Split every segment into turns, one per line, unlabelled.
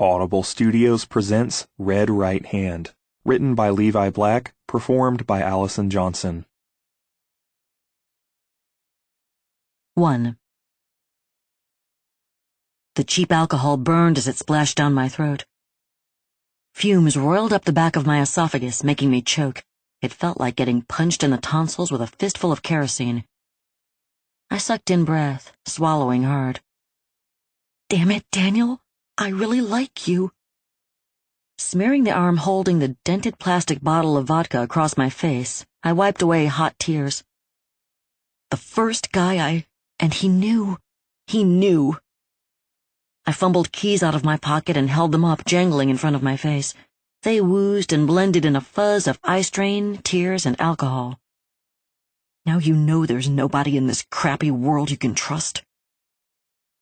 Audible Studios presents Red Right Hand, written by Levi Black, performed by Allison Johnson.
1. The cheap alcohol burned as it splashed down my throat. Fumes roiled up the back of my esophagus, making me choke. It felt like getting punched in the tonsils with a fistful of kerosene. I sucked in breath, swallowing hard. Damn it, Daniel. I really like you. Smearing the arm holding the dented plastic bottle of vodka across my face, I wiped away hot tears. The first guy and he knew. He knew. I fumbled keys out of my pocket and held them up, jangling in front of my face. They woozed and blended in a fuzz of eye strain, tears, and alcohol. Now you know there's nobody in this crappy world you can trust.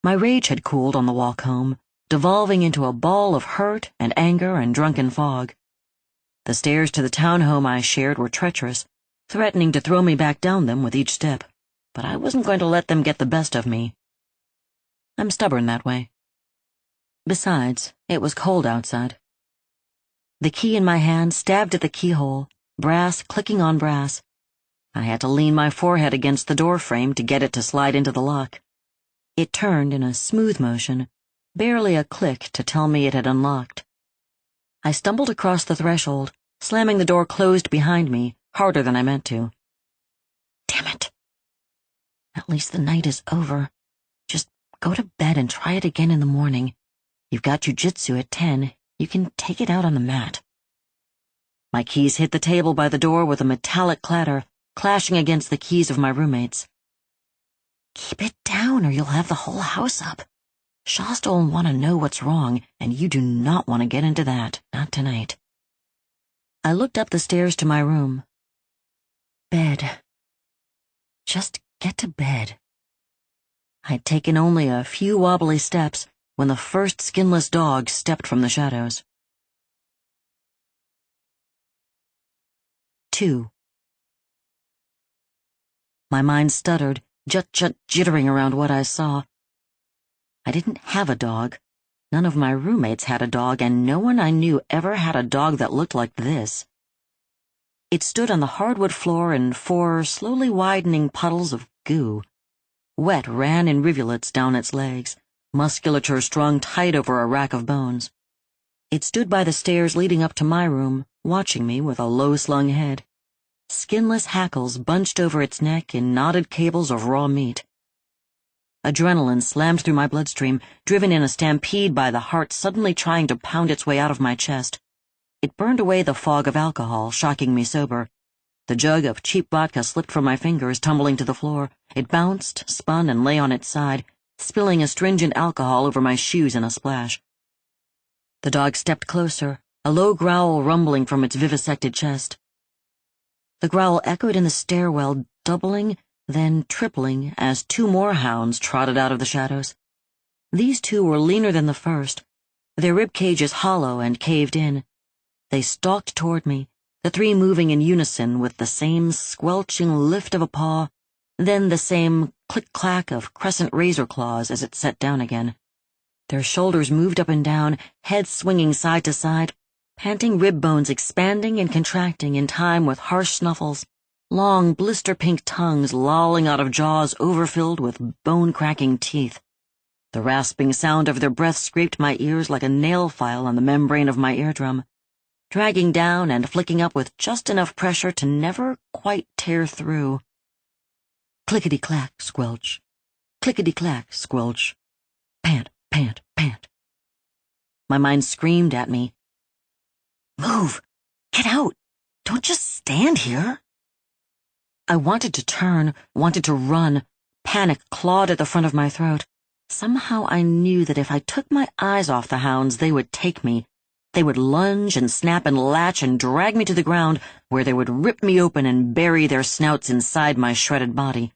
My rage had cooled on the walk home, devolving into a ball of hurt and anger and drunken fog. The stairs to the townhome I shared were treacherous, threatening to throw me back down them with each step, but I wasn't going to let them get the best of me. I'm stubborn that way. Besides, it was cold outside. The key in my hand stabbed at the keyhole, brass clicking on brass. I had to lean my forehead against the door frame to get it to slide into the lock. It turned in a smooth motion, barely a click to tell me it had unlocked. I stumbled across the threshold, slamming the door closed behind me, harder than I meant to. Damn it. At least the night is over. Just go to bed and try it again in the morning. You've got jujitsu at 10. You can take it out on the mat. My keys hit the table by the door with a metallic clatter, clashing against the keys of my roommates. Keep it down or you'll have the whole house up. Shasta will want to know what's wrong, and you do not want to get into that, not tonight. I looked up the stairs to my room. Bed. Just get to bed. I'd taken only a few wobbly steps when the first skinless dog stepped from the shadows. 2. My mind stuttered, jittering around what I saw. I didn't have a dog. None of my roommates had a dog, and no one I knew ever had a dog that looked like this. It stood on the hardwood floor in 4 slowly widening puddles of goo. Wet ran in rivulets down its legs, musculature strung tight over a rack of bones. It stood by the stairs leading up to my room, watching me with a low-slung head. Skinless hackles bunched over its neck in knotted cables of raw meat. Adrenaline slammed through my bloodstream, driven in a stampede by the heart suddenly trying to pound its way out of my chest. It burned away the fog of alcohol, shocking me sober. The jug of cheap vodka slipped from my fingers, tumbling to the floor. It bounced, spun, and lay on its side, spilling astringent alcohol over my shoes in a splash. The dog stepped closer, a low growl rumbling from its vivisected chest. The growl echoed in the stairwell, doubling, then tripling as 2 more hounds trotted out of the shadows. These 2 were leaner than the first, their rib cages hollow and caved in. They stalked toward me, the 3 moving in unison with the same squelching lift of a paw, then the same click-clack of crescent razor claws as it set down again. Their shoulders moved up and down, heads swinging side to side, panting rib bones expanding and contracting in time with harsh snuffles, long blister-pink tongues lolling out of jaws overfilled with bone-cracking teeth. The rasping sound of their breath scraped my ears like a nail file on the membrane of my eardrum, dragging down and flicking up with just enough pressure to never quite tear through. Clickety-clack, squelch. Clickety-clack, squelch. Pant, pant, pant. My mind screamed at me. Move! Get out! Don't just stand here! I wanted to turn, wanted to run. Panic clawed at the front of my throat. Somehow I knew that if I took my eyes off the hounds, they would take me. They would lunge and snap and latch and drag me to the ground, where they would rip me open and bury their snouts inside my shredded body.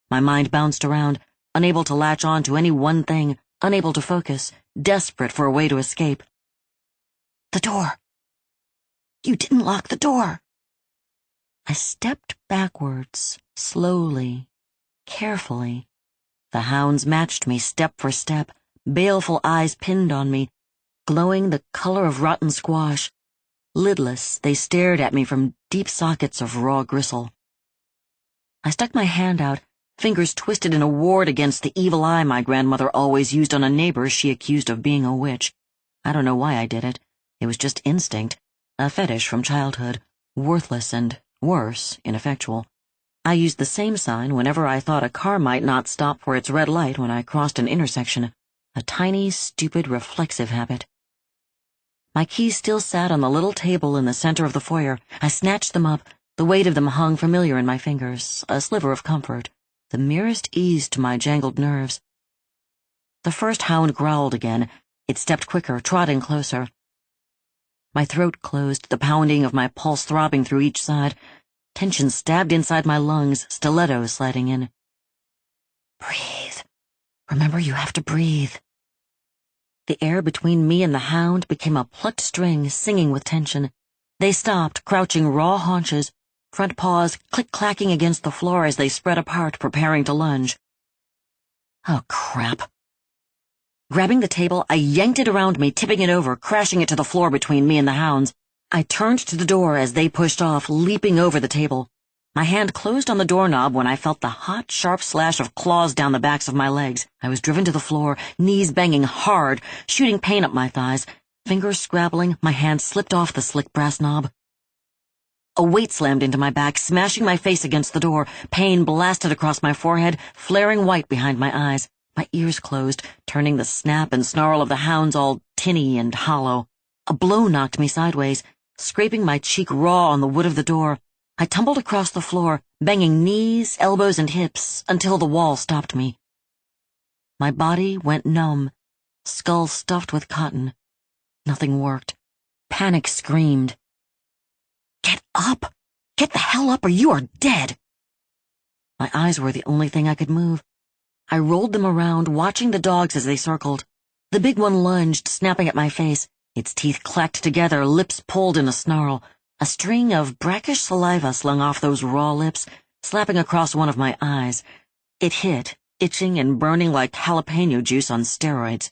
My mind bounced around, unable to latch on to any one thing, unable to focus, desperate for a way to escape. The door. You didn't lock the door. I stepped backwards, slowly, carefully. The hounds matched me step for step, baleful eyes pinned on me, glowing the color of rotten squash. Lidless, they stared at me from deep sockets of raw gristle. I stuck my hand out, fingers twisted in a ward against the evil eye my grandmother always used on a neighbor she accused of being a witch. I don't know why I did it. It was just instinct, a fetish from childhood, worthless and, worse, ineffectual. I used the same sign whenever I thought a car might not stop for its red light when I crossed an intersection, a tiny, stupid, reflexive habit. My keys still sat on the little table in the center of the foyer. I snatched them up. The weight of them hung familiar in my fingers, a sliver of comfort, the merest ease to my jangled nerves. The first hound growled again. It stepped quicker, trotting closer. My throat closed, the pounding of my pulse throbbing through each side. Tension stabbed inside my lungs, stilettos sliding in. Breathe. Remember, you have to breathe. The air between me and the hound became a plucked string singing with tension. They stopped, crouching raw haunches, front paws click-clacking against the floor as they spread apart, preparing to lunge. Oh, crap. Grabbing the table, I yanked it around me, tipping it over, crashing it to the floor between me and the hounds. I turned to the door as they pushed off, leaping over the table. My hand closed on the doorknob when I felt the hot, sharp slash of claws down the backs of my legs. I was driven to the floor, knees banging hard, shooting pain up my thighs. Fingers scrabbling, my hand slipped off the slick brass knob. A weight slammed into my back, smashing my face against the door. Pain blasted across my forehead, flaring white behind my eyes. My ears closed, turning the snap and snarl of the hounds all tinny and hollow. A blow knocked me sideways, scraping my cheek raw on the wood of the door. I tumbled across the floor, banging knees, elbows, and hips, until the wall stopped me. My body went numb, skull stuffed with cotton. Nothing worked. Panic screamed. Get up! Get the hell up or you are dead! My eyes were the only thing I could move. I rolled them around, watching the dogs as they circled. The big one lunged, snapping at my face. Its teeth clacked together, lips pulled in a snarl. A string of brackish saliva slung off those raw lips, slapping across one of my eyes. It hit, itching and burning like jalapeno juice on steroids.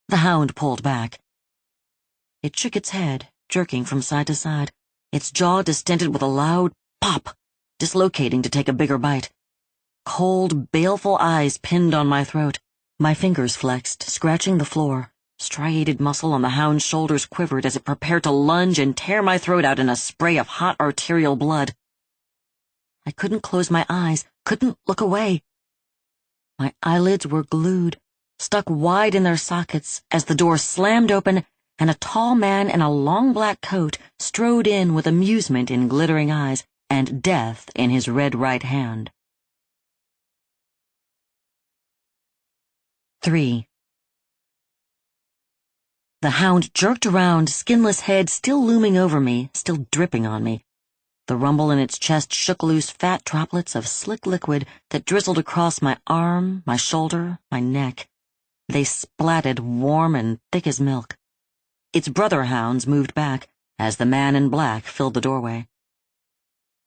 The hound pulled back. It shook its head, jerking from side to side, its jaw distended with a loud pop, dislocating to take a bigger bite. Cold, baleful eyes pinned on my throat. My fingers flexed, scratching the floor. Striated muscle on the hound's shoulders quivered as it prepared to lunge and tear my throat out in a spray of hot arterial blood. I couldn't close my eyes, couldn't look away. My eyelids were glued, stuck wide in their sockets as the door slammed open and a tall man in a long black coat strode in with amusement in glittering eyes and death in his red right hand. 3. The hound jerked around, skinless head still looming over me, still dripping on me. The rumble in its chest shook loose fat droplets of slick liquid that drizzled across my arm, my shoulder, my neck. They splatted warm and thick as milk. Its brother hounds moved back as the man in black filled the doorway.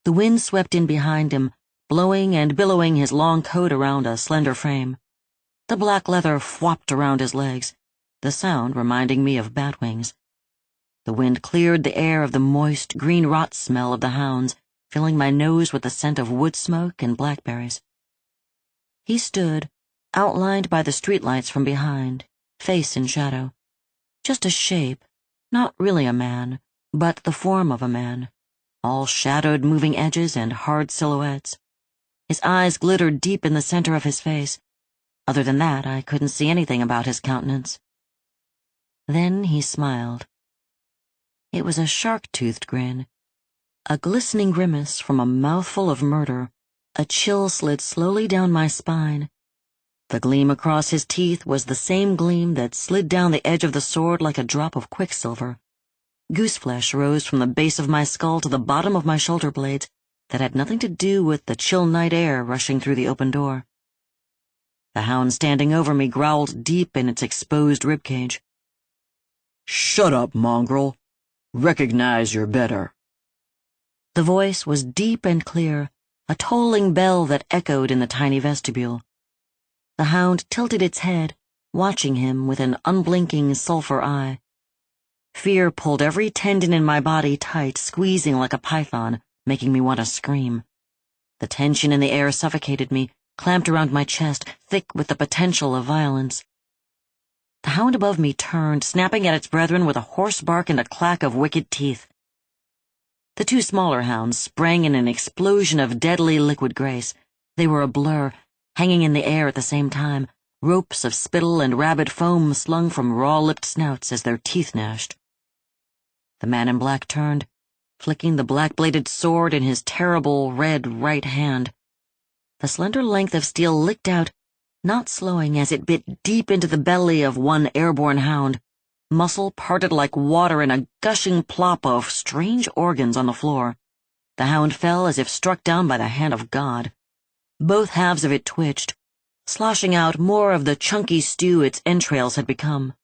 The wind swept in behind him, blowing and billowing his long coat around a slender frame. The black leather fwopped around his legs, the sound reminding me of bat wings. The wind cleared the air of the moist, green rot smell of the hounds, filling my nose with the scent of wood smoke and blackberries. He stood, outlined by the streetlights from behind, face in shadow. Just a shape, not really a man, but the form of a man, all shadowed moving edges and hard silhouettes. His eyes glittered deep in the center of his face. Other than that, I couldn't see anything about his countenance. Then he smiled. It was a shark-toothed grin, a glistening grimace from a mouthful of murder. A chill slid slowly down my spine. The gleam across his teeth was the same gleam that slid down the edge of the sword like a drop of quicksilver. Gooseflesh rose from the base of my skull to the bottom of my shoulder blades that had nothing to do with the chill night air rushing through the open door. The hound standing over me growled deep in its exposed ribcage. "Shut up, mongrel. Recognize you're better." The voice was deep and clear, a tolling bell that echoed in the tiny vestibule. The hound tilted its head, watching him with an unblinking sulfur eye. Fear pulled every tendon in my body tight, squeezing like a python, making me want to scream. The tension in the air suffocated me, clamped around my chest, thick with the potential of violence. The hound above me turned, snapping at its brethren with a hoarse bark and a clack of wicked teeth. The two smaller hounds sprang in an explosion of deadly liquid grace. They were a blur, hanging in the air at the same time, ropes of spittle and rabid foam slung from raw-lipped snouts as their teeth gnashed. The man in black turned, flicking the black-bladed sword in his terrible red right hand. The slender length of steel licked out, not slowing as it bit deep into the belly of one airborne hound. Muscle parted like water in a gushing plop of strange organs on the floor. The hound fell as if struck down by the hand of God. Both halves of it twitched, sloshing out more of the chunky stew its entrails had become.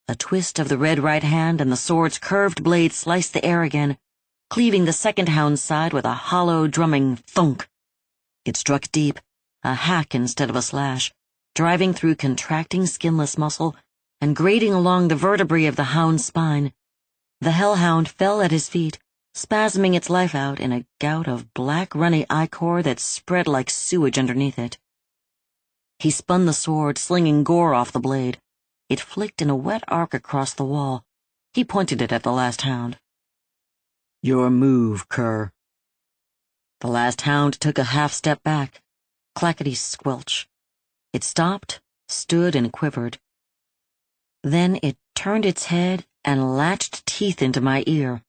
A twist of the red right hand and the sword's curved blade sliced the air again, cleaving the second hound's side with a hollow, drumming thunk. It struck deep, a hack instead of a slash, driving through contracting skinless muscle and grating along the vertebrae of the hound's spine. The hellhound fell at his feet, spasming its life out in a gout of black, runny ichor that spread like sewage underneath it. He spun the sword, slinging gore off the blade. It flicked in a wet arc across the wall. He pointed it at the last hound. "Your move, cur." The last hound took a half-step back. Clackety squelch. It stopped, stood, and quivered. Then it turned its head and latched teeth into my ear.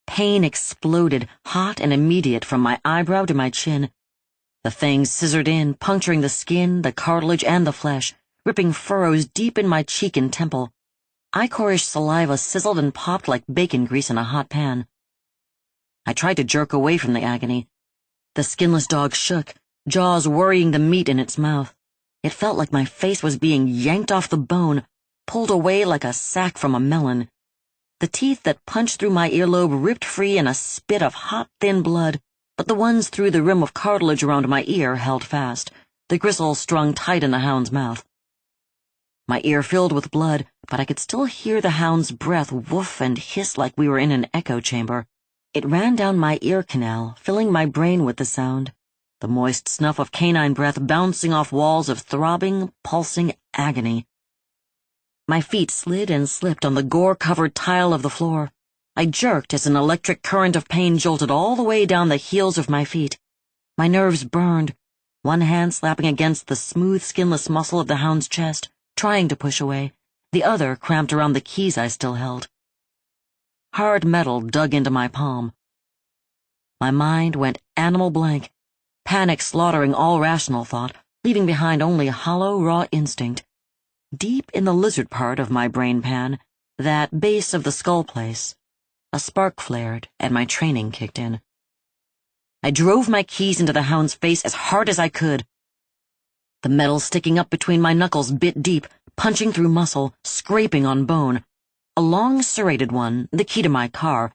Pain exploded, hot and immediate, from my eyebrow to my chin. The fangs scissored in, puncturing the skin, the cartilage, and the flesh, ripping furrows deep in my cheek and temple. Ichorish saliva sizzled and popped like bacon grease in a hot pan. I tried to jerk away from the agony. The skinless dog shook, jaws worrying the meat in its mouth. It felt like my face was being yanked off the bone, pulled away like a sack from a melon. The teeth that punched through my earlobe ripped free in a spit of hot, thin blood, but the ones through the rim of cartilage around my ear held fast, the gristle strung tight in the hound's mouth. My ear filled with blood, but I could still hear the hound's breath woof and hiss like we were in an echo chamber. It ran down my ear canal, filling my brain with the sound, the moist snuff of canine breath bouncing off walls of throbbing, pulsing agony. My feet slid and slipped on the gore-covered tile of the floor. I jerked as an electric current of pain jolted all the way down the heels of my feet. My nerves burned, one hand slapping against the smooth, skinless muscle of the hound's chest, trying to push away, the other cramped around the keys I still held. Hard metal dug into my palm. My mind went animal blank, panic slaughtering all rational thought, leaving behind only hollow, raw instinct. Deep in the lizard part of my brain pan, that base of the skull place, a spark flared and my training kicked in. I drove my keys into the hound's face as hard as I could. The metal sticking up between my knuckles bit deep, punching through muscle, scraping on bone. A long serrated one, the key to my car,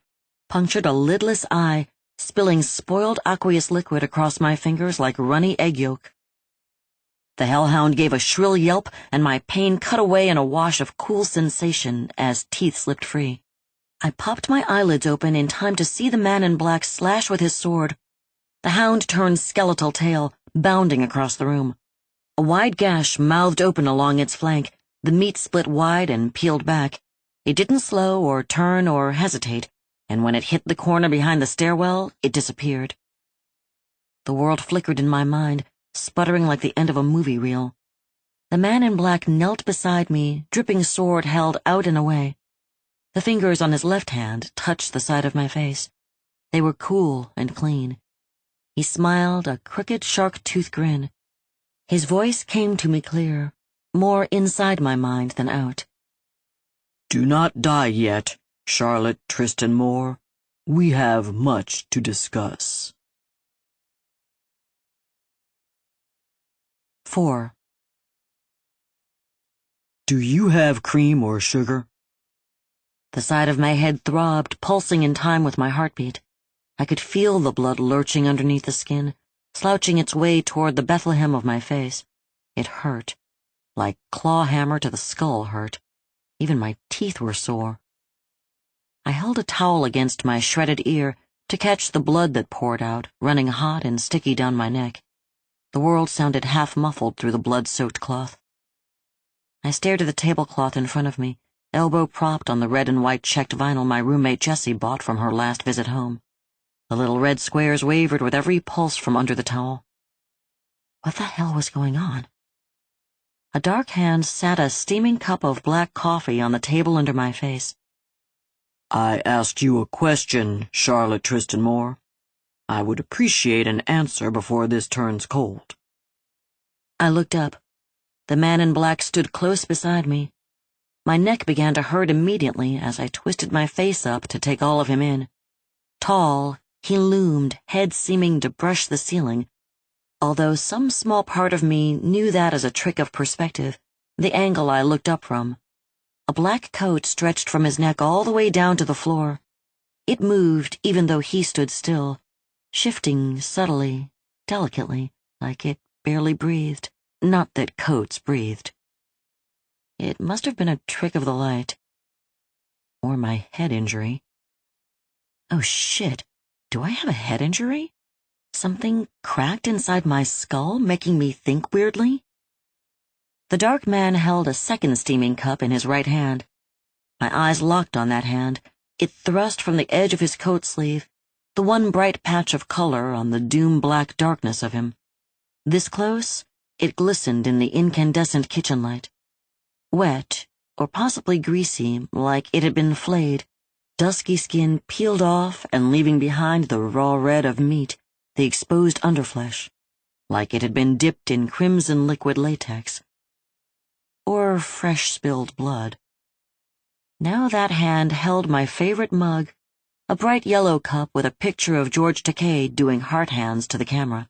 punctured a lidless eye, spilling spoiled aqueous liquid across my fingers like runny egg yolk. The hellhound gave a shrill yelp, and my pain cut away in a wash of cool sensation as teeth slipped free. I popped my eyelids open in time to see the man in black slash with his sword. The hound turned skeletal tail, bounding across the room. A wide gash mouthed open along its flank, the meat split wide and peeled back. It didn't slow or turn or hesitate, and when it hit the corner behind the stairwell, it disappeared. The world flickered in my mind, sputtering like the end of a movie reel. The man in black knelt beside me, dripping sword held out and away. The fingers on his left hand touched the side of my face. They were cool and clean. He smiled a crooked shark-tooth grin. His voice came to me clear, more inside my mind than out.
"Do not die yet, Charlotte Tristan Moore. We have much to discuss."
4.
"Do you have cream or sugar?"
The side of my head throbbed, pulsing in time with my heartbeat. I could feel the blood lurching underneath the skin, slouching its way toward the Bethlehem of my face. It hurt. like claw hammer to the skull hurt. Even my teeth were sore. I held a towel against my shredded ear to catch the blood that poured out, running hot and sticky down my neck. The world sounded half-muffled through the blood-soaked cloth. I stared at the tablecloth in front of me, elbow propped on the red and white checked vinyl my roommate Jessie bought from her last visit home. The little red squares wavered with every pulse from under the towel. What the hell was going on? A dark hand sat a steaming cup of black coffee on the table under my face.
I asked you a question, Charlotte Tristan Moore. I would appreciate an answer before this turns cold.
I looked up. The man in black stood close beside me. My neck began to hurt immediately as I twisted my face up to take all of him in. Tall, he loomed, head seeming to brush the ceiling, although some small part of me knew that as a trick of perspective, the angle I looked up from. A black coat stretched from his neck all the way down to the floor. It moved even though he stood still, shifting subtly, delicately, like it barely breathed. Not that coats breathed. It must have been a trick of the light. Or my head injury. Oh shit, do I have a head injury? Something cracked inside my skull, making me think weirdly? The dark man held a second steaming cup in his right hand. My eyes locked on that hand. It thrust from the edge of his coat sleeve, the one bright patch of color on the doom-black darkness of him. This close, it glistened in the incandescent kitchen light. Wet, or possibly greasy, like it had been flayed, dusky skin peeled off and leaving behind the raw red of meat, the exposed underflesh, like it had been dipped in crimson liquid latex. Or fresh spilled blood. Now that hand held my favorite mug, a bright yellow cup with a picture of George Takei doing heart hands to the camera.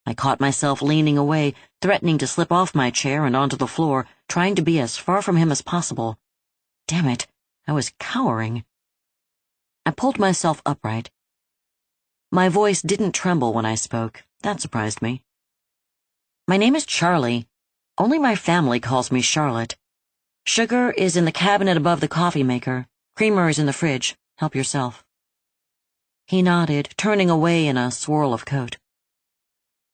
I caught myself leaning away, threatening to slip off my chair and onto the floor, trying to be as far from him as possible. Damn it, I was cowering. I pulled myself upright. My voice didn't tremble when I spoke. That surprised me. My name is Charlie. Only my family calls me Charlotte. Sugar is in the cabinet above the coffee maker. Creamer is in the fridge. Help yourself. He nodded, turning away in a swirl of coat.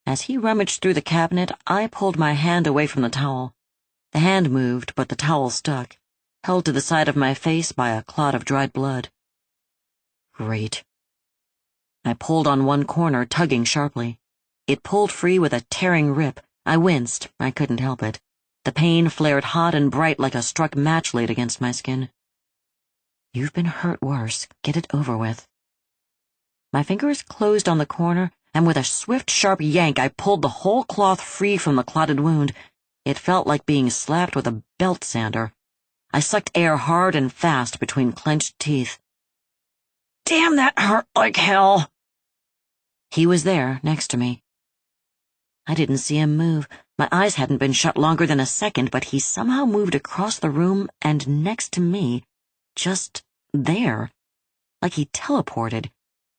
As he rummaged through the cabinet, I pulled my hand away from the towel. The hand moved, but the towel stuck, held to the side of my face by a clot of dried blood. Great. I pulled on one corner, tugging sharply. It pulled free with a tearing rip. I winced. I couldn't help it. The pain flared hot and bright like a struck match laid against my skin. You've been hurt worse. Get it over with. My fingers closed on the corner, and with a swift, sharp yank, I pulled the whole cloth free from the clotted wound. It felt like being slapped with a belt sander. I sucked air hard and fast between clenched teeth. Damn, that hurt like hell! He was there, next to me. I didn't see him move. My eyes hadn't been shut longer than a second, but he somehow moved across the room and next to me, just there, like he teleported.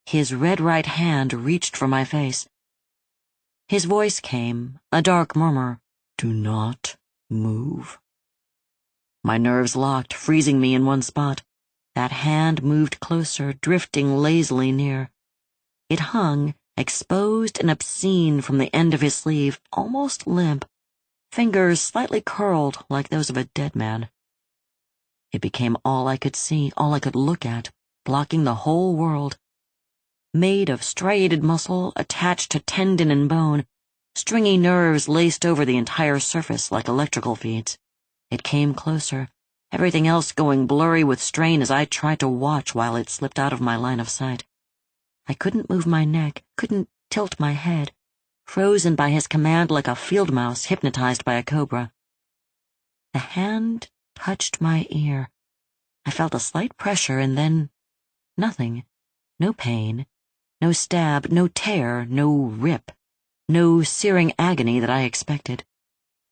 His red right hand reached for my face. His voice came, a dark murmur. Do not move. My nerves locked, freezing me in one spot. That hand moved closer, drifting lazily near. It hung, exposed and obscene from the end of his sleeve, almost limp, fingers slightly curled like those of a dead man. It became all I could see, all I could look at, blocking the whole world. Made of striated muscle attached to tendon and bone, stringy nerves laced over the entire surface like electrical feeds. It came closer, everything else going blurry with strain as I tried to watch while it slipped out of my line of sight. I couldn't move my neck, couldn't tilt my head, frozen by his command like a field mouse hypnotized by a cobra. The hand touched my ear. I felt a slight pressure and then nothing. No pain, no stab, no tear, no rip, no searing agony that I expected.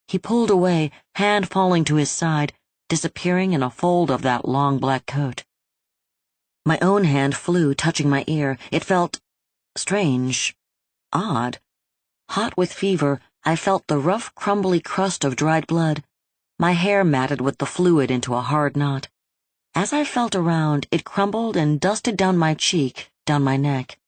He pulled away, hand falling to his side, disappearing in a fold of that long black coat. My own hand flew, touching my ear. It felt strange, odd. Hot with fever, I felt the rough, crumbly crust of dried blood. My hair matted with the fluid into a hard knot. As I felt around, it crumbled and dusted down my cheek, down my neck.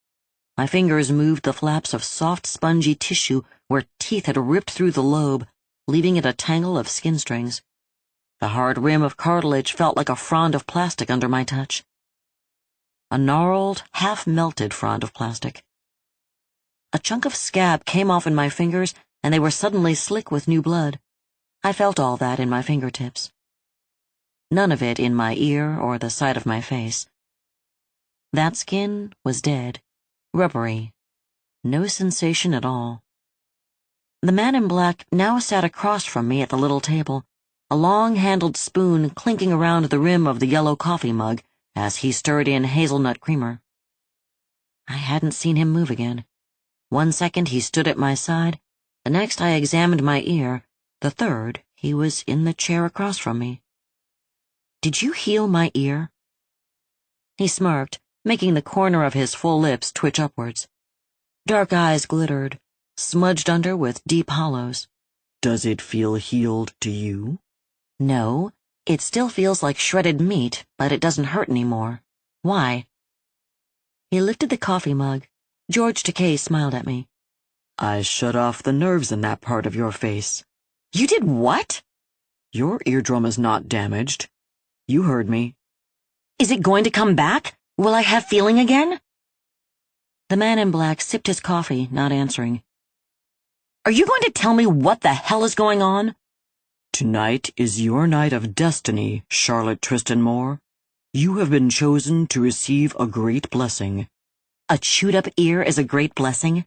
My fingers moved the flaps of soft, spongy tissue where teeth had ripped through the lobe, leaving it a tangle of skin strings. The hard rim of cartilage felt like a frond of plastic under my touch. A gnarled, half-melted frond of plastic. A chunk of scab came off in my fingers, and they were suddenly slick with new blood. I felt all that in my fingertips. None of it in my ear or the side of my face. That skin was dead, rubbery, no sensation at all. The man in black now sat across from me at the little table, a long-handled spoon clinking around the rim of the yellow coffee mug as he stirred in hazelnut creamer. I hadn't seen him move again. 1 second he stood at my side, the next I examined my ear, the third he was in the chair across from me. "Did you heal my ear?" He smirked, making the corner of his full lips twitch upwards. Dark eyes glittered, smudged under with deep hollows.
"Does it feel healed to you?"
"No, it still feels like shredded meat, but it doesn't hurt anymore. Why?" He lifted the coffee mug. George Takei smiled at me.
"I shut off the nerves in that part of your face."
"You did what?"
"Your eardrum is not damaged. You heard me."
"Is it going to come back? Will I have feeling again?" The man in black sipped his coffee, not answering. "Are you going to tell me what the hell is going on?"
"Tonight is your night of destiny, Charlotte Tristan Moore. You have been chosen to receive a great blessing."
A chewed-up ear is a great blessing?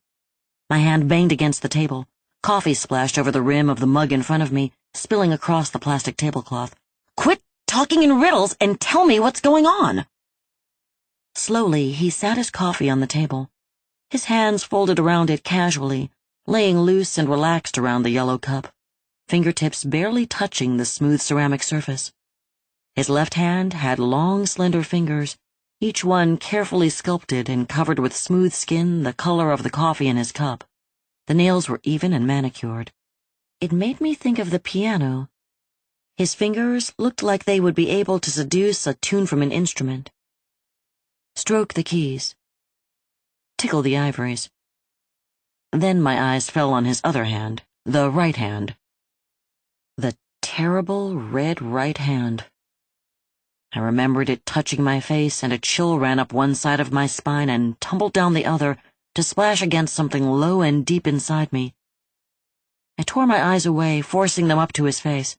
My hand banged against the table. Coffee splashed over the rim of the mug in front of me, spilling across the plastic tablecloth. "Quit talking in riddles and tell me what's going on!" Slowly, he sat his coffee on the table, his hands folded around it casually, laying loose and relaxed around the yellow cup, fingertips barely touching the smooth ceramic surface. His left hand had long, slender fingers, each one carefully sculpted and covered with smooth skin the color of the coffee in his cup. The nails were even and manicured. It made me think of the piano. His fingers looked like they would be able to seduce a tune from an instrument. Stroke the keys. Tickle the ivories. Then my eyes fell on his other hand, the right hand. The terrible red right hand. I remembered it touching my face, and a chill ran up one side of my spine and tumbled down the other to splash against something low and deep inside me. I tore my eyes away, forcing them up to his face.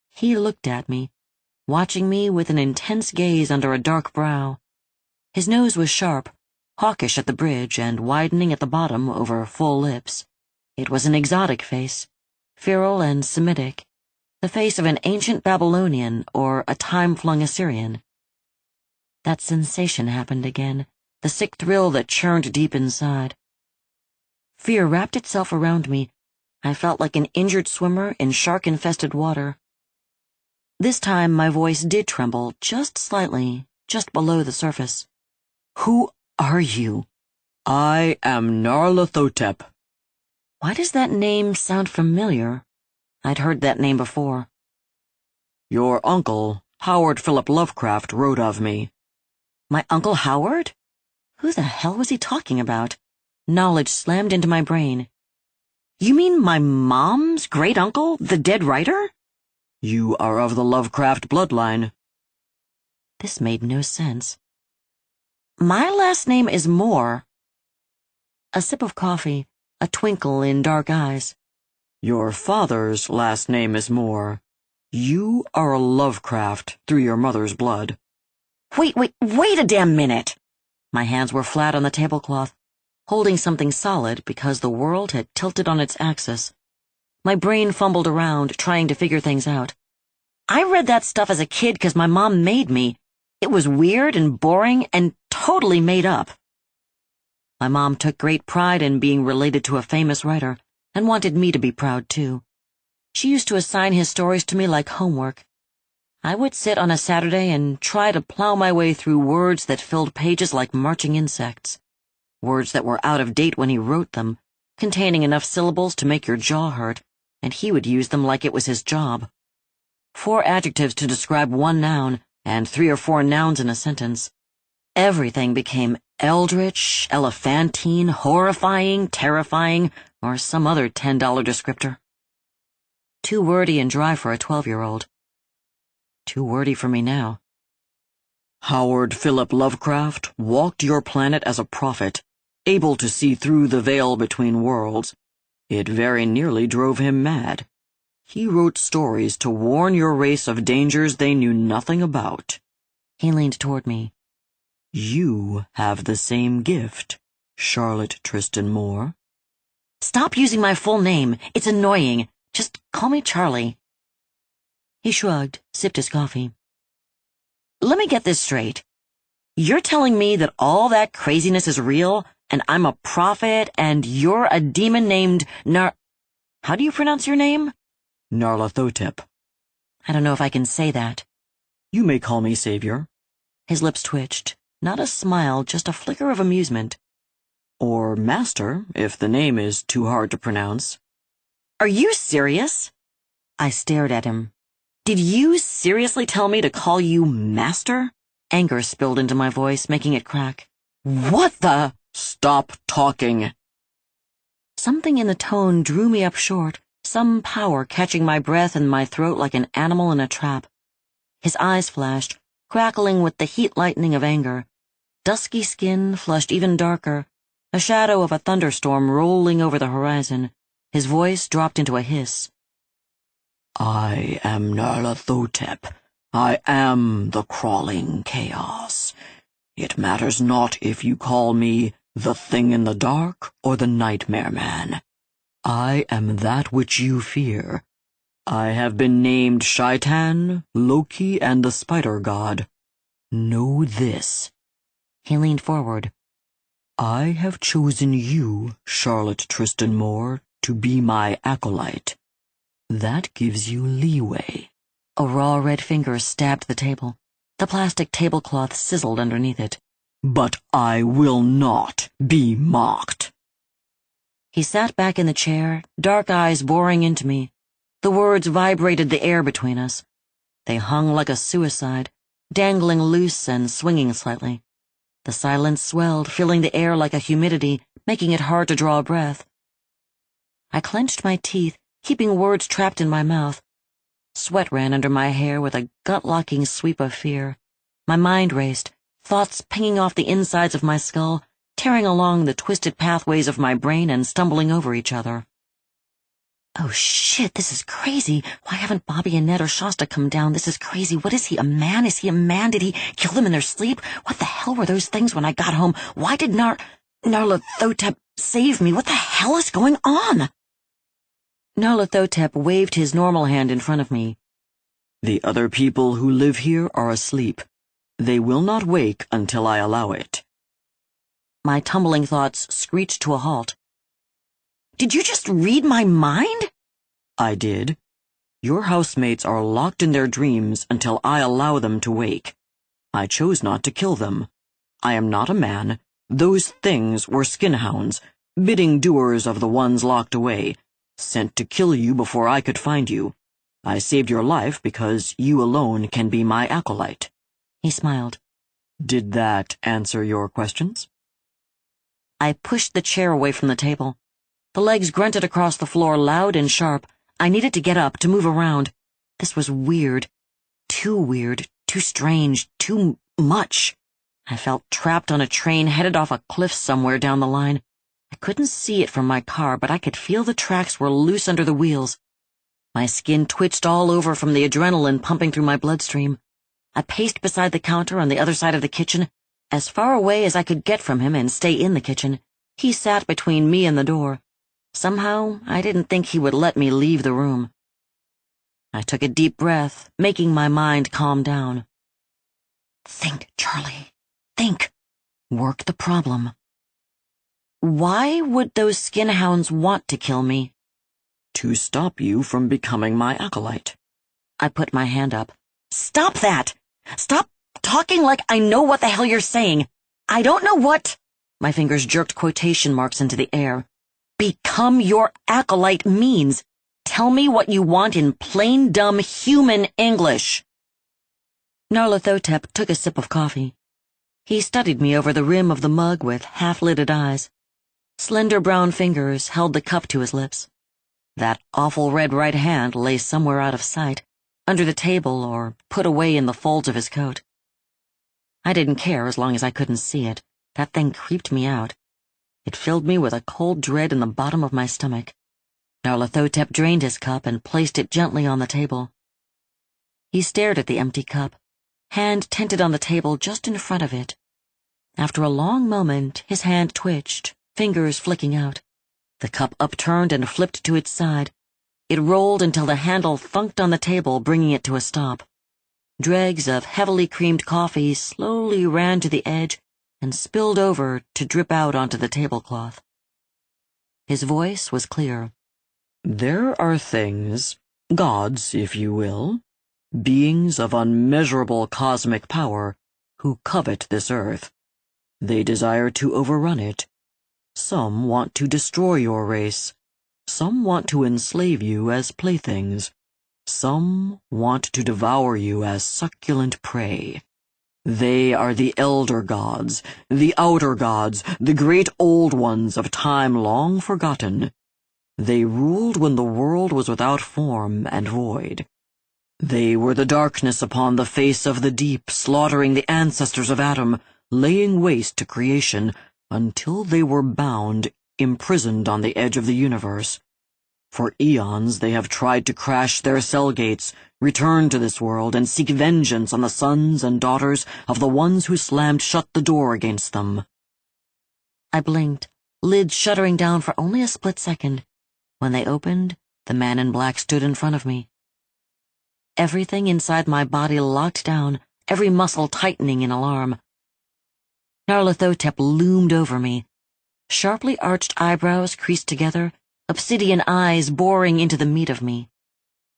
He looked at me, watching me with an intense gaze under a dark brow. His nose was sharp, hawkish at the bridge and widening at the bottom over full lips. It was an exotic face, feral and Semitic. The face of an ancient Babylonian or a time-flung Assyrian. That sensation happened again, the sick thrill that churned deep inside. Fear wrapped itself around me. I felt like an injured swimmer in shark-infested water. This time my voice did tremble just slightly, just below the surface. "Who are you?"
"I am Nyarlathotep."
Why does that name sound familiar? I'd heard that name before.
"Your uncle, Howard Philip Lovecraft, wrote of me."
My Uncle Howard? Who the hell was he talking about? Knowledge slammed into my brain. You mean my mom's great-uncle, the dead writer?
"You are of the Lovecraft bloodline."
This made no sense. My last name is Moore. A sip of coffee, a twinkle in dark eyes.
"Your father's last name is Moore. You are a Lovecraft through your mother's blood."
Wait a damn minute! My hands were flat on the tablecloth, holding something solid because the world had tilted on its axis. My brain fumbled around, trying to figure things out. I read that stuff as a kid because my mom made me. It was weird and boring and totally made up. My mom took great pride in being related to a famous writer, and wanted me to be proud too. She used to assign his stories to me like homework. I would sit on a Saturday and try to plow my way through words that filled pages like marching insects. Words that were out of date when he wrote them, containing enough syllables to make your jaw hurt, and he would use them like it was his job. 4 adjectives to describe 1 noun, and 3 or 4 nouns in a sentence. Everything became eldritch, elephantine, horrifying, terrifying, or some other $10 descriptor. Too wordy and dry for a 12-year-old. Too wordy for me now.
Howard Philip Lovecraft walked your planet as a prophet, able to see through the veil between worlds. It very nearly drove him mad. He wrote stories to warn your race of dangers they knew nothing about.
He leaned toward me.
You have the same gift, Charlotte Tristan Moore.
Stop using my full name. It's annoying. Just call me Charlie. He shrugged, sipped his coffee. Let me get this straight. You're telling me that all that craziness is real, and I'm a prophet, and you're a demon named How do you pronounce your name?
Nyarlathotep.
I don't know if I can say that.
You may call me Savior.
His lips twitched. Not a smile, just a flicker of amusement.
Or Master, if the name is too hard to pronounce.
Are you serious? I stared at him. Did you seriously tell me to call you Master? Anger spilled into my voice, making it crack. What the?
Stop talking.
Something in the tone drew me up short, some power catching my breath in my throat like an animal in a trap. His eyes flashed, crackling with the heat lightning of anger. Dusky skin flushed even darker, a shadow of a thunderstorm rolling over the horizon. His voice dropped into a hiss.
I am Nyarlathotep. I am the crawling chaos. It matters not if you call me the Thing in the Dark or the Nightmare Man. I am that which you fear. I have been named Shaitan, Loki, and the Spider God. Know this.
He leaned forward.
I have chosen you, Charlotte Tristan Moore, to be my acolyte. That gives you leeway.
A raw red finger stabbed the table. The plastic tablecloth sizzled underneath it.
But I will not be mocked.
He sat back in the chair, dark eyes boring into me. The words vibrated the air between us. They hung like a suicide, dangling loose and swinging slightly. The silence swelled, filling the air like a humidity, making it hard to draw a breath. I clenched my teeth, keeping words trapped in my mouth. Sweat ran under my hair with a gut-locking sweep of fear. My mind raced, thoughts pinging off the insides of my skull, tearing along the twisted pathways of my brain and stumbling over each other. Oh shit, this is crazy. Why haven't Bobby and Ned or Shasta come down? This is crazy. What is he, a man? Is he a man? Did he kill them in their sleep? What the hell were those things when I got home? Why did Nyarlathotep save me? What the hell is going on? Nyarlathotep waved his normal hand in front of me.
The other people who live here are asleep. They will not wake until I allow it.
My tumbling thoughts screeched to a halt. Did you just read my mind?
I did. Your housemates are locked in their dreams until I allow them to wake. I chose not to kill them. I am not a man. Those things were skinhounds, bidding doers of the ones locked away, sent to kill you before I could find you. I saved your life because you alone can be my acolyte.
He smiled.
Did that answer your questions?
I pushed the chair away from the table. The legs grunted across the floor loud and sharp. I needed to get up, to move around. This was weird. Too strange, too much. I felt trapped on a train headed off a cliff somewhere down the line. I couldn't see it from my car, but I could feel the tracks were loose under the wheels. My skin twitched all over from the adrenaline pumping through my bloodstream. I paced beside the counter on the other side of the kitchen, as far away as I could get from him and stay in the kitchen. He sat between me and the door. Somehow, I didn't think he would let me leave the room. I took a deep breath, making my mind calm down. Think, Charlie. Think. Work the problem. Why would those skinhounds want to kill me?
To stop you from becoming my acolyte.
I put my hand up. Stop that! Stop talking like I know what the hell you're saying. I don't know what... My fingers jerked quotation marks into the air. become your acolyte means. Tell me what you want in plain dumb human English. Nyarlathotep took a sip of coffee. He studied me over the rim of the mug with half-lidded eyes. Slender brown fingers held the cup to his lips. That awful red right hand lay somewhere out of sight, under the table or put away in the folds of his coat. I didn't care as long as I couldn't see it. That thing creeped me out. It filled me with a cold dread in the bottom of my stomach. Nyarlathotep drained his cup and placed it gently on the table. He stared at the empty cup, hand tented on the table just in front of it. After a long moment, his hand twitched, fingers flicking out. The cup upturned and flipped to its side. It rolled until the handle thunked on the table, bringing it to a stop. Dregs of heavily creamed coffee slowly ran to the edge and spilled over to drip out onto the tablecloth. His voice was clear.
There are things, gods, if you will, beings of unmeasurable cosmic power, who covet this earth. They desire to overrun it. Some want to destroy your race. Some want to enslave you as playthings. Some want to devour you as succulent prey. They are the elder gods, the outer gods, the great old ones of time long forgotten. They ruled when the world was without form and void. They were the darkness upon the face of the deep, slaughtering the ancestors of Adam, laying waste to creation, until they were bound, imprisoned on the edge of the universe. For eons they have tried to crash their cell gates, return to this world, and seek vengeance on the sons and daughters of the ones who slammed shut the door against them.
I blinked, lids shuddering down for only a split second. When they opened, the man in black stood in front of me. Everything inside my body locked down, every muscle tightening in alarm. Nyarlathotep loomed over me. Sharply arched eyebrows creased together, obsidian eyes boring into the meat of me.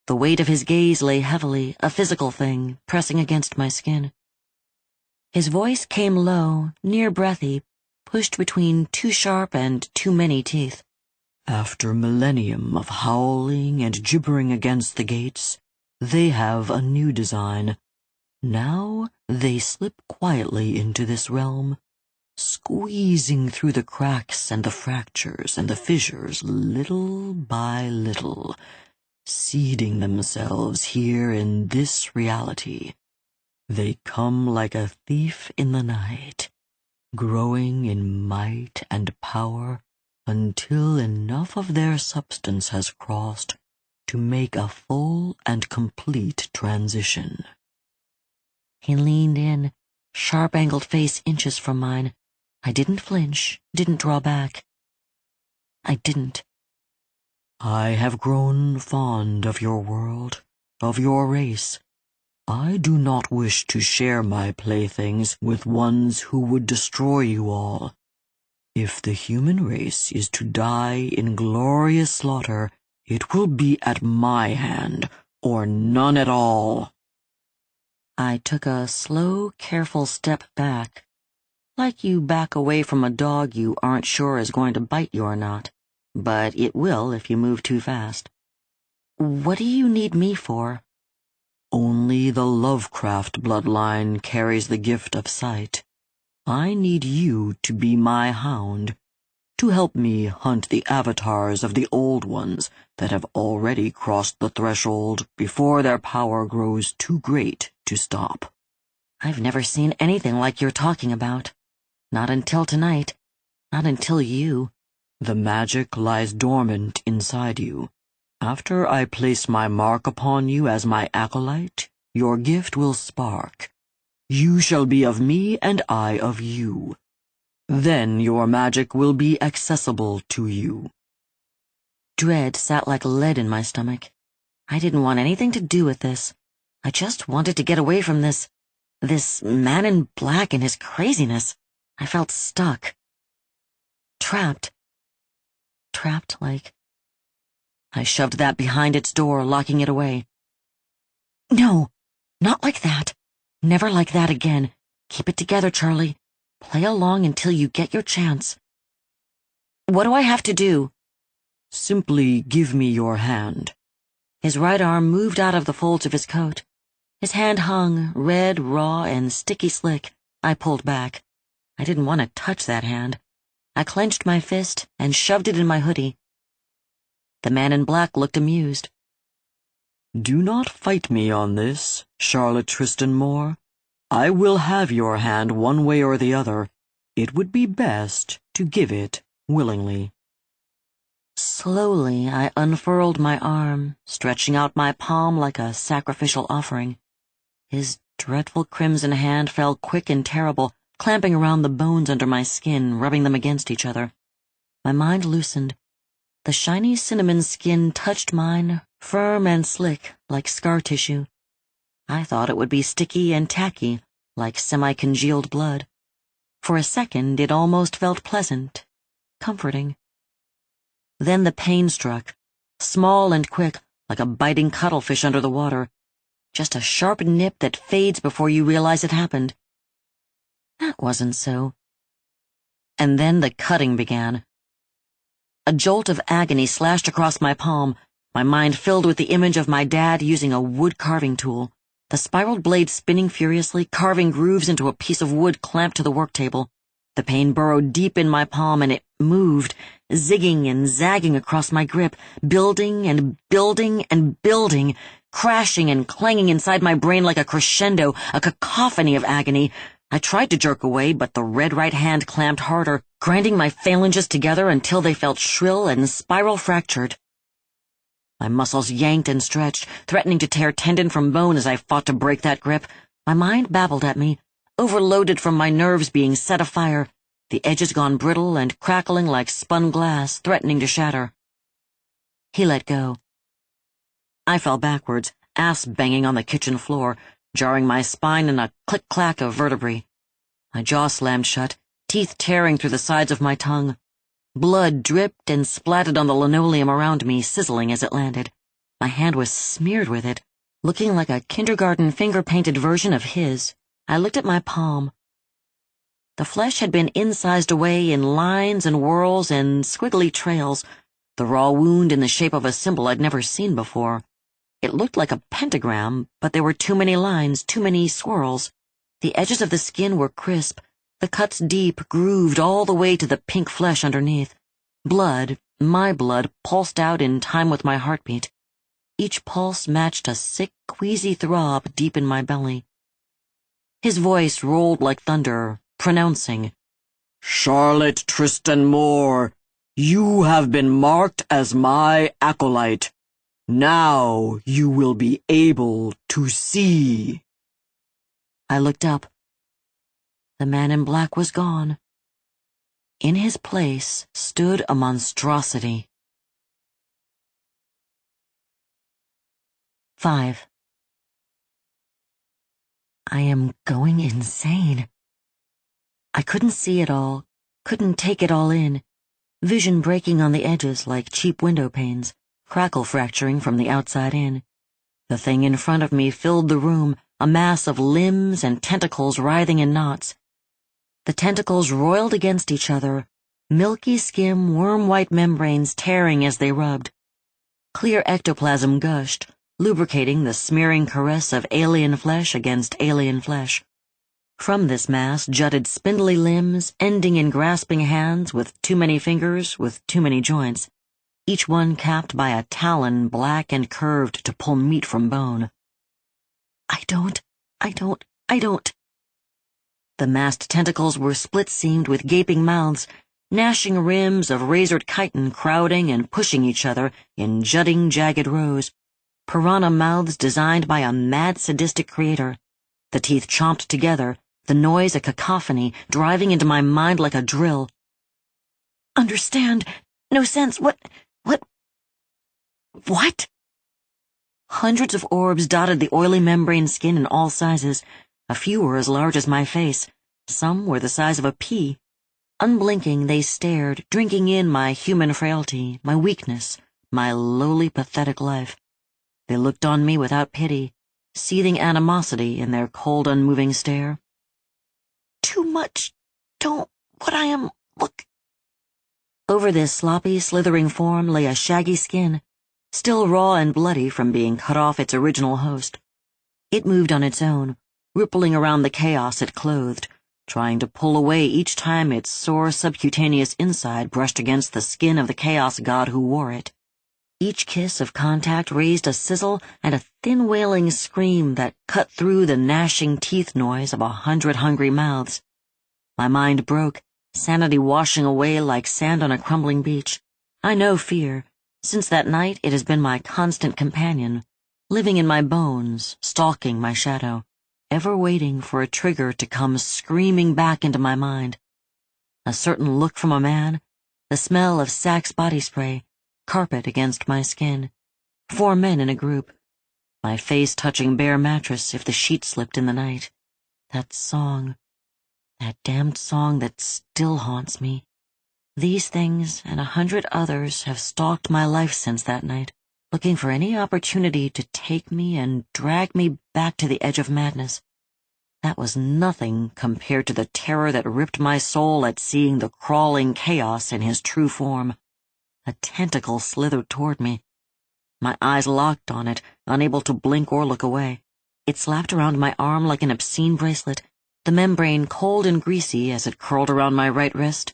The weight of his gaze lay heavily, a physical thing, pressing against my skin. His voice came low, near-breathy, pushed between too sharp and too many teeth.
After millennium of howling and gibbering against the gates, they have a new design. Now they slip quietly into this realm, squeezing through the cracks and the fractures and the fissures little by little, seeding themselves here in this reality. They come like a thief in the night, growing in might and power until enough of their substance has crossed to make a full and complete transition.
He leaned in, sharp-angled face inches from mine. I didn't flinch, didn't draw back. I didn't.
I have grown fond of your world, of your race. I do not wish to share my playthings with ones who would destroy you all. If the human race is to die in glorious slaughter, it will be at my hand, or none at all.
I took a slow, careful step back, like you back away from a dog you aren't sure is going to bite you or not, but it will if you move too fast. What do you need me for?
Only the Lovecraft bloodline carries the gift of sight. I need you to be my hound, to help me hunt the avatars of the old ones that have already crossed the threshold before their power grows too great to stop.
I've never seen anything like you're talking about. Not until tonight. Not until you.
The magic lies dormant inside you. After I place my mark upon you as my acolyte, your gift will spark. You shall be of me and I of you. Then your magic will be accessible to you.
Dread sat like lead in my stomach. I didn't want anything to do with this. I just wanted to get away from this man in black and his craziness. I felt stuck. Trapped. Trapped like... I shoved that behind its door, locking it away. No, not like that. Never like that again. Keep it together, Charlie. Play along until you get your chance. What do I have to do?
Simply give me your hand.
His right arm moved out of the folds of his coat. His hand hung, red, raw, and sticky slick. I pulled back. I didn't want to touch that hand. I clenched my fist and shoved it in my hoodie. The man in black looked amused.
Do not fight me on this, Charlotte Tristan Moore. I will have your hand one way or the other. It would be best to give it willingly.
Slowly, I unfurled my arm, stretching out my palm like a sacrificial offering. His dreadful crimson hand fell quick and terrible, clamping around the bones under my skin, rubbing them against each other. My mind loosened. The shiny cinnamon skin touched mine, firm and slick, like scar tissue. I thought it would be sticky and tacky, like semi-congealed blood. For a second, it almost felt pleasant, comforting. Then the pain struck, small and quick, like a biting cuttlefish under the water. Just a sharp nip that fades before you realize it happened. That wasn't so. And then the cutting began. A jolt of agony slashed across my palm, my mind filled with the image of my dad using a wood carving tool, the spiraled blade spinning furiously, carving grooves into a piece of wood clamped to the work table. The pain burrowed deep in my palm, and it moved, zigging and zagging across my grip, building and building and building, crashing and clanging inside my brain like a crescendo, a cacophony of agony. I tried to jerk away, but the red right hand clamped harder, grinding my phalanges together until they felt shrill and spiral-fractured. My muscles yanked and stretched, threatening to tear tendon from bone as I fought to break that grip. My mind babbled at me, overloaded from my nerves being set afire, the edges gone brittle and crackling like spun glass, threatening to shatter. He let go. I fell backwards, ass banging on the kitchen floor, jarring my spine in a click-clack of vertebrae. My jaw slammed shut, teeth tearing through the sides of my tongue. Blood dripped and splattered on the linoleum around me, sizzling as it landed. My hand was smeared with it, looking like a kindergarten finger-painted version of his. I looked at my palm. The flesh had been incised away in lines and whorls and squiggly trails, the raw wound in the shape of a symbol I'd never seen before. It looked like a pentagram, but there were too many lines, too many swirls. The edges of the skin were crisp, the cuts deep, grooved all the way to the pink flesh underneath. Blood, my blood, pulsed out in time with my heartbeat. Each pulse matched a sick, queasy throb deep in my belly. His voice rolled like thunder, pronouncing,
Charlotte Tristan Moore, you have been marked as my acolyte. Now you will be able to see.
I looked up. The man in black was gone. In his place stood a monstrosity. 5. I am going insane. I couldn't see it all, couldn't take it all in. Vision breaking on the edges like cheap window panes, crackle fracturing from the outside in. The thing in front of me filled the room, a mass of limbs and tentacles writhing in knots. The tentacles roiled against each other, milky skim, worm-white membranes tearing as they rubbed. Clear ectoplasm gushed, lubricating the smearing caress of alien flesh against alien flesh. From this mass jutted spindly limbs, ending in grasping hands with too many fingers, with too many joints, each one capped by a talon black and curved to pull meat from bone. I don't. The massed tentacles were split-seamed with gaping mouths, gnashing rims of razored chitin crowding and pushing each other in jutting, jagged rows. Piranha mouths designed by a mad sadistic creator. The teeth chomped together, the noise a cacophony, driving into my mind like a drill. Understand? No sense. What? Hundreds of orbs dotted the oily membrane skin in all sizes. A few were as large as my face. Some were the size of a pea. Unblinking, they stared, drinking in my human frailty, my weakness, my lowly, pathetic life. They looked on me without pity, seething animosity in their cold, unmoving stare. Too much. Don't. What I am. Look. Over this sloppy, slithering form lay a shaggy skin, still raw and bloody from being cut off its original host. It moved on its own, rippling around the chaos it clothed, trying to pull away each time its sore subcutaneous inside brushed against the skin of the chaos god who wore it. Each kiss of contact raised a sizzle and a thin wailing scream that cut through the gnashing teeth noise of 100 hungry mouths. My mind broke, sanity washing away like sand on a crumbling beach. I know fear. Since that night it has been my constant companion, living in my bones, stalking my shadow, ever waiting for a trigger to come screaming back into my mind. A certain look from a man, the smell of Saxe body spray, carpet against my skin, 4 men in a group, my face touching bare mattress if the sheet slipped in the night. That song, that damned song that still haunts me. These things and 100 others have stalked my life since that night, looking for any opportunity to take me and drag me back to the edge of madness. That was nothing compared to the terror that ripped my soul at seeing the crawling chaos in his true form. A tentacle slithered toward me. My eyes locked on it, unable to blink or look away. It slapped around my arm like an obscene bracelet, the membrane cold and greasy as it curled around my right wrist.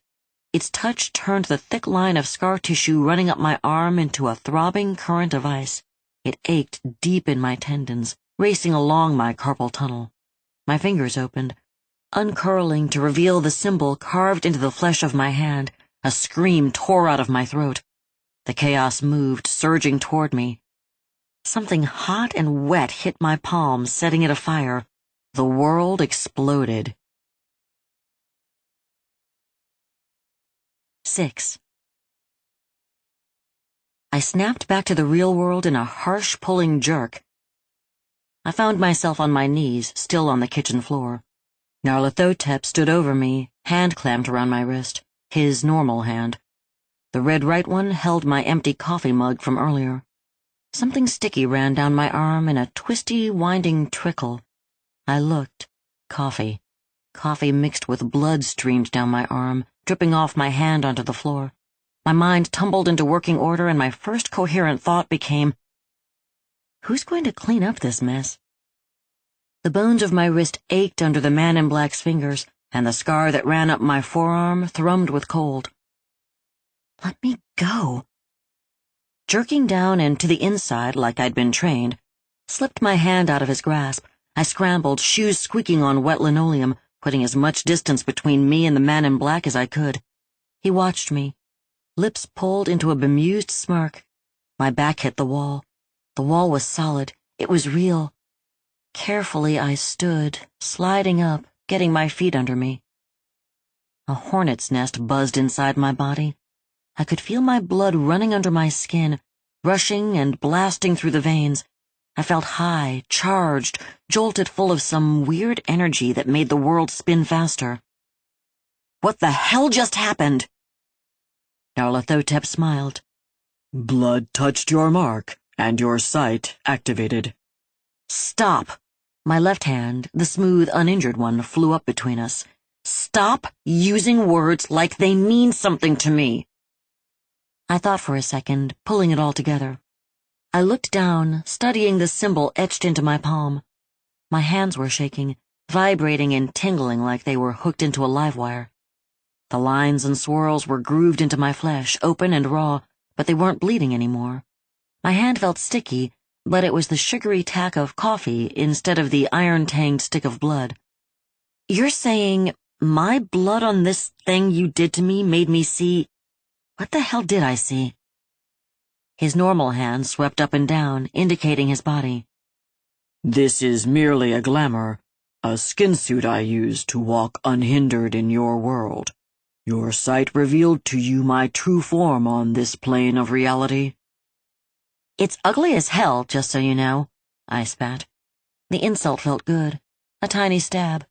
Its touch turned the thick line of scar tissue running up my arm into a throbbing current of ice. It ached deep in my tendons, racing along my carpal tunnel. My fingers opened, uncurling to reveal the symbol carved into the flesh of my hand. A scream tore out of my throat. The chaos moved, surging toward me. Something hot and wet hit my palm, setting it afire. The world exploded. 6. I snapped back to the real world in a harsh, pulling jerk. I found myself on my knees, still on the kitchen floor. Nyarlathotep stood over me, hand clamped around my wrist. His normal hand. The red right one held my empty coffee mug from earlier. Something sticky ran down my arm in a twisty, winding trickle. I looked. Coffee. Coffee mixed with blood streamed down my arm, dripping off my hand onto the floor. My mind tumbled into working order and my first coherent thought became, who's going to clean up this mess? The bones of my wrist ached under the man in black's fingers, and the scar that ran up my forearm thrummed with cold. Let me go. Jerking down and to the inside like I'd been trained, slipped my hand out of his grasp. I scrambled, shoes squeaking on wet linoleum, putting as much distance between me and the man in black as I could. He watched me, lips pulled into a bemused smirk. My back hit the wall. The wall was solid. It was real. Carefully I stood, sliding up, getting my feet under me. A hornet's nest buzzed inside my body. I could feel my blood running under my skin, rushing and blasting through the veins. I felt high, charged, jolted full of some weird energy that made the world spin faster. What the hell just happened? Nyarlathotep smiled.
Blood touched your mark, and your sight activated.
Stop. My left hand, the smooth, uninjured one, flew up between us. Stop using words like they mean something to me. I thought for a second, pulling it all together. I looked down, studying the symbol etched into my palm. My hands were shaking, vibrating and tingling like they were hooked into a live wire. The lines and swirls were grooved into my flesh, open and raw, but they weren't bleeding anymore. My hand felt sticky, but it was the sugary tack of coffee instead of the iron-tanged stick of blood. You're saying my blood on this thing you did to me made me see— What the hell did I see? His normal hand swept up and down, indicating his body.
This is merely a glamour, a skin suit I use to walk unhindered in your world. Your sight revealed to you my true form on this plane of reality.
It's ugly as hell, just so you know, I spat. The insult felt good, a tiny stab.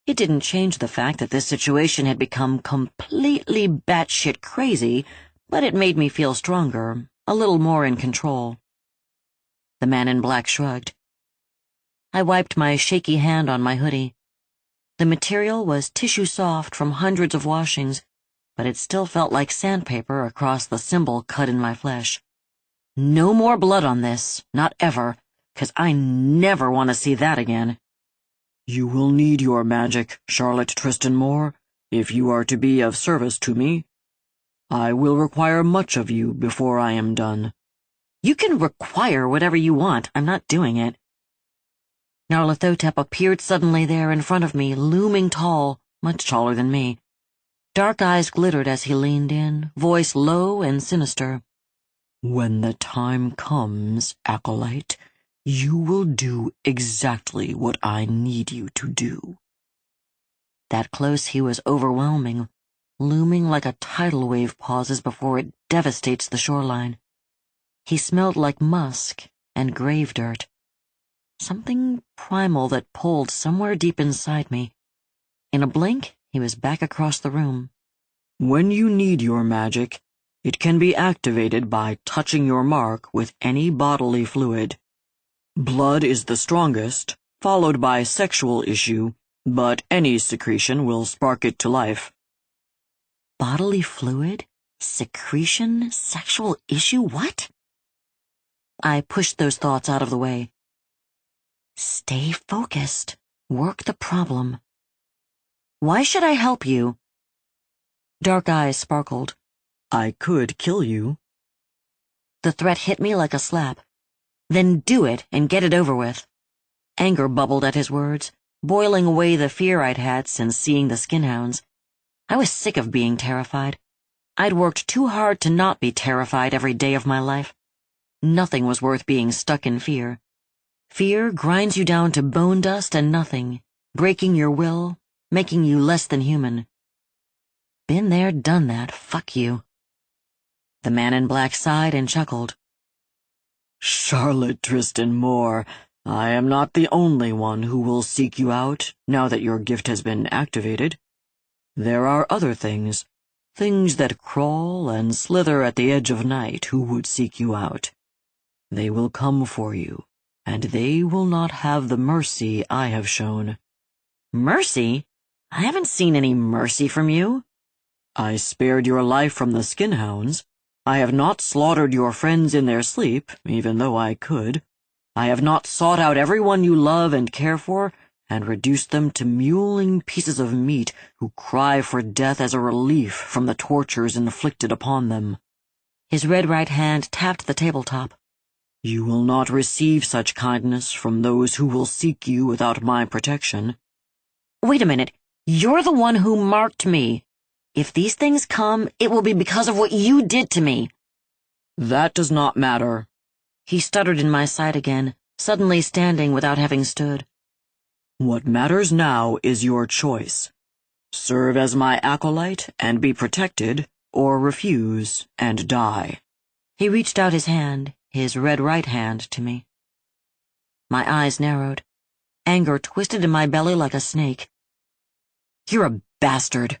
It didn't change the fact that this situation had become completely batshit crazy, but it made me feel stronger, a little more in control. The man in black shrugged. I wiped my shaky hand on my hoodie. The material was tissue soft from hundreds of washings, but it still felt like sandpaper across the symbol cut in my flesh. No more blood on this, not ever, 'cause I never want to see that again.
You will need your magic, Charlotte Tristan Moore, if you are to be of service to me. I will require much of you before I am done.
You can require whatever you want. I'm not doing it. Nyarlathotep appeared suddenly there in front of me, looming tall, much taller than me. Dark eyes glittered as he leaned in, voice low and sinister.
When the time comes, Acolyte, you will do exactly what I need you to do.
That close he was overwhelming, looming like a tidal wave pauses before it devastates the shoreline. He smelled like musk and grave dirt. Something primal that pulled somewhere deep inside me. In a blink, he was back across the room.
When you need your magic, it can be activated by touching your mark with any bodily fluid. Blood is the strongest, followed by sexual issue, but any secretion will spark it to life.
Bodily fluid? Secretion? Sexual issue? What? I pushed those thoughts out of the way. Stay focused. Work the problem. Why should I help you? Dark eyes sparkled.
I could kill you.
The threat hit me like a slap. Then do it and get it over with. Anger bubbled at his words, boiling away the fear I'd had since seeing the skinhounds. I was sick of being terrified. I'd worked too hard to not be terrified every day of my life. Nothing was worth being stuck in fear. Fear grinds you down to bone dust and nothing, breaking your will, making you less than human. Been there, done that, fuck you. The man in black sighed and chuckled.
Charlotte Tristan Moore, I am not the only one who will seek you out now that your gift has been activated. There are other things that crawl and slither at the edge of night who would seek you out. They will come for you, and they will not have the mercy I have shown.
Mercy? I haven't seen any mercy from you.
I spared your life from the skinhounds. I have not slaughtered your friends in their sleep, even though I could. I have not sought out everyone you love and care for and reduced them to mewling pieces of meat who cry for death as a relief from the tortures inflicted upon them.
His red right hand tapped the tabletop.
You will not receive such kindness from those who will seek you without my protection.
Wait a minute. You're the one who marked me. If these things come, it will be because of what you did to me.
That does not matter.
He stuttered in my sight again, suddenly standing without having stood.
What matters now is your choice. Serve as my acolyte and be protected, or refuse and die.
He reached out his hand, his red right hand, to me. My eyes narrowed. Anger twisted in my belly like a snake. You're a bastard.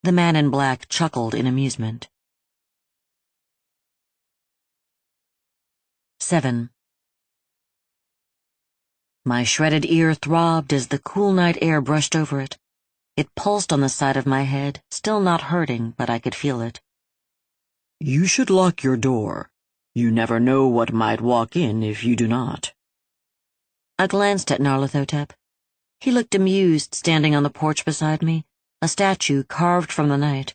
The man in black chuckled in amusement. 7. My shredded ear throbbed as the cool night air brushed over it. It pulsed on the side of my head, still not hurting, but I could feel it.
You should lock your door. You never know what might walk in if you do not.
I glanced at Nyarlathotep. He looked amused, standing on the porch beside me, a statue carved from the night.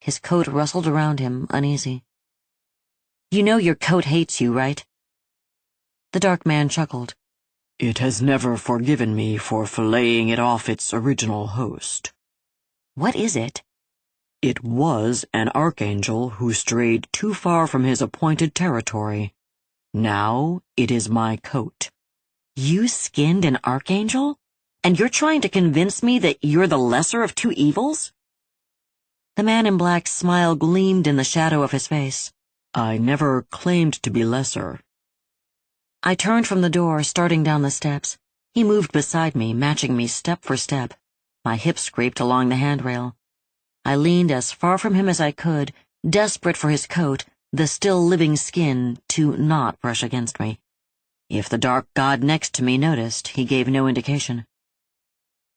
His coat rustled around him, uneasy. You know your coat hates you, right? The dark man chuckled.
It has never forgiven me for filleting it off its original host.
What is it?
It was an archangel who strayed too far from his appointed territory. Now it is my coat.
You skinned an archangel? And you're trying to convince me that you're the lesser of two evils? The man in black's smile gleamed in the shadow of his face.
I never claimed to be lesser.
I turned from the door, starting down the steps. He moved beside me, matching me step for step. My hips scraped along the handrail. I leaned as far from him as I could, desperate for his coat, the still living skin, to not brush against me. If the dark god next to me noticed, he gave no indication.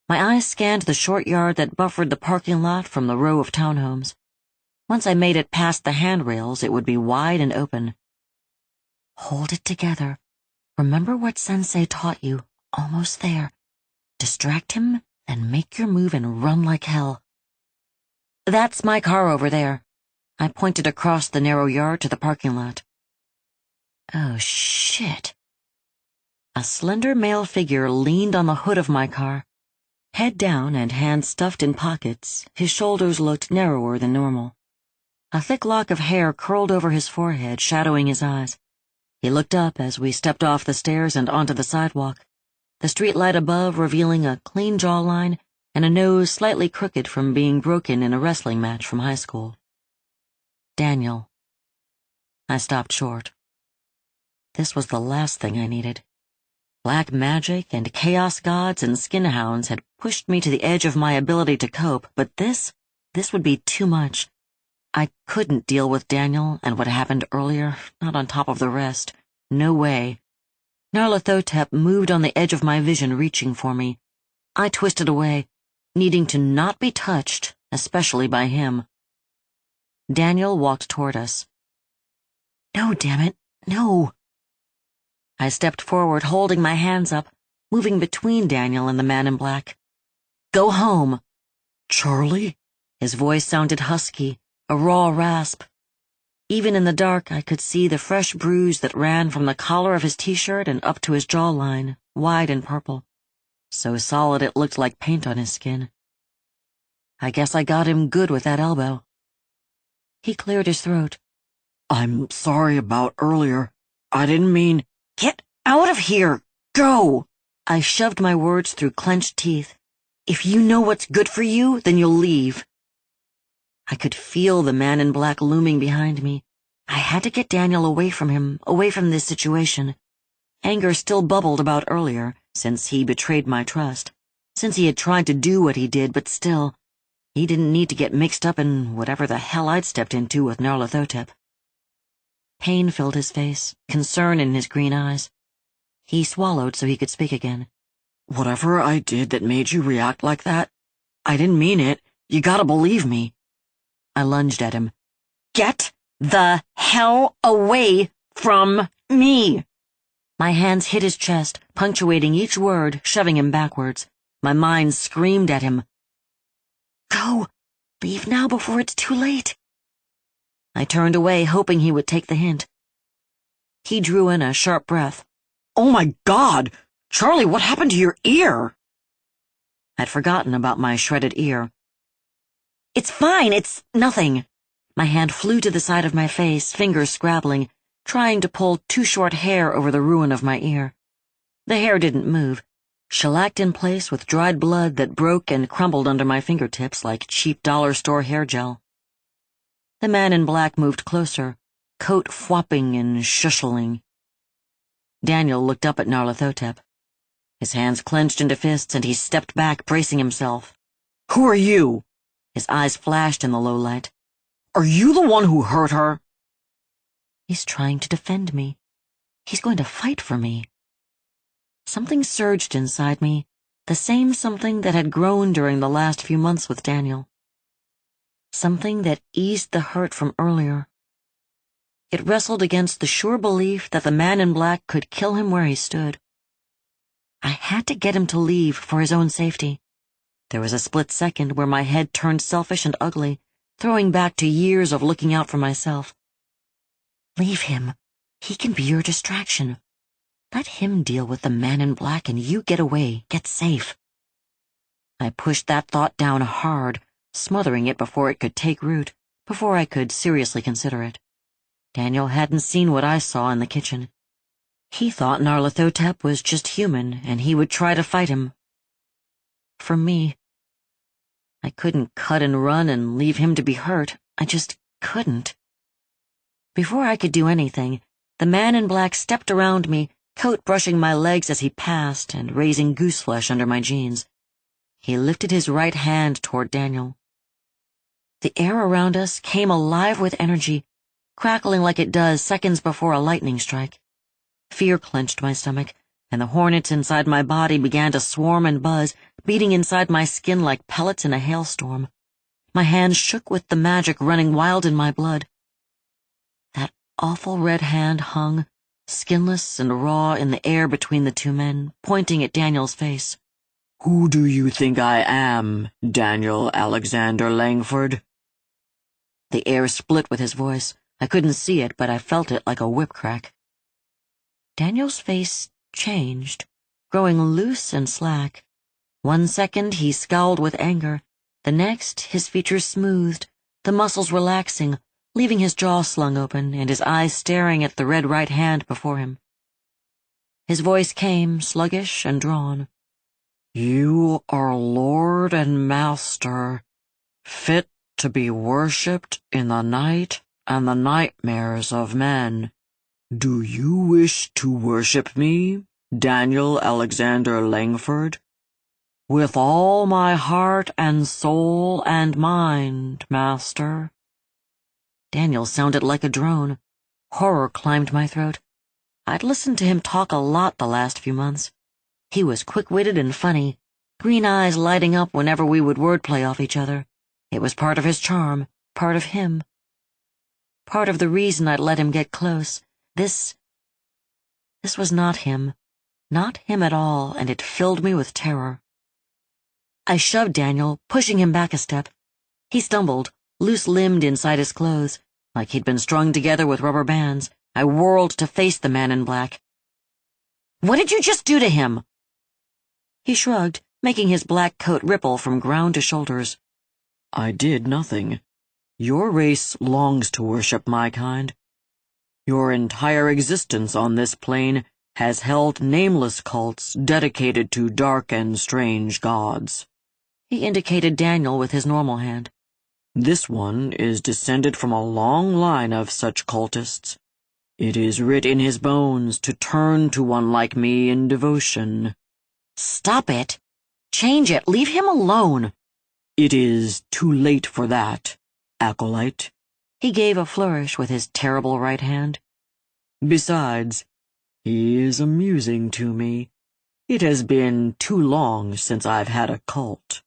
My eyes scanned the short yard that buffered the parking lot from the row of townhomes. Once I made it past the handrails, it would be wide and open. Hold it together. Remember what Sensei taught you. Almost there. Distract him, then make your move and run like hell. That's my car over there. I pointed across the narrow yard to the parking lot. Oh, shit. A slender male figure leaned on the hood of my car. Head down and hands stuffed in pockets, his shoulders looked narrower than normal. A thick lock of hair curled over his forehead, shadowing his eyes. He looked up as we stepped off the stairs and onto the sidewalk, the streetlight above revealing a clean jawline and a nose slightly crooked from being broken in a wrestling match from high school. Daniel. I stopped short. This was the last thing I needed. Black magic and chaos gods and skinhounds had pushed me to the edge of my ability to cope, but this would be too much. I couldn't deal with Daniel and what happened earlier, not on top of the rest. No way. Nyarlathotep moved on the edge of my vision, reaching for me. I twisted away, needing to not be touched, especially by him. Daniel walked toward us. No, damn it, no. I stepped forward, holding my hands up, moving between Daniel and the man in black. Go home.
Charlie?
His voice sounded husky, a raw rasp. Even in the dark, I could see the fresh bruise that ran from the collar of his t-shirt and up to his jawline, wide and purple. So solid it looked like paint on his skin. I guess I got him good with that elbow. He cleared his throat.
I'm sorry about earlier. I didn't mean...
Get out of here! Go! I shoved my words through clenched teeth. If you know what's good for you, then you'll leave. I could feel the man in black looming behind me. I had to get Daniel away from him, away from this situation. Anger still bubbled about earlier, since he betrayed my trust, since he had tried to do what he did, but still, he didn't need to get mixed up in whatever the hell I'd stepped into with Nyarlathotep. Pain filled his face, concern in his green eyes. He swallowed so he could speak again.
Whatever I did that made you react like that, I didn't mean it. You gotta believe me.
I lunged at him. Get the hell away from me! My hands hit his chest, punctuating each word, shoving him backwards. My mind screamed at him. Go! Leave now before it's too late. I turned away, hoping he would take the hint. He drew in a sharp breath.
Oh my God! Charlie, what happened to your ear?
I'd forgotten about my shredded ear. It's fine, it's nothing. My hand flew to the side of my face, fingers scrabbling, trying to pull too short hair over the ruin of my ear. The hair didn't move, shellacked in place with dried blood that broke and crumbled under my fingertips like cheap dollar store hair gel. The man in black moved closer, coat fwapping and shushling. Daniel looked up at Nyarlathotep. His hands clenched into fists and he stepped back, bracing himself.
Who are you?
His eyes flashed in the low light.
Are you the one who hurt her?
He's trying to defend me. He's going to fight for me. Something surged inside me, the same something that had grown during the last few months with Daniel. Something that eased the hurt from earlier. It wrestled against the sure belief that the man in black could kill him where he stood. I had to get him to leave for his own safety. There was a split second where my head turned selfish and ugly, throwing back to years of looking out for myself. Leave him. He can be your distraction. Let him deal with the man in black and you get away, get safe. I pushed that thought down hard, smothering it before it could take root, before I could seriously consider it. Daniel hadn't seen what I saw in the kitchen. He thought Nyarlathotep was just human, and he would try to fight him. For me. I couldn't cut and run and leave him to be hurt. I just couldn't. Before I could do anything, the man in black stepped around me, coat brushing my legs as he passed and raising goose flesh under my jeans. He lifted his right hand toward Daniel. The air around us came alive with energy, crackling like it does seconds before a lightning strike. Fear clenched my stomach, and the hornets inside my body began to swarm and buzz, beating inside my skin like pellets in a hailstorm. My hands shook with the magic running wild in my blood. That awful red hand hung, skinless and raw, in the air between the two men, pointing at Daniel's face.
"Who do you think I am, Daniel Alexander Langford?"
The air split with his voice. I couldn't see it, but I felt it like a whip crack. Daniel's face changed, growing loose and slack. 1 second he scowled with anger. The next, his features smoothed, the muscles relaxing, leaving his jaw slung open and his eyes staring at the red right hand before him. His voice came, sluggish and drawn.
"You are Lord and Master, fit to be worshipped in the night and the nightmares of men. Do you wish to worship me, Daniel Alexander Langford? With all my heart and soul and mind, Master."
Daniel sounded like a drone. Horror climbed my throat. I'd listened to him talk a lot the last few months. He was quick-witted and funny, green eyes lighting up whenever we would wordplay off each other. It was part of his charm, part of him. Part of the reason I'd let him get close. This was not him at all, and it filled me with terror. I shoved Daniel, pushing him back a step. He stumbled, loose-limbed inside his clothes, like he'd been strung together with rubber bands. I whirled to face the man in black. "What did you just do to him?" He shrugged, making his black coat ripple from ground to shoulders.
"I did nothing. Your race longs to worship my kind. Your entire existence on this plane has held nameless cults dedicated to dark and strange gods."
He indicated Daniel with his normal hand.
"This one is descended from a long line of such cultists. It is writ in his bones to turn to one like me in devotion."
"Stop it! Change it! Leave him alone!"
"It is too late for that, Acolyte."
He gave a flourish with his terrible right hand.
"Besides, he is amusing to me. It has been too long since I've had a cult."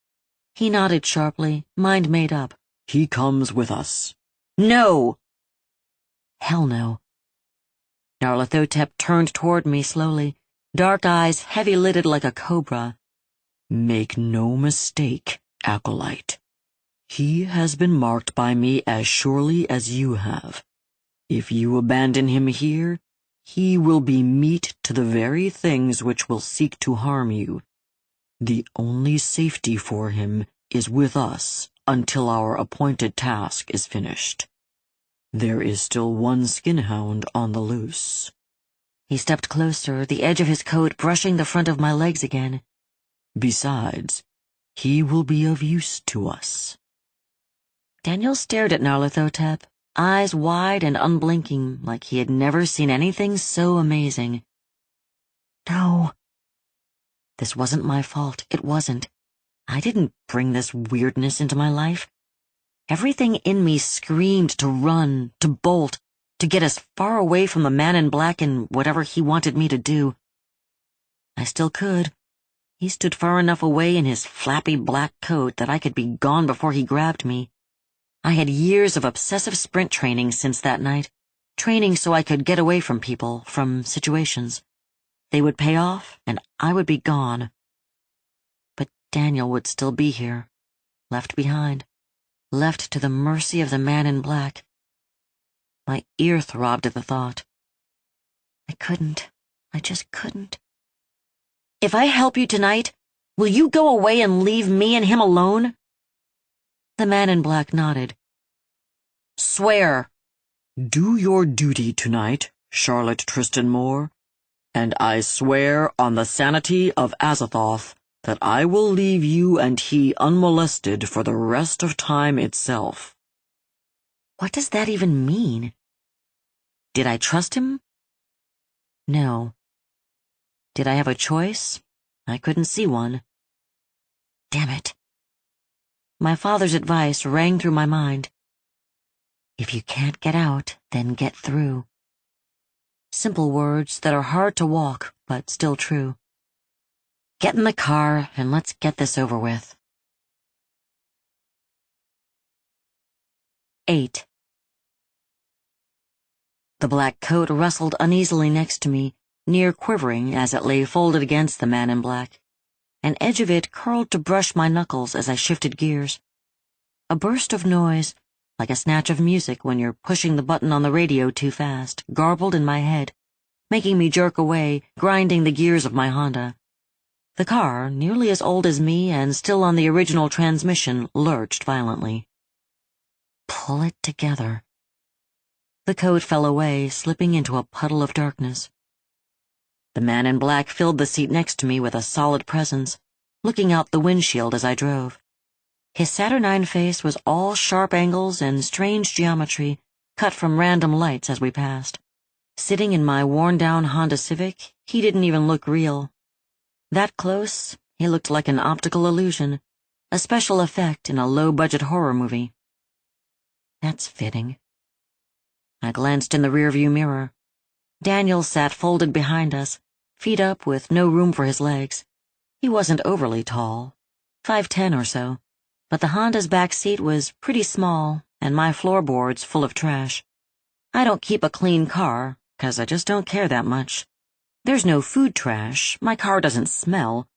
He nodded sharply, mind made up.
"He comes with us."
"No!" Hell no. Nyarlathotep turned toward me slowly, dark eyes heavy-lidded like a cobra.
"Make no mistake, Acolyte. He has been marked by me as surely as you have. If you abandon him here, he will be meat to the very things which will seek to harm you. The only safety for him is with us until our appointed task is finished. There is still one skinhound on the loose."
He stepped closer, the edge of his coat brushing the front of my legs again.
"Besides, he will be of use to us."
Daniel stared at Nyarlathotep, eyes wide and unblinking, like he had never seen anything so amazing. No. This wasn't my fault. It wasn't. I didn't bring this weirdness into my life. Everything in me screamed to run, to bolt, to get as far away from the man in black and whatever he wanted me to do. I still could. He stood far enough away in his flappy black coat that I could be gone before he grabbed me. I had years of obsessive sprint training since that night, training so I could get away from people, from situations. They would pay off, and I would be gone. But Daniel would still be here, left behind, left to the mercy of the man in black. My ear throbbed at the thought. I just couldn't. "If I help you tonight, will you go away and leave me and him alone?" The man in black nodded. "Swear."
"Do your duty tonight, Charlotte Tristan Moore, and I swear on the sanity of Azathoth that I will leave you and he unmolested for the rest of time itself."
What does that even mean? Did I trust him? No. Did I have a choice? I couldn't see one. Damn it. My father's advice rang through my mind. If you can't get out, then get through. Simple words that are hard to walk, but still true. Get in the car and let's get this over with. 8. The black coat rustled uneasily next to me, near quivering as it lay folded against the man in black. An edge of it curled to brush my knuckles as I shifted gears. A burst of noise, like a snatch of music when you're pushing the button on the radio too fast, garbled in my head, making me jerk away, grinding the gears of my Honda. The car, nearly as old as me and still on the original transmission, lurched violently. Pull it together. The coat fell away, slipping into a puddle of darkness. The man in black filled the seat next to me with a solid presence, looking out the windshield as I drove. His saturnine face was all sharp angles and strange geometry, cut from random lights as we passed. Sitting in my worn-down Honda Civic, he didn't even look real. That close, he looked like an optical illusion, a special effect in a low-budget horror movie. That's fitting. I glanced in the rearview mirror. Daniel sat folded behind us, feet up with no room for his legs. He wasn't overly tall, 5'10" or so, but the Honda's back seat was pretty small and my floorboards full of trash. I don't keep a clean car, 'cause I just don't care that much. There's no food trash, my car doesn't smell,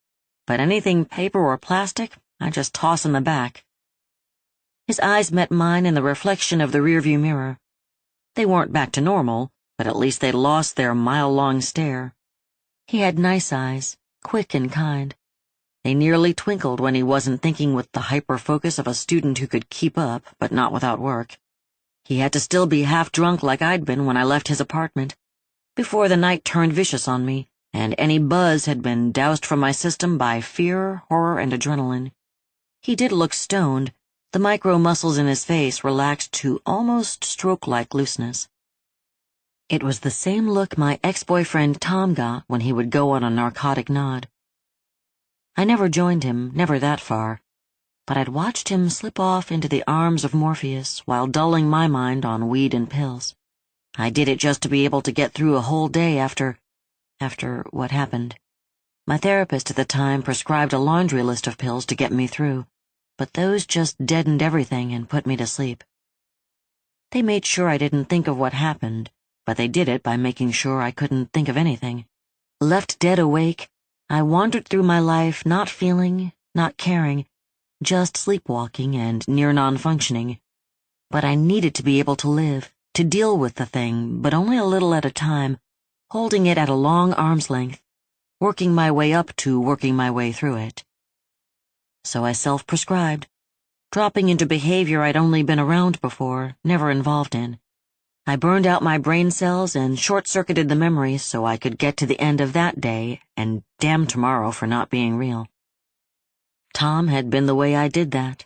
but anything paper or plastic, I just toss in the back. His eyes met mine in the reflection of the rearview mirror. They weren't back to normal, but at least they'd lost their mile-long stare. He had nice eyes, quick and kind. They nearly twinkled when he wasn't thinking with the hyper-focus of a student who could keep up, but not without work. He had to still be half-drunk like I'd been when I left his apartment, before the night turned vicious on me, and any buzz had been doused from my system by fear, horror, and adrenaline. He did look stoned, the micro-muscles in his face relaxed to almost stroke-like looseness. It was the same look my ex-boyfriend Tom got when he would go on a narcotic nod. I never joined him, never that far, but I'd watched him slip off into the arms of Morpheus while dulling my mind on weed and pills. I did it just to be able to get through a whole day after what happened. My therapist at the time prescribed a laundry list of pills to get me through, but those just deadened everything and put me to sleep. They made sure I didn't think of what happened, but they did it by making sure I couldn't think of anything. Left dead awake, I wandered through my life not feeling, not caring, just sleepwalking and near non-functioning. But I needed to be able to live, to deal with the thing, but only a little at a time, holding it at a long arm's length, working my way up to working my way through it. So I self-prescribed, dropping into behavior I'd only been around before, never involved in. I burned out my brain cells and short-circuited the memories so I could get to the end of that day and damn tomorrow for not being real. Tom had been the way I did that.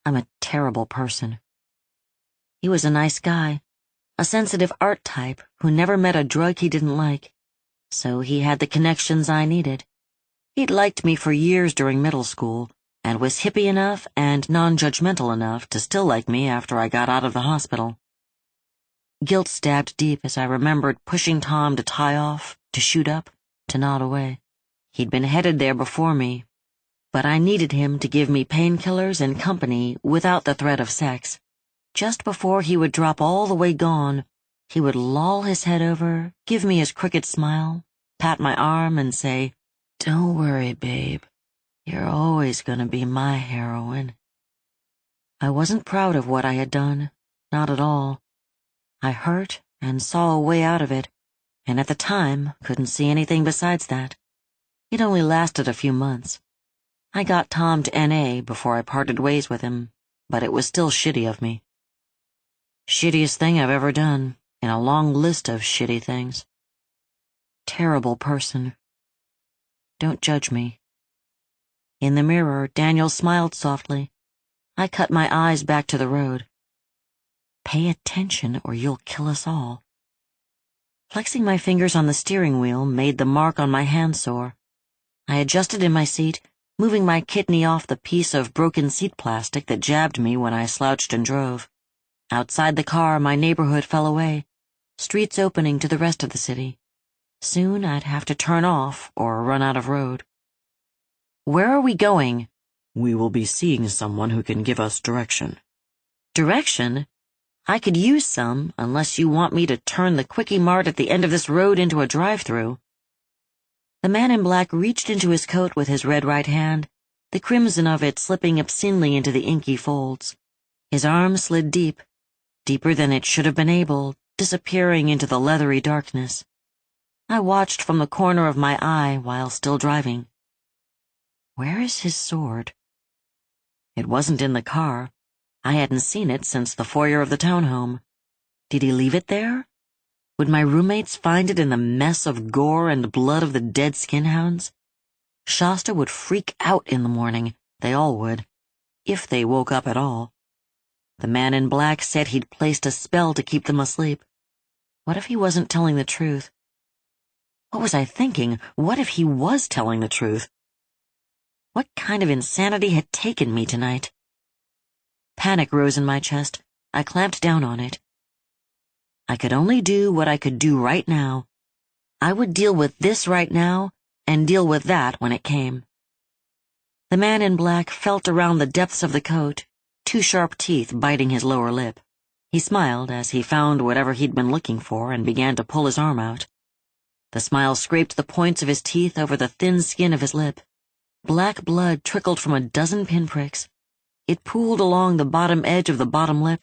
I'm a terrible person. He was a nice guy, a sensitive art type who never met a drug he didn't like, so he had the connections I needed. He'd liked me for years during middle school and was hippie enough and non-judgmental enough to still like me after I got out of the hospital. Guilt stabbed deep as I remembered pushing Tom to tie off, to shoot up, to nod away. He'd been headed there before me, but I needed him to give me painkillers and company without the threat of sex. Just before he would drop all the way gone, he would loll his head over, give me his crooked smile, pat my arm, and say, "Don't worry, babe. You're always gonna be my heroine." I wasn't proud of what I had done, not at all. I hurt and saw a way out of it, and at the time couldn't see anything besides that. It only lasted a few months. I got Tom to NA before I parted ways with him, but it was still shitty of me. Shittiest thing I've ever done, in a long list of shitty things. Terrible person. Don't judge me. In the mirror, Daniel smiled softly. I cut my eyes back to the road. Pay attention or you'll kill us all. Flexing my fingers on the steering wheel made the mark on my hand sore. I adjusted in my seat, moving my kidney off the piece of broken seat plastic that jabbed me when I slouched and drove. Outside the car, my neighborhood fell away, streets opening to the rest of the city. Soon I'd have to turn off or run out of road. Where are we going?
We will be seeing someone who can give us direction.
Direction? I could use some, unless you want me to turn the Quickie Mart at the end of this road into a drive-thru. The man in black reached into his coat with his red right hand, the crimson of it slipping obscenely into the inky folds. His arm slid deep, deeper than it should have been able, disappearing into the leathery darkness. I watched from the corner of my eye while still driving. Where is his sword? It wasn't in the car. I hadn't seen it since the foyer of the townhome. Did he leave it there? Would my roommates find it in the mess of gore and blood of the dead skinhounds? Shasta would freak out in the morning. They all would. If they woke up at all. The man in black said he'd placed a spell to keep them asleep. What if he wasn't telling the truth? What was I thinking? What if he was telling the truth? What kind of insanity had taken me tonight? Panic rose in my chest. I clamped down on it. I could only do what I could do right now. I would deal with this right now and deal with that when it came. The man in black felt around the depths of the coat, two sharp teeth biting his lower lip. He smiled as he found whatever he'd been looking for and began to pull his arm out. The smile scraped the points of his teeth over the thin skin of his lip. Black blood trickled from a dozen pinpricks. It pooled along the bottom edge of the bottom lip,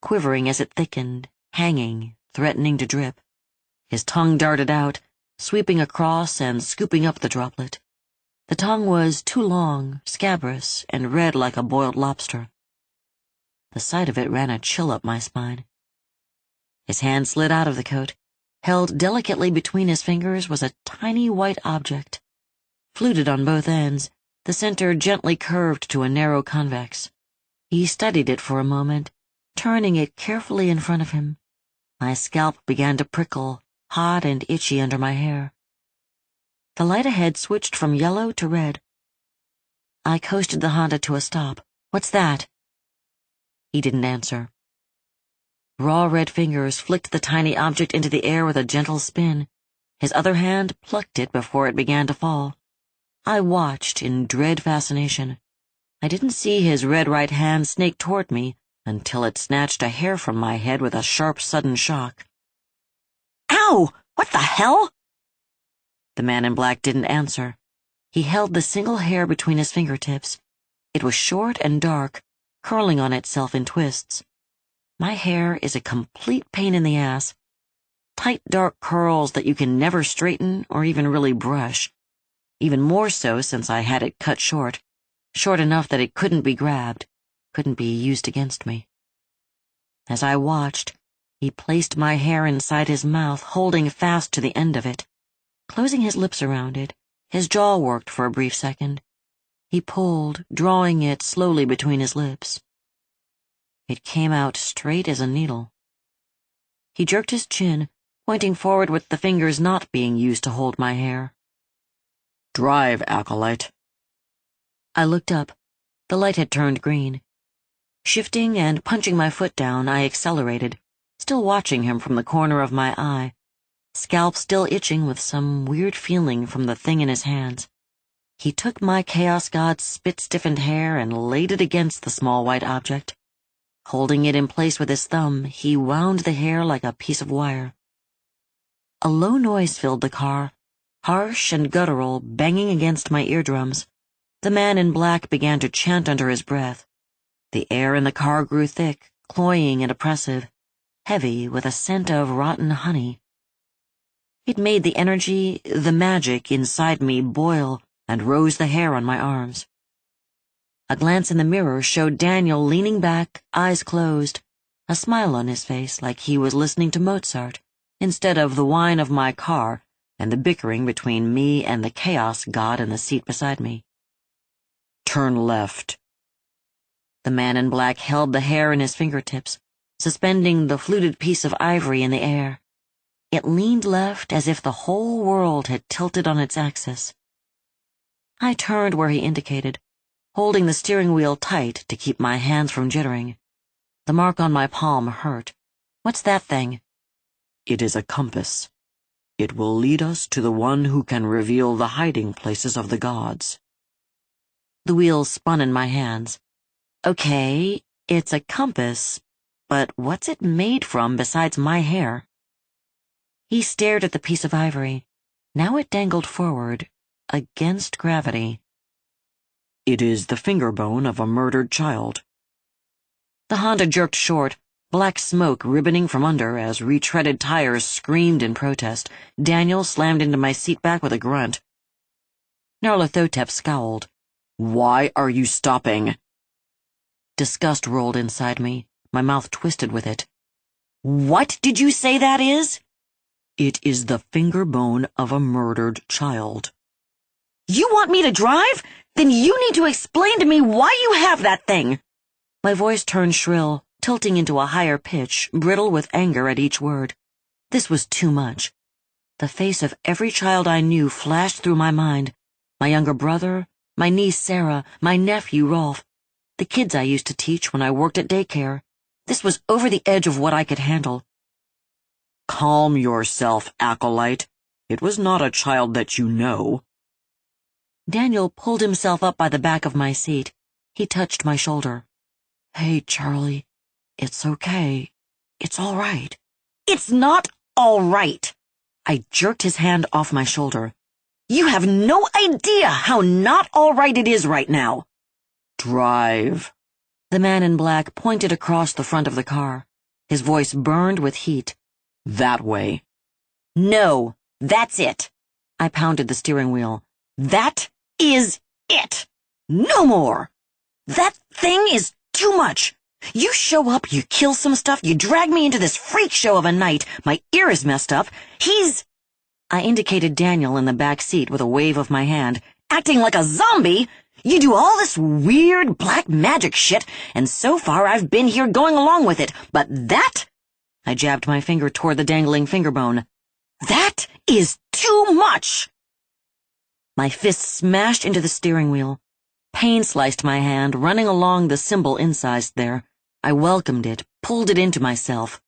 quivering as it thickened, hanging, threatening to drip. His tongue darted out, sweeping across and scooping up the droplet. The tongue was too long, scabrous, and red like a boiled lobster. The sight of it ran a chill up my spine. His hand slid out of the coat. Held delicately between his fingers was a tiny white object. Fluted on both ends, the center gently curved to a narrow convex. He studied it for a moment, turning it carefully in front of him. My scalp began to prickle, hot and itchy under my hair. The light ahead switched from yellow to red. I coasted the Honda to a stop. "What's that?" He didn't answer. Raw red fingers flicked the tiny object into the air with a gentle spin. His other hand plucked it before it began to fall. I watched in dread fascination. I didn't see his red right hand snake toward me until it snatched a hair from my head with a sharp, sudden shock. "Ow! What the hell?" The man in black didn't answer. He held the single hair between his fingertips. It was short and dark, curling on itself in twists. My hair is a complete pain in the ass. Tight, dark curls that you can never straighten or even really brush. Even more so since I had it cut short enough that it couldn't be grabbed, couldn't be used against me. As I watched, he placed my hair inside his mouth, holding fast to the end of it. Closing his lips around it, his jaw worked for a brief second. He pulled, drawing it slowly between his lips. It came out straight as a needle. He jerked his chin, pointing forward with the fingers not being used to hold my hair.
"Drive, Acolyte."
I looked up. The light had turned green. Shifting and punching my foot down, I accelerated, still watching him from the corner of my eye, scalp still itching with some weird feeling from the thing in his hands. He took my Chaos God's spit-stiffened hair and laid it against the small white object. Holding it in place with his thumb, he wound the hair like a piece of wire. A low noise filled the car, harsh and guttural, banging against my eardrums. The man in black began to chant under his breath. The air in the car grew thick, cloying and oppressive, heavy with a scent of rotten honey. It made the energy, the magic inside me boil and rose the hair on my arms. A glance in the mirror showed Daniel leaning back, eyes closed, a smile on his face like he was listening to Mozart, instead of the whine of my car and the bickering between me and the chaos god in the seat beside me.
"Turn left."
The man in black held the hair in his fingertips, suspending the fluted piece of ivory in the air. It leaned left as if the whole world had tilted on its axis. I turned where he indicated, holding the steering wheel tight to keep my hands from jittering. The mark on my palm hurt. "What's that thing?"
"It is a compass. It will lead us to the one who can reveal the hiding places of the gods."
The wheels spun in my hands. Okay, it's a compass, but what's it made from besides my hair? He stared at the piece of ivory. Now it dangled forward, against gravity.
It is the finger bone of a murdered child.
The Honda jerked short, black smoke ribboning from under as retreaded tires screamed in protest. Daniel slammed into my seat back with a grunt. Nyarlathotep scowled.
Why are you stopping?
Disgust rolled inside me, my mouth twisted with it. What did you say that is?
It is the finger bone of a murdered child.
You want me to drive? Then you need to explain to me why you have that thing. My voice turned shrill, tilting into a higher pitch, brittle with anger at each word. This was too much. The face of every child I knew flashed through my mind. My younger brother, my niece Sarah, my nephew Rolf, the kids I used to teach when I worked at daycare. This was over the edge of what I could handle.
Calm yourself, Acolyte. It was not a child that you know.
Daniel pulled himself up by the back of my seat. He touched my shoulder.
Hey, Charlie. It's okay. It's all right.
It's not all right. I jerked his hand off my shoulder. You have no idea how not all right it is right now.
Drive.
The man in black pointed across the front of the car. His voice burned with heat.
That way.
No, that's it. I pounded the steering wheel. That is it. No more. That thing is too much. You show up, you kill some stuff, you drag me into this freak show of a night. My ear is messed up. I indicated Daniel in the back seat with a wave of my hand. Acting like a zombie? You do all this weird black magic shit, and so far I've been here going along with it. But that? I jabbed my finger toward the dangling finger bone. That is too much! My fist smashed into the steering wheel. Pain sliced my hand, running along the symbol incised there. I welcomed it, pulled it into myself.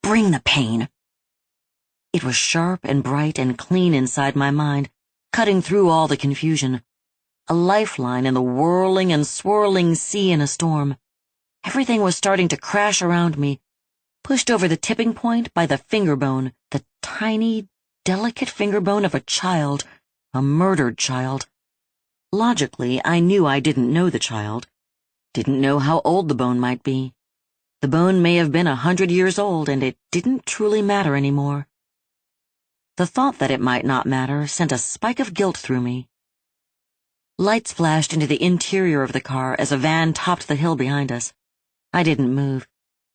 Bring the pain. It was sharp and bright and clean inside my mind, cutting through all the confusion. A lifeline in the whirling and swirling sea in a storm. Everything was starting to crash around me, pushed over the tipping point by the finger bone, the tiny, delicate finger bone of a child, a murdered child. Logically, I knew I didn't know the child. Didn't know how old the bone might be. The bone may have been 100 years old, and it didn't truly matter anymore. The thought that it might not matter sent a spike of guilt through me. Lights flashed into the interior of the car as a van topped the hill behind us. I didn't move,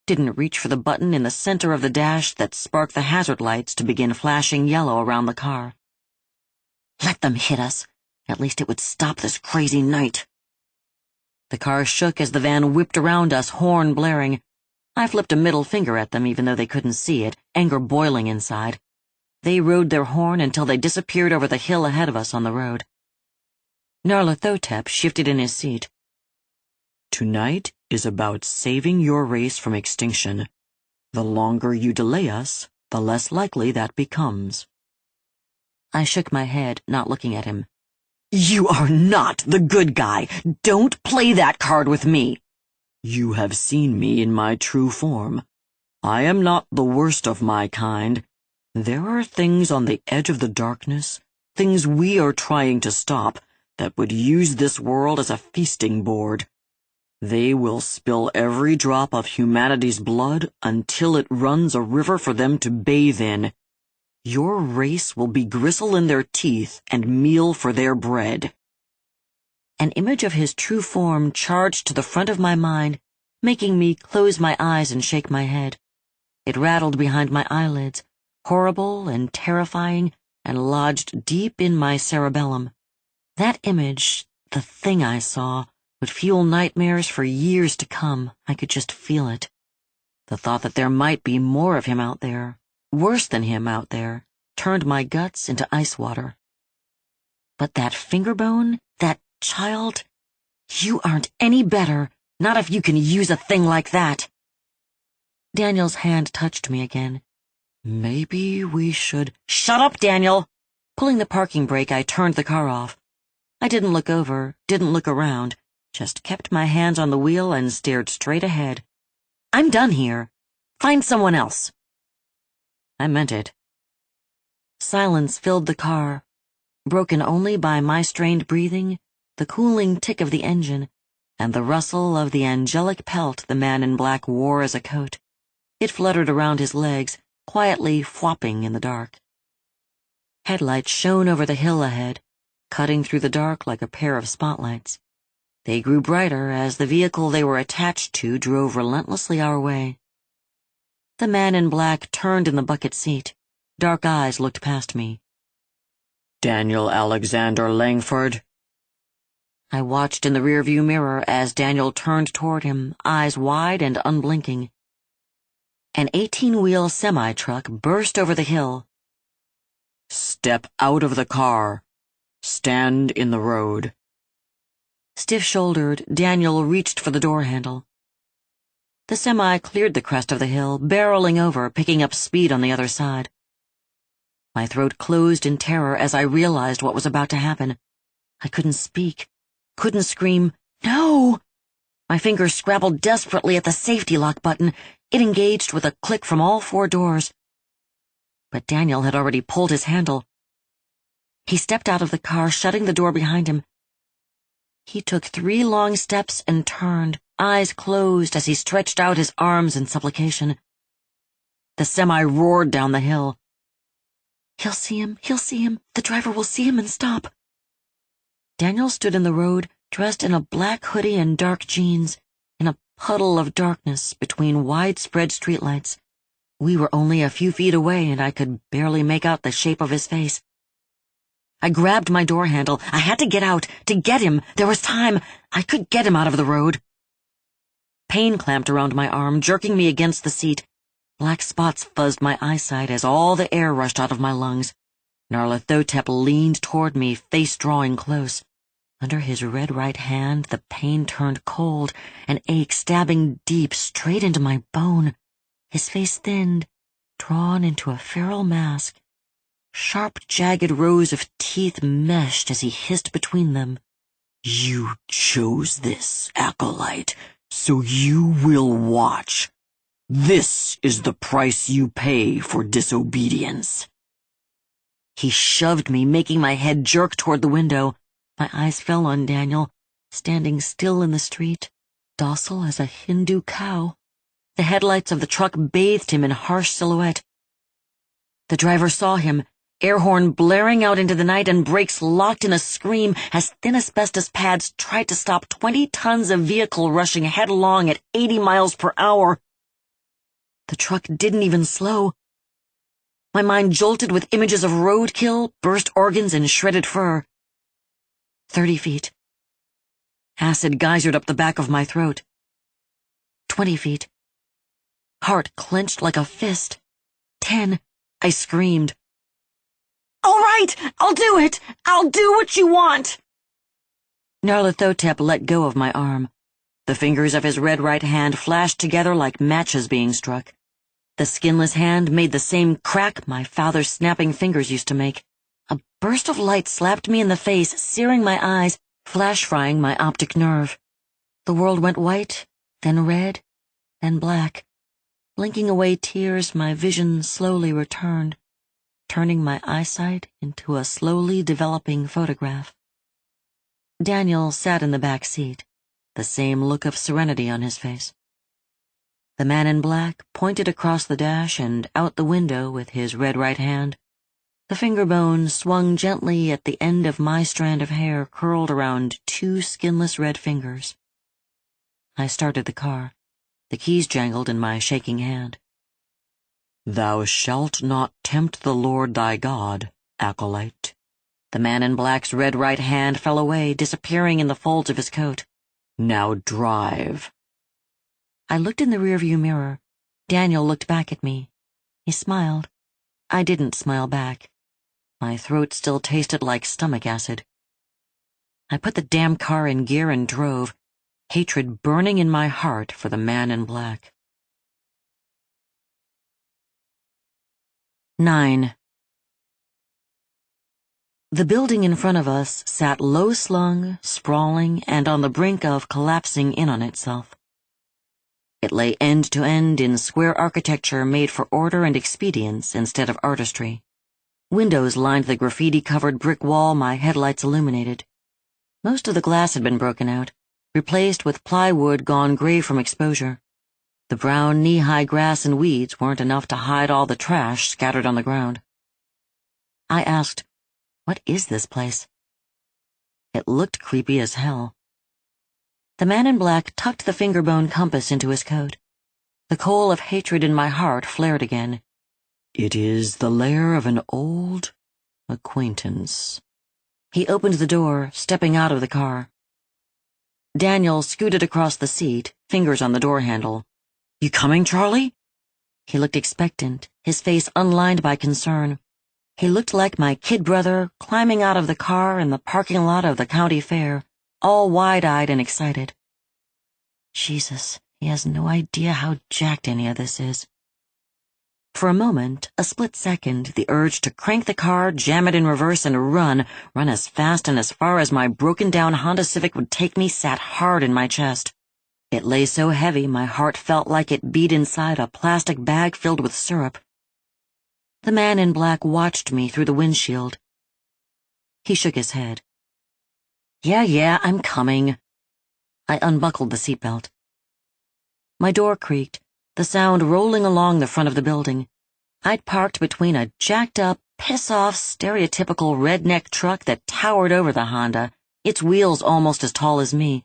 didn't reach for the button in the center of the dash that sparked the hazard lights to begin flashing yellow around the car. Let them hit us. At least it would stop this crazy night. The car shook as the van whipped around us, horn blaring. I flipped a middle finger at them even though they couldn't see it, anger boiling inside. They rode their horn until they disappeared over the hill ahead of us on the road. Nyarlathotep shifted in his seat.
Tonight is about saving your race from extinction. The longer you delay us, the less likely that becomes.
I shook my head, not looking at him.
You are not the good guy. Don't play that card with me. You have seen me in my true form. I am not the worst of my kind. There are things on the edge of the darkness, things we are trying to stop, that would use this world as a feasting board. They will spill every drop of humanity's blood until it runs a river for them to bathe in. Your race will be gristle in their teeth and meal for their bread.
An image of his true form charged to the front of my mind, making me close my eyes and shake my head. It rattled behind my eyelids, horrible and terrifying, and lodged deep in my cerebellum. That image, the thing I saw, would fuel nightmares for years to come. I could just feel it. The thought that there might be more of him out there, worse than him out there, turned my guts into ice water. But that finger bone, that child, you aren't any better, not if you can use a thing like that. Daniel's hand touched me again.
Maybe we should—
Shut up, Daniel! Pulling the parking brake, I turned the car off. I didn't look over, didn't look around, just kept my hands on the wheel and stared straight ahead. I'm done here. Find someone else. I meant it. Silence filled the car, broken only by my strained breathing, the cooling tick of the engine, and the rustle of the angelic pelt the man in black wore as a coat. It fluttered around his legs, quietly flopping in the dark. Headlights shone over the hill ahead, cutting through the dark like a pair of spotlights. They grew brighter as the vehicle they were attached to drove relentlessly our way. The man in black turned in the bucket seat. Dark eyes looked past me.
Daniel Alexander Langford.
I watched in the rearview mirror as Daniel turned toward him, eyes wide and unblinking. An 18-wheel semi-truck burst over the hill.
Step out of the car. Stand in the road.
Stiff-shouldered, Daniel reached for the door handle. The semi cleared the crest of the hill, barreling over, picking up speed on the other side. My throat closed in terror as I realized what was about to happen. I couldn't speak, couldn't scream, "No!" My fingers scrabbled desperately at the safety lock button. It engaged with a click from all 4 doors. But Daniel had already pulled his handle. He stepped out of the car, shutting the door behind him. He took 3 long steps and turned, eyes closed as he stretched out his arms in supplication. The semi roared down the hill. He'll see him, the driver will see him and stop. Daniel stood in the road, dressed in a black hoodie and dark jeans, in a puddle of darkness between widespread streetlights. We were only a few feet away, and I could barely make out the shape of his face. I grabbed my door handle. I had to get out, to get him. There was time. I could get him out of the road. Pain clamped around my arm, jerking me against the seat. Black spots fuzzed my eyesight as all the air rushed out of my lungs. Nyarlathotep leaned toward me, face drawing close. Under his red right hand, the pain turned cold, an ache stabbing deep straight into my bone. His face thinned, drawn into a feral mask. Sharp, jagged rows of teeth meshed as he hissed between them.
You chose this, Acolyte, so you will watch. This is the price you pay for disobedience.
He shoved me, making my head jerk toward the window. My eyes fell on Daniel, standing still in the street, docile as a Hindu cow. The headlights of the truck bathed him in harsh silhouette. The driver saw him, air horn blaring out into the night and brakes locked in a scream as thin asbestos pads tried to stop 20 tons of vehicle rushing headlong at 80 miles per hour. The truck didn't even slow. My mind jolted with images of roadkill, burst organs, and shredded fur. 30 feet. Acid geysered up the back of my throat. 20 feet. Heart clenched like a fist. 10. I screamed. All right, I'll do it. I'll do what you want. Nyarlathotep let go of my arm. The fingers of his red right hand flashed together like matches being struck. The skinless hand made the same crack my father's snapping fingers used to make. A burst of light slapped me in the face, searing my eyes, flash-frying my optic nerve. The world went white, then red, then black. Blinking away tears, my vision slowly returned, turning my eyesight into a slowly developing photograph. Daniel sat in the back seat, the same look of serenity on his face. The man in black pointed across the dash and out the window with his red right hand. The finger bone swung gently at the end of my strand of hair curled around 2 skinless red fingers. I started the car. The keys jangled in my shaking hand.
Thou shalt not tempt the Lord thy God, Acolyte.
The man in black's red right hand fell away, disappearing in the folds of his coat.
Now drive.
I looked in the rearview mirror. Daniel looked back at me. He smiled. I didn't smile back. My throat still tasted like stomach acid. I put the damn car in gear and drove, hatred burning in my heart for the man in black. 9. The building in front of us sat low-slung, sprawling, and on the brink of collapsing in on itself. It lay end to end in square architecture made for order and expedience instead of artistry. Windows lined the graffiti-covered brick wall my headlights illuminated. Most of the glass had been broken out, replaced with plywood gone gray from exposure. The brown knee-high grass and weeds weren't enough to hide all the trash scattered on the ground. I asked, "What is this place?" It looked creepy as hell. The man in black tucked the fingerbone compass into his coat. The coal of hatred in my heart flared again.
"It is the lair of an old acquaintance."
He opened the door, stepping out of the car. Daniel scooted across the seat, fingers on the door handle.
"You coming, Charlie?"
He looked expectant, his face unlined by concern. He looked like my kid brother climbing out of the car in the parking lot of the county fair, all wide-eyed and excited. Jesus, he has no idea how jacked any of this is. For a moment, a split second, the urge to crank the car, jam it in reverse, and run as fast and as far as my broken-down Honda Civic would take me, sat hard in my chest. It lay so heavy my heart felt like it beat inside a plastic bag filled with syrup. The man in black watched me through the windshield. He shook his head. Yeah, I'm coming." I unbuckled the seatbelt. My door creaked, the sound rolling along the front of the building. I'd parked between a jacked-up, piss-off, stereotypical redneck truck that towered over the Honda, its wheels almost as tall as me,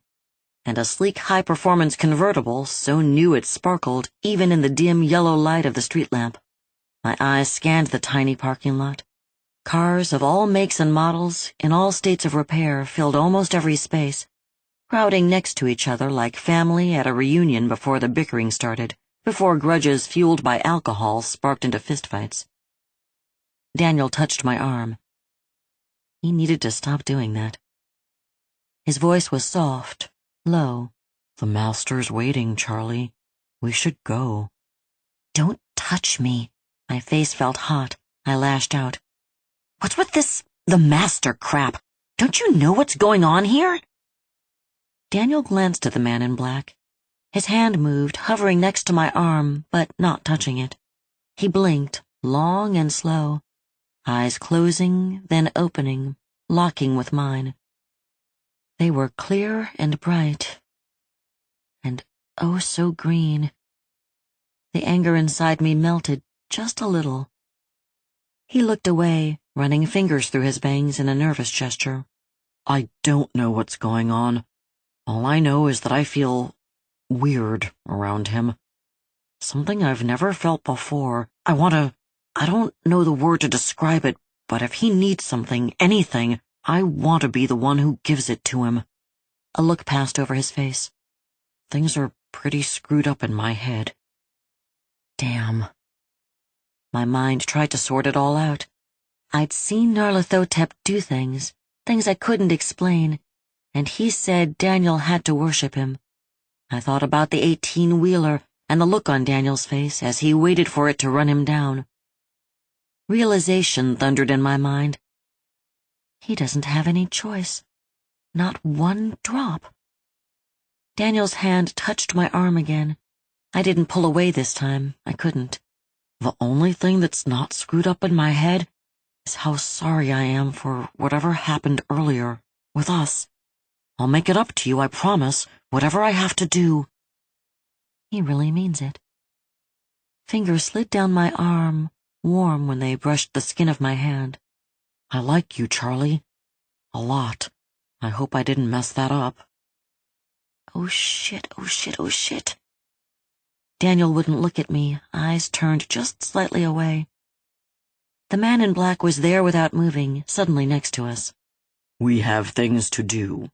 and a sleek high-performance convertible so new it sparkled even in the dim yellow light of the street lamp. My eyes scanned the tiny parking lot. Cars of all makes and models, in all states of repair, filled almost every space, crowding next to each other like family at a reunion before the bickering started, before grudges fueled by alcohol sparked into fistfights. Daniel touched my arm. He needed to stop doing that. His voice was soft, low.
"The master's waiting, Charlie. We should go."
"Don't touch me." My face felt hot. I lashed out. "What's with this, the master crap? Don't you know what's going on here?" Daniel glanced at the man in black. His hand moved, hovering next to my arm, but not touching it. He blinked, long and slow, eyes closing, then opening, locking with mine. They were clear and bright, and oh so green. The anger inside me melted just a little. He looked away, running fingers through his bangs in a nervous gesture.
"I don't know what's going on. All I know is that I feel weird around him. Something I've never felt before. I don't know the word to describe it, but if he needs something, anything, I want to be the one who gives it to him."
A look passed over his face.
"Things are pretty screwed up in my head."
Damn. My mind tried to sort it all out. I'd seen Nyarlathotep do things I couldn't explain, and he said Daniel had to worship him. I thought about the 18-wheeler and the look on Daniel's face as he waited for it to run him down. Realization thundered in my mind. He doesn't have any choice. Not one drop. Daniel's hand touched my arm again. I didn't pull away this time. I couldn't.
"The only thing that's not screwed up in my head is how sorry I am for whatever happened earlier with us. I'll make it up to you, I promise, whatever I have to do."
He really means it. Fingers slid down my arm, warm when they brushed the skin of my hand.
"I like you, Charlie. A lot. I hope I didn't mess that up."
Oh shit, oh shit, oh shit. Daniel wouldn't look at me, eyes turned just slightly away. The man in black was there without moving, suddenly next to us.
"We have things to do."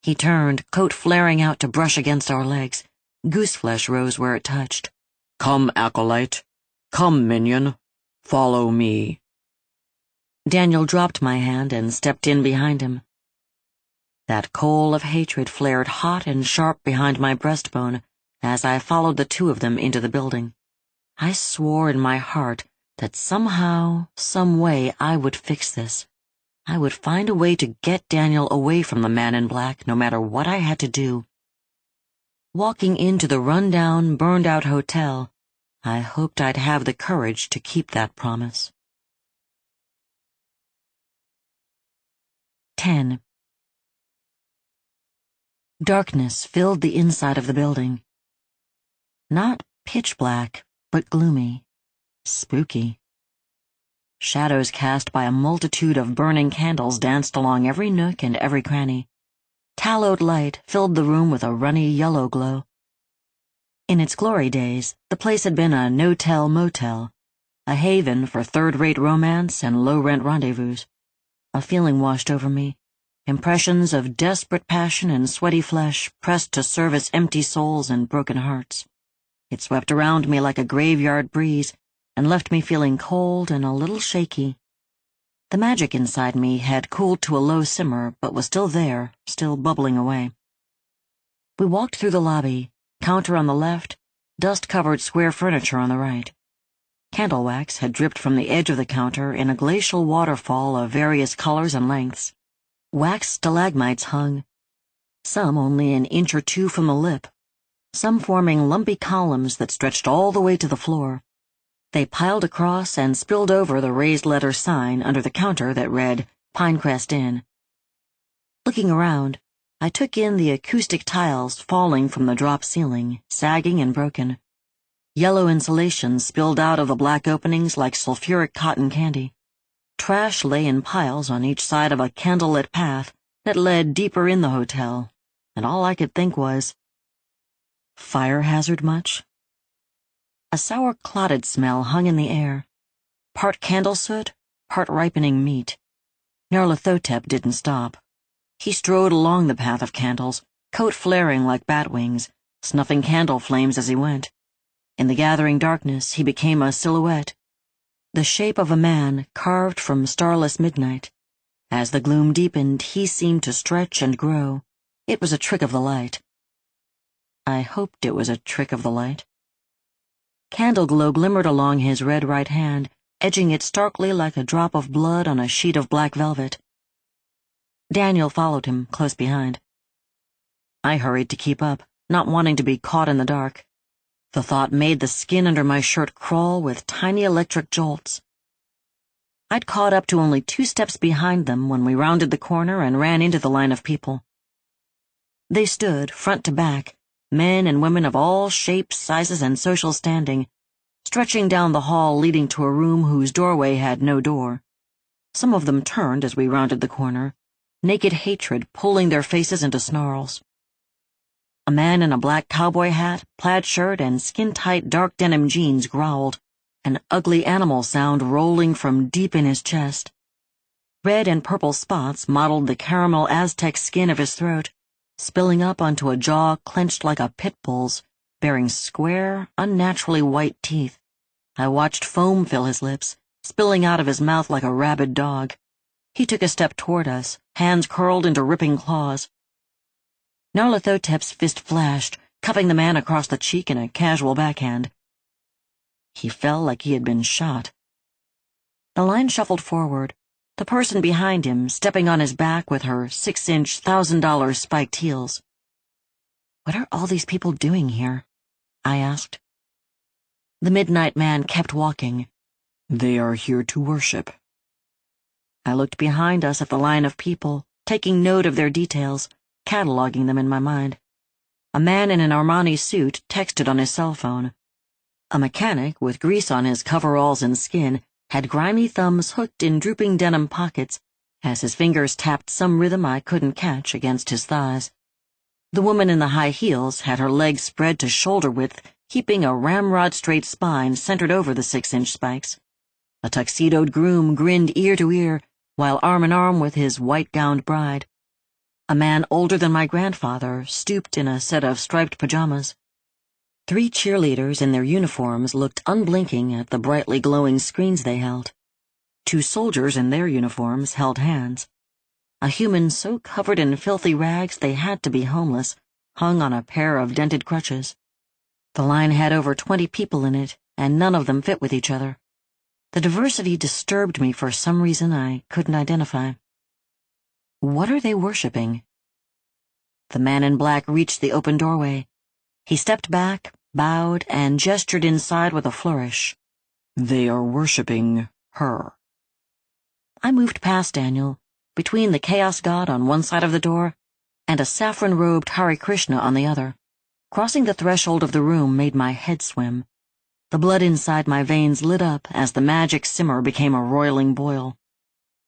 He turned, coat flaring out to brush against our legs. Gooseflesh rose where it touched.
"Come, Acolyte. Come, minion. Follow me."
Daniel dropped my hand and stepped in behind him. That coal of hatred flared hot and sharp behind my breastbone as I followed the two of them into the building. I swore in my heart that somehow, some way I would fix this. I would find a way to get Daniel away from the man in black, no matter what I had to do. Walking into the run-down, burned-out hotel, I hoped I'd have the courage to keep that promise. 10. Darkness filled the inside of the building. Not pitch black, but gloomy, spooky. Shadows cast by a multitude of burning candles danced along every nook and every cranny. Tallowed light filled the room with a runny yellow glow. In its glory days, the place had been a no-tell motel, a haven for third-rate romance and low-rent rendezvous. A feeling washed over me, impressions of desperate passion and sweaty flesh pressed to service empty souls and broken hearts. It swept around me like a graveyard breeze and left me feeling cold and a little shaky. The magic inside me had cooled to a low simmer, but was still there, still bubbling away. We walked through the lobby, counter on the left, dust-covered square furniture on the right. Candle wax had dripped from the edge of the counter in a glacial waterfall of various colors and lengths. Wax stalagmites hung, some only an inch or two from the lip, some forming lumpy columns that stretched all the way to the floor. They piled across and spilled over the raised letter sign under the counter that read, Pinecrest Inn. Looking around, I took in the acoustic tiles falling from the drop ceiling, sagging and broken. Yellow insulation spilled out of the black openings like sulfuric cotton candy. Trash lay in piles on each side of a candlelit path that led deeper in the hotel, and all I could think was, fire hazard much? A sour clotted smell hung in the air, part candle soot, part ripening meat. Nyarlathotep didn't stop. He strode along the path of candles, coat flaring like bat wings, snuffing candle flames as he went. In the gathering darkness, he became a silhouette, the shape of a man carved from starless midnight. As the gloom deepened, he seemed to stretch and grow. It was a trick of the light. I hoped it was a trick of the light. Candle glow glimmered along his red right hand, edging it starkly like a drop of blood on a sheet of black velvet. Daniel followed him, close behind. I hurried to keep up, not wanting to be caught in the dark. The thought made the skin under my shirt crawl with tiny electric jolts. I'd caught up to only 2 steps behind them when we rounded the corner and ran into the line of people. They stood, front to back, men and women of all shapes, sizes, and social standing, stretching down the hall leading to a room whose doorway had no door. Some of them turned as we rounded the corner, naked hatred pulling their faces into snarls. A man in a black cowboy hat, plaid shirt, and skin-tight dark denim jeans growled, an ugly animal sound rolling from deep in his chest. Red and purple spots mottled the caramel Aztec skin of his throat, spilling up onto a jaw clenched like a pit bull's, bearing square, unnaturally white teeth. I watched foam fill his lips, spilling out of his mouth like a rabid dog. He took a step toward us, hands curled into ripping claws. Nyarlathotep's fist flashed, cupping the man across the cheek in a casual backhand. He fell like he had been shot. The line shuffled forward, the person behind him stepping on his back with her 6-inch $1,000 spiked heels. What are all these people doing here? I asked. The midnight man kept walking.
They are here to worship.
I looked behind us at the line of people, taking note of their details, cataloging them in my mind. A man in an Armani suit texted on his cell phone. A mechanic with grease on his coveralls and skin had grimy thumbs hooked in drooping denim pockets as his fingers tapped some rhythm I couldn't catch against his thighs. The woman in the high heels had her legs spread to shoulder width, keeping a ramrod-straight spine centered over the 6-inch spikes. A tuxedoed groom grinned ear to ear, while arm in arm with his white-gowned bride. A man older than my grandfather stooped in a set of striped pajamas. 3 cheerleaders in their uniforms looked unblinking at the brightly glowing screens they held. 2 soldiers in their uniforms held hands. A human so covered in filthy rags they had to be homeless hung on a pair of dented crutches. The line had over 20 people in it, and none of them fit with each other. The diversity disturbed me for some reason I couldn't identify. What are they worshipping? The man in black reached the open doorway. He stepped back, bowed, and gestured inside with a flourish.
They are worshipping her.
I moved past Daniel, between the chaos god on one side of the door and a saffron-robed Hare Krishna on the other. Crossing the threshold of the room made my head swim. The blood inside my veins lit up as the magic simmer became a roiling boil.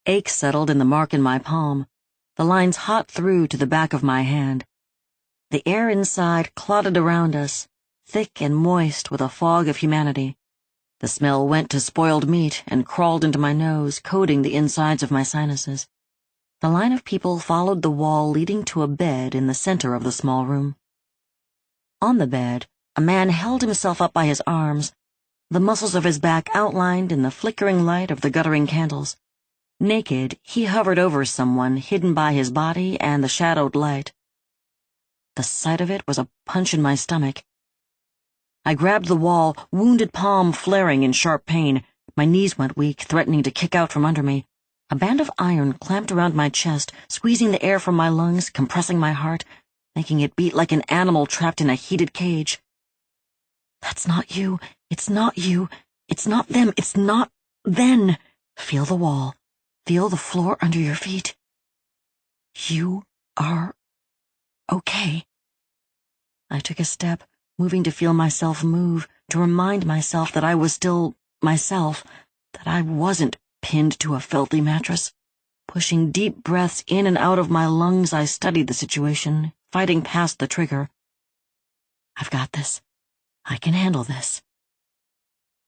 Ache settled in the mark in my palm, the lines hot through to the back of my hand. The air inside clotted around us, thick and moist with a fog of humanity. The smell went to spoiled meat and crawled into my nose, coating the insides of my sinuses. The line of people followed the wall leading to a bed in the center of the small room. On the bed, a man held himself up by his arms, the muscles of his back outlined in the flickering light of the guttering candles. Naked, he hovered over someone hidden by his body and the shadowed light. The sight of it was a punch in my stomach. I grabbed the wall, wounded palm flaring in sharp pain. My knees went weak, threatening to kick out from under me. A band of iron clamped around my chest, squeezing the air from my lungs, compressing my heart, making it beat like an animal trapped in a heated cage. That's not you. It's not you. It's not them. It's not then. Feel the wall. Feel the floor under your feet. You are okay. I took a step, moving to feel myself move, to remind myself that I was still myself, that I wasn't pinned to a filthy mattress. Pushing deep breaths in and out of my lungs, I studied the situation, fighting past the trigger. I've got this. I can handle this.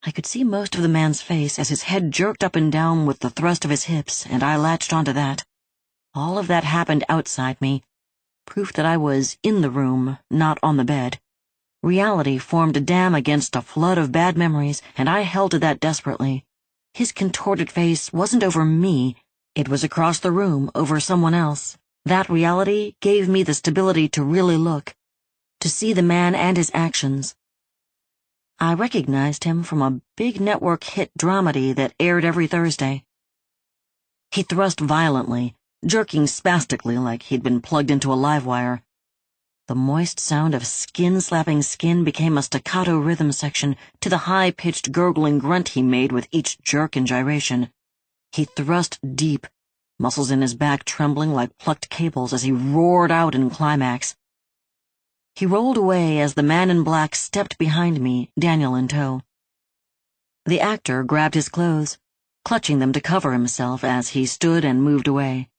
I could see most of the man's face as his head jerked up and down with the thrust of his hips, and I latched onto that. All of that happened outside me, proof that I was in the room, not on the bed. Reality formed a dam against a flood of bad memories, and I held to that desperately. His contorted face wasn't over me, it was across the room, over someone else. That reality gave me the stability to really look, to see the man and his actions. I recognized him from a big network hit dramedy that aired every Thursday. He thrust violently, jerking spastically like he'd been plugged into a live wire. The moist sound of skin slapping skin became a staccato rhythm section to the high-pitched gurgling grunt he made with each jerk and gyration. He thrust deep, muscles in his back trembling like plucked cables as he roared out in climax. He rolled away as the man in black stepped behind me, Daniel in tow. The actor grabbed his clothes, clutching them to cover himself as he stood and moved away.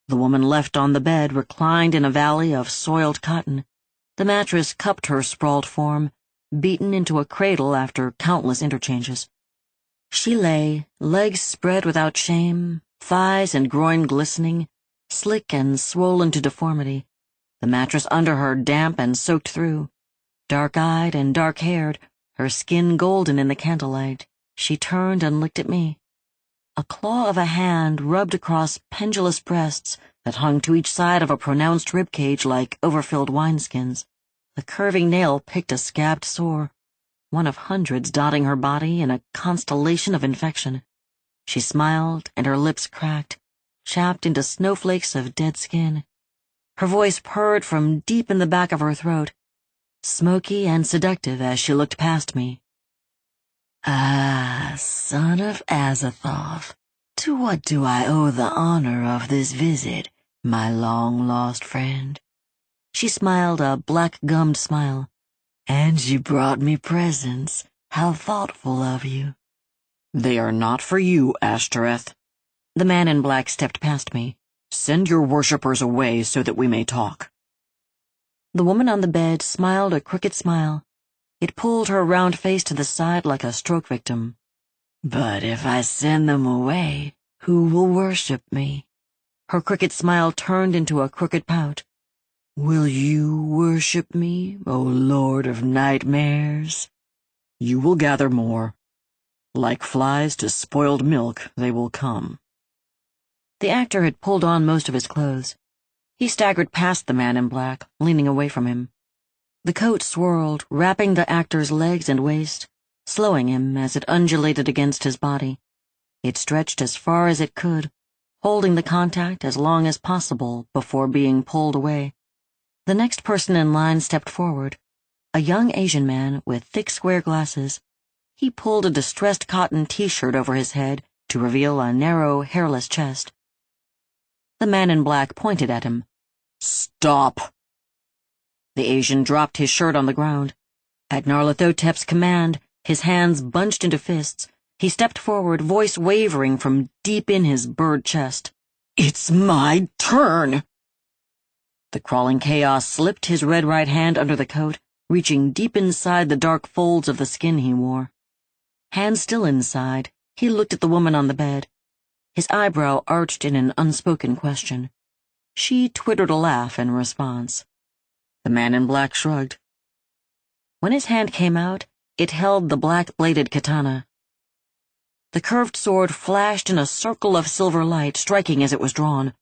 The woman left on the bed reclined in a valley of soiled cotton. The mattress cupped her sprawled form, beaten into a cradle after countless interchanges. She lay, legs spread without shame, thighs and groin glistening, slick and swollen to deformity, the mattress under her damp and soaked through. Dark-eyed and dark-haired, her skin golden in the candlelight, she turned and looked at me. A claw of a hand rubbed across pendulous breasts that hung to each side of a pronounced ribcage like overfilled wineskins. The curving nail picked a scabbed sore, one of hundreds dotting her body in a constellation of infection. She smiled, and her lips cracked, chapped into snowflakes of dead skin. Her voice purred from deep in the back of her throat, smoky and seductive as she looked past me. "Ah, son of Azathoth, to what do I owe the honor of this visit, my long-lost friend?" She smiled a black-gummed smile. "And you brought me presents. How thoughtful of you."
"They are not for you, Ashtoreth."
The man in black stepped past me.
"Send your worshippers away so that we may talk."
The woman on the bed smiled a crooked smile. It pulled her round face to the side like a stroke victim.
"But if I send them away, who will worship me?"
Her crooked smile turned into a crooked pout.
"Will you worship me, O Lord of Nightmares?" "You will gather more. Like flies to spoiled milk, they will come."
The actor had pulled on most of his clothes. He staggered past the man in black, leaning away from him. The coat swirled, wrapping the actor's legs and waist, slowing him as it undulated against his body. It stretched as far as it could, holding the contact as long as possible before being pulled away. The next person in line stepped forward, a young Asian man with thick square glasses. He pulled a distressed cotton t-shirt over his head to reveal a narrow, hairless chest. The man in black pointed at him.
"Stop!"
The Asian dropped his shirt on the ground. At Nyarlathotep's command, his hands bunched into fists, he stepped forward, voice wavering from deep in his bird chest.
"It's my turn!"
The crawling chaos slipped his red right hand under the coat, reaching deep inside the dark folds of the skin he wore. Hand still inside, he looked at the woman on the bed. His eyebrow arched in an unspoken question. She twittered a laugh in response. The man in black shrugged. When his hand came out, it held the black-bladed katana. The curved sword flashed in a circle of silver light, striking as it was drawn.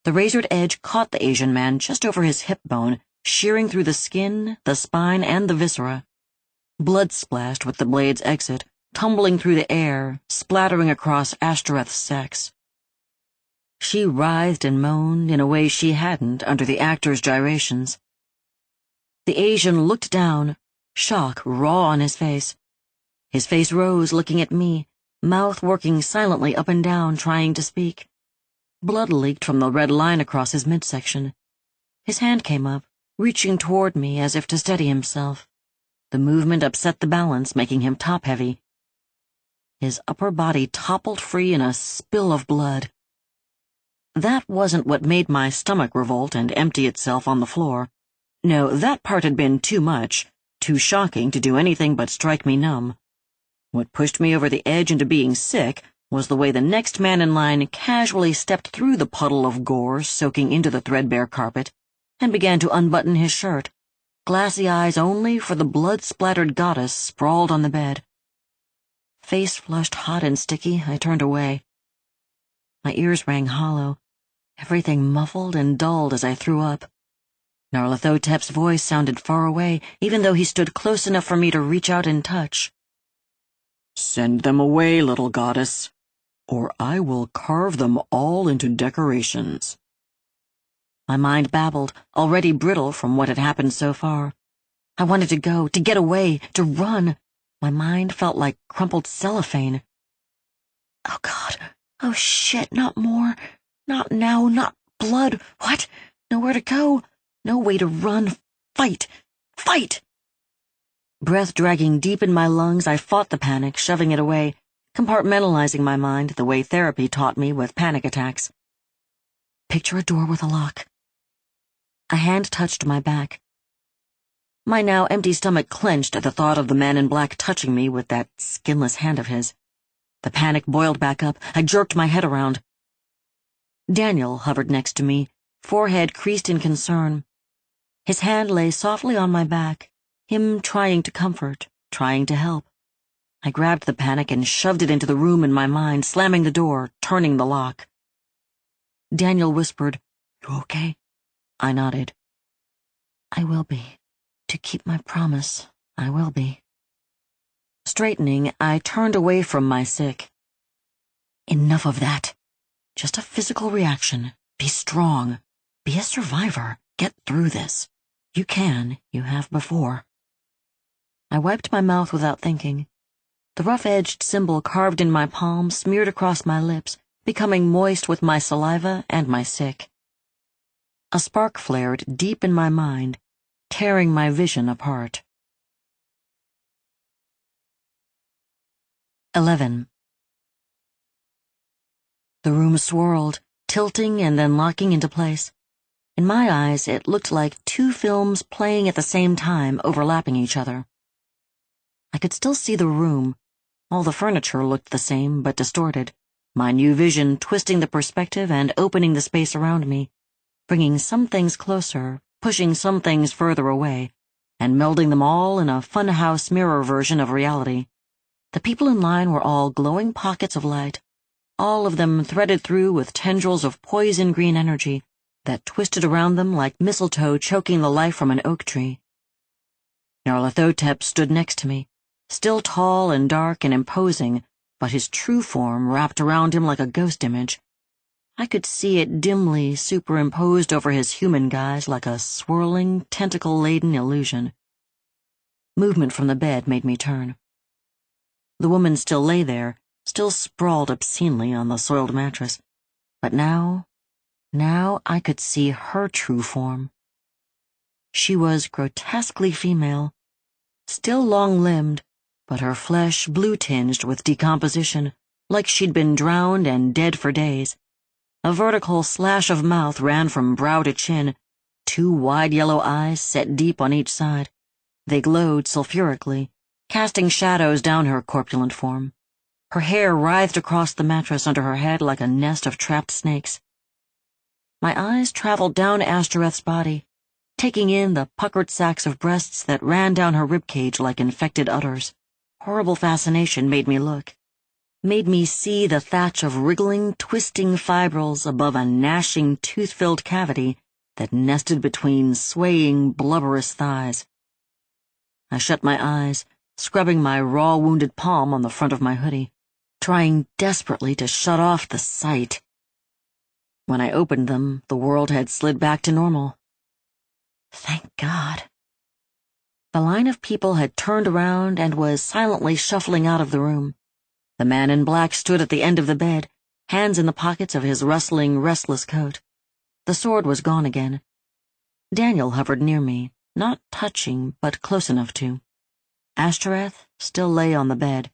The razored edge caught the Asian man just over his hip bone, shearing through the skin, the spine, and the viscera. Blood splashed with the blade's exit, tumbling through the air, splattering across Ashtoreth's sex. She writhed and moaned in a way she hadn't under the actor's gyrations. The Asian looked down, shock raw on his face. His face rose, looking at me, mouth working silently up and down, trying to speak. Blood leaked from the red line across his midsection. His hand came up, reaching toward me as if to steady himself. The movement upset the balance, making him top-heavy. His upper body toppled free in a spill of blood. That wasn't what made my stomach revolt and empty itself on the floor. No, that part had been too much, too shocking to do anything but strike me numb. What pushed me over the edge into being sick was the way the next man in line casually stepped through the puddle of gore soaking into the threadbare carpet and began to unbutton his shirt, glassy eyes only for the blood-splattered goddess sprawled on the bed. Face flushed hot and sticky, I turned away. My ears rang hollow, everything muffled and dulled as I threw up. Nyarlathotep's voice sounded far away, even though he stood close enough for me to reach out and touch.
"Send them away, little goddess, or I will carve them all into decorations."
My mind babbled, already brittle from what had happened so far. I wanted to go, to get away, to run. My mind felt like crumpled cellophane. Oh, God. Oh, shit, not more. Not now, not blood. What? Nowhere to go. No way to run. Fight. Fight! Breath dragging deep in my lungs, I fought the panic, shoving it away, compartmentalizing my mind the way therapy taught me with panic attacks. Picture a door with a lock. A hand touched my back. My now empty stomach clenched at the thought of the man in black touching me with that skinless hand of his. The panic boiled back up. I jerked my head around. Daniel hovered next to me, forehead creased in concern. His hand lay softly on my back, him trying to comfort, trying to help. I grabbed the panic and shoved it into the room in my mind, slamming the door, turning the lock. Daniel whispered, "You okay?" I nodded. "I will be. To keep my promise, I will be." Straightening, I turned away from my sick. Enough of that. Just a physical reaction. Be strong. Be a survivor. Get through this. You can. You have before. I wiped my mouth without thinking. The rough-edged symbol carved in my palm smeared across my lips, becoming moist with my saliva and my sick. A spark flared deep in my mind, tearing my vision apart. 11. The room swirled, tilting and then locking into place. In my eyes, it looked like two films playing at the same time, overlapping each other. I could still see the room. All the furniture looked the same, but distorted, my new vision twisting the perspective and opening the space around me, bringing some things closer, pushing some things further away, and melding them all in a funhouse mirror version of reality. The people in line were all glowing pockets of light, all of them threaded through with tendrils of poison-green energy that twisted around them like mistletoe choking the life from an oak tree. Nyarlathotep stood next to me, still tall and dark and imposing, but his true form wrapped around him like a ghost image. I could see it dimly superimposed over his human guise like a swirling, tentacle-laden illusion. Movement from the bed made me turn. The woman still lay there, still sprawled obscenely on the soiled mattress. But now I could see her true form. She was grotesquely female, still long-limbed, but her flesh blue-tinged with decomposition, like she'd been drowned and dead for days. A vertical slash of mouth ran from brow to chin, 2 wide yellow eyes set deep on each side. They glowed sulfurically, casting shadows down her corpulent form. Her hair writhed across the mattress under her head like a nest of trapped snakes. My eyes traveled down Ashtoreth's body, taking in the puckered sacks of breasts that ran down her ribcage like infected udders. Horrible fascination made me look, made me see the thatch of wriggling, twisting fibrils above a gnashing, tooth-filled cavity that nested between swaying, blubberous thighs. I shut my eyes, scrubbing my raw, wounded palm on the front of my hoodie, trying desperately to shut off the sight. When I opened them, the world had slid back to normal. Thank God. The line of people had turned around and was silently shuffling out of the room. The man in black stood at the end of the bed, hands in the pockets of his rustling, restless coat. The sword was gone again. Daniel hovered near me, not touching, but close enough to. Ashtoreth still lay on the bed.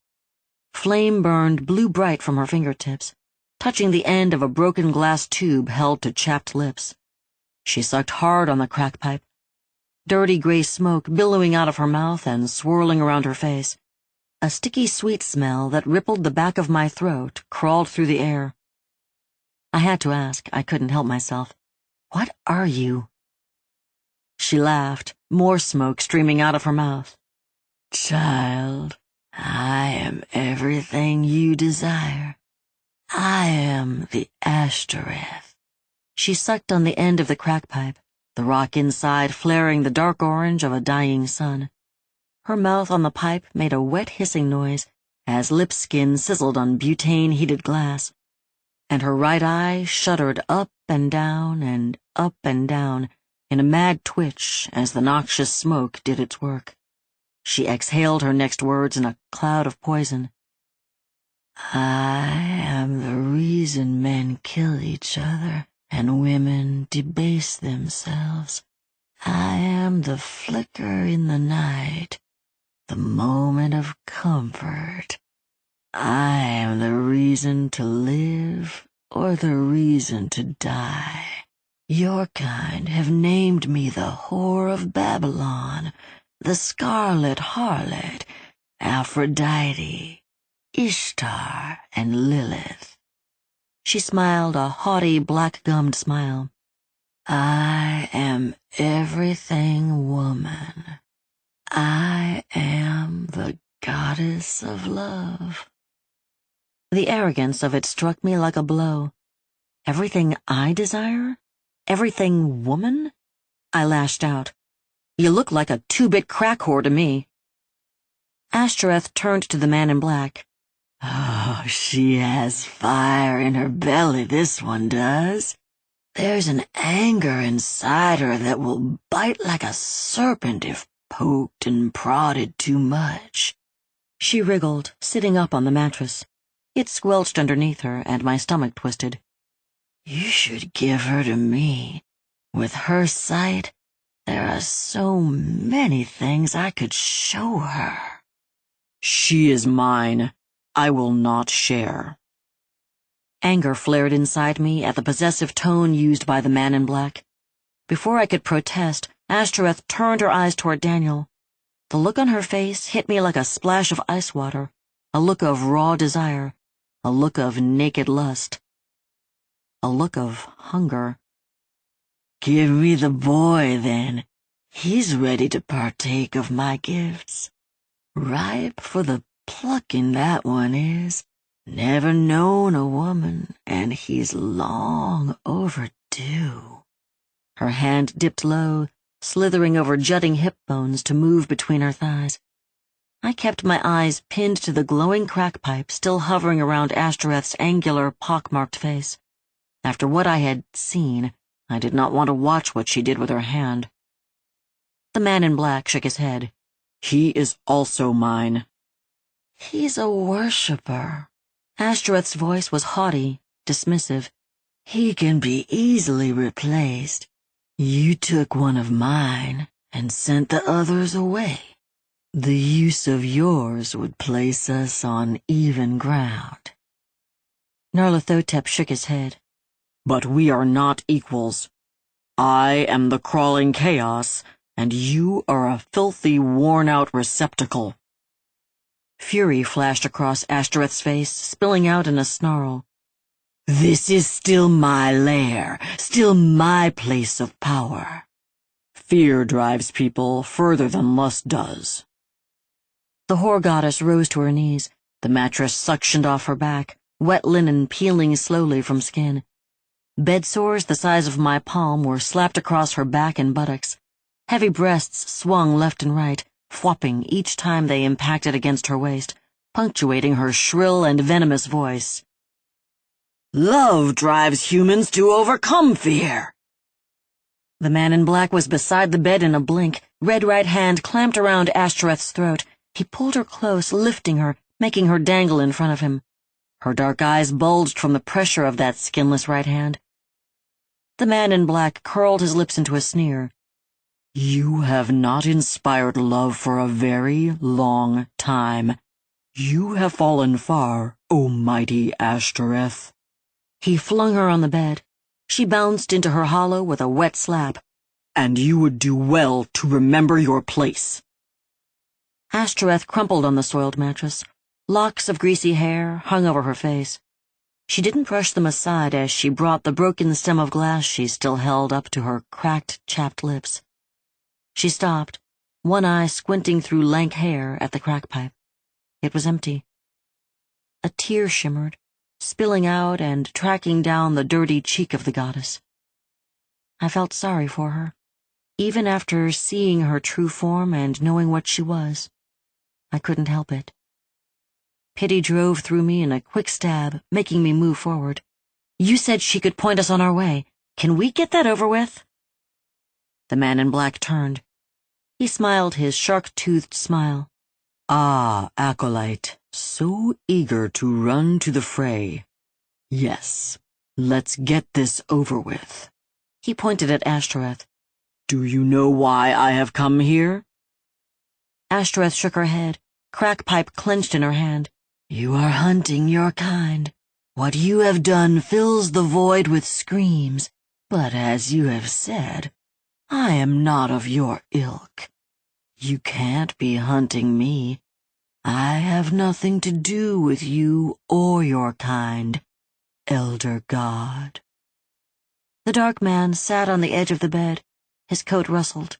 Flame burned blue-bright from her fingertips, touching the end of a broken glass tube held to chapped lips. She sucked hard on the crack pipe, dirty gray smoke billowing out of her mouth and swirling around her face. A sticky sweet smell that rippled the back of my throat crawled through the air. I had to ask, I couldn't help myself. What are you? She laughed, more smoke streaming out of her mouth. Child, I am everything you desire. I am the Ashtoreth. She sucked on the end of the crack pipe, the rock inside flaring the dark orange of a dying sun. Her mouth on the pipe made a wet hissing noise as lip skin sizzled on butane-heated glass, and her right eye shuddered up and down in a mad twitch as the noxious smoke did its work. She exhaled her next words in a cloud of poison. I am the reason men kill each other and women debase themselves. I am the flicker in the night, the moment of comfort. I am the reason to live or the reason to die. Your kind have named me the whore of Babylon, the scarlet harlot, Aphrodite, Ishtar, and Lilith. She smiled a haughty, black-gummed smile. I am everything woman. I am the goddess of love. The arrogance of it struck me like a blow. Everything I desire? Everything woman? I lashed out. You look like a 2-bit crack whore to me. Ashtoreth turned to the man in black. Oh, she has fire in her belly, this one does. There's an anger inside her that will bite like a serpent if poked and prodded too much. She wriggled, sitting up on the mattress. It squelched underneath her, and my stomach twisted. You should give her to me. With her sight, there are so many things I could show her. She is mine. I will not share. Anger flared inside me at the possessive tone used by the man in black. Before I could protest, Ashtoreth turned her eyes toward Daniel. The look on her face hit me like a splash of ice water, a look of raw desire, a look of naked lust, a look of hunger. Give me the boy, then. He's ready to partake of my gifts. Ripe for the plucking, that one is. Never known a woman, and he's long overdue. Her hand dipped low, slithering over jutting hip bones to move between her thighs. I kept my eyes pinned to the glowing crack pipe still hovering around Ashtoreth's angular, pock-marked face. After what I had seen, I did not want to watch what she did with her hand. The man in black shook his head.
He is also mine.
He's a worshipper. Ashtoreth's voice was haughty, dismissive. He can be easily replaced. You took one of mine and sent the others away. The use of yours would place us on even ground. Nyarlathotep shook his head.
But we are not equals. I am the crawling chaos, and you are a filthy, worn-out receptacle.
Fury flashed across Ashtoreth's face, spilling out in a snarl.
This is still my lair, still my place of power. Fear drives people further than lust does.
The whore goddess rose to her knees, the mattress suctioned off her back, wet linen peeling slowly from skin. Bed sores the size of my palm were slapped across her back and buttocks. Heavy breasts swung left and right, flopping each time they impacted against her waist, punctuating her shrill and venomous voice.
Love drives humans to overcome fear.
The man in black was beside the bed in a blink, red right hand clamped around Ashtoreth's throat. He pulled her close, lifting her, making her dangle in front of him. Her dark eyes bulged from the pressure of that skinless right hand. The man in black curled his lips into a sneer.
You have not inspired love for a very long time. You have fallen far, O mighty Ashtoreth.
He flung her on the bed. She bounced into her hollow with a wet slap.
And you would do well to remember your place.
Ashtoreth crumpled on the soiled mattress. Locks of greasy hair hung over her face. She didn't brush them aside as she brought the broken stem of glass she still held up to her cracked, chapped lips. She stopped, one eye squinting through lank hair at the crack pipe. It was empty. A tear shimmered, spilling out and tracking down the dirty cheek of the goddess. I felt sorry for her, even after seeing her true form and knowing what she was. I couldn't help it. Pity drove through me in a quick stab, making me move forward. You said she could point us on our way. Can we get that over with? The man in black turned. He smiled his shark-toothed smile.
Ah, Acolyte, so eager to run to the fray. Yes, let's get this over with.
He pointed at Ashtoreth.
Do you know why I have come here?
Ashtoreth shook her head, crack pipe clenched in her hand.
You are hunting your kind. What you have done fills the void with screams, but as you have said, I am not of your ilk. You can't be hunting me. I have nothing to do with you or your kind, Elder God.
The dark man sat on the edge of the bed. His coat rustled.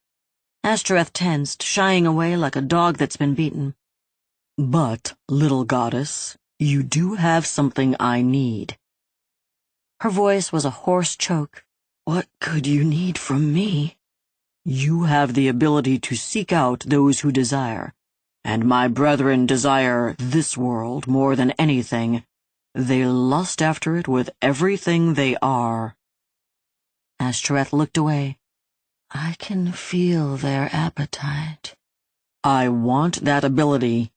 Ashtoreth tensed, shying away like a dog that's been beaten.
But, little goddess, you do have something I need.
Her voice was a hoarse choke.
What could you need from me? You have the ability to seek out those who desire, and my brethren desire this world more than anything. They lust after it with everything they are.
Ashtoreth looked away. I can feel their appetite.
I want that ability.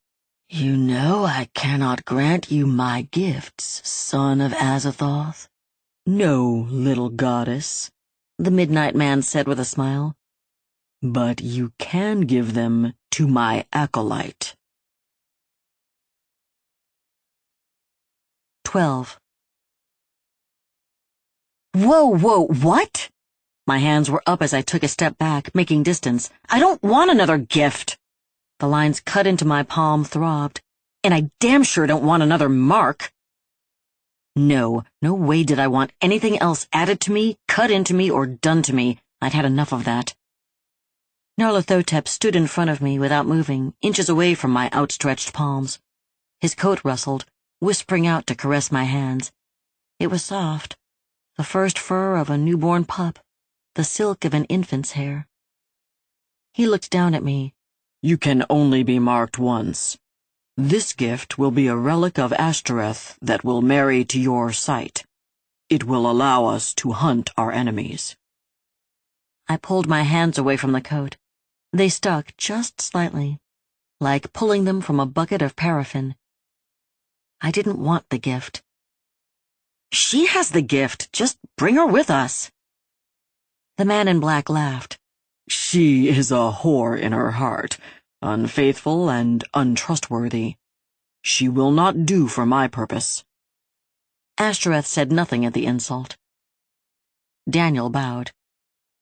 You know I cannot grant you my gifts, son of Azathoth.
No, little goddess,
the midnight man said with a smile.
But you can give them to my acolyte.
12. Whoa, what? My hands were up as I took a step back, making distance. I don't want another gift. The lines cut into my palm throbbed. And I damn sure don't want another mark. No way did I want anything else added to me, cut into me, or done to me. I'd had enough of that. Nyarlathotep stood in front of me without moving, inches away from my outstretched palms. His coat rustled, whispering out to caress my hands. It was soft, the first fur of a newborn pup, the silk of an infant's hair. He looked down at me.
You can only be marked once. This gift will be a relic of Ashtoreth that will marry to your sight. It will allow us to hunt our enemies."
I pulled my hands away from the coat. They stuck just slightly, like pulling them from a bucket of paraffin. I didn't want the gift. "She has the gift. Just bring her with us." The man in black laughed.
"She is a whore in her heart, unfaithful and untrustworthy. She will not do for my purpose."
Ashtoreth said nothing at the insult. Daniel bowed.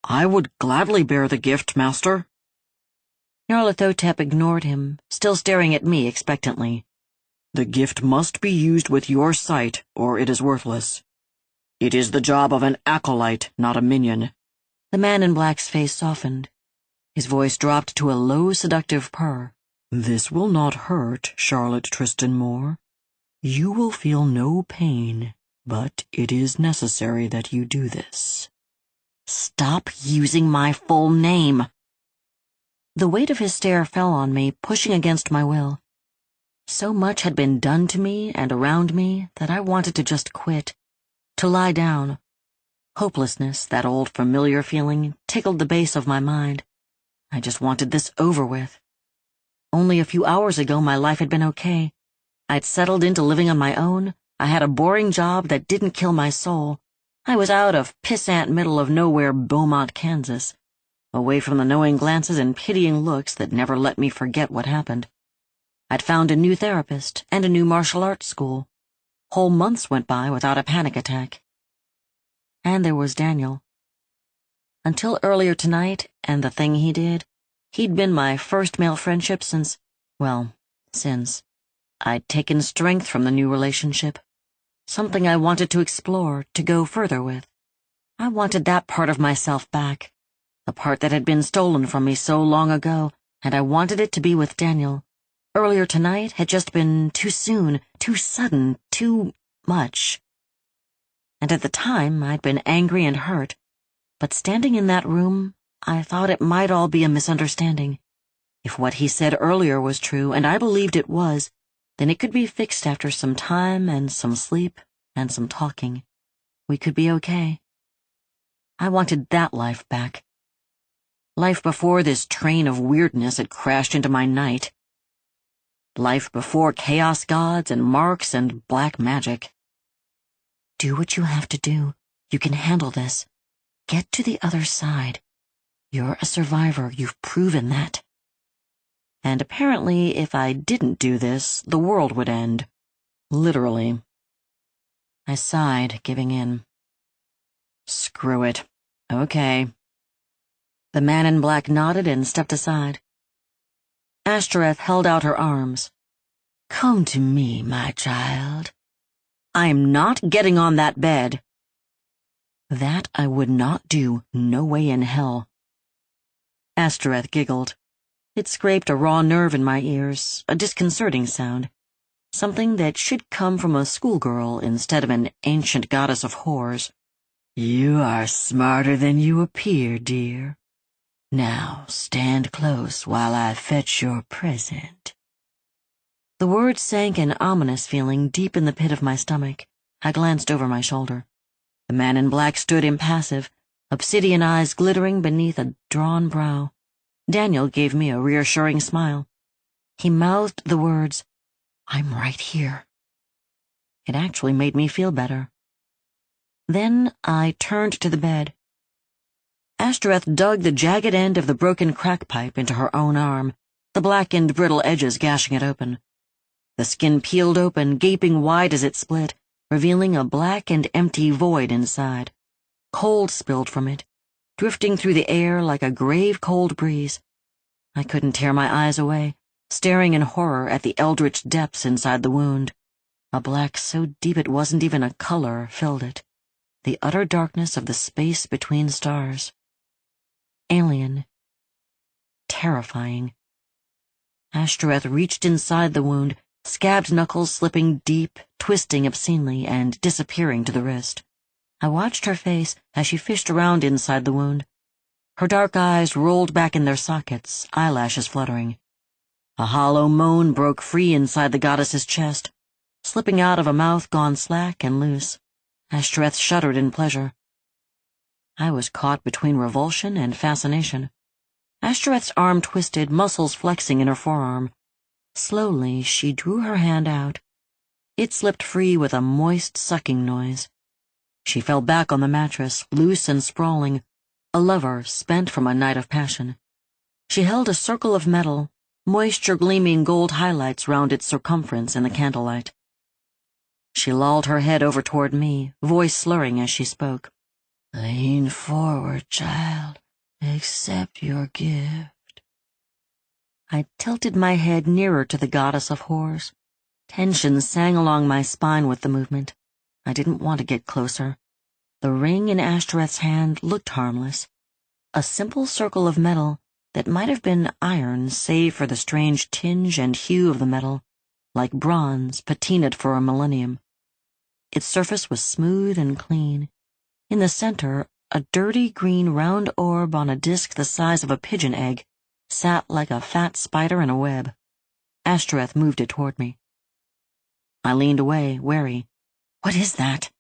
"I would gladly bear the gift, master."
Nyarlathotep ignored him, still staring at me expectantly.
"The gift must be used with your sight, or it is worthless. It is the job of an acolyte, not a minion."
The man in black's face softened. His voice dropped to a low, seductive purr.
"This will not hurt, Charlotte Tristan Moore. You will feel no pain, but it is necessary that you do this."
"Stop using my full name." The weight of his stare fell on me, pushing against my will. So much had been done to me and around me that I wanted to just quit, to lie down. Hopelessness, that old familiar feeling, tickled the base of my mind. I just wanted this over with. Only a few hours ago my life had been okay. I'd settled into living on my own. I had a boring job that didn't kill my soul. I was out of pissant middle-of-nowhere Beaumont, Kansas, away from the knowing glances and pitying looks that never let me forget what happened. I'd found a new therapist and a new martial arts school. Whole months went by without a panic attack. And there was Daniel. Until earlier tonight and the thing he did, he'd been my first male friendship since I'd taken strength from the new relationship. Something I wanted to explore, to go further with. I wanted that part of myself back, the part that had been stolen from me so long ago, and I wanted it to be with Daniel. Earlier tonight had just been too soon, too sudden, too much. And at the time, I'd been angry and hurt, but standing in that room, I thought it might all be a misunderstanding. If what he said earlier was true, and I believed it was, then it could be fixed after some time and some sleep and some talking. We could be okay. I wanted that life back. Life before this train of weirdness had crashed into my night. Life before chaos gods and marks and black magic. Do what you have to do. You can handle this. Get to the other side. You're a survivor. You've proven that. And apparently, if I didn't do this, the world would end. Literally. I sighed, giving in. Screw it. Okay. The man in black nodded and stepped aside. Ashtoreth held out her arms. Come to me, my child. I'm not getting on that bed. That I would not do, no way in hell. Ashtoreth giggled. It scraped a raw nerve in my ears, a disconcerting sound. Something that should come from a schoolgirl instead of an ancient goddess of whores. You are smarter than you appear, dear. Now stand close while I fetch your present. The words sank an ominous feeling deep in the pit of my stomach. I glanced over my shoulder. The man in black stood impassive, obsidian eyes glittering beneath a drawn brow. Daniel gave me a reassuring smile. He mouthed the words, I'm right here. It actually made me feel better. Then I turned to the bed. Ashtoreth dug the jagged end of the broken crack pipe into her own arm, the blackened, brittle edges gashing it open. The skin peeled open, gaping wide as it split, revealing a black and empty void inside. Cold spilled from it, drifting through the air like a grave cold breeze. I couldn't tear my eyes away, staring in horror at the eldritch depths inside the wound. A black so deep it wasn't even a color filled it. The utter darkness of the space between stars. Alien. Terrifying. Ashtoreth reached inside the wound, scabbed knuckles slipping deep, twisting obscenely, and disappearing to the wrist. I watched her face as she fished around inside the wound. Her dark eyes rolled back in their sockets, eyelashes fluttering. A hollow moan broke free inside the goddess's chest, slipping out of a mouth gone slack and loose. Ashtoreth shuddered in pleasure. I was caught between revulsion and fascination. Ashtoreth's arm twisted, muscles flexing in her forearm. Slowly, she drew her hand out. It slipped free with a moist sucking noise. She fell back on the mattress, loose and sprawling, a lover spent from a night of passion. She held a circle of metal, moisture-gleaming gold highlights round its circumference in the candlelight. She lolled her head over toward me, voice slurring as she spoke. "Lean forward, child. Accept your gift." I tilted my head nearer to the goddess of horrors. Tension sang along my spine with the movement. I didn't want to get closer. The ring in Ashtoreth's hand looked harmless. A simple circle of metal that might have been iron save for the strange tinge and hue of the metal, like bronze patinaed for a millennium. Its surface was smooth and clean. In the center, a dirty green round orb on a disk the size of a pigeon egg sat like a fat spider in a web. Ashtoreth moved it toward me. I leaned away, wary. "What is that?"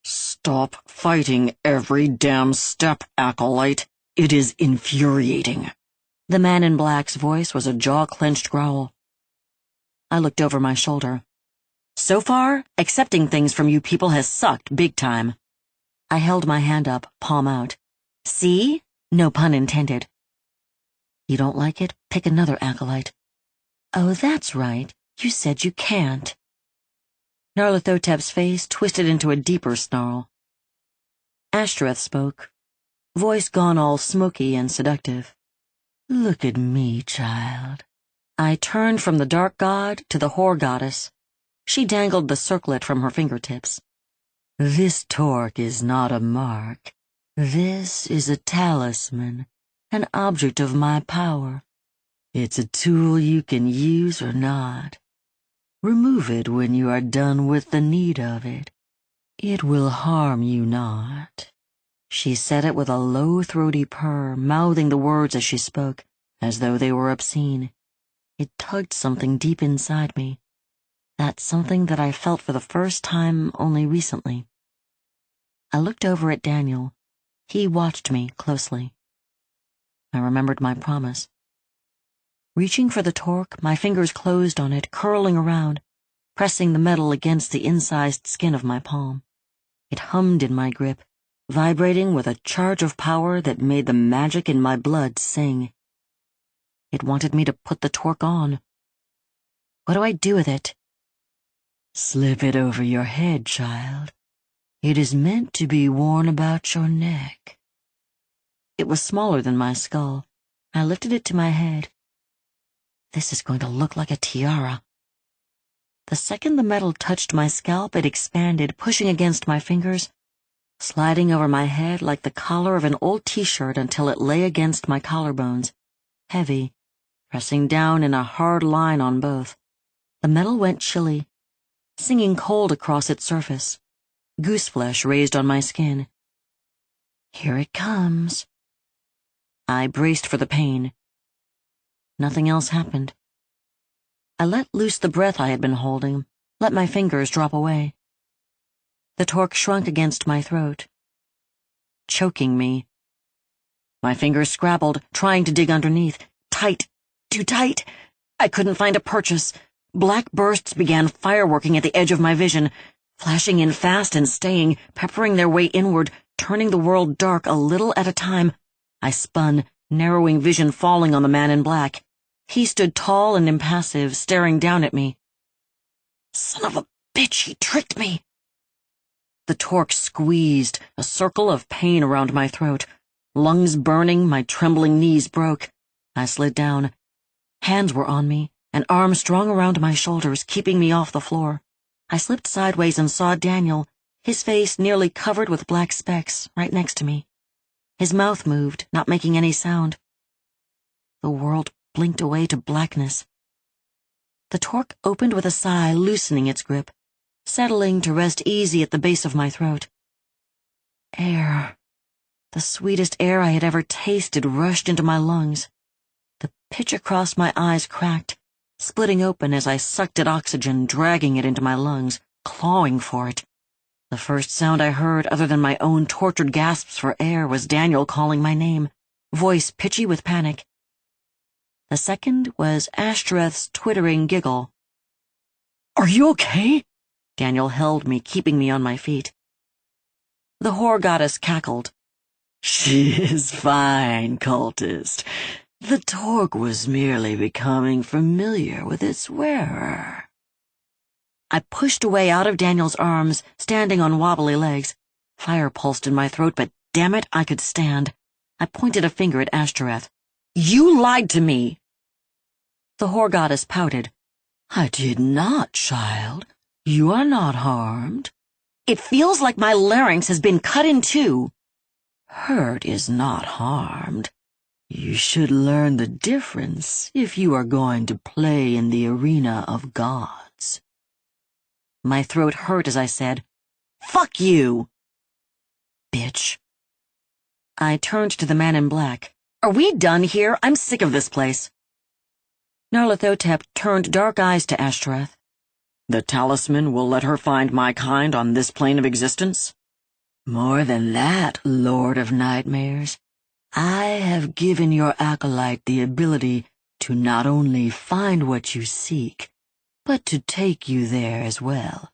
"Stop fighting every damn step, Acolyte. It is infuriating."
The man in black's voice was a jaw-clenched growl. I looked over my shoulder. "So far, accepting things from you people has sucked big time." I held my hand up, palm out. "See? No pun intended." "You don't like it? Pick another acolyte." "Oh, that's right. You said you can't." Nyarlathotep's face twisted into a deeper snarl. Ashtoreth spoke, voice gone all smoky and seductive. "Look at me, child." I turned from the dark god to the whore goddess. She dangled the circlet from her fingertips. "This torque is not a mark. This is a talisman, an object of my power. It's a tool you can use or not. Remove it when you are done with the need of it. It will harm you not." She said it with a low, throaty purr, mouthing the words as she spoke, as though they were obscene. It tugged something deep inside me. That something that I felt for the first time only recently. I looked over at Daniel. He watched me closely. I remembered my promise. Reaching for the torque, my fingers closed on it, curling around, pressing the metal against the incised skin of my palm. It hummed in my grip, vibrating with a charge of power that made the magic in my blood sing. It wanted me to put the torque on. "What do I do with it?" "Slip it over your head, child. It is meant to be worn about your neck." It was smaller than my skull. I lifted it to my head. This is going to look like a tiara. The second the metal touched my scalp, it expanded, pushing against my fingers, sliding over my head like the collar of an old t-shirt until it lay against my collarbones, heavy, pressing down in a hard line on both. The metal went chilly, singing cold across its surface. Gooseflesh raised on my skin. Here it comes. I braced for the pain. Nothing else happened. I let loose the breath I had been holding, let my fingers drop away. The torque shrunk against my throat, choking me. My fingers scrabbled, trying to dig underneath. Tight, too tight. I couldn't find a purchase. Black bursts began fireworking at the edge of my vision, flashing in fast and staying, peppering their way inward, turning the world dark a little at a time. I spun, narrowing vision falling on the man in black. He stood tall and impassive, staring down at me. Son of a bitch, he tricked me. The torque squeezed, a circle of pain around my throat. Lungs burning, my trembling knees broke. I slid down. Hands were on me, an arm strung around my shoulders, keeping me off the floor. I slipped sideways and saw Daniel, his face nearly covered with black specks, right next to me. His mouth moved, not making any sound. The world blinked away to blackness. The torque opened with a sigh, loosening its grip, settling to rest easy at the base of my throat. Air. The sweetest air I had ever tasted rushed into my lungs. The pitch across my eyes cracked, splitting open as I sucked at oxygen, dragging it into my lungs, clawing for it. The first sound I heard, other than my own tortured gasps for air, was Daniel calling my name, voice pitchy with panic. The second was Ashtoreth's twittering giggle.
"Are you okay?"
Daniel held me, keeping me on my feet. The whore goddess cackled.
"She is fine, cultist. The torque was merely becoming familiar with its wearer."
I pushed away out of Daniel's arms, standing on wobbly legs. Fire pulsed in my throat, but damn it, I could stand. I pointed a finger at Ashtoreth. "You lied to me!" The whore goddess pouted.
"I did not, child. You are not harmed."
"It feels like my larynx has been cut in two."
"Hurt is not harmed. You should learn the difference if you are going to play in the arena of gods."
My throat hurt as I said, "Fuck you!"
"Bitch."
I turned to the man in black. "Are we done here? I'm sick of this place." Nyarlathotep turned dark eyes to Ashtoreth.
"The talisman will let her find my kind on this plane of existence?" "More than that, Lord of Nightmares. I have given your acolyte the ability to not only find what you seek, but to take you there as well.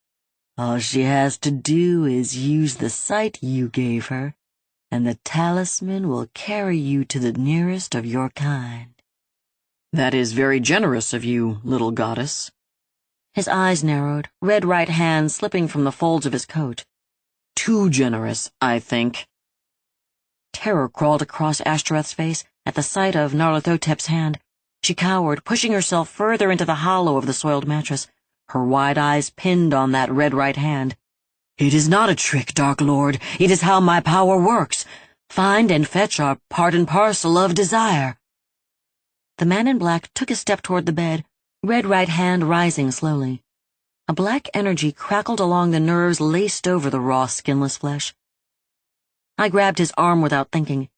All she has to do is use the sight you gave her, and the talisman will carry you to the nearest of your kind." "That is very generous of you, little goddess."
His eyes narrowed, red right hand slipping from the folds of his coat.
"Too generous, I think."
Terror crawled across Ashtoreth's face at the sight of Nyarlathotep's hand. She cowered, pushing herself further into the hollow of the soiled mattress, her wide eyes pinned on that red right hand.
"It is not a trick, Dark Lord. It is how my power works. Find and fetch are part and parcel of desire."
The man in black took a step toward the bed, red right hand rising slowly. A black energy crackled along the nerves laced over the raw, skinless flesh. I grabbed his arm without thinking.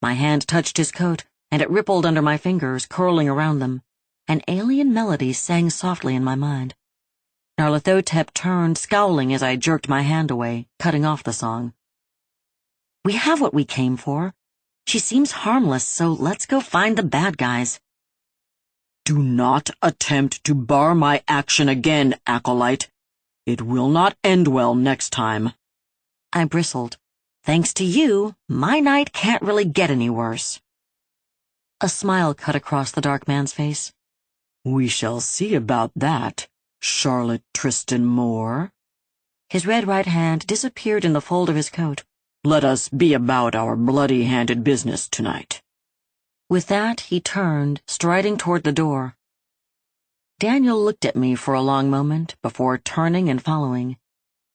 My hand touched his coat, and it rippled under my fingers, curling around them. An alien melody sang softly in my mind. Nyarlathotep turned, scowling as I jerked my hand away, cutting off the song. "We have what we came for. She seems harmless, so let's go find the bad guys."
"Do not attempt to bar my action again, Acolyte. It will not end well next time."
I bristled. "Thanks to you, my night can't really get any worse." A smile cut across the dark man's face.
"We shall see about that, Charlotte Tristan Moore."
His red right hand disappeared in the fold of his coat.
"Let us be about our bloody-handed business tonight."
With that, he turned, striding toward the door. Daniel looked at me for a long moment before turning and following.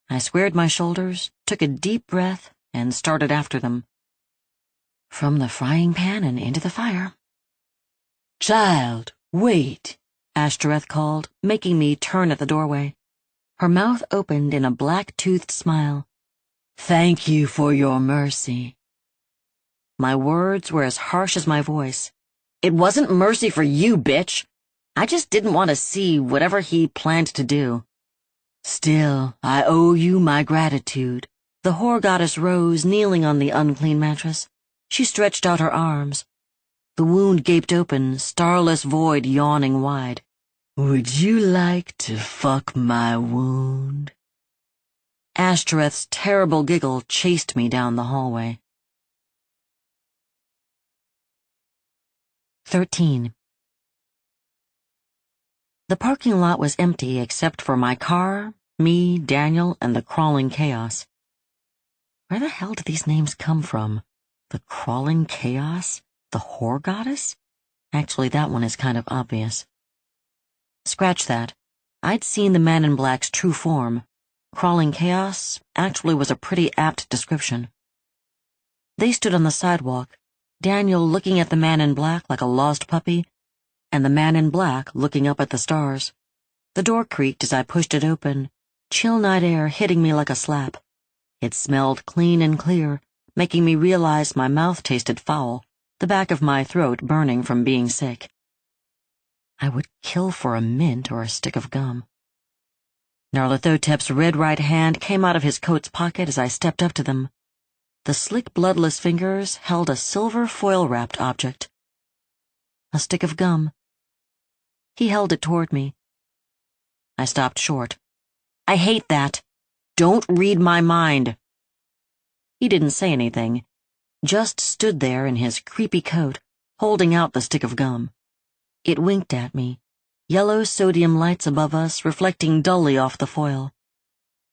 I squared my shoulders, took a deep breath, and started after them. From the frying pan and into the fire.
"Child, wait,"
Ashtoreth called, making me turn at the doorway. Her mouth opened in a black-toothed smile.
"Thank you for your mercy."
My words were as harsh as my voice. "It wasn't mercy for you, bitch. I just didn't want to see whatever he planned to do."
"Still, I owe you my gratitude."
The whore goddess rose, kneeling on the unclean mattress. She stretched out her arms. The wound gaped open, starless void yawning wide.
"Would you like to fuck my wound?"
Ashtoreth's terrible giggle chased me down the hallway. 13. The parking lot was empty except for my car, me, Daniel, and the crawling chaos. Where the hell did these names come from? The crawling chaos? The whore goddess? Actually, that one is kind of obvious. Scratch that. I'd seen the man in black's true form. Crawling chaos actually was a pretty apt description. They stood on the sidewalk, Daniel looking at the man in black like a lost puppy, and the man in black looking up at the stars. The door creaked as I pushed it open, chill night air hitting me like a slap. It smelled clean and clear, making me realize my mouth tasted foul, the back of my throat burning from being sick. I would kill for a mint or a stick of gum. Nyarlathotep's red right hand came out of his coat's pocket as I stepped up to them. The slick, bloodless fingers held a silver foil-wrapped object. A stick of gum. He held it toward me. I stopped short. "I hate that. Don't read my mind." He didn't say anything, just stood there in his creepy coat, holding out the stick of gum. It winked at me, yellow sodium lights above us reflecting dully off the foil.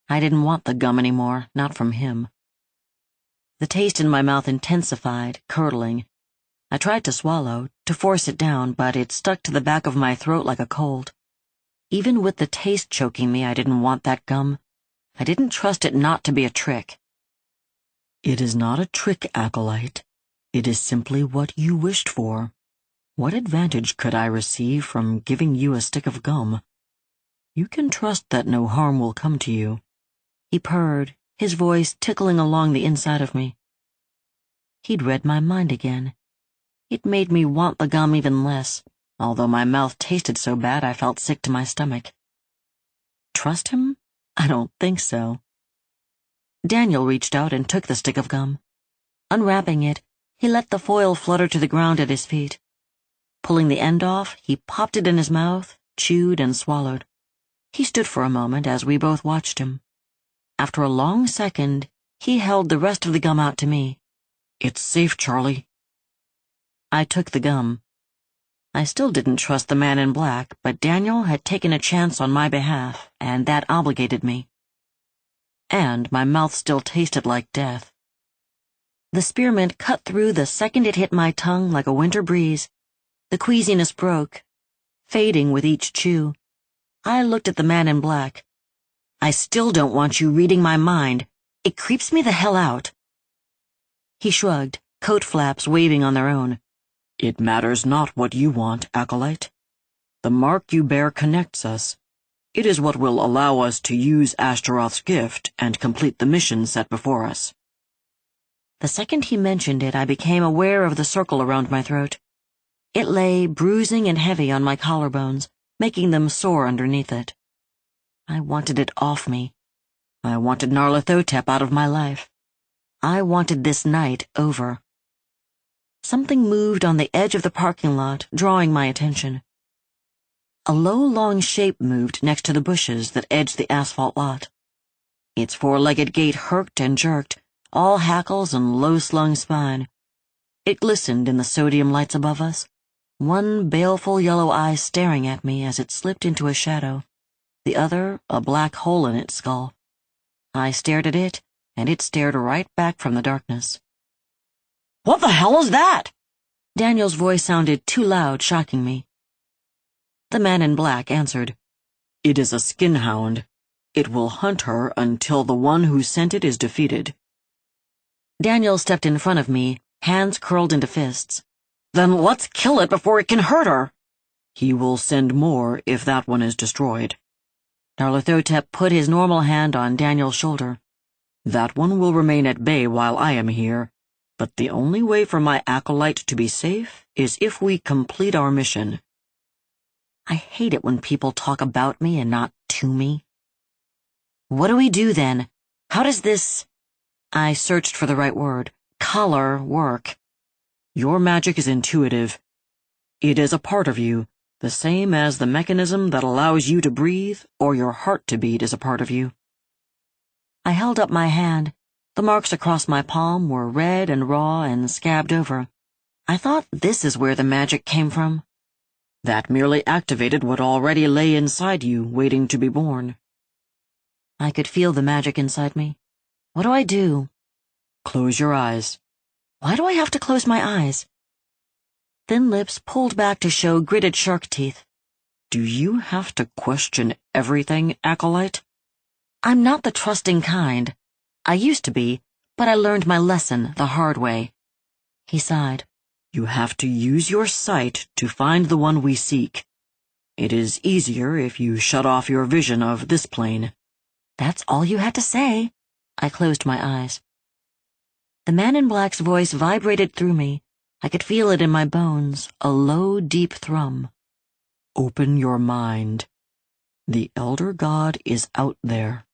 I didn't want the gum anymore, not from him. The taste in my mouth intensified, curdling. I tried to swallow, to force it down, but it stuck to the back of my throat like a cold. Even with the taste choking me, I didn't want that gum. I didn't trust it not to be a trick.
It is not a trick, Acolyte. It is simply what you wished for. What advantage could I receive from giving you a stick of gum? You can trust that no harm will come to you.
He purred, his voice tickling along the inside of me. He'd read my mind again. It made me want the gum even less, although my mouth tasted so bad I felt sick to my stomach. Trust him? I don't think so. Daniel reached out and took the stick of gum. Unwrapping it, he let the foil flutter to the ground at his feet. Pulling the end off, he popped it in his mouth, chewed and swallowed. He stood for a moment as we both watched him. After a long second, he held the rest of the gum out to me.
"It's safe, Charlie."
I took the gum. I still didn't trust the man in black, but Daniel had taken a chance on my behalf, and that obligated me. And my mouth still tasted like death. The spearmint cut through the second it hit my tongue like a winter breeze. The queasiness broke, fading with each chew. I looked at the man in black. "I still don't want you reading my mind. It creeps me the hell out." He shrugged, coat flaps waving on their own.
"It matters not what you want, Acolyte. The mark you bear connects us. It is what will allow us to use Ashtaroth's gift and complete the mission set before us."
The second he mentioned it, I became aware of the circle around my throat. It lay bruising and heavy on my collarbones, making them sore underneath it. I wanted it off me. I wanted Nyarlathotep out of my life. I wanted this night over. Something moved on the edge of the parking lot, drawing my attention. A low, long shape moved next to the bushes that edged the asphalt lot. Its four-legged gait herked and jerked, all hackles and low-slung spine. It glistened in the sodium lights above us, one baleful yellow eye staring at me as it slipped into a shadow, the other a black hole in its skull. I stared at it, and it stared right back from the darkness.
"What the hell is that?"
Daniel's voice sounded too loud, shocking me. The man in black answered.
"It is a skinhound. It will hunt her until the one who sent it is defeated."
Daniel stepped in front of me, hands curled into fists.
"Then let's kill it before it can hurt her." "He will send more if that one is destroyed."
Nyarlathotep put his normal hand on Daniel's shoulder.
"That one will remain at bay while I am here, but the only way for my acolyte to be safe is if we complete our mission."
I hate it when people talk about me and not to me. "What do we do then? How does this—" I searched for the right word. "Collar work?"
"Your magic is intuitive. It is a part of you, the same as the mechanism that allows you to breathe or your heart to beat is a part of you."
I held up my hand. The marks across my palm were red and raw and scabbed over. I thought this is where the magic came from.
That merely activated what already lay inside you, waiting to be born.
I could feel the magic inside me. What do I do?
Close your eyes.
Why do I have to close my eyes? Thin lips pulled back to show gritted shark teeth.
Do you have to question everything, Acolyte?
I'm not the trusting kind. I used to be, but I learned my lesson the hard way. He sighed.
You have to use your sight to find the one we seek. It is easier if you shut off your vision of this plane.
That's all you had to say. I closed my eyes. The man in black's voice vibrated through me. I could feel it in my bones, a low, deep thrum.
Open your mind. The Elder God is out there.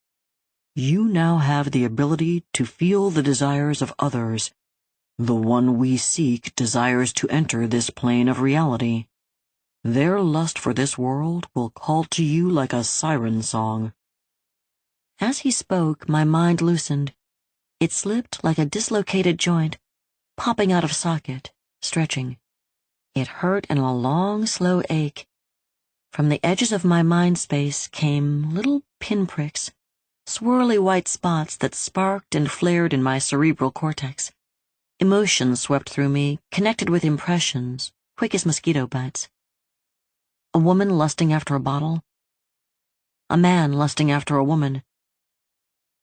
You now have the ability to feel the desires of others. The one we seek desires to enter this plane of reality. Their lust for this world will call to you like a siren song."
As he spoke, my mind loosened. It slipped like a dislocated joint, popping out of socket, stretching. It hurt in a long, slow ache. From the edges of my mind space came little pinpricks, swirly white spots that sparked and flared in my cerebral cortex. Emotions swept through me, connected with impressions, quick as mosquito bites. A woman lusting after a bottle. A man lusting after a woman.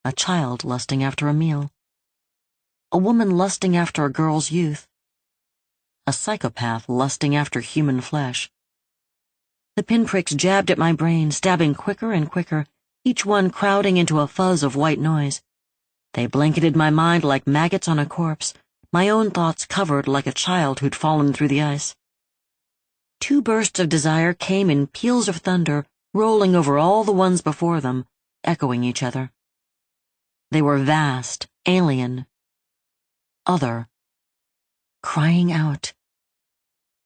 A child lusting after a meal. A woman lusting after a girl's youth. A psychopath lusting after human flesh. The pinpricks jabbed at my brain, stabbing quicker and quicker, each one crowding into a fuzz of white noise. They blanketed my mind like maggots on a corpse, my own thoughts covered like a child who'd fallen through the ice. Two bursts of desire came in peals of thunder, rolling over all the ones before them, echoing each other. They were vast, alien, other, crying out,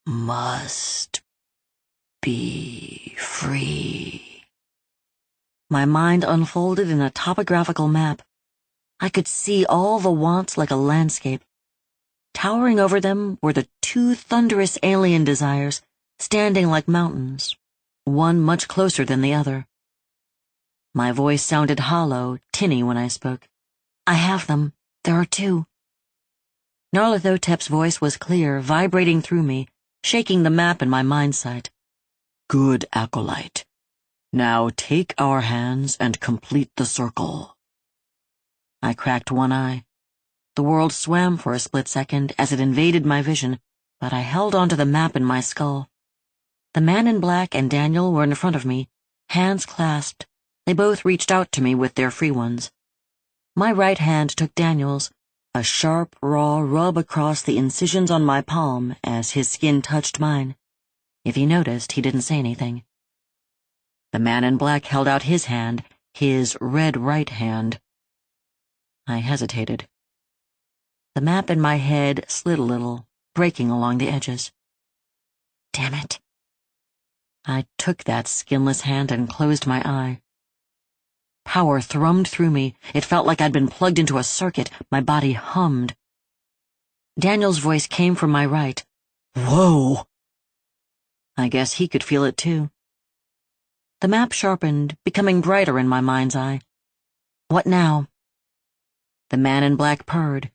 "Must be free." My mind unfolded in a topographical map. I could see all the wants like a landscape. Towering over them were the two thunderous alien desires, standing like mountains, one much closer than the other. My voice sounded hollow, tinny when I spoke. "I have them. There are two." Nyarlathotep's voice was clear, vibrating through me, shaking the map in my mind sight.
"Good, Acolyte. Now take our hands and complete the circle."
I cracked one eye. The world swam for a split second as it invaded my vision, but I held onto the map in my skull. The man in black and Daniel were in front of me, hands clasped. They both reached out to me with their free ones. My right hand took Daniel's, a sharp, raw rub across the incisions on my palm as his skin touched mine. If he noticed, he didn't say anything. The man in black held out his hand, his red right hand. I hesitated. The map in my head slid a little, breaking along the edges. Damn it. I took that skinless hand and closed my eye. Power thrummed through me. It felt like I'd been plugged into a circuit. My body hummed. Daniel's voice came from my right.
"Whoa!"
I guess he could feel it too. The map sharpened, becoming brighter in my mind's eye. "What now?" The man in black purred.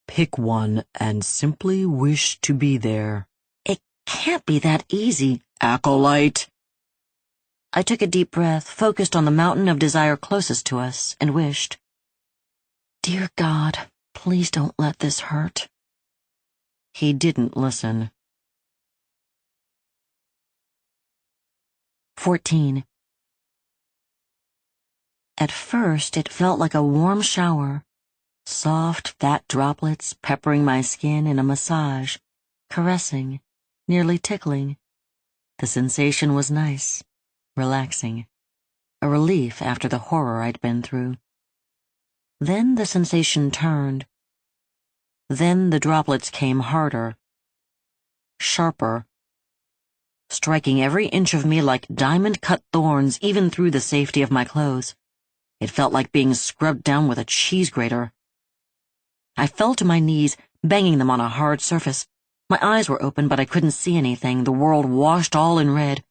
"Pick one and simply wish to be there."
"It can't be that easy."
"Acolyte!"
I took a deep breath, focused on the mountain of desire closest to us, and wished. "Dear God, please don't let this hurt." He didn't listen. 14. At first, it felt like a warm shower. Soft, fat droplets peppering my skin in a massage, caressing, nearly tickling. The sensation was nice, relaxing, a relief after the horror I'd been through. Then the sensation turned. Then the droplets came harder, sharper, striking every inch of me like diamond-cut thorns even through the safety of my clothes. It felt like being scrubbed down with a cheese grater. I fell to my knees, banging them on a hard surface. My eyes were open, but I couldn't see anything, the world washed all in red.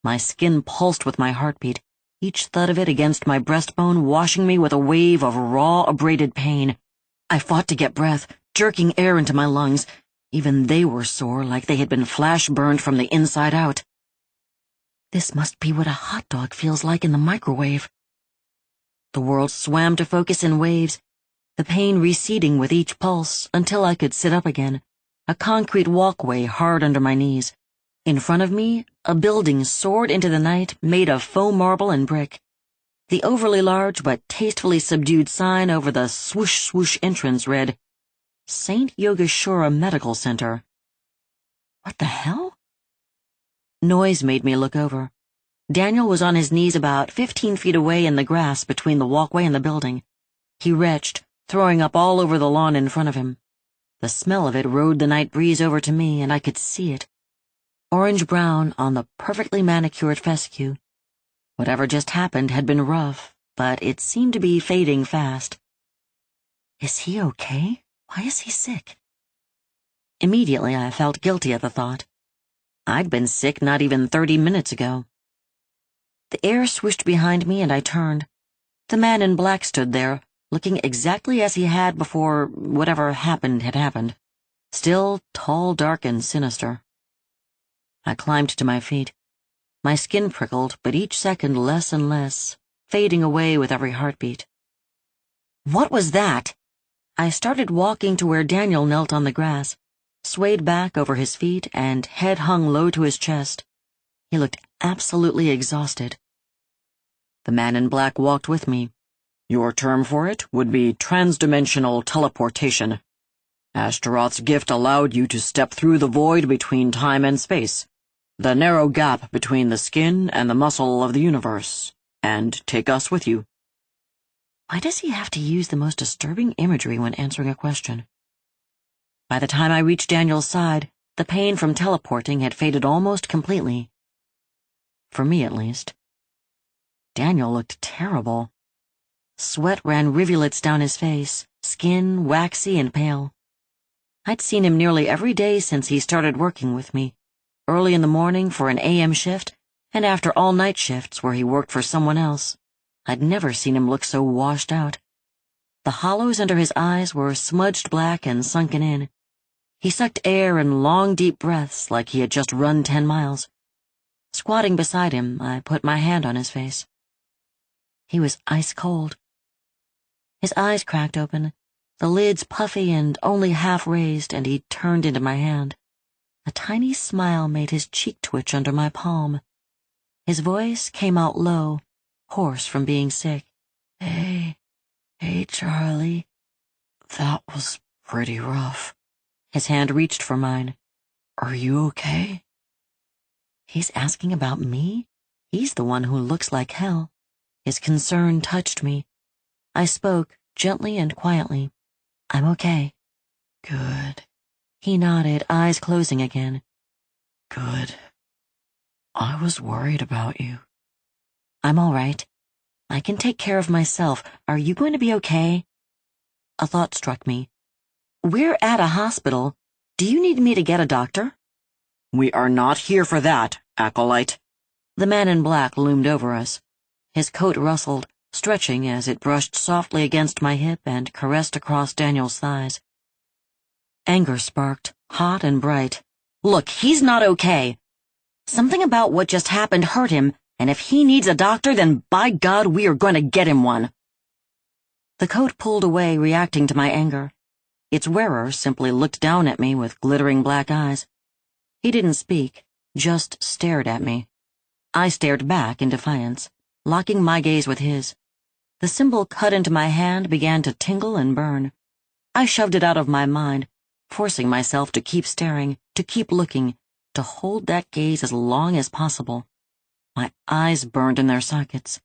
My skin pulsed with my heartbeat, each thud of it against my breastbone washing me with a wave of raw, abraded pain. I fought to get breath, jerking air into my lungs. Even they were sore, like they had been flash-burned from the inside out. This must be what a hot dog feels like in the microwave. The world swam to focus in waves, the pain receding with each pulse until I could sit up again, a concrete walkway hard under my knees. In front of me, a building soared into the night made of faux marble and brick. The overly large but tastefully subdued sign over the swoosh-swoosh entrance read, St. Yogeshwara Medical Center. What the hell? Noise made me look over. Daniel was on his knees about 15 feet away in the grass between the walkway and the building. He retched, throwing up all over the lawn in front of him. The smell of it rode the night breeze over to me, and I could see it. Orange-brown on the perfectly manicured fescue. Whatever just happened had been rough, but it seemed to be fading fast. Is he okay? Why is he sick? Immediately I felt guilty at the thought. I'd been sick not even 30 minutes ago. The air swished behind me and I turned. The man in black stood there, looking exactly as he had before whatever happened had happened. Still tall, dark, and sinister. I climbed to my feet. My skin prickled, but each second less and less, fading away with every heartbeat. What was that? I started walking to where Daniel knelt on the grass, swayed back over his feet and head hung low to his chest. He looked absolutely exhausted. The man in black walked with me. Your term for it would be transdimensional teleportation. Astaroth's gift allowed you to step through the void between time and space, the narrow gap between the skin and the muscle of the universe, and take us with you. Why does he have to use the most disturbing imagery when answering a question? By the time I reached Daniel's side, the pain from teleporting had faded almost completely. For me, at least. Daniel looked terrible. Sweat ran rivulets down his face, skin waxy and pale. I'd seen him nearly every day since he started working with me, early in the morning for an AM shift, and after all-night shifts where he worked for someone else. I'd never seen him look so washed out. The hollows under his eyes were smudged black and sunken in. He sucked air in long, deep breaths like he had just run 10 miles. Squatting beside him, I put my hand on his face. He was ice cold. His eyes cracked open, the lids puffy and only half raised, and he turned into my hand. A tiny smile made his cheek twitch under my palm. His voice came out low, hoarse from being sick. Hey, Charlie. That was pretty rough. His hand reached for mine. Are you okay? He's asking about me? He's the one who looks like hell. His concern touched me. I spoke, gently and quietly. I'm okay. Good. He nodded, eyes closing again. Good. I was worried about you. I'm all right. I can take care of myself. Are you going to be okay? A thought struck me. We're at a hospital. Do you need me to get a doctor? We are not here for that, Acolyte. The man in black loomed over us. His coat rustled, stretching as it brushed softly against my hip and caressed across Daniel's thighs. Anger sparked, hot and bright. Look, he's not okay. Something about what just happened hurt him, and if he needs a doctor, then by God, we are going to get him one. The coat pulled away, reacting to my anger. Its wearer simply looked down at me with glittering black eyes. He didn't speak, just stared at me. I stared back in defiance, locking my gaze with his. The symbol cut into my hand began to tingle and burn. I shoved it out of my mind, forcing myself to keep staring, to keep looking, to hold that gaze as long as possible. My eyes burned in their sockets.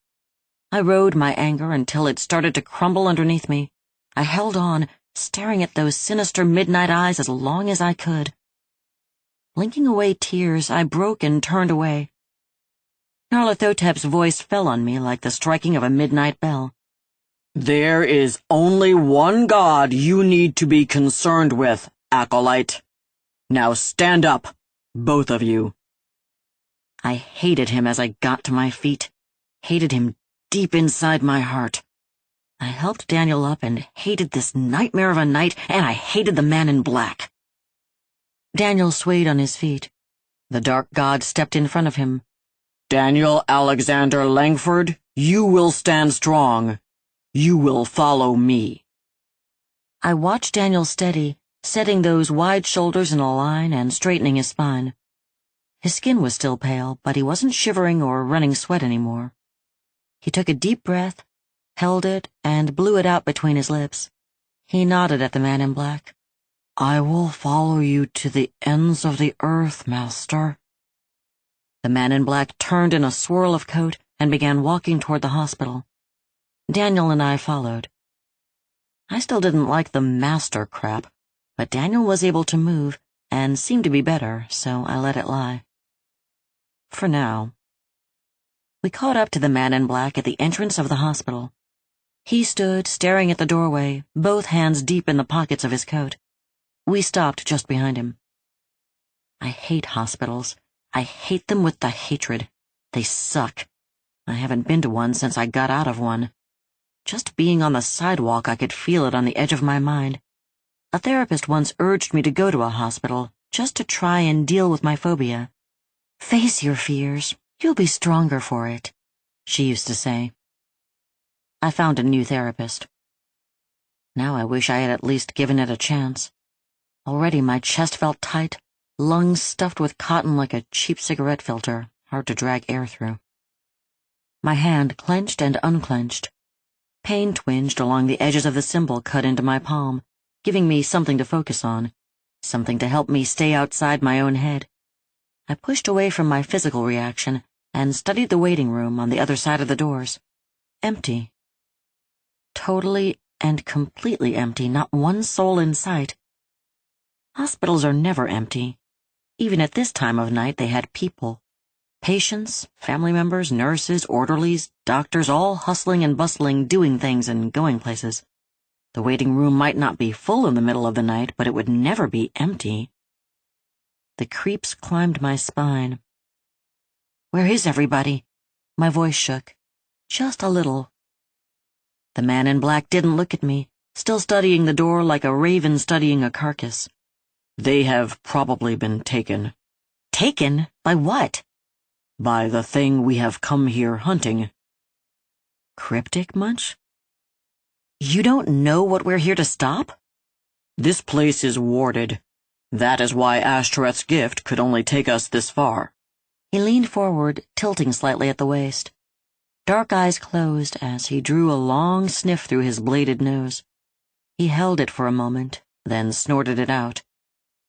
I rode my anger until it started to crumble underneath me. I held on, staring at those sinister midnight eyes as long as I could. Blinking away tears, I broke and turned away. Nyarlathotep's voice fell on me like the striking of a midnight bell. There is only one God you need to be concerned with, Acolyte. Now stand up, both of you. I hated him as I got to my feet, hated him deep inside my heart. I helped Daniel up and hated this nightmare of a night, and I hated the man in black. Daniel swayed on his feet. The dark god stepped in front of him. Daniel Alexander Langford, you will stand strong. You will follow me. I watched Daniel steady, setting those wide shoulders in a line and straightening his spine. His skin was still pale, but he wasn't shivering or running sweat anymore. He took a deep breath, held it, and blew it out between his lips. He nodded at the man in black. I will follow you to the ends of the earth, Master. The man in black turned in a swirl of coat and began walking toward the hospital. Daniel and I followed. I still didn't like the master crap, but Daniel was able to move and seemed to be better, so I let it lie. For now. We caught up to the man in black at the entrance of the hospital. He stood staring at the doorway, both hands deep in the pockets of his coat. We stopped just behind him. I hate hospitals. I hate them with the hatred. They suck. I haven't been to one since I got out of one. Just being on the sidewalk, I could feel it on the edge of my mind. A therapist once urged me to go to a hospital, just to try and deal with my phobia. Face your fears. You'll be stronger for it, she used to say. I found a new therapist. Now I wish I had at least given it a chance. Already my chest felt tight, lungs stuffed with cotton like a cheap cigarette filter, hard to drag air through. My hand clenched and unclenched. Pain twinged along the edges of the symbol cut into my palm, giving me something to focus on, something to help me stay outside my own head. I pushed away from my physical reaction and studied the waiting room on the other side of the doors. Empty. Totally and completely empty, not one soul in sight. Hospitals are never empty. Even at this time of night, they had people. Patients, family members, nurses, orderlies, doctors, all hustling and bustling, doing things and going places. The waiting room might not be full in the middle of the night, but it would never be empty. The creeps climbed my spine. Where is everybody? My voice shook. Just a little. The man in black didn't look at me, still studying the door like a raven studying a carcass.
They have probably been taken.
Taken? By what?
By the thing we have come here hunting.
Cryptic much? You don't know what we're here to stop?
This place is warded. That is why Ashtoreth's gift could only take us this far.
He leaned forward, tilting slightly at the waist. Dark eyes closed as he drew a long sniff through his bladed nose. He held it for a moment, then snorted it out.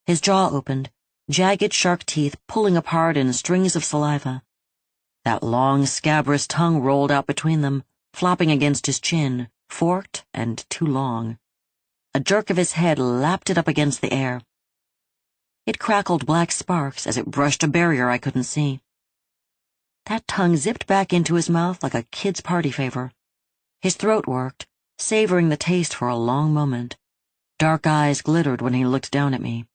His jaw opened, jagged shark teeth pulling apart in strings of saliva. That long, scabrous tongue rolled out between them, flopping against his chin, forked and too long. A jerk of his head lapped it up against the air. It crackled black sparks as it brushed a barrier I couldn't see. That tongue zipped back into his mouth like a kid's party favor. His throat worked, savoring the taste for a long moment. Dark eyes glittered when he looked down at me.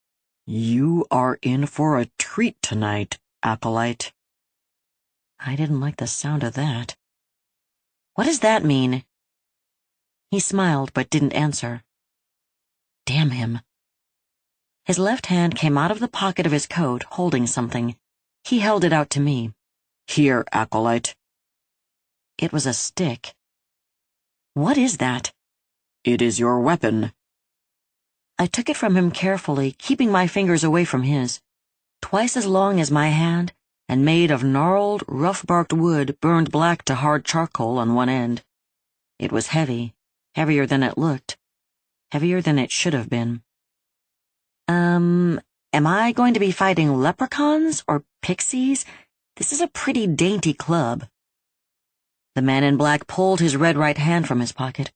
You are in for a treat tonight, Acolyte.
I didn't like the sound of that. What does that mean? He smiled but didn't answer. Damn him. His left hand came out of the pocket of his coat, holding something. He held it out to me.
Here, Acolyte.
It was a stick. What is that?
It is your weapon.
I took it from him carefully, keeping my fingers away from his. Twice as long as my hand, and made of gnarled, rough-barked wood burned black to hard charcoal on one end. It was heavy, heavier than it looked, heavier than it should have been. Am I going to be fighting leprechauns or pixies? This is a pretty dainty club. The man in black pulled his red right hand from his pocket.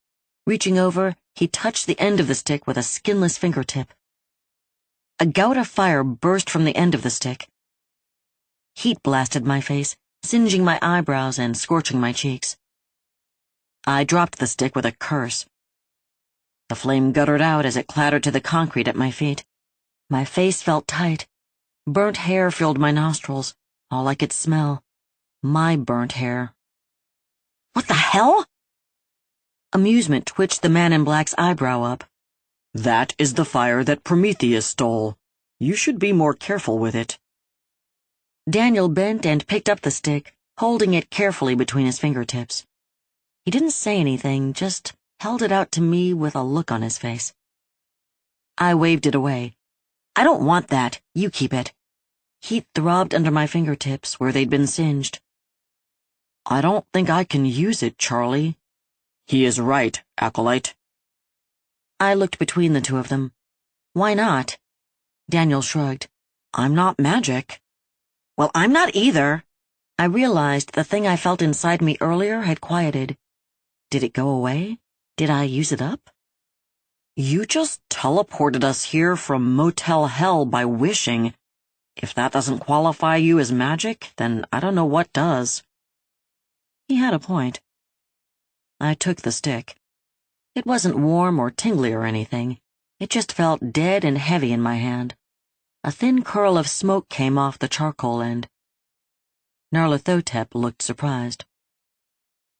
Reaching over, he touched the end of the stick with a skinless fingertip. A gout of fire burst from the end of the stick. Heat blasted my face, singeing my eyebrows and scorching my cheeks. I dropped the stick with a curse. The flame guttered out as it clattered to the concrete at my feet. My face felt tight. Burnt hair filled my nostrils. All I could smell. My burnt hair. What the hell? Amusement twitched the man in black's eyebrow up.
That is the fire that Prometheus stole. You should be more careful with it.
Daniel bent and picked up the stick, holding it carefully between his fingertips. He didn't say anything, just held it out to me with a look on his face. I waved it away. I don't want that. You keep it. Heat throbbed under my fingertips where they'd been singed.
I don't think I can use it, Charlie. He is right, Acolyte.
I looked between the two of them. Why not? Daniel shrugged.
I'm not magic.
Well, I'm not either. I realized the thing I felt inside me earlier had quieted. Did it go away? Did I use it up?
You just teleported us here from Motel Hell by wishing. If that doesn't qualify you as magic, then I don't know what does.
He had a point. I took the stick. It wasn't warm or tingly or anything. It just felt dead and heavy in my hand. A thin curl of smoke came off the charcoal end. Nyarlathotep looked surprised.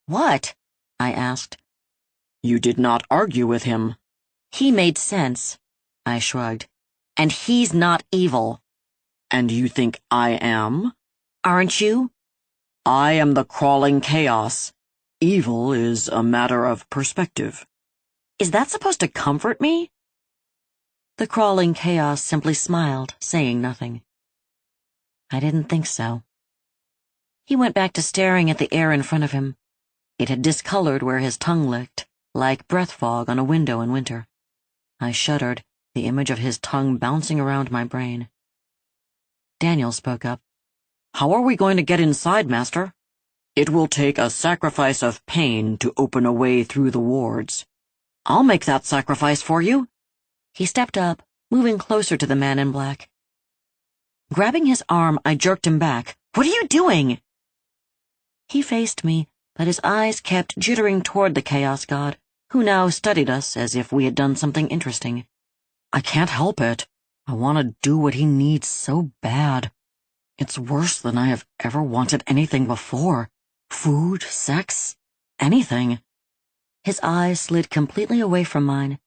"What?" I asked.
You did not argue with him.
"He made sense," I shrugged. "And he's not evil."
And you think I am?
"Aren't you?"
I am the crawling chaos. Evil is a matter of perspective.
"Is that supposed to comfort me?" The crawling chaos simply smiled, saying nothing. I didn't think so. He went back to staring at the air in front of him. It had discolored where his tongue licked, like breath fog on a window in winter. I shuddered, the image of his tongue bouncing around my brain. Daniel spoke up.
How are we going to get inside, Master? It will take a sacrifice of pain to open a way through the wards.
I'll make that sacrifice for you. He stepped up, moving closer to the man in black. Grabbing his arm, I jerked him back. "What are you doing?" He faced me, but his eyes kept jittering toward the Chaos God, who now studied us as if we had done something interesting.
I can't help it. I want to do what he needs so bad. It's worse than I have ever wanted anything before. Food, sex, anything.
His eyes slid completely away from mine.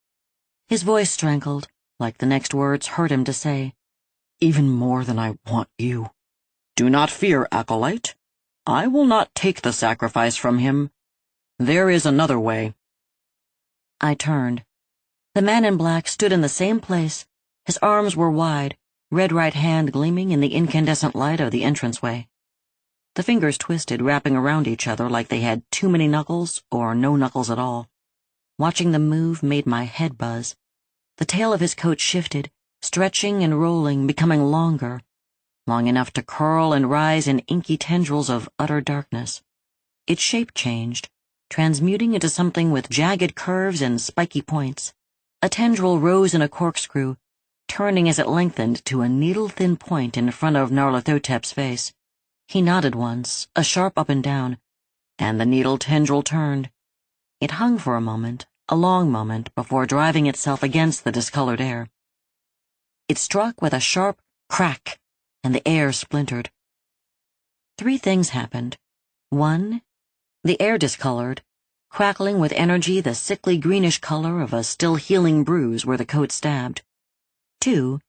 His voice strangled, like the next words hurt him to say.
Even more than I want you. Do not fear, Acolyte. I will not take the sacrifice from him. There is another way.
I turned. The man in black stood in the same place. His arms were wide, red right hand gleaming in the incandescent light of the entranceway. The fingers twisted, wrapping around each other like they had too many knuckles or no knuckles at all. Watching them move made my head buzz. The tail of his coat shifted, stretching and rolling, becoming longer, long enough to curl and rise in inky tendrils of utter darkness. Its shape changed, transmuting into something with jagged curves and spiky points. A tendril rose in a corkscrew, turning as it lengthened to a needle-thin point in front of Nyarlathotep's face. He nodded once, a sharp up and down, and the needle tendril turned. It hung for a moment, a long moment, before driving itself against the discolored air. It struck with a sharp crack, and the air splintered. 3 things happened. 1, the air discolored, crackling with energy the sickly greenish color of a still healing bruise where the coat stabbed. 2,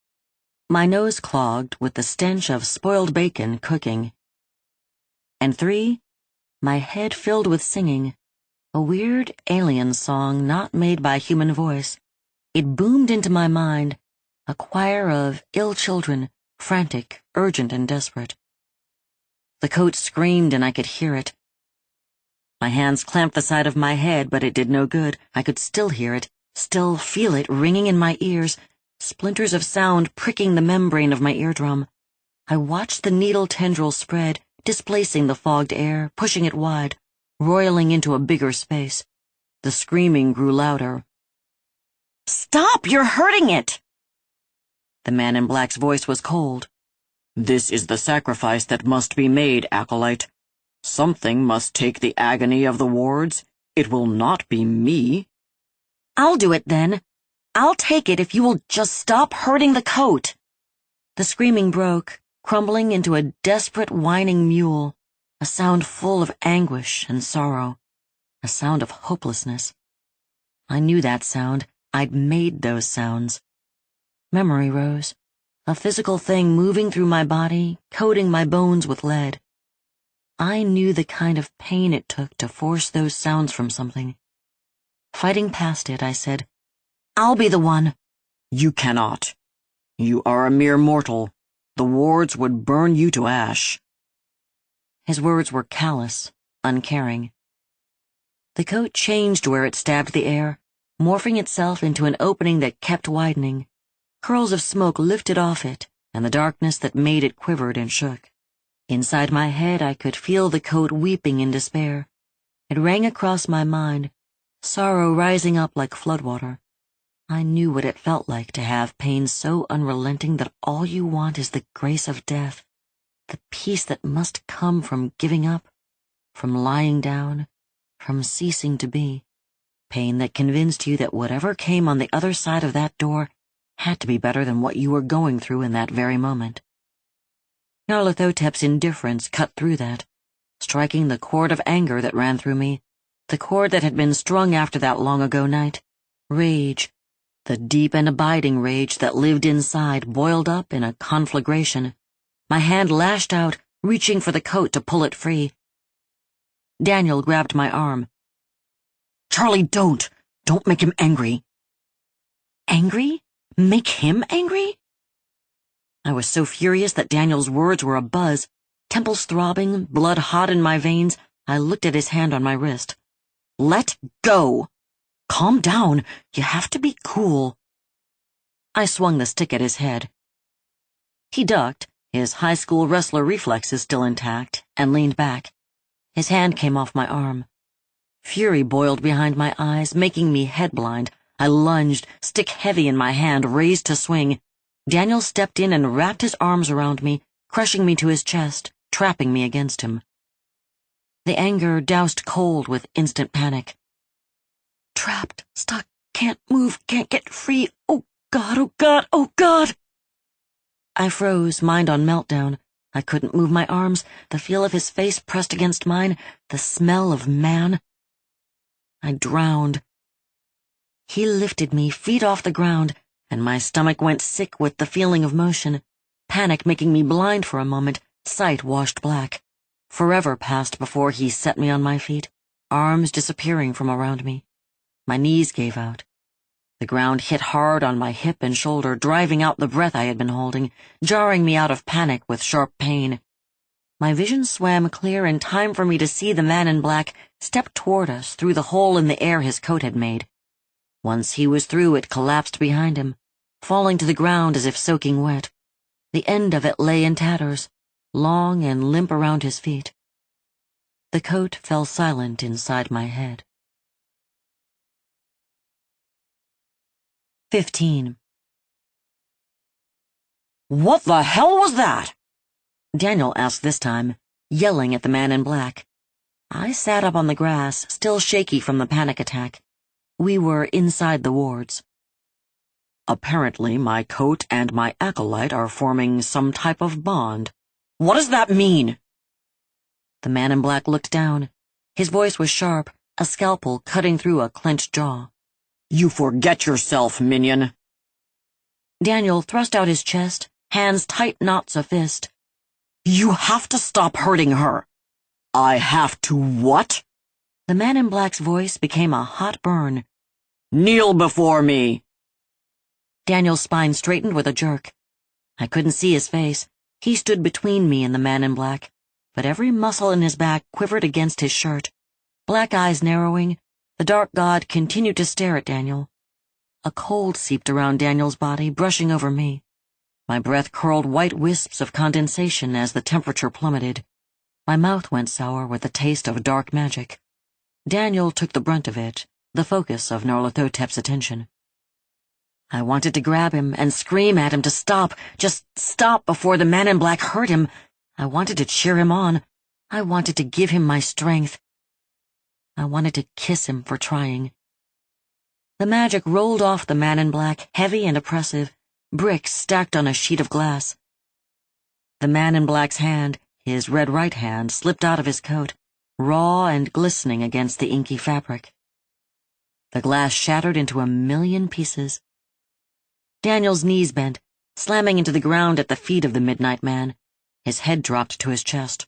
my nose clogged with the stench of spoiled bacon cooking. And 3, my head filled with singing, a weird alien song not made by human voice. It boomed into my mind, a choir of ill children, frantic, urgent, and desperate. The coat screamed and I could hear it. My hands clamped the side of my head, but it did no good. I could still hear it, still feel it ringing in my ears, splinters of sound pricking the membrane of my eardrum. I watched the needle tendril spread, displacing the fogged air, pushing it wide, roiling into a bigger space. The screaming grew louder. "Stop! You're hurting it!" The man in black's voice was cold.
This is the sacrifice that must be made, Acolyte. Something must take the agony of the wards. It will not be me.
"I'll do it then. I'll take it if you will just stop hurting the coat." The screaming broke, crumbling into a desperate whining mule, a sound full of anguish and sorrow, a sound of hopelessness. I knew that sound. I'd made those sounds. Memory rose, a physical thing moving through my body, coating my bones with lead. I knew the kind of pain it took to force those sounds from something. Fighting past it, I said, "I'll be the one."
You cannot. You are a mere mortal. The wards would burn you to ash.
His words were callous, uncaring. The coat changed where it stabbed the air, morphing itself into an opening that kept widening. Curls of smoke lifted off it, and the darkness that made it quivered and shook. Inside my head, I could feel the coat weeping in despair. It rang across my mind, sorrow rising up like floodwater. I knew what it felt like to have pain so unrelenting that all you want is the grace of death, the peace that must come from giving up, from lying down, from ceasing to be. Pain that convinced you that whatever came on the other side of that door had to be better than what you were going through in that very moment. Nyarlathotep's indifference cut through that, striking the chord of anger that ran through me, the chord that had been strung after that long-ago night. Rage, the deep and abiding rage that lived inside, boiled up in a conflagration. My hand lashed out, reaching for the coat to pull it free. Daniel grabbed my arm.
Charlie, don't! Don't make him angry.
Angry? Make him angry? I was so furious that Daniel's words were a buzz. Temples throbbing, blood hot in my veins, I looked at his hand on my wrist.
Let go! Calm down. You have to be cool.
I swung the stick at his head. He ducked, his high school wrestler reflexes still intact, and leaned back. His hand came off my arm. Fury boiled behind my eyes, making me head-blind. I lunged, stick heavy in my hand, raised to swing. Daniel stepped in and wrapped his arms around me, crushing me to his chest, trapping me against him. The anger doused cold with instant panic. Trapped, stuck, can't move, can't get free. Oh God, oh God, oh God! I froze, mind on meltdown. I couldn't move my arms, the feel of his face pressed against mine, the smell of man. I drowned. He lifted me, feet off the ground, and my stomach went sick with the feeling of motion, panic making me blind for a moment, sight washed black. Forever passed before he set me on my feet, arms disappearing from around me. My knees gave out. The ground hit hard on my hip and shoulder, driving out the breath I had been holding, jarring me out of panic with sharp pain. My vision swam clear in time for me to see the man in black step toward us through the hole in the air his coat had made. Once he was through, it collapsed behind him, falling to the ground as if soaking wet. The end of it lay in tatters, long and limp around his feet. The coat fell silent inside my head. 15.
What the hell was that?
Daniel asked this time, yelling at the man in black. I sat up on the grass, still shaky from the panic attack. We were inside the wards.
Apparently my coat and my acolyte are forming some type of bond. What does that mean?
The man in black looked down. His voice was sharp, a scalpel cutting through a clenched jaw.
You forget yourself, minion.
Daniel thrust out his chest, hands tight knots a fist.
You have to stop hurting her. I have to what?
The man in black's voice became a hot burn.
Kneel before me.
Daniel's spine straightened with a jerk. I couldn't see his face. He stood between me and the man in black, but every muscle in his back quivered against his shirt. Black eyes narrowing, the dark god continued to stare at Daniel. A cold seeped around Daniel's body, brushing over me. My breath curled white wisps of condensation as the temperature plummeted. My mouth went sour with the taste of dark magic. Daniel took the brunt of it, the focus of Nyarlathotep's attention. I wanted to grab him and scream at him to stop, just stop before the man in black hurt him. I wanted to cheer him on. I wanted to give him my strength. I wanted to kiss him for trying. The magic rolled off the man in black, heavy and oppressive, bricks stacked on a sheet of glass. The man in black's hand, his red right hand, slipped out of his coat, raw and glistening against the inky fabric. The glass shattered into a million pieces. Daniel's knees bent, slamming into the ground at the feet of the Midnight Man. His head dropped to his chest.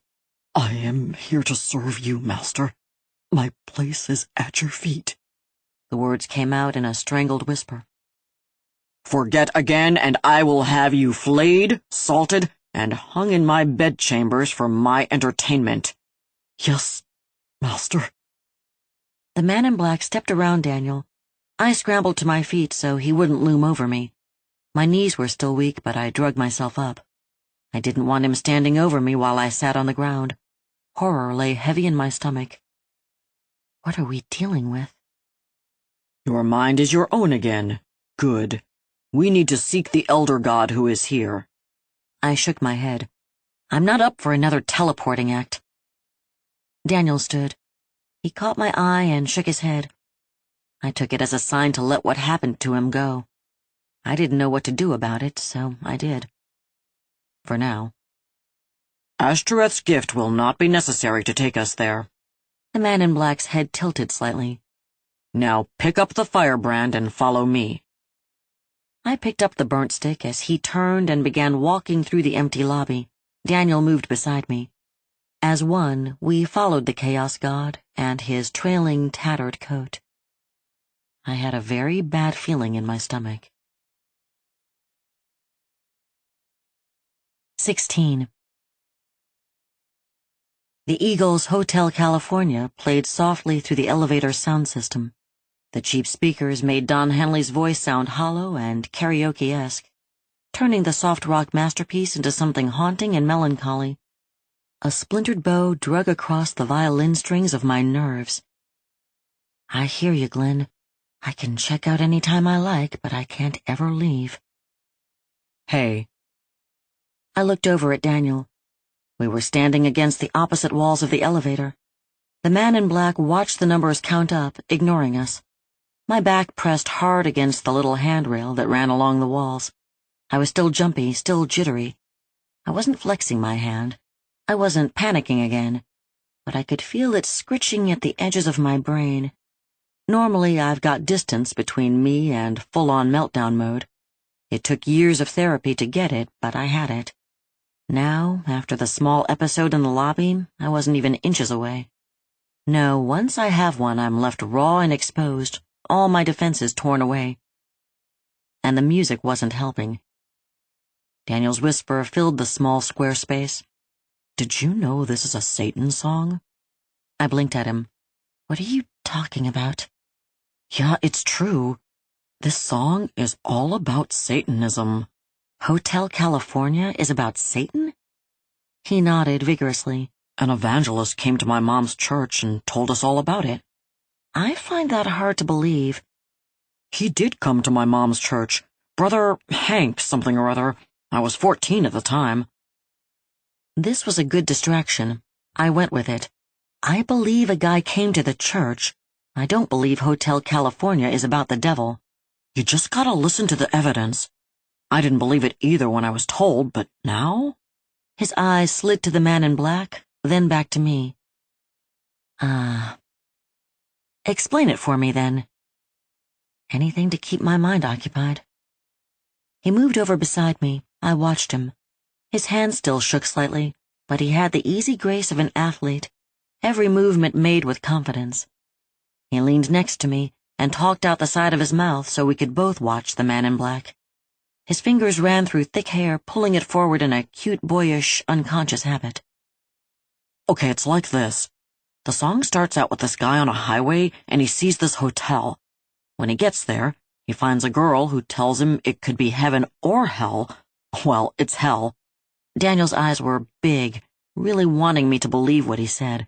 I am here to serve you, Master. My place is at your feet.
The words came out in a strangled whisper.
Forget again, and I will have you flayed, salted, and hung in my bedchambers for my entertainment. Yes, Master.
The man in black stepped around Daniel. I scrambled to my feet so he wouldn't loom over me. My knees were still weak, but I drugged myself up. I didn't want him standing over me while I sat on the ground. Horror lay heavy in my stomach. What are we dealing with?
Your mind is your own again. Good. We need to seek the elder god who is here.
I shook my head. I'm not up for another teleporting act. Daniel stood. He caught my eye and shook his head. I took it as a sign to let what happened to him go. I didn't know what to do about it, so I did. For now.
Ashtoreth's gift will not be necessary to take us there.
The man in black's head tilted slightly.
Now pick up the firebrand and follow me.
I picked up the burnt stick as he turned and began walking through the empty lobby. Daniel moved beside me. As one, we followed the chaos god and his trailing, tattered coat. I had a very bad feeling in my stomach. 16. The Eagles Hotel California played softly through the elevator's sound system. The cheap speakers made Don Henley's voice sound hollow and karaoke-esque, turning the soft rock masterpiece into something haunting and melancholy. A splintered bow drug across the violin strings of my nerves. I hear you, Glenn. I can check out any time I like, but I can't ever leave.
Hey.
I looked over at Daniel. We were standing against the opposite walls of the elevator. The man in black watched the numbers count up, ignoring us. My back pressed hard against the little handrail that ran along the walls. I was still jumpy, still jittery. I wasn't flexing my hand. I wasn't panicking again, but I could feel it scritching at the edges of my brain. Normally, I've got distance between me and full-on meltdown mode. It took years of therapy to get it, but I had it. Now, after the small episode in the lobby, I wasn't even inches away. No, once I have one, I'm left raw and exposed, all my defenses torn away. And the music wasn't helping. Daniel's whisper filled the small square space.
Did you know this is a Satan song?
I blinked at him. What are you talking about?
Yeah, it's true. This song is all about Satanism.
Hotel California is about Satan? He nodded vigorously.
An evangelist came to my mom's church and told us all about it.
I find that hard to believe.
He did come to my mom's church. Brother Hank something or other. I was 14 at the time.
This was a good distraction. I went with it. I believe a guy came to the church. I don't believe Hotel California is about the devil.
You just gotta listen to the evidence. I didn't believe it either when I was told, but now?
His eyes slid to the man in black, then back to me. Explain it for me, then. Anything to keep my mind occupied. He moved over beside me. I watched him. His hand still shook slightly, but he had the easy grace of an athlete, every movement made with confidence. He leaned next to me and talked out the side of his mouth so we could both watch the man in black. His fingers ran through thick hair, pulling it forward in a cute, boyish, unconscious habit.
Okay, it's like this. The song starts out with this guy on a highway, and he sees this hotel. When he gets there, he finds a girl who tells him it could be heaven or hell. Well, it's hell.
Daniel's eyes were big, really wanting me to believe what he said.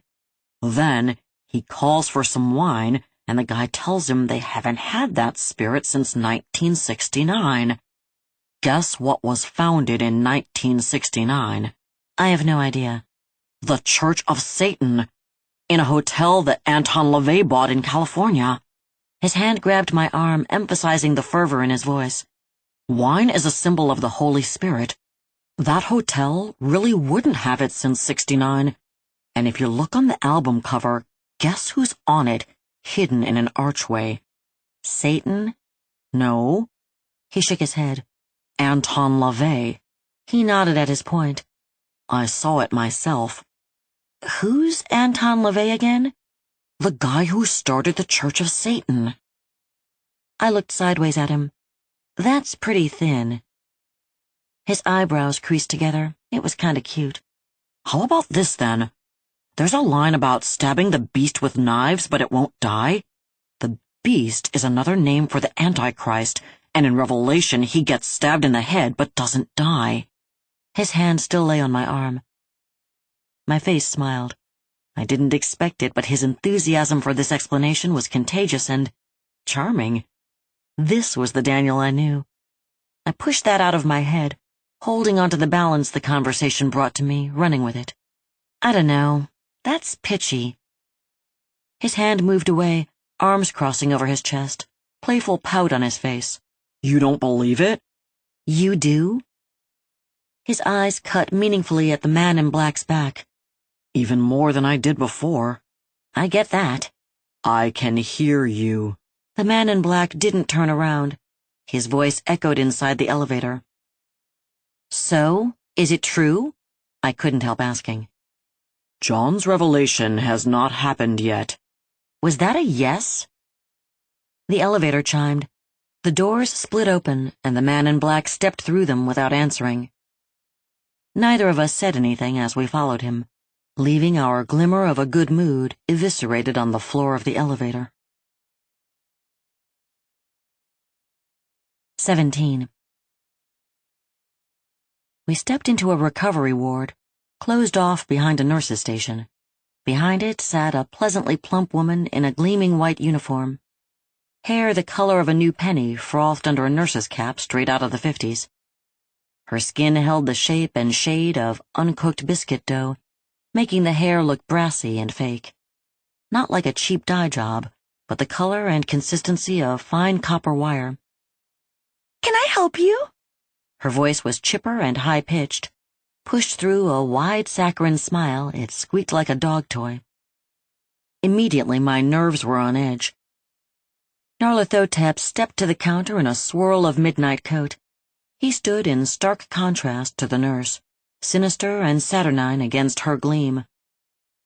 Then, he calls for some wine, and the guy tells him they haven't had that spirit since 1969. Guess what was founded in 1969?
I have no idea.
The Church of Satan, in a hotel that Anton LaVey bought in California.
His hand grabbed my arm, emphasizing the fervor in his voice.
Wine is a symbol of the Holy Spirit. That hotel really wouldn't have it since '69. And if you look on the album cover, guess who's on it, hidden in an archway?
Satan?
No.
He shook his head.
Anton LaVey.
He nodded at his point.
I saw it myself.
Who's Anton LaVey again?
The guy who started the Church of Satan.
I looked sideways at him. That's pretty thin. His eyebrows creased together. It was kinda cute.
How about this, then? There's a line about stabbing the beast with knives, but it won't die. The beast is another name for the Antichrist, and in Revelation he gets stabbed in the head but doesn't die.
His hand still lay on my arm. My face smiled. I didn't expect it, but his enthusiasm for this explanation was contagious and charming. This was the Daniel I knew. I pushed that out of my head, holding onto the balance the conversation brought to me, running with it. I don't know. That's pitchy. His hand moved away, arms crossing over his chest, playful pout on his face.
You don't believe it?
You do? His eyes cut meaningfully at the man in black's back.
Even more than I did before.
I get that.
I can hear you.
The man in black didn't turn around. His voice echoed inside the elevator. So, is it true? I couldn't help asking.
John's revelation has not happened yet.
Was that a yes? The elevator chimed. The doors split open, and the man in black stepped through them without answering. Neither of us said anything as we followed him, leaving our glimmer of a good mood eviscerated on the floor of the elevator. 17. We stepped into a recovery ward, closed off behind a nurse's station. Behind it sat a pleasantly plump woman in a gleaming white uniform. Hair the color of a new penny frothed under a nurse's cap straight out of the 50s. Her skin held the shape and shade of uncooked biscuit dough, making the hair look brassy and fake. Not like a cheap dye job, but the color and consistency of fine copper wire. "Can I help you?" Her voice was chipper and high-pitched. Pushed through a wide saccharine smile, it squeaked like a dog toy. Immediately, my nerves were on edge. Nyarlathotep stepped to the counter in a swirl of midnight coat. He stood in stark contrast to the nurse, sinister and saturnine against her gleam.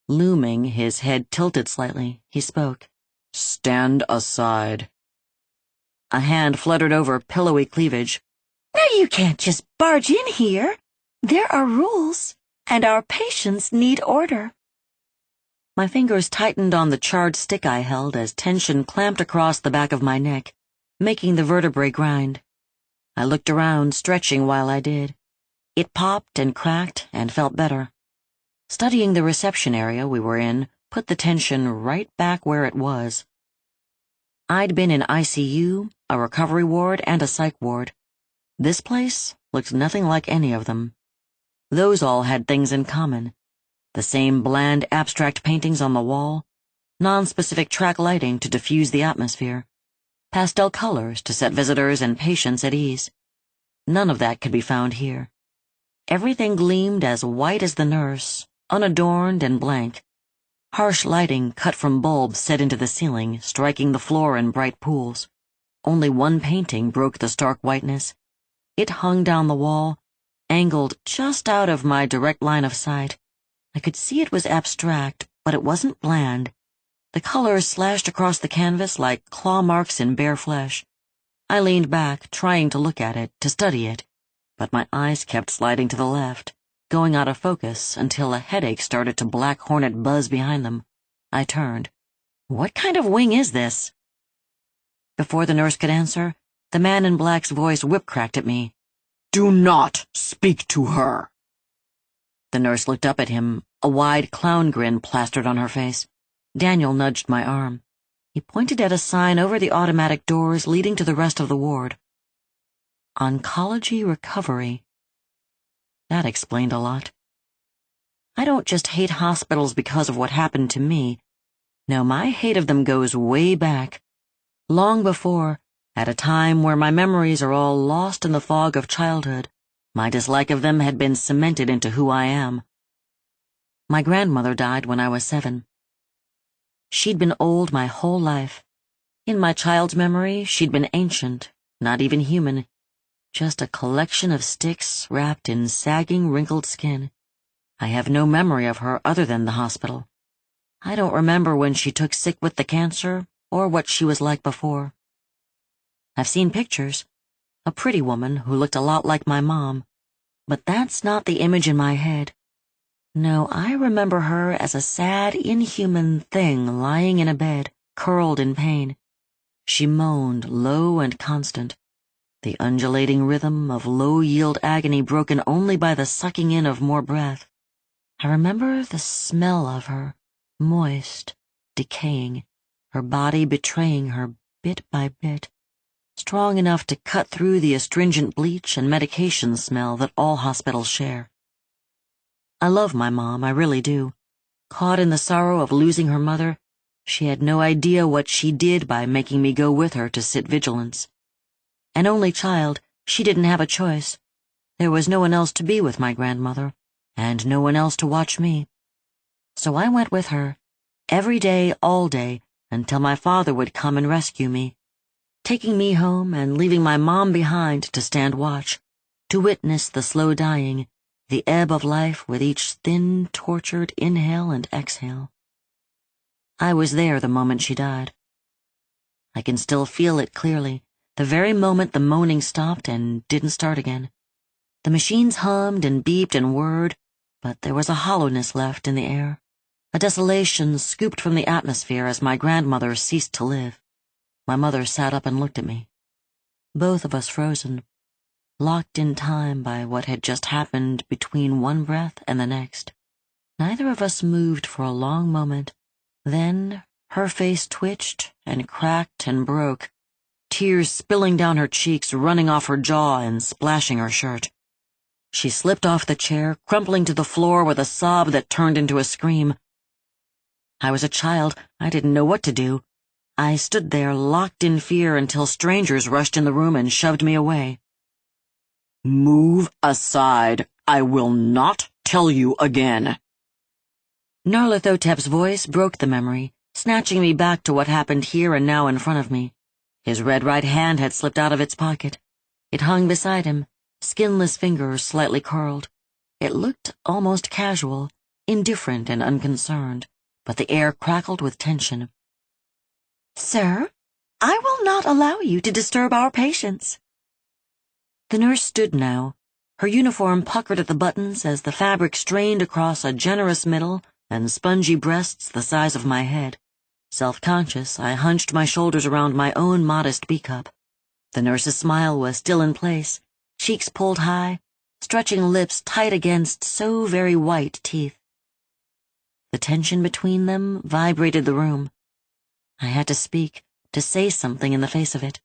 Looming, his head tilted slightly, he spoke.
Stand aside.
A hand fluttered over pillowy cleavage. "Now you can't just barge in here. There are rules, and our patients need order." My fingers tightened on the charred stick I held as tension clamped across the back of my neck, making the vertebrae grind. I looked around, stretching while I did. It popped and cracked and felt better. Studying the reception area we were in put the tension right back where it was. I'd been in ICU, a recovery ward, and a psych ward. This place looked nothing like any of them. Those all had things in common. The same bland abstract paintings on the wall, non-specific track lighting to diffuse the atmosphere, pastel colors to set visitors and patients at ease. None of that could be found here. Everything gleamed as white as the nurse, unadorned and blank. Harsh lighting cut from bulbs set into the ceiling, striking the floor in bright pools. Only one painting broke the stark whiteness. It hung down the wall, angled just out of my direct line of sight. I could see it was abstract, but it wasn't bland. The colors slashed across the canvas like claw marks in bare flesh. I leaned back, trying to look at it, to study it, but my eyes kept sliding to the left, going out of focus until a headache started to black hornet buzz behind them. I turned. What kind of wing is this? Before the nurse could answer, the man in black's voice whip-cracked at me.
Do not speak to her.
The nurse looked up at him, a wide clown grin plastered on her face. Daniel nudged my arm. He pointed at a sign over the automatic doors leading to the rest of the ward. Oncology recovery. That explained a lot. I don't just hate hospitals because of what happened to me. No, my hate of them goes way back. Long before, at a time where my memories are all lost in the fog of childhood, my dislike of them had been cemented into who I am. My grandmother died when I was 7. She'd been old my whole life. In my child's memory, she'd been ancient, not even human, just a collection of sticks wrapped in sagging, wrinkled skin. I have no memory of her other than the hospital. I don't remember when she took sick with the cancer or what she was like before. I've seen pictures. A pretty woman who looked a lot like my mom. But that's not the image in my head. No, I remember her as a sad, inhuman thing lying in a bed, curled in pain. She moaned, low and constant. the undulating rhythm of low-yield agony broken only by the sucking in of more breath. I remember the smell of her, moist, decaying, her body betraying her bit by bit, strong enough to cut through the astringent bleach and medication smell that all hospitals share. I love my mom, I really do. Caught in the sorrow of losing her mother, she had no idea what she did by making me go with her to sit vigilance. An only child, she didn't have a choice. There was no one else to be with my grandmother, and no one else to watch me. So I went with her, every day, all day, until my father would come and rescue me, taking me home and leaving my mom behind to stand watch, to witness the slow dying, the ebb of life with each thin, tortured inhale and exhale. I was there the moment she died. I can still feel it clearly, the very moment the moaning stopped and didn't start again. The machines hummed and beeped and whirred, but there was a hollowness left in the air, a desolation scooped from the atmosphere as my grandmother ceased to live. My mother sat up and looked at me. Both of us frozen, locked in time by what had just happened between one breath and the next. Neither of us moved for a long moment. Then her face twitched and cracked and broke, tears spilling down her cheeks, running off her jaw and splashing her shirt. She slipped off the chair, crumpling to the floor with a sob that turned into a scream. I was a child. I didn't know what to do. I stood there, locked in fear, until strangers rushed in the room and shoved me away.
Move aside. I will not tell you again.
Nyarlathotep's voice broke the memory, snatching me back to what happened here and now in front of me. His red right hand had slipped out of its pocket. It hung beside him, skinless fingers slightly curled. It looked almost casual, indifferent and unconcerned, but the air crackled with tension. "Sir, I will not allow you to disturb our patients." The nurse stood now, her uniform puckered at the buttons as the fabric strained across a generous middle and spongy breasts the size of my head. Self-conscious, I hunched my shoulders around my own modest B-cup. The nurse's smile was still in place, cheeks pulled high, stretching lips tight against so very white teeth. The tension between them vibrated the room. I had to speak, to say something in the face of it.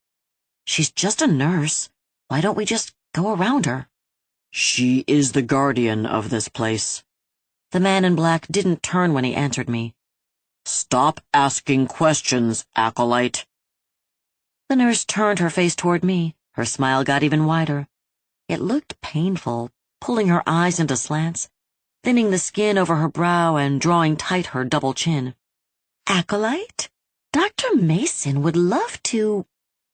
"She's just a nurse. Why don't we just go around her?"
She is the guardian of this place.
The man in black didn't turn when he answered me.
Stop asking questions, Acolyte.
The nurse turned her face toward me. Her smile got even wider. It looked painful, pulling her eyes into slants, thinning the skin over her brow and drawing tight her double chin. "Acolyte, Dr. Mason would love to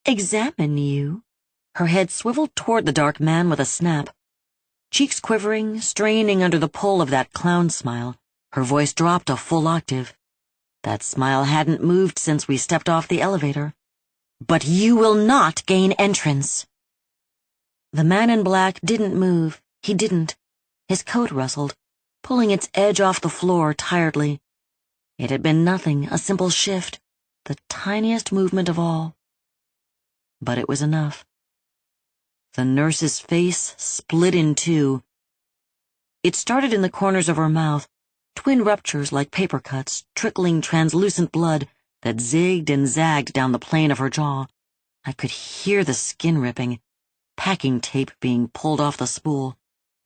examine you." Her head swiveled toward the dark man with a snap. Cheeks quivering, straining under the pull of that clown smile, her voice dropped a full octave. That smile hadn't moved since we stepped off the elevator. "But you will not gain entrance." The man in black didn't move. He didn't. His coat rustled, pulling its edge off the floor tiredly. It had been nothing, a simple shift, the tiniest movement of all. But it was enough. The nurse's face split in two. It started in the corners of her mouth, twin ruptures like paper cuts, trickling translucent blood that zigged and zagged down the plane of her jaw. I could hear the skin ripping, packing tape being pulled off the spool.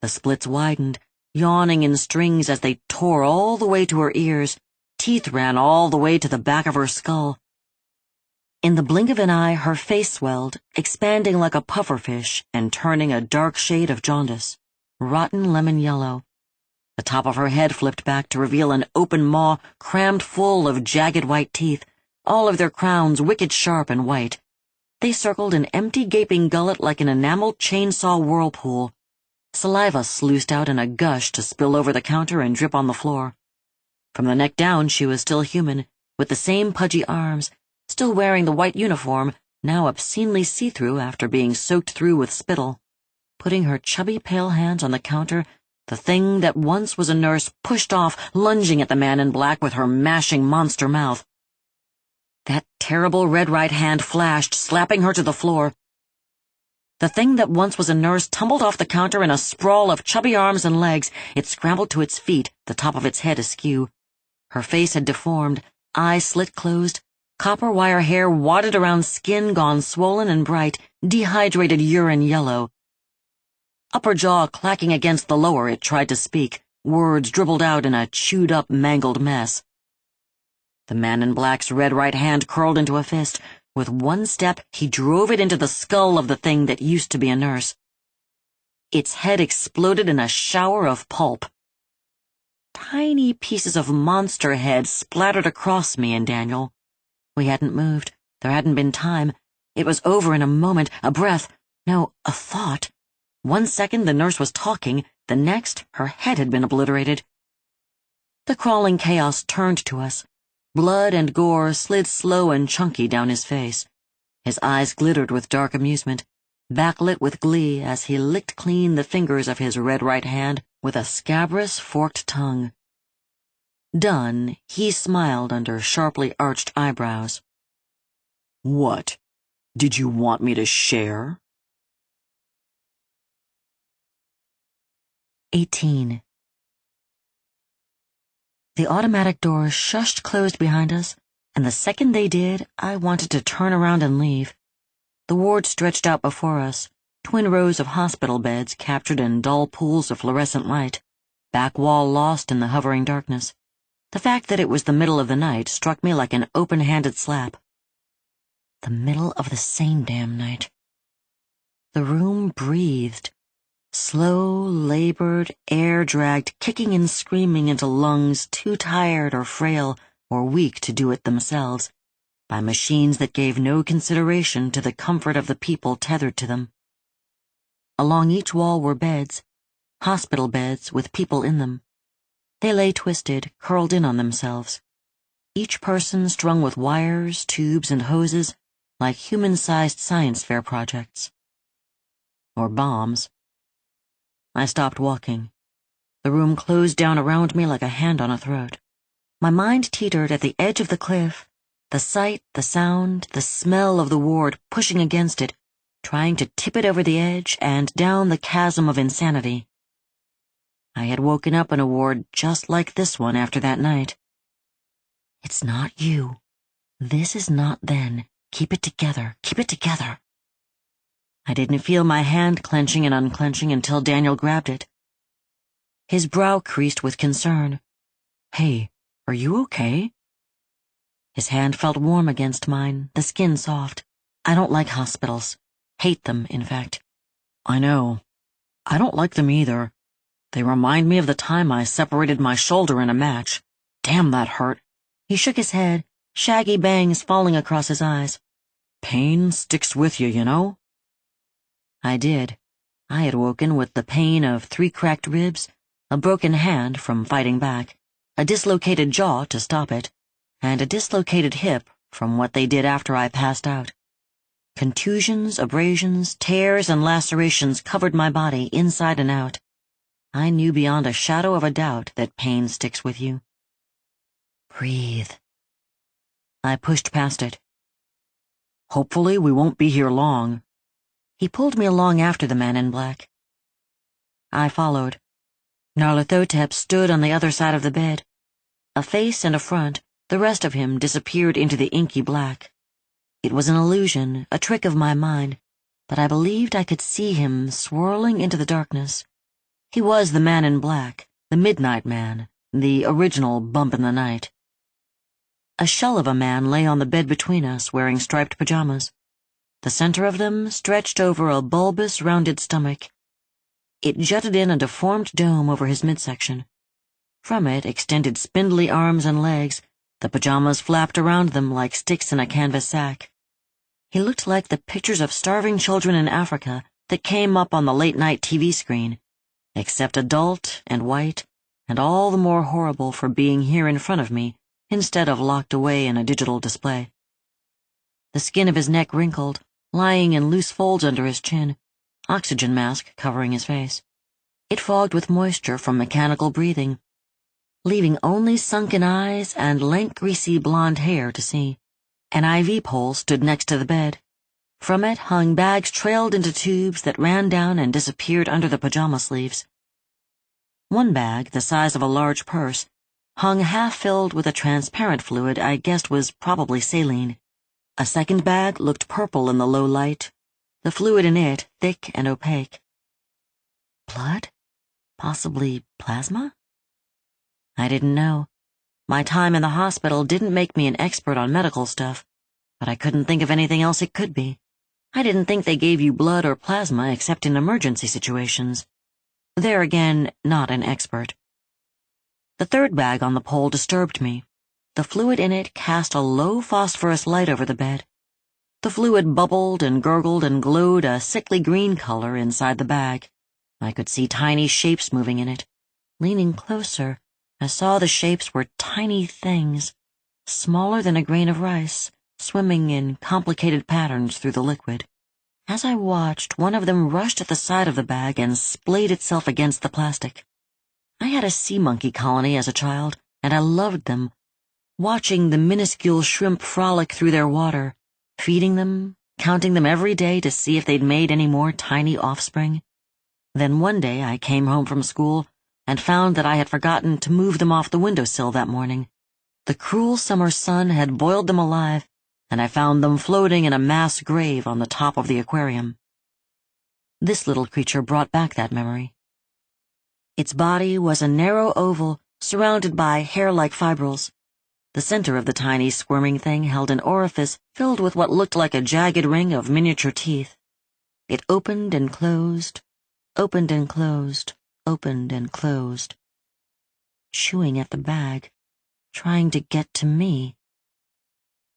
The splits widened, yawning in strings as they tore all the way to her ears. Teeth ran all the way to the back of her skull. In the blink of an eye, her face swelled, expanding like a pufferfish and turning a dark shade of jaundice, rotten lemon yellow. The top of her head flipped back to reveal an open maw crammed full of jagged white teeth, all of their crowns wicked sharp and white. They circled an empty gaping gullet like an enameled chainsaw whirlpool. Saliva sluiced out in a gush to spill over the counter and drip on the floor. From the neck down, she was still human, with the same pudgy arms, still wearing the white uniform, now obscenely see-through after being soaked through with spittle. Putting her chubby pale hands on the counter, the thing that once was a nurse pushed off, lunging at the man in black with her mashing monster mouth. That terrible red right hand flashed, slapping her to the floor. The thing that once was a nurse tumbled off the counter in a sprawl of chubby arms and legs. It scrambled to its feet, the top of its head askew. Her face had deformed, eyes slit closed, copper wire hair wadded around skin gone swollen and bright, dehydrated urine yellow. Upper jaw clacking against the lower, it tried to speak. Words dribbled out in a chewed-up, mangled mess. The man in black's red right hand curled into a fist. With one step, he drove it into the skull of the thing that used to be a nurse. Its head exploded in a shower of pulp. Tiny pieces of monster head splattered across me and Daniel. We hadn't moved. There hadn't been time. It was over in a moment, a breath. No, a thought. 1 second the nurse was talking, the next her head had been obliterated. The crawling chaos turned to us. Blood and gore slid slow and chunky down his face. His eyes glittered with dark amusement, backlit with glee as he licked clean the fingers of his red right hand with a scabrous, forked tongue. Done, he smiled under sharply arched eyebrows.
What? Did you want me to share?
18. The automatic doors shushed closed behind us, and the second they did, I wanted to turn around and leave. The ward stretched out before us, twin rows of hospital beds captured in dull pools of fluorescent light, back wall lost in the hovering darkness. The fact that it was the middle of the night struck me like an open-handed slap. The middle of the same damn night. The room breathed. Slow, labored, air dragged kicking and screaming into lungs too tired or frail or weak to do it themselves, by machines that gave no consideration to the comfort of the people tethered to them. Along each wall were beds, hospital beds with people in them. They lay twisted, curled in on themselves, each person strung with wires, tubes, and hoses, like human-sized science fair projects. Or bombs. I stopped walking. The room closed down around me like a hand on a throat. My mind teetered at the edge of the cliff, the sight, the sound, the smell of the ward pushing against it, trying to tip it over the edge and down the chasm of insanity. I had woken up in a ward just like this one after that night. It's not you. This is not then. Keep it together. Keep it together. I didn't feel my hand clenching and unclenching until Daniel grabbed it. His brow creased with concern. Hey, are you okay? His hand felt warm against mine, the skin soft. I don't like hospitals. Hate them, in fact.
I know. I don't like them either. They remind me of the time I separated my shoulder in a match. Damn, that hurt.
He shook his head, shaggy bangs falling across his eyes.
Pain sticks with you, you know?
I did. I had woken with the pain of 3 cracked ribs, a broken hand from fighting back, a dislocated jaw to stop it, and a dislocated hip from what they did after I passed out. Contusions, abrasions, tears, and lacerations covered my body inside and out. I knew beyond a shadow of a doubt that pain sticks with you. Breathe. I pushed past it.
Hopefully we won't be here long.
He pulled me along after the man in black. I followed. Nyarlathotep stood on the other side of the bed. A face and a front, the rest of him disappeared into the inky black. It was an illusion, a trick of my mind, but I believed I could see him swirling into the darkness. He was the man in black, the midnight man, the original bump in the night. A shell of a man lay on the bed between us, wearing striped pajamas. The center of them stretched over a bulbous, rounded stomach. It jutted in a deformed dome over his midsection. From it extended spindly arms and legs. The pajamas flapped around them like sticks in a canvas sack. He looked like the pictures of starving children in Africa that came up on the late-night TV screen, except adult and white, and all the more horrible for being here in front of me instead of locked away in a digital display. The skin of his neck wrinkled, lying in loose folds under his chin, oxygen mask covering his face. It fogged with moisture from mechanical breathing, leaving only sunken eyes and lank, greasy blonde hair to see. An IV pole stood next to the bed. From it hung bags trailed into tubes that ran down and disappeared under the pajama sleeves. One bag, the size of a large purse, hung half-filled with a transparent fluid I guessed was probably saline. A second bag looked purple in the low light, the fluid in it thick and opaque. Blood? Possibly plasma? I didn't know. My time in the hospital didn't make me an expert on medical stuff, but I couldn't think of anything else it could be. I didn't think they gave you blood or plasma except in emergency situations. There again, not an expert. The third bag on the pole disturbed me. The fluid in it cast a low phosphorus light over the bed. The fluid bubbled and gurgled and glowed a sickly green color inside the bag. I could see tiny shapes moving in it. Leaning closer, I saw the shapes were tiny things, smaller than a grain of rice, swimming in complicated patterns through the liquid. As I watched, one of them rushed at the side of the bag and splayed itself against the plastic. I had a sea monkey colony as a child, and I loved them, watching the minuscule shrimp frolic through their water, feeding them, counting them every day to see if they'd made any more tiny offspring. Then one day I came home from school and found that I had forgotten to move them off the windowsill that morning. The cruel summer sun had boiled them alive, and I found them floating in a mass grave on the top of the aquarium. This little creature brought back that memory. Its body was a narrow oval surrounded by hair-like fibrils. The center of the tiny squirming thing held an orifice filled with what looked like a jagged ring of miniature teeth. It opened and closed, opened and closed, opened and closed. Chewing at the bag, trying to get to me.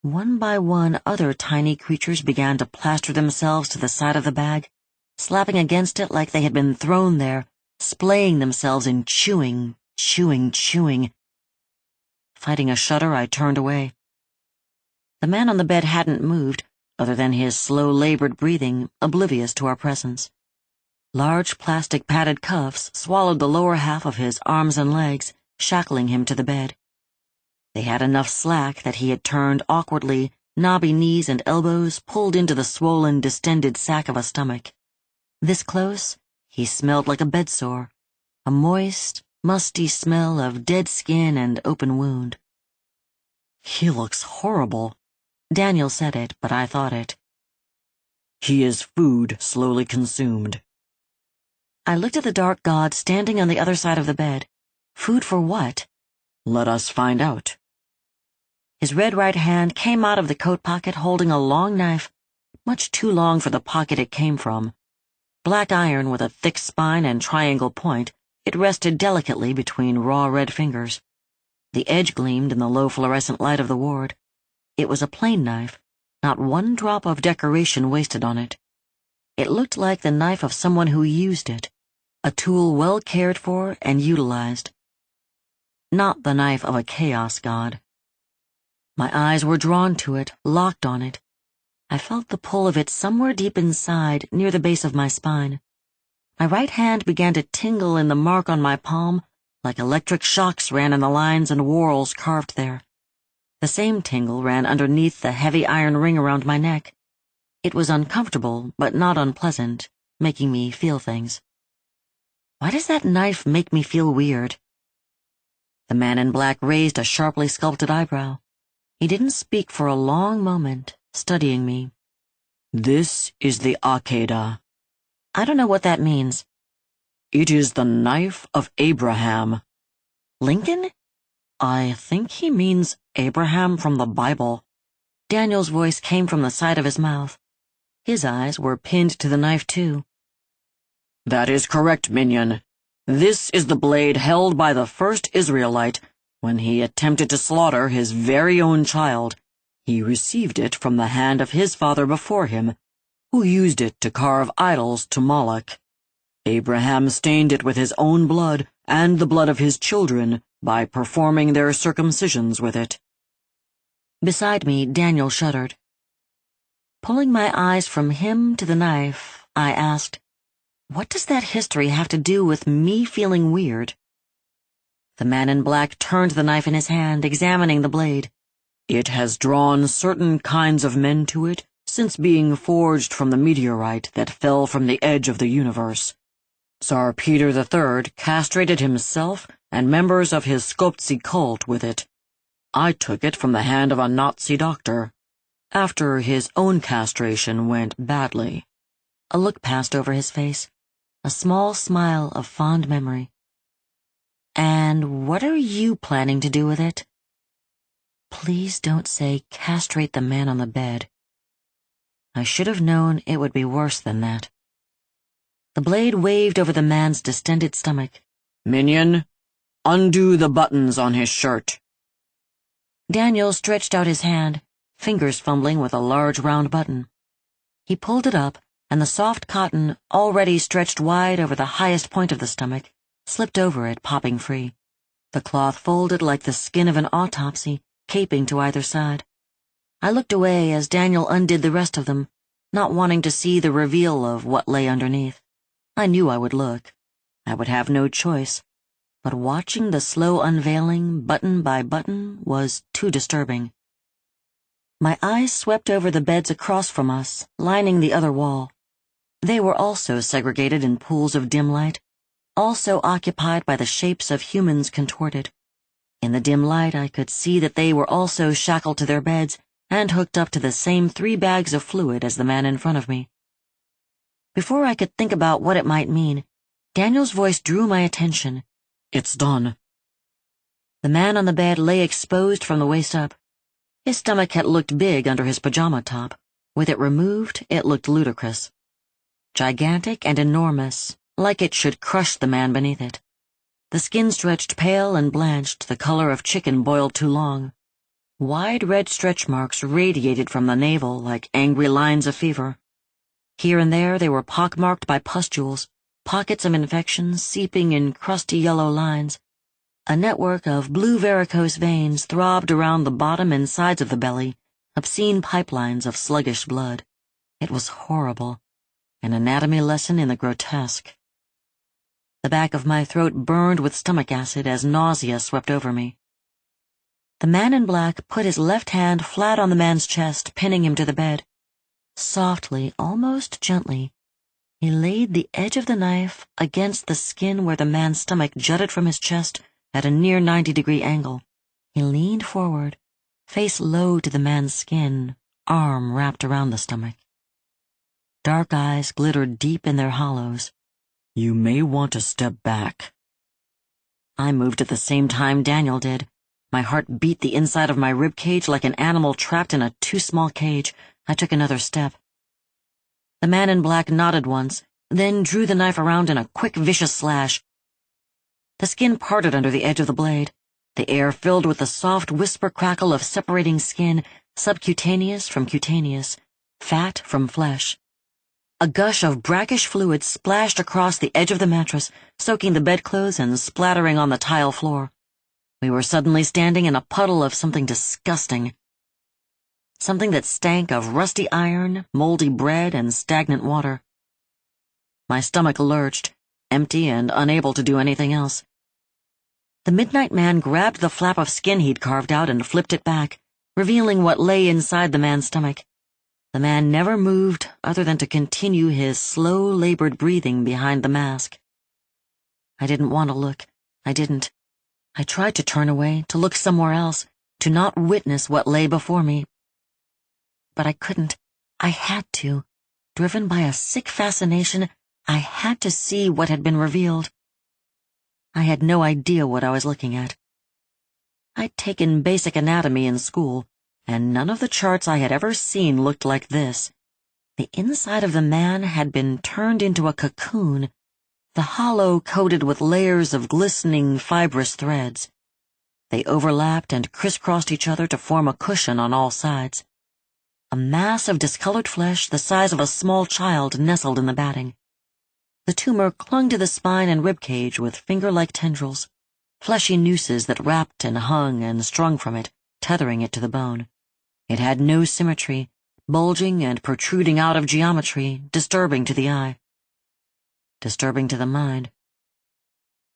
One by one, other tiny creatures began to plaster themselves to the side of the bag, slapping against it like they had been thrown there, splaying themselves and chewing. Fighting a shudder, I turned away. The man on the bed hadn't moved, other than his slow, labored breathing, oblivious to our presence. Large plastic padded cuffs swallowed the lower half of his arms and legs, shackling him to the bed. They had enough slack that he had turned awkwardly, knobby knees and elbows pulled into the swollen, distended sack of a stomach. This close, he smelled like a bedsore, a moist, musty smell of dead skin and open wound. He looks horrible. Daniel said it, but I thought it.
He is food slowly consumed.
I looked at the dark god standing on the other side of the bed. Food for what?
Let us find out.
His red right hand came out of the coat pocket holding a long knife, much too long for the pocket it came from. Black iron with a thick spine and triangle point, it rested delicately between raw red fingers. The edge gleamed in the low fluorescent light of the ward. It was a plain knife, not one drop of decoration wasted on it. It looked like the knife of someone who used it, a tool well cared for and utilized. Not the knife of a chaos god. My eyes were drawn to it, locked on it. I felt the pull of it somewhere deep inside, near the base of my spine. My right hand began to tingle in the mark on my palm, like electric shocks ran in the lines and whorls carved there. The same tingle ran underneath the heavy iron ring around my neck. It was uncomfortable, but not unpleasant, making me feel things. Why does that knife make me feel weird? The man in black raised a sharply sculpted eyebrow. He didn't speak for a long moment, studying me.
This is the Akeda.
I don't know what that means.
It is the knife of Abraham.
Lincoln?
I think he means Abraham from the Bible.
Daniel's voice came from the side of his mouth. His eyes were pinned to the knife, too.
That is correct, minion. This is the blade held by the first Israelite when he attempted to slaughter his very own child. He received it from the hand of his father before him, who used it to carve idols to Moloch. Abraham stained it with his own blood and the blood of his children by performing their circumcisions with it.
Beside me, Daniel shuddered. Pulling my eyes from him to the knife, I asked, "What does that history have to do with me feeling weird?" The man in black turned the knife in his hand, examining the blade.
It has drawn certain kinds of men to it since being forged from the meteorite that fell from the edge of the universe. Tsar Peter III castrated himself and members of his Skoptsi cult with it. I took it from the hand of a Nazi doctor, after his own castration went badly."
A look passed over his face, a small smile of fond memory. "And what are you planning to do with it?" Please don't say castrate the man on the bed. I should have known it would be worse than that. The blade waved over the man's distended stomach.
"Minion, undo the buttons on his shirt."
Daniel stretched out his hand, fingers fumbling with a large round button. He pulled it up, and the soft cotton, already stretched wide over the highest point of the stomach, slipped over it, popping free. The cloth folded like the skin of an autopsy, caping to either side. I looked away as Daniel undid the rest of them, not wanting to see the reveal of what lay underneath. I knew I would look. I would have no choice. But watching the slow unveiling, button by button, was too disturbing. My eyes swept over the beds across from us, lining the other wall. They were also segregated in pools of dim light, also occupied by the shapes of humans contorted. In the dim light, I could see that they were also shackled to their beds and hooked up to the same 3 bags of fluid as the man in front of me. Before I could think about what it might mean, Daniel's voice drew my attention.
"It's done."
The man on the bed lay exposed from the waist up. His stomach had looked big under his pajama top. With it removed, it looked ludicrous. Gigantic and enormous, like it should crush the man beneath it. The skin stretched pale and blanched, the color of chicken boiled too long. Wide red stretch marks radiated from the navel like angry lines of fever. Here and there they were pockmarked by pustules, pockets of infection seeping in crusty yellow lines. A network of blue varicose veins throbbed around the bottom and sides of the belly, obscene pipelines of sluggish blood. It was horrible, an anatomy lesson in the grotesque. The back of my throat burned with stomach acid as nausea swept over me. The man in black put his left hand flat on the man's chest, pinning him to the bed. Softly, almost gently, he laid the edge of the knife against the skin where the man's stomach jutted from his chest at a near 90-degree angle. He leaned forward, face low to the man's skin, arm wrapped around the stomach. Dark eyes glittered deep in their hollows.
"You may want to step back."
I moved at the same time Daniel did. My heart beat the inside of my rib cage like an animal trapped in a too small cage. I took another step. The man in black nodded once, then drew the knife around in a quick, vicious slash. The skin parted under the edge of the blade. The air filled with the soft whisper crackle of separating skin, subcutaneous from cutaneous, fat from flesh. A gush of brackish fluid splashed across the edge of the mattress, soaking the bedclothes and splattering on the tile floor. We were suddenly standing in a puddle of something disgusting. Something that stank of rusty iron, moldy bread, and stagnant water. My stomach lurched, empty and unable to do anything else. The midnight man grabbed the flap of skin he'd carved out and flipped it back, revealing what lay inside the man's stomach. The man never moved other than to continue his slow, labored breathing behind the mask. I didn't want to look. I didn't. I tried to turn away, to look somewhere else, to not witness what lay before me. But I couldn't. I had to. Driven by a sick fascination, I had to see what had been revealed. I had no idea what I was looking at. I'd taken basic anatomy in school, and none of the charts I had ever seen looked like this. The inside of the man had been turned into a cocoon, the hollow coated with layers of glistening fibrous threads. They overlapped and crisscrossed each other to form a cushion on all sides. A mass of discolored flesh the size of a small child nestled in the batting. The tumor clung to the spine and ribcage with finger-like tendrils, fleshy nooses that wrapped and hung and strung from it, tethering it to the bone. It had no symmetry, bulging and protruding out of geometry, disturbing to the eye. Disturbing to the mind.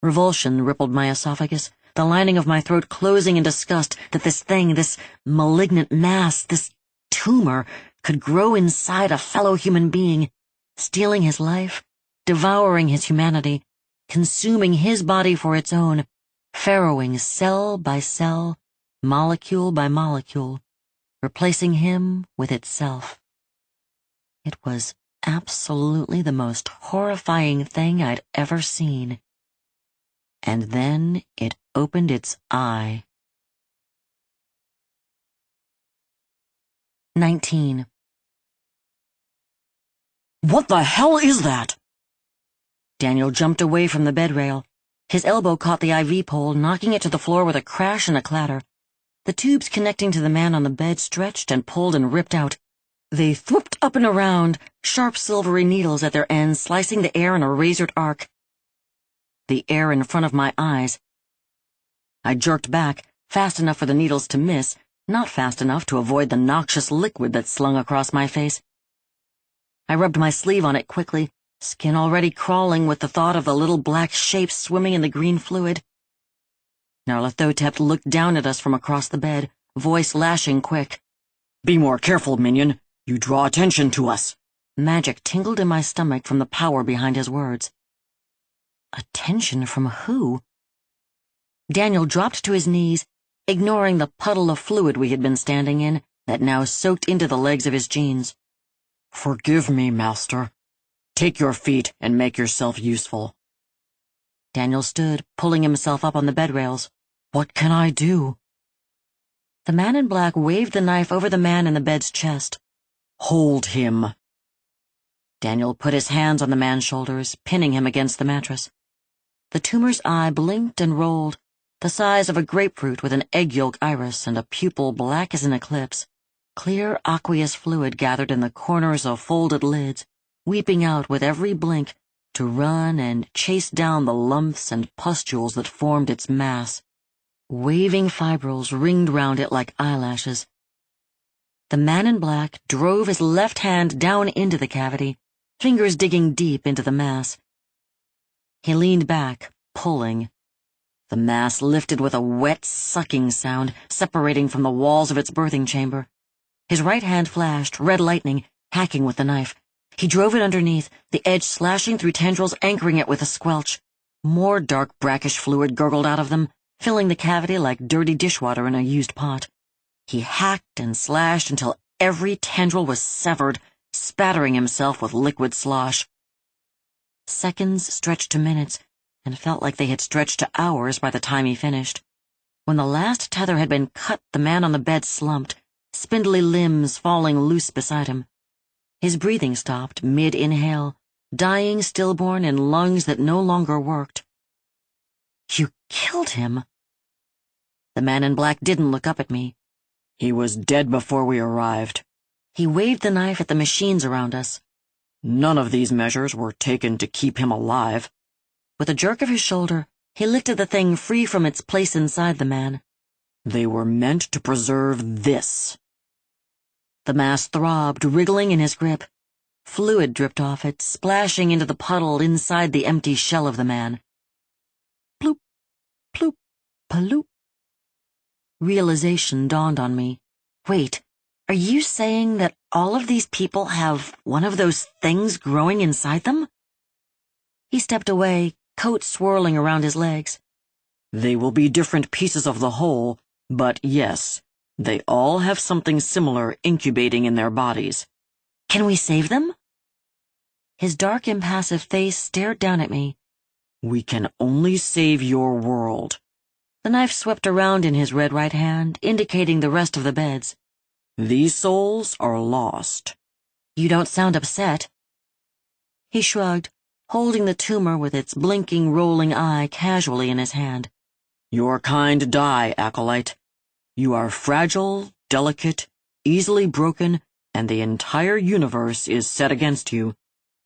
Revulsion rippled my esophagus, the lining of my throat closing in disgust that this thing, this malignant mass, this tumor, could grow inside a fellow human being, stealing his life, devouring his humanity, consuming his body for its own, farrowing cell by cell, molecule by molecule, replacing him with itself. It was absolutely the most horrifying thing I'd ever seen. And then it opened its eye. 19.
What the hell is that?
Daniel jumped away from the bed rail. His elbow caught the IV pole, knocking it to the floor with a crash and a clatter. The tubes connecting to the man on the bed stretched and pulled and ripped out. They thwooped up and around, sharp silvery needles at their ends slicing the air in a razored arc. The air in front of my eyes. I jerked back, fast enough for the needles to miss, not fast enough to avoid the noxious liquid that slung across my face. I rubbed my sleeve on it quickly, skin already crawling with the thought of the little black shapes swimming in the green fluid. Nyarlathotep looked down at us from across the bed, voice lashing quick.
Be more careful, minion. You draw attention to us.
Magic tingled in my stomach from the power behind his words. Attention from who? Daniel dropped to his knees, ignoring the puddle of fluid we had been standing in that now soaked into the legs of his jeans.
Forgive me, master. Take your feet and make yourself useful.
Daniel stood, pulling himself up on the bed rails.
What can I do?
The man in black waved the knife over the man in the bed's chest.
Hold him.
Daniel put his hands on the man's shoulders, pinning him against the mattress. The tumor's eye blinked and rolled, the size of a grapefruit with an egg yolk iris and a pupil black as an eclipse. Clear aqueous fluid gathered in the corners of folded lids, weeping out with every blink to run and chase down the lumps and pustules that formed its mass. Waving fibrils ringed round it like eyelashes. The man in black drove his left hand down into the cavity, fingers digging deep into the mass. He leaned back, pulling. The mass lifted with a wet, sucking sound, separating from the walls of its birthing chamber. His right hand flashed, red lightning, hacking with the knife. He drove it underneath, the edge slashing through tendrils, anchoring it with a squelch. More dark, brackish fluid gurgled out of them, filling the cavity like dirty dishwater in a used pot. He hacked and slashed until every tendril was severed, spattering himself with liquid slosh. Seconds stretched to minutes, and felt like they had stretched to hours by the time he finished. When the last tether had been cut, the man on the bed slumped, spindly limbs falling loose beside him. His breathing stopped mid-inhale, dying stillborn in lungs that no longer worked. You killed him. The man in black didn't look up at me.
He was dead before we arrived.
He waved the knife at the machines around us.
None of these measures were taken to keep him alive.
With a jerk of his shoulder, he lifted the thing free from its place inside the man.
They were meant to preserve this.
The mass throbbed, wriggling in his grip. Fluid dripped off it, splashing into the puddle inside the empty shell of the man. Ploop, ploop, paloop. Realization dawned on me. Wait, are you saying that all of these people have one of those things growing inside them? He stepped away, coat swirling around his legs.
They will be different pieces of the whole, but yes, they all have something similar incubating in their bodies.
Can we save them? His dark, impassive face stared down at me.
We can only save your world.
The knife swept around in his red right hand, indicating the rest of the beds.
These souls are lost.
You don't sound upset. He shrugged, holding the tumor with its blinking, rolling eye casually in his hand.
Your kind die, Acolyte. You are fragile, delicate, easily broken, and the entire universe is set against you.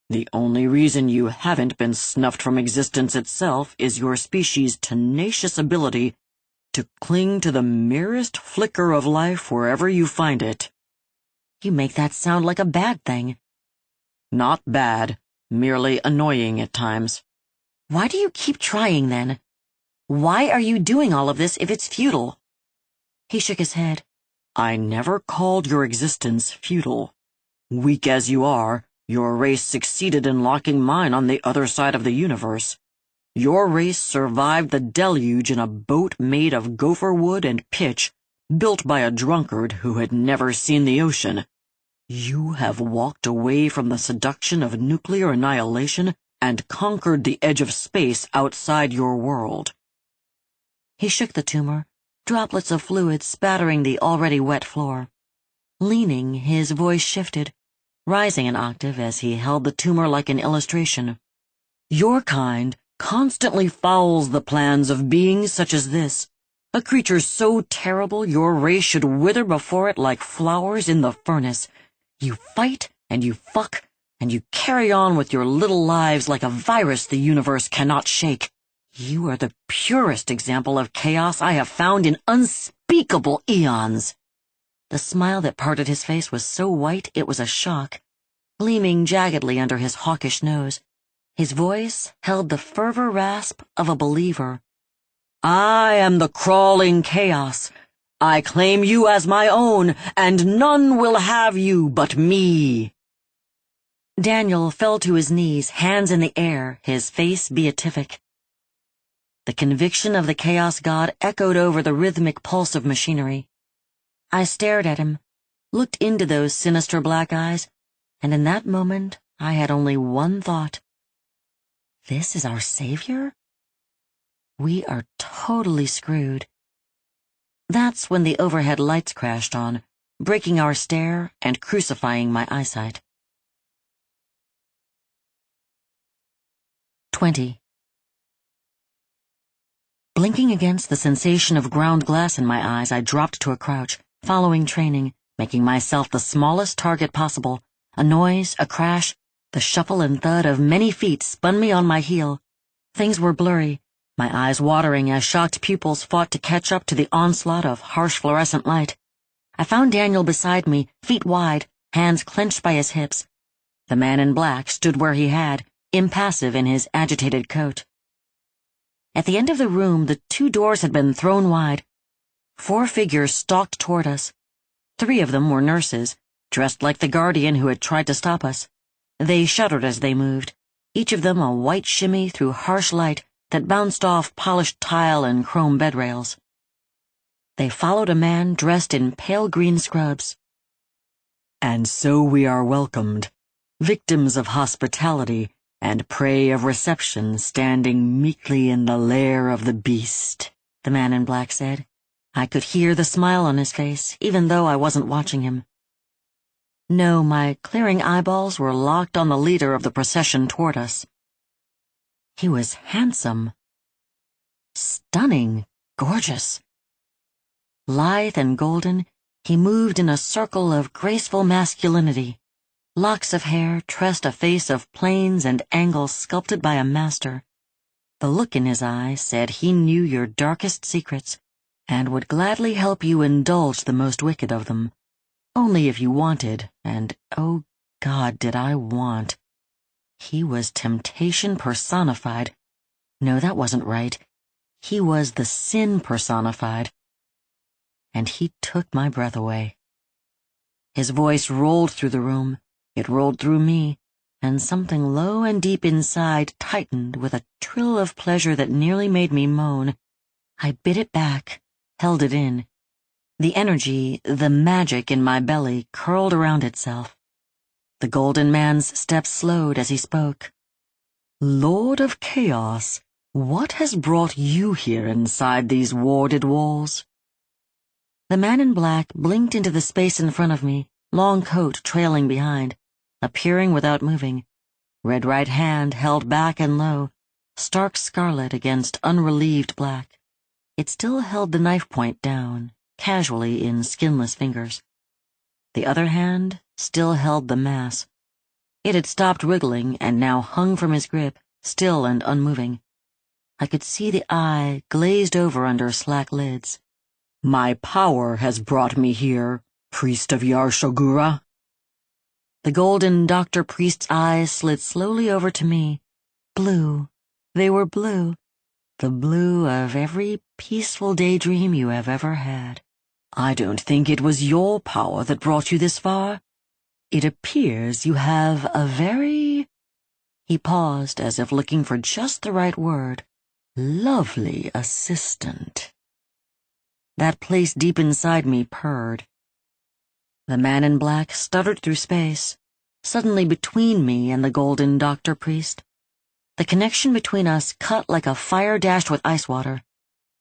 The only reason you haven't been snuffed from existence itself is your species' tenacious ability to cling to the merest flicker of life wherever you find it.
You make that sound like a bad thing.
Not bad, merely annoying at times.
Why do you keep trying, then? Why are you doing all of this if it's futile? He shook his head.
I never called your existence futile. Weak as you are, your race succeeded in locking mine on the other side of the universe. Your race survived the deluge in a boat made of gopher wood and pitch, built by a drunkard who had never seen the ocean. You have walked away from the seduction of nuclear annihilation and conquered the edge of space outside your world."
He shook the tumor, droplets of fluid spattering the already wet floor. Leaning, his voice shifted, rising an octave as he held the tumor like an illustration.
"Your kind constantly fouls the plans of beings such as this, a creature so terrible your race should wither before it like flowers in the furnace. You fight, and you fuck, and you carry on with your little lives like a virus the universe cannot shake. You are the purest example of chaos I have found in unspeakable eons."
The smile that parted his face was so white it was a shock, gleaming jaggedly under his hawkish nose. His voice held the fervor rasp of a believer.
"I am the crawling chaos. I claim you as my own, and none will have you but me."
Daniel fell to his knees, hands in the air, his face beatific. The conviction of the chaos god echoed over the rhythmic pulse of machinery. I stared at him, looked into those sinister black eyes, and in that moment I had only one thought. This is our savior? We are totally screwed. That's when the overhead lights crashed on, breaking our stare and crucifying my eyesight. 20. Blinking against the sensation of ground glass in my eyes, I dropped to a crouch, following training, making myself the smallest target possible. A noise, a crash, the shuffle and thud of many feet spun me on my heel. Things were blurry, my eyes watering as shocked pupils fought to catch up to the onslaught of harsh fluorescent light. I found Daniel beside me, feet wide, hands clenched by his hips. The man in black stood where he had, impassive in his agitated coat. At the end of the room, the 2 doors had been thrown wide. 4 figures stalked toward us. 3 of them were nurses, dressed like the guardian who had tried to stop us. They shuddered as they moved, each of them a white shimmy through harsh light that bounced off polished tile and chrome bed rails. They followed a man dressed in pale green scrubs.
"And so we are welcomed, victims of hospitality and prey of reception, standing meekly in the lair of the beast,"
the man in black said. I could hear the smile on his face, even though I wasn't watching him. No, my clearing eyeballs were locked on the leader of the procession toward us. He was handsome. Stunning, gorgeous. Lithe and golden, he moved in a circle of graceful masculinity. Locks of hair tressed a face of planes and angles sculpted by a master. The look in his eyes said he knew your darkest secrets and would gladly help you indulge the most wicked of them. Only if you wanted, and oh God, did I want. He was temptation personified. No, that wasn't right. He was the sin personified. And he took my breath away. His voice rolled through the room. It rolled through me, and something low and deep inside tightened with a trill of pleasure that nearly made me moan. I bit it back, held it in. The energy, the magic in my belly curled around itself. The golden man's steps slowed as he spoke.
"Lord of Chaos, what has brought you here inside these warded walls?"
The man in black blinked into the space in front of me, long coat trailing behind, appearing without moving. Red right hand held back and low, stark scarlet against unrelieved black. It still held the knife point down, casually in skinless fingers. The other hand still held the mass. It had stopped wriggling and now hung from his grip, still and unmoving. I could see the eye glazed over under slack lids.
"My power has brought me here, priest of Yarshogura."
The golden doctor-priest's eyes slid slowly over to me. Blue. They were blue. The blue of every peaceful daydream you have ever had.
"I don't think it was your power that brought you this far.
It appears you have a very—" He paused as if looking for just the right word. "Lovely assistant." That place deep inside me purred. The man in black stuttered through space, suddenly between me and the golden doctor priest. The connection between us cut like a fire dashed with ice water.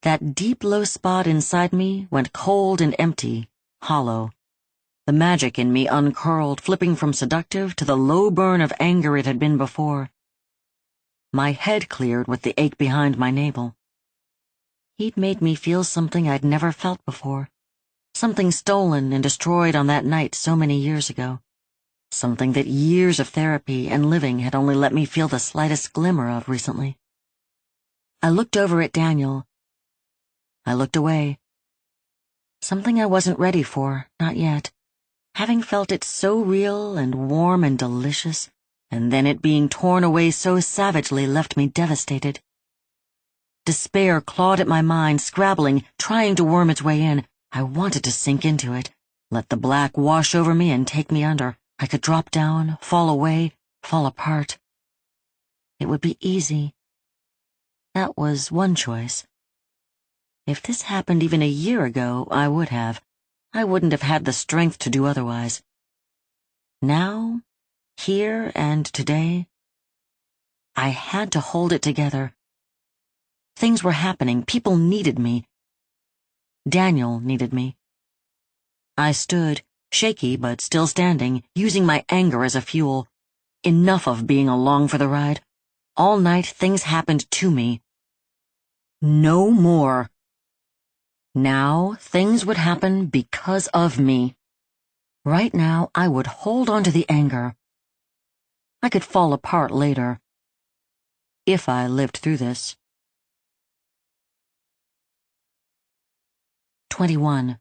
That deep low spot inside me went cold and empty, hollow. The magic in me uncurled, flipping from seductive to the low burn of anger it had been before. My head cleared with the ache behind my navel. He'd made me feel something I'd never felt before, something stolen and destroyed on that night so many years ago, something that years of therapy and living had only let me feel the slightest glimmer of recently. I looked over at Daniel. I looked away. Something I wasn't ready for, not yet. Having felt it so real and warm and delicious, and then it being torn away so savagely left me devastated. Despair clawed at my mind, scrabbling, trying to worm its way in. I wanted to sink into it, let the black wash over me and take me under. I could drop down, fall away, fall apart. It would be easy. That was one choice. If this happened even a year ago, I wouldn't have had the strength to do otherwise. Now, here and today, I had to hold it together. Things were happening. People needed me. Daniel needed me. I stood, shaky but still standing, using my anger as a fuel. Enough of being along for the ride. All night things happened to me. No more. Now things would happen because of me. Right now I would hold on to the anger. I could fall apart later. If I lived through this. 21.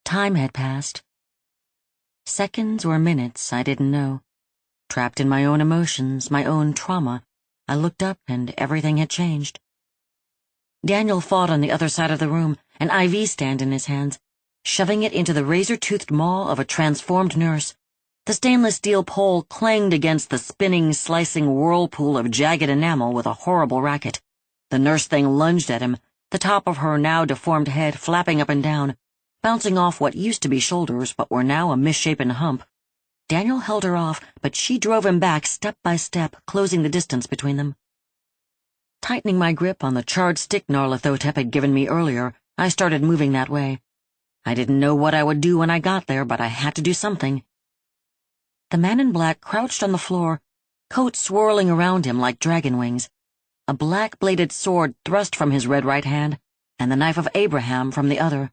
Time had passed. Seconds or minutes, I didn't know. Trapped in my own emotions, my own trauma, I looked up and everything had changed. Daniel fought on the other side of the room, an IV stand in his hands, shoving it into the razor-toothed maw of a transformed nurse. The stainless steel pole clanged against the spinning, slicing whirlpool of jagged enamel with a horrible racket. The nurse thing lunged at him, the top of her now deformed head flapping up and down, bouncing off what used to be shoulders but were now a misshapen hump. Daniel held her off, but she drove him back step by step, closing the distance between them. Tightening my grip on the charred stick Nyarlathotep had given me earlier, I started moving that way. I didn't know what I would do when I got there, but I had to do something. The man in black crouched on the floor, coat swirling around him like dragon wings, a black-bladed sword thrust from his red right hand, and the knife of Abraham from the other.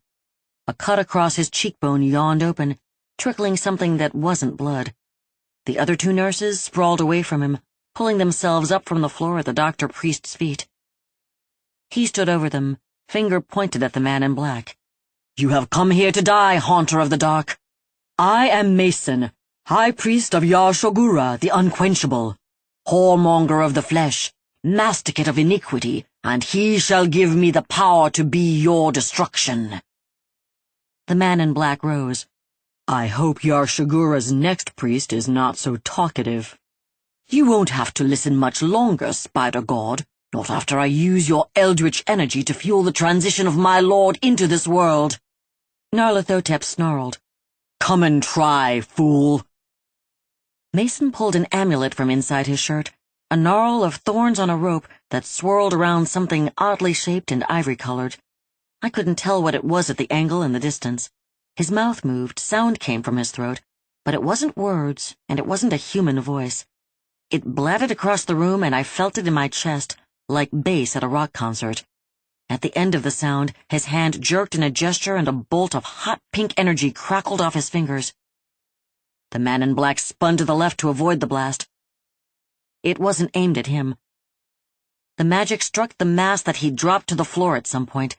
A cut across his cheekbone yawned open, trickling something that wasn't blood. The other two nurses sprawled away from him, pulling themselves up from the floor at the doctor-priest's feet. He stood over them, finger pointed at the man in black. "You have come here to die, haunter of the dark. I am Mason, high priest of Yar-Shogura, the unquenchable, whoremonger of the flesh, masticate of iniquity, and he shall give me the power to be your destruction." The man in black rose. "I hope Yar-Shogura's next priest is not so talkative. You won't have to listen much longer, Spider God, not after I use your eldritch energy to fuel the transition of my lord into this world." Nyarlathotep snarled. "Come and try, fool." Mason pulled an amulet from inside his shirt, a gnarl of thorns on a rope that swirled around something oddly shaped and ivory-colored. I couldn't tell what it was at the angle in the distance. His mouth moved, sound came from his throat, but it wasn't words, and it wasn't a human voice. It blatted across the room, and I felt it in my chest, like bass at a rock concert. At the end of the sound, his hand jerked in a gesture, and a bolt of hot pink energy crackled off his fingers. The man in black spun to the left to avoid the blast. It wasn't aimed at him. The magic struck the mass that he'd dropped to the floor at some point.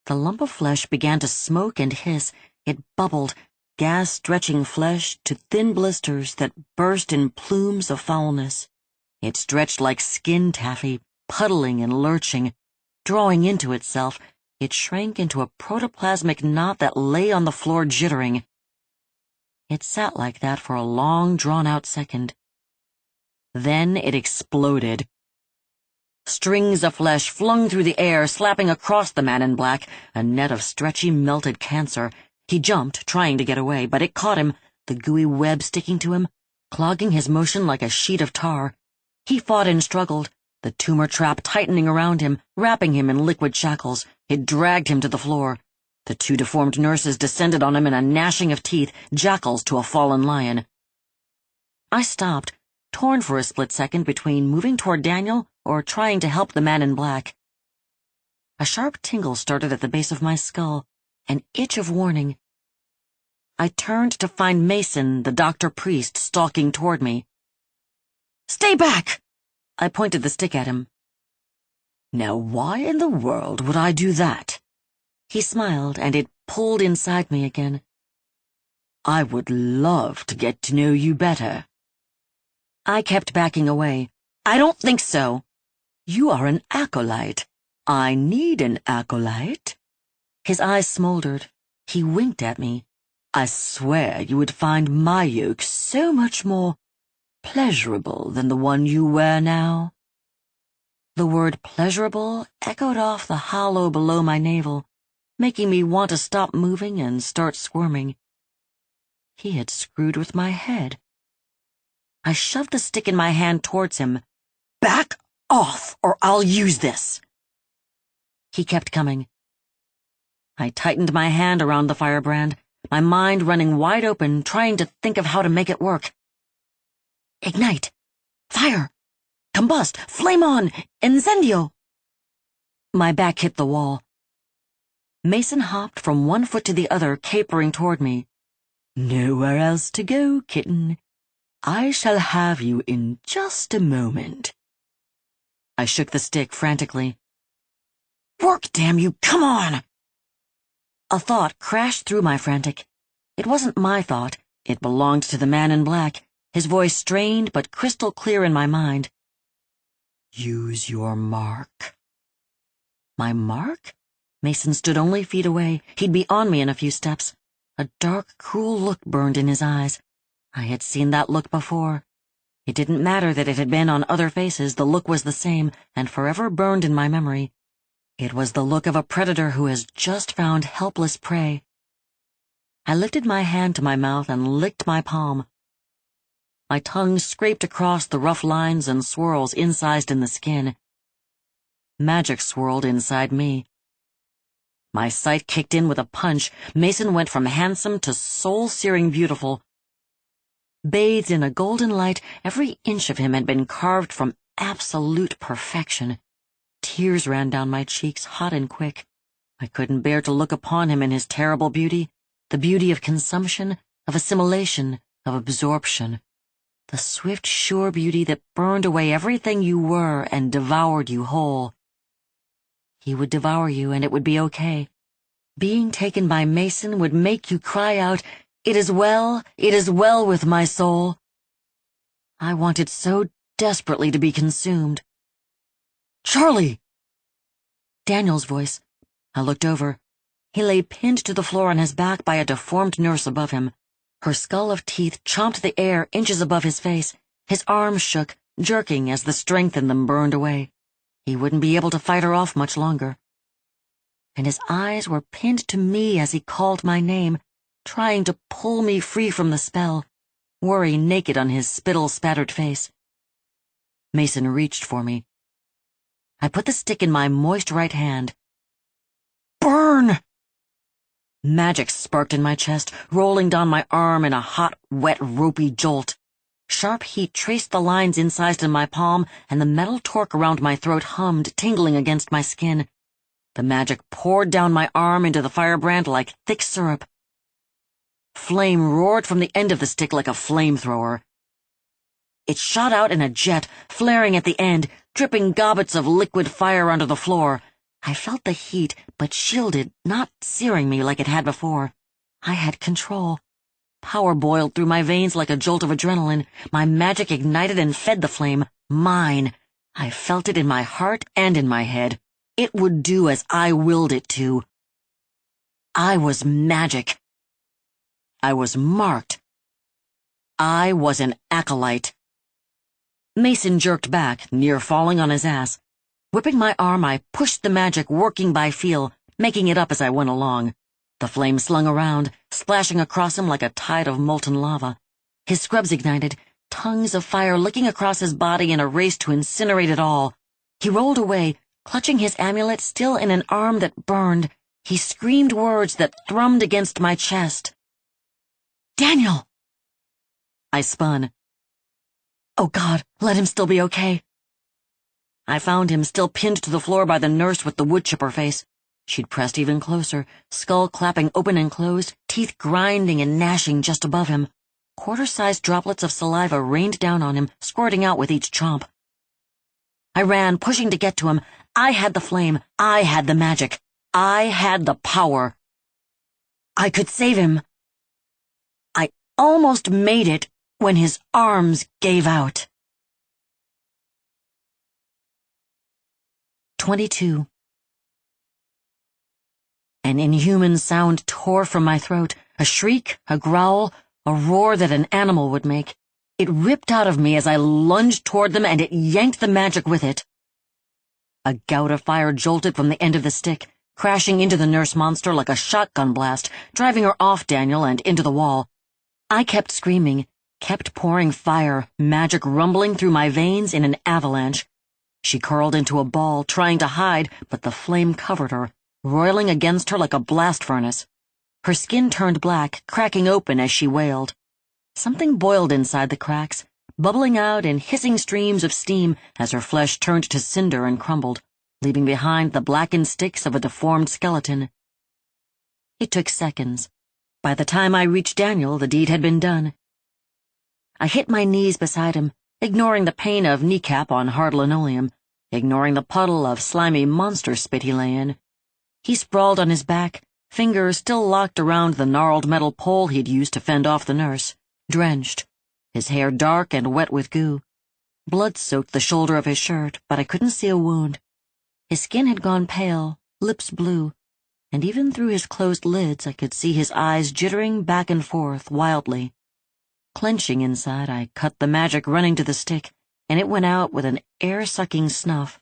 The lump of flesh began to smoke and hiss. It bubbled, gas-stretching flesh to thin blisters that burst in plumes of foulness. It stretched like skin taffy, puddling and lurching. Drawing into itself, it shrank into a protoplasmic knot that lay on the floor jittering. It sat like that for a long, drawn-out second. Then it exploded. Strings of flesh flung through the air, slapping across the man in black, a net of stretchy, melted cancer. He jumped, trying to get away, but it caught him, the gooey web sticking to him, clogging his motion like a sheet of tar. He fought and struggled, the tumor trap tightening around him, wrapping him in liquid shackles. It dragged him to the floor. The two deformed nurses descended on him in a gnashing of teeth, jackals to a fallen lion. I stopped, torn for a split second between moving toward Daniel or trying to help the man in black. A sharp tingle started at the base of my skull, an itch of warning. I turned to find Mason, the doctor-priest, stalking toward me. "Stay back!" I pointed the stick at him. "Now why in the world would I do that?" He smiled, and it pulled inside me again. "I would love to get to know you better." I kept backing away. "I don't think so." "You are an acolyte. I need an acolyte." His eyes smoldered. He winked at me. "I swear you would find my yoke so much more pleasurable than the one you wear now." The word pleasurable echoed off the hollow below my navel, making me want to stop moving and start squirming. He had screwed with my head. I shoved the stick in my hand towards him. "Back off, or I'll use this." He kept coming. I tightened my hand around the firebrand, my mind running wide open, trying to think of how to make it work. "Ignite! Fire! Combust! Flame on! Incendio!" My back hit the wall. Mason hopped from one foot to the other, capering toward me. "Nowhere else to go, kitten. I shall have you in just a moment." I shook the stick frantically. "Work, damn you! Come on!" A thought crashed through my frantic. It wasn't my thought. It belonged to the man in black, his voice strained but crystal clear in my mind. "Use your mark." My mark? Mason stood only feet away. He'd be on me in a few steps. A dark, cruel look burned in his eyes. I had seen that look before. It didn't matter that it had been on other faces, the look was the same, and forever burned in my memory. It was the look of a predator who has just found helpless prey. I lifted my hand to my mouth and licked my palm. My tongue scraped across the rough lines and swirls incised in the skin. Magic swirled inside me. My sight kicked in with a punch. Mason went from handsome to soul-searing beautiful. Bathed in a golden light, every inch of him had been carved from absolute perfection. Tears ran down my cheeks, hot and quick. I couldn't bear to look upon him in his terrible beauty, the beauty of consumption, of assimilation, of absorption. The swift, sure beauty that burned away everything you were and devoured you whole. He would devour you, and it would be okay. Being taken by Mason would make you cry out, it is well with my soul." I wanted so desperately to be consumed. "Charlie!" Daniel's voice. I looked over. He lay pinned to the floor on his back by a deformed nurse above him. Her skull of teeth chomped the air inches above his face. His arms shook, jerking as the strength in them burned away. He wouldn't be able to fight her off much longer. And his eyes were pinned to me as he called my name, trying to pull me free from the spell, worry naked on his spittle-spattered face. Mason reached for me. I put the stick in my moist right hand. "Burn!" Magic sparked in my chest, rolling down my arm in a hot, wet, ropey jolt. Sharp heat traced the lines incised in my palm, and the metal torque around my throat hummed, tingling against my skin. The magic poured down my arm into the firebrand like thick syrup. Flame roared from the end of the stick like a flamethrower. It shot out in a jet, flaring at the end, dripping gobbets of liquid fire onto the floor. I felt the heat, but shielded, not searing me like it had before. I had control. Power boiled through my veins like a jolt of adrenaline. My magic ignited and fed the flame. Mine. I felt it in my heart and in my head. It would do as I willed it to. I was magic. I was marked I was an acolyte. Mason jerked back, near falling on his ass. Whipping my arm, I pushed the magic, working by feel, making it up as I went along. The flame slung around, splashing across him like a tide of molten lava. His scrubs ignited, tongues of fire licking across his body in a race to incinerate it all. He rolled away, clutching his amulet still in an arm that burned. He screamed words that thrummed against my chest. "Daniel!" I spun. Oh God, let him still be okay. I found him still pinned to the floor by the nurse with the woodchipper face. She'd pressed even closer, skull clapping open and closed, teeth grinding and gnashing just above him. Quarter-sized droplets of saliva rained down on him, squirting out with each chomp. I ran, pushing to get to him. I had the flame. I had the magic. I had the power. I could save him. I almost made it when his arms gave out. 22. An inhuman sound tore from my throat, a shriek, a growl, a roar that an animal would make. It ripped out of me as I lunged toward them, and it yanked the magic with it. A gout of fire jolted from the end of the stick, crashing into the nurse monster like a shotgun blast, driving her off Daniel and into the wall. I kept screaming, kept pouring fire, magic rumbling through my veins in an avalanche. She curled into a ball, trying to hide, but the flame covered her, roiling against her like a blast furnace. Her skin turned black, cracking open as she wailed. Something boiled inside the cracks, bubbling out in hissing streams of steam as her flesh turned to cinder and crumbled, leaving behind the blackened sticks of a deformed skeleton. It took seconds. By the time I reached Daniel, the deed had been done. I hit my knees beside him, ignoring the pain of kneecap on hard linoleum, ignoring the puddle of slimy monster spit he lay in. He sprawled on his back, fingers still locked around the gnarled metal pole he'd used to fend off the nurse, drenched, his hair dark and wet with goo. Blood soaked the shoulder of his shirt, but I couldn't see a wound. His skin had gone pale, lips blue, and even through his closed lids I could see his eyes jittering back and forth wildly. Clenching inside, I cut the magic running to the stick, and it went out with an air-sucking snuff.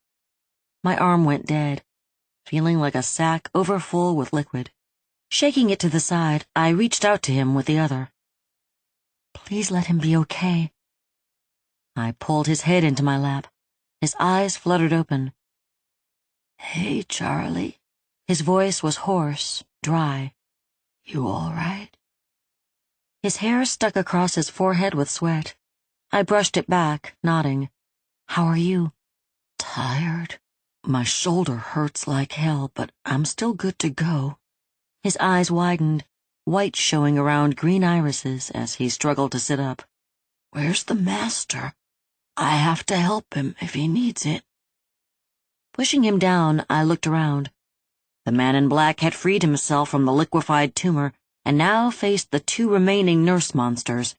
My arm went dead, feeling like a sack overfull with liquid. Shaking it to the side, I reached out to him with the other. Please let him be okay. I pulled his head into my lap. His eyes fluttered open. Hey, Charlie. His voice was hoarse, dry. You all right? His hair stuck across his forehead with sweat. I brushed it back, nodding. How are you? Tired. My shoulder hurts like hell, but I'm still good to go. His eyes widened, white showing around green irises as he struggled to sit up. Where's the master? I have to help him if he needs it. Pushing him down, I looked around. The man in black had freed himself from the liquefied tumor and now faced the two remaining nurse monsters.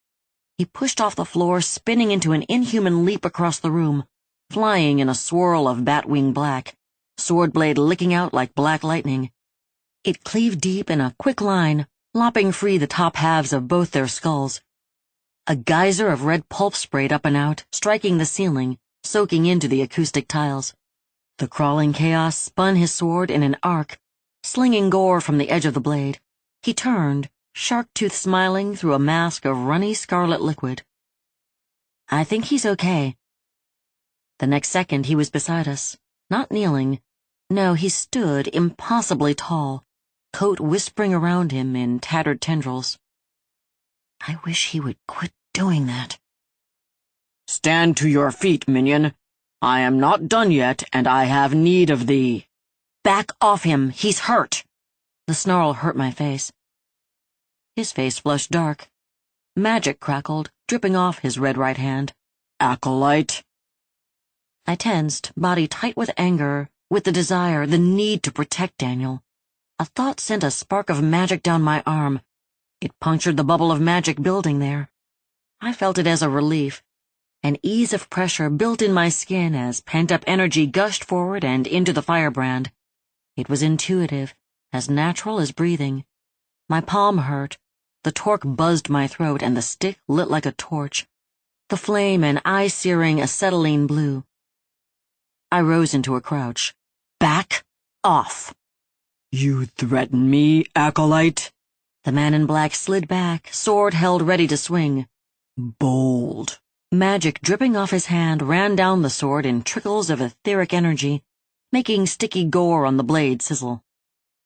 He pushed off the floor, spinning into an inhuman leap across the room, flying in a swirl of bat-wing black, sword blade licking out like black lightning. It cleaved deep in a quick line, lopping free the top halves of both their skulls. A geyser of red pulp sprayed up and out, striking the ceiling, soaking into the acoustic tiles. The crawling chaos spun his sword in an arc, slinging gore from the edge of the blade. He turned, shark tooth smiling through a mask of runny scarlet liquid. I think he's okay. The next second he was beside us, not kneeling. No, he stood impossibly tall, coat whispering around him in tattered tendrils. I wish he would quit doing that.
Stand to your feet, minion. I am not done yet, and I have need of thee.
Back off him, he's hurt. The snarl hurt my face. His face flushed dark. Magic crackled, dripping off his red right hand.
Acolyte.
I tensed, body tight with anger, with the desire, the need to protect Daniel. A thought sent a spark of magic down my arm. It punctured the bubble of magic building there. I felt it as a relief. An ease of pressure built in my skin as pent-up energy gushed forward and into the firebrand. It was intuitive, as natural as breathing. My palm hurt, The torque buzzed my throat, and the stick lit like a torch. The flame an eye-searing acetylene blue. I rose into a crouch. Back off!
You threaten me, Acolyte?
The man in black slid back, sword held ready to swing.
Bold.
Magic dripping off his hand ran down the sword in trickles of etheric energy, making sticky gore on the blade sizzle.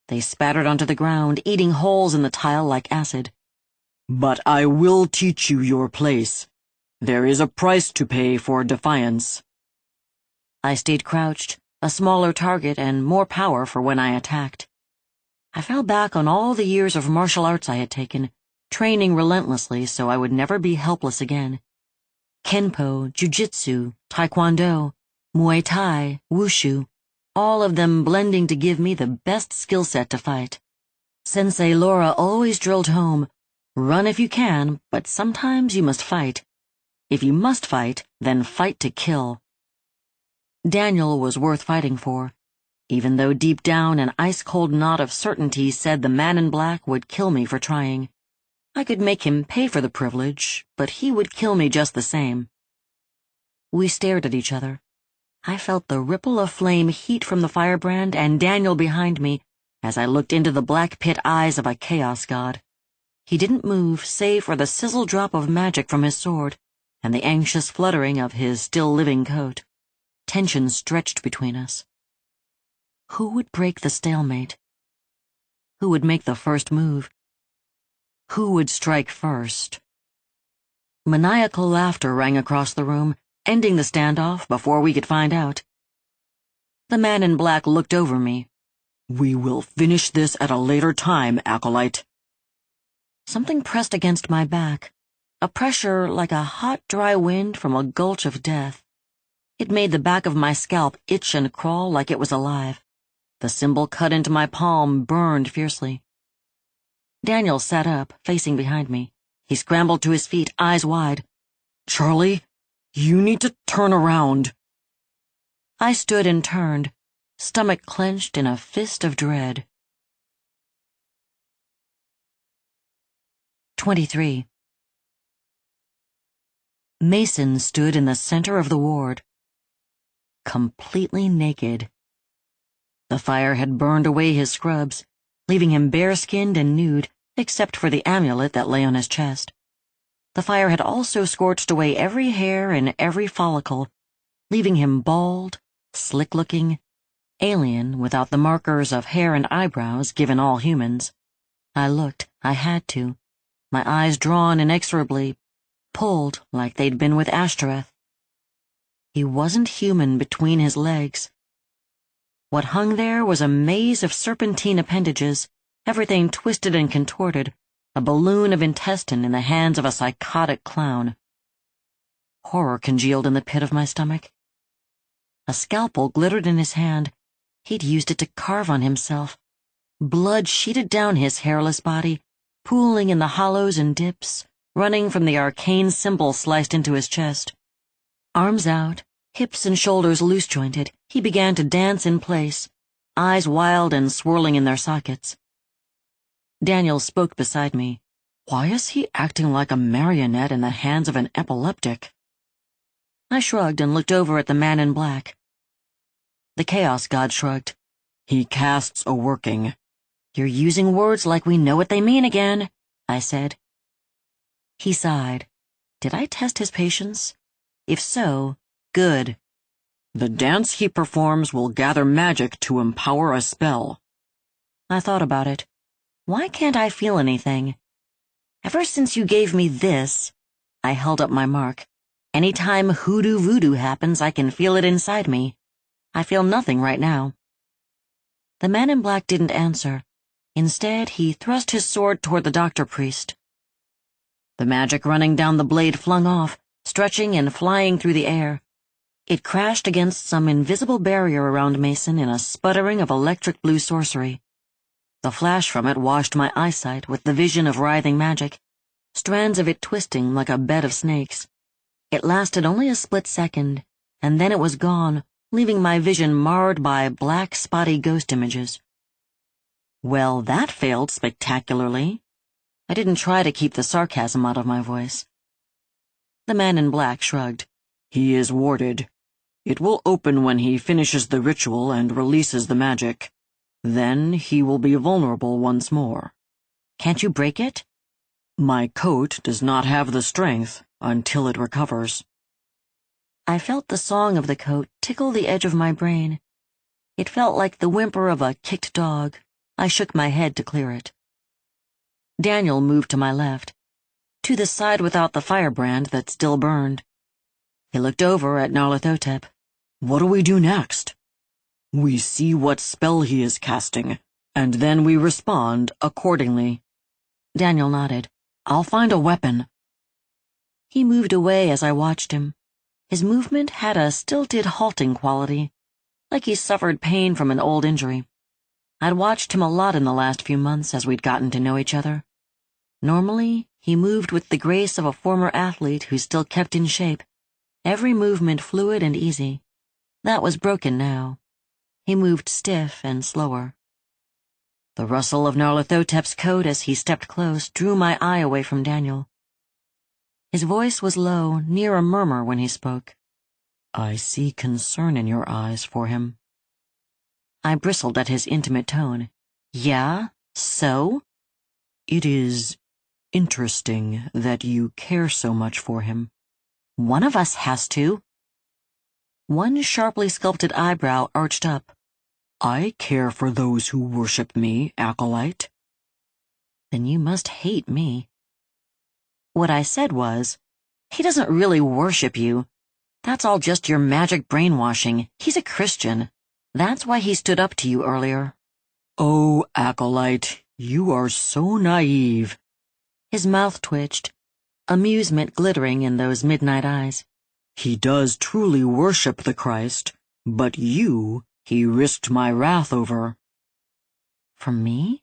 They spattered onto the ground, eating holes in the tile like acid.
But I will teach you your place. There is a price to pay for defiance.
I stayed crouched, a smaller target and more power for when I attacked. I fell back on all the years of martial arts I had taken, training relentlessly so I would never be helpless again. Kenpo, Jiu-Jitsu, Taekwondo, Muay Thai, Wushu, all of them blending to give me the best skill set to fight. Sensei Laura always drilled home, run if you can, but sometimes you must fight. If you must fight, then fight to kill. Daniel was worth fighting for, even though deep down an ice-cold knot of certainty said the man in black would kill me for trying. I could make him pay for the privilege, but he would kill me just the same. We stared at each other. I felt the ripple of flame heat from the firebrand and Daniel behind me as I looked into the black pit eyes of a chaos god. He didn't move save for the sizzle drop of magic from his sword and the anxious fluttering of his still-living coat. Tension stretched between us. Who would break the stalemate? Who would make the first move? Who would strike first? Maniacal laughter rang across the room, ending the standoff before we could find out. The man in black looked over me.
We will finish this at a later time, Acolyte.
Something pressed against my back, a pressure like a hot, dry wind from a gulch of death. It made the back of my scalp itch and crawl like it was alive. The symbol cut into my palm burned fiercely. Daniel sat up, facing behind me. He scrambled to his feet, eyes wide.
Charlie, you need to turn around.
I stood and turned, stomach clenched in a fist of dread. 23. Mason stood in the center of the ward, completely naked. The fire had burned away his scrubs, leaving him bare-skinned and nude, except for the amulet that lay on his chest. The fire had also scorched away every hair and every follicle, leaving him bald, slick-looking, alien without the markers of hair and eyebrows given all humans. I looked, I had to, my eyes drawn inexorably, pulled like they'd been with Ashtoreth. He wasn't human between his legs. What hung there was a maze of serpentine appendages, everything twisted and contorted, a balloon of intestine in the hands of a psychotic clown. Horror congealed in the pit of my stomach. A scalpel glittered in his hand. He'd used it to carve on himself. Blood sheeted down his hairless body, pooling in the hollows and dips, running from the arcane symbol sliced into his chest. Arms out, hips and shoulders loose-jointed, he began to dance in place, eyes wild and swirling in their sockets. Daniel spoke beside me.
Why is he acting like a marionette in the hands of an epileptic?
I shrugged and looked over at the man in black. The chaos god shrugged.
He casts a working.
You're using words like we know what they mean again, I said. He sighed. Did I test his patience? If so, good.
The dance he performs will gather magic to empower a spell.
I thought about it. Why can't I feel anything? Ever since you gave me this, I held up my mark. Anytime hoodoo voodoo happens, I can feel it inside me. I feel nothing right now. The man in black didn't answer. Instead, he thrust his sword toward the doctor-priest. The magic running down the blade flung off, stretching and flying through the air. It crashed against some invisible barrier around Mason in a sputtering of electric blue sorcery. The flash from it washed my eyesight with the vision of writhing magic, strands of it twisting like a bed of snakes. It lasted only a split second, and then it was gone, leaving my vision marred by black, spotty ghost images. Well, that failed spectacularly. I didn't try to keep the sarcasm out of my voice. The man in black shrugged.
He is warded. It will open when he finishes the ritual and releases the magic. Then he will be vulnerable once more.
Can't you break it?
My coat does not have the strength until it recovers.
I felt the song of the coat tickle the edge of my brain. It felt like the whimper of a kicked dog. I shook my head to clear it. Daniel moved to my left, to the side without the firebrand that still burned. He looked over at Nyarlathotep.
What do we do next? We see what spell he is casting, and then we respond accordingly.
Daniel nodded.
I'll find a weapon.
He moved away as I watched him. His movement had a stilted, halting quality, like he suffered pain from an old injury. I'd watched him a lot in the last few months as we'd gotten to know each other. Normally, he moved with the grace of a former athlete who still kept in shape, every movement fluid and easy. That was broken now. He moved stiff and slower. The rustle of Nyarlathotep's coat as he stepped close drew my eye away from Daniel. His voice was low, near a murmur when he spoke.
I see concern in your eyes for him.
I bristled at his intimate tone. Yeah? So?
It is interesting that you care so much for him.
One of us has to. One sharply sculpted eyebrow arched up.
I care for those who worship me, Acolyte.
Then you must hate me. What I said was, he doesn't really worship you. That's all just your magic brainwashing. He's a Christian. That's why he stood up to you earlier.
Oh, Acolyte, you are so naive.
His mouth twitched, amusement glittering in those midnight eyes.
He does truly worship the Christ, but you, he risked my wrath over.
For me?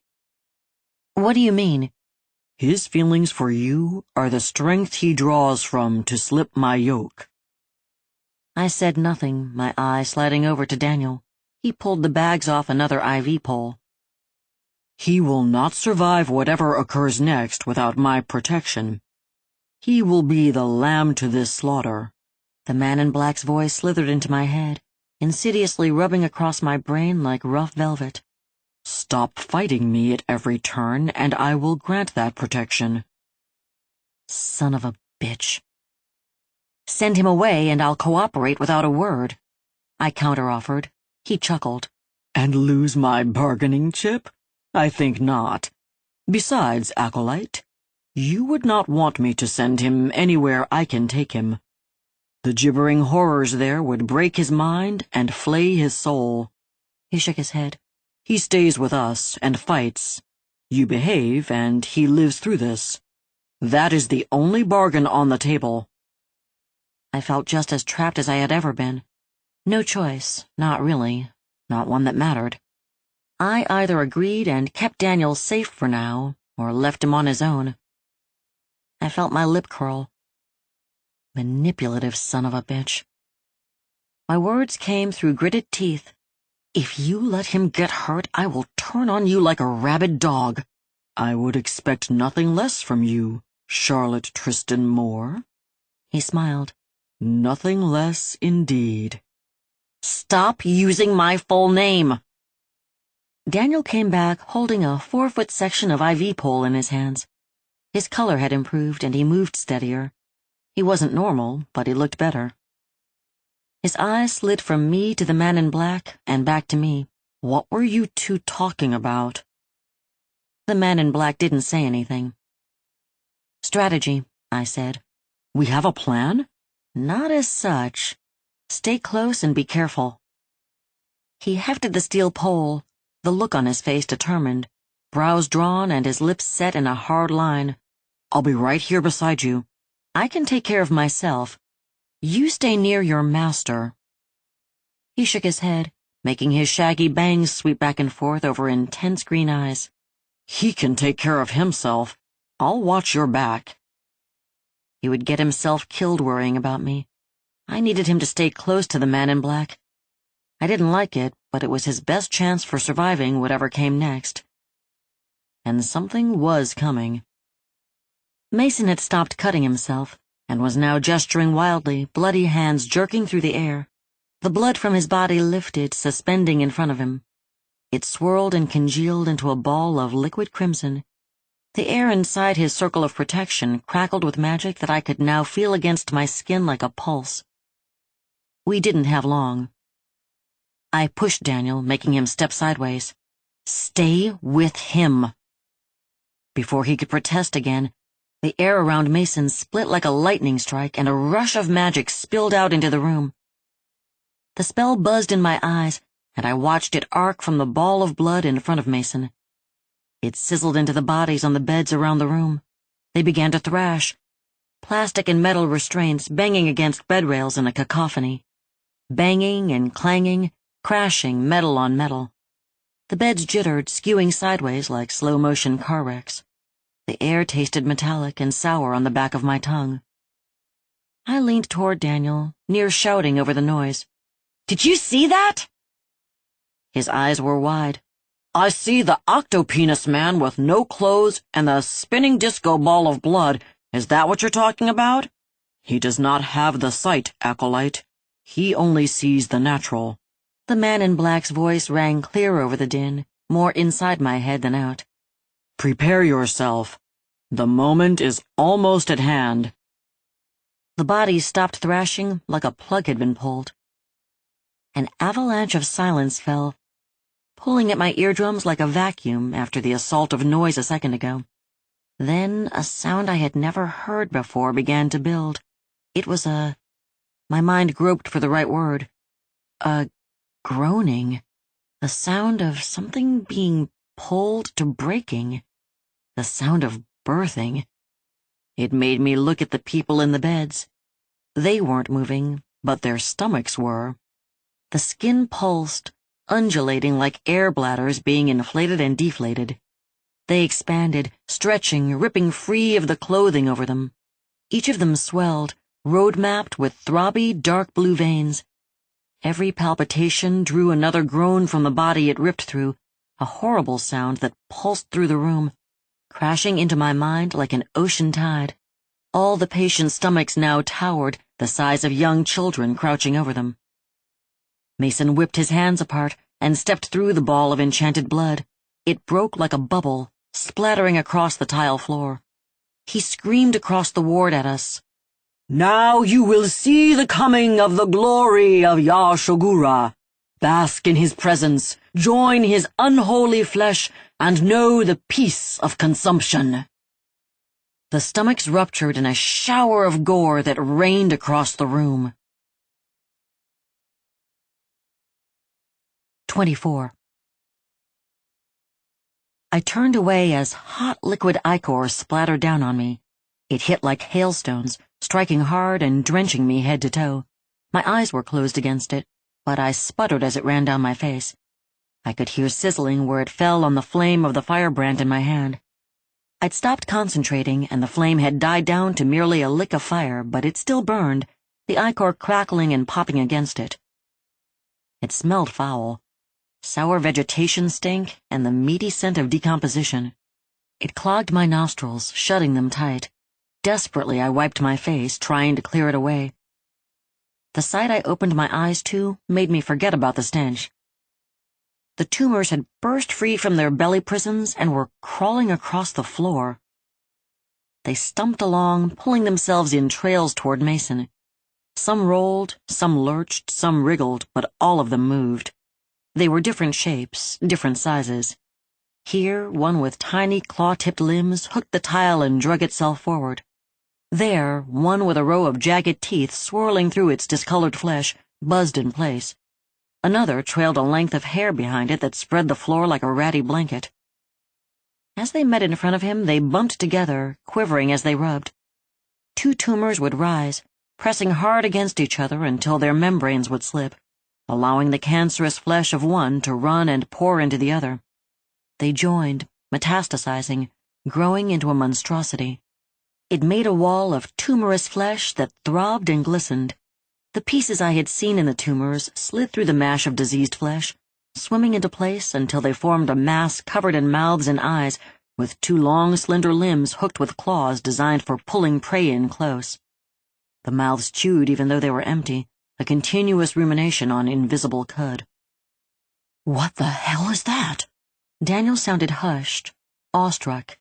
What do you mean?
His feelings for you are the strength he draws from to slip my yoke.
I said nothing, my eye sliding over to Daniel. He pulled the bags off another IV pole.
He will not survive whatever occurs next without my protection. He will be the lamb to this slaughter.
The man in black's voice slithered into my head, insidiously rubbing across my brain like rough velvet.
Stop fighting me at every turn, and I will grant that protection.
Son of a bitch. Send him away, and I'll cooperate without a word. I counteroffered. He chuckled.
And lose my bargaining chip? I think not. Besides, Acolyte, you would not want me to send him anywhere I can take him. The gibbering horrors there would break his mind and flay his soul.
He shook his head.
He stays with us and fights. You behave, and he lives through this. That is the only bargain on the table.
I felt just as trapped as I had ever been. No choice, not really, not one that mattered. I either agreed and kept Daniel safe for now, or left him on his own. I felt my lip curl. Manipulative son of a bitch. My words came through gritted teeth. If you let him get hurt, I will turn on you like a rabid dog.
I would expect nothing less from you, Charlotte Tristan Moore.
He smiled.
Nothing less, indeed.
Stop using my full name. Daniel came back holding a 4-foot section of IV pole in his hands. His color had improved and he moved steadier. He wasn't normal, but he looked better. His eyes slid from me to the man in black and back to me.
What were you two talking about?
The man in black didn't say anything. Strategy, I said.
We have a plan?
Not as such. Stay close and be careful. He hefted the steel pole, the look on his face determined, brows drawn and his lips set in a hard line.
I'll be right here beside you.
I can take care of myself. You stay near your master. He shook his head, making his shaggy bangs sweep back and forth over intense green eyes.
He can take care of himself. I'll watch your back.
He would get himself killed worrying about me. I needed him to stay close to the man in black. I didn't like it, but it was his best chance for surviving whatever came next. And something was coming. Mason had stopped cutting himself and was now gesturing wildly, bloody hands jerking through the air. The blood from his body lifted, suspending in front of him. It swirled and congealed into a ball of liquid crimson. The air inside his circle of protection crackled with magic that I could now feel against my skin like a pulse. We didn't have long. I pushed Daniel, making him step sideways. Stay with him. Before he could protest again, the air around Mason split like a lightning strike, and a rush of magic spilled out into the room. The spell buzzed in my eyes, and I watched it arc from the ball of blood in front of Mason. It sizzled into the bodies on the beds around the room. They began to thrash, plastic and metal restraints banging against bed rails in a cacophony. Banging and clanging, crashing metal on metal. The beds jittered, skewing sideways like slow-motion car wrecks. The air tasted metallic and sour on the back of my tongue. I leaned toward Daniel, near shouting over the noise. "Did you see that?" His eyes were wide. "I see the octopenis man with no clothes and the spinning disco ball of blood. Is that what you're talking about? He does not have the sight, Acolyte. He only sees the natural." The man in black's voice rang clear over the din, more inside my head than out. "Prepare yourself. The moment is almost at hand." The bodies stopped thrashing like a plug had been pulled. An avalanche of silence fell, pulling at my eardrums like a vacuum after the assault of noise a second ago. Then a sound I had never heard before began to build. It was my mind groped for the right word. A groaning. The sound of something being pulled to breaking. The sound of birthing. It made me look at the people in the beds. They weren't moving, but their stomachs were. The skin pulsed, undulating like air bladders being inflated and deflated. They expanded, stretching, ripping free of the clothing over them. Each of them swelled, road-mapped with throbby, dark blue veins. Every palpitation drew another groan from the body it ripped through, a horrible sound that pulsed through the room, crashing into my mind like an ocean tide. All the patients' stomachs now towered, the size of young children crouching over them. Mason whipped his hands apart and stepped through the ball of enchanted blood. It broke like a bubble, splattering across the tile floor. He screamed across the ward at us. "Now you will see the coming of the glory of Yashogura. Bask in his presence, join his unholy flesh, and know the peace of consumption." The stomachs ruptured in a shower of gore that rained across the room. 24. I turned away as hot liquid ichor splattered down on me. It hit like hailstones, striking hard and drenching me head to toe. My eyes were closed against it, but I sputtered as it ran down my face. I could hear sizzling where it fell on the flame of the firebrand in my hand. I'd stopped concentrating, and the flame had died down to merely a lick of fire, but it still burned, the ichor crackling and popping against it. It smelled foul. Sour vegetation stink and the meaty scent of decomposition. It clogged my nostrils, shutting them tight. Desperately I wiped my face, trying to clear it away. The sight I opened my eyes to made me forget about the stench. The tumors had burst free from their belly prisons and were crawling across the floor. They stumped along, pulling themselves in trails toward Mason. Some rolled, some lurched, some wriggled, but all of them moved. They were different shapes, different sizes. Here, one with tiny claw-tipped limbs hooked the tile and drug itself forward. There, one with a row of jagged teeth swirling through its discolored flesh, buzzed in place. Another trailed a length of hair behind it that spread the floor like a ratty blanket. As they met in front of him, they bumped together, quivering as they rubbed. Two tumors would rise, pressing hard against each other until their membranes would slip, allowing the cancerous flesh of one to run and pour into the other. They joined, metastasizing, growing into a monstrosity. It made a wall of tumorous flesh that throbbed and glistened. The pieces I had seen in the tumors slid through the mash of diseased flesh, swimming into place until they formed a mass covered in mouths and eyes with two long, slender limbs hooked with claws designed for pulling prey in close. The mouths chewed even though they were empty, a continuous rumination on invisible cud. "What the hell is that?" Daniel sounded hushed, awestruck.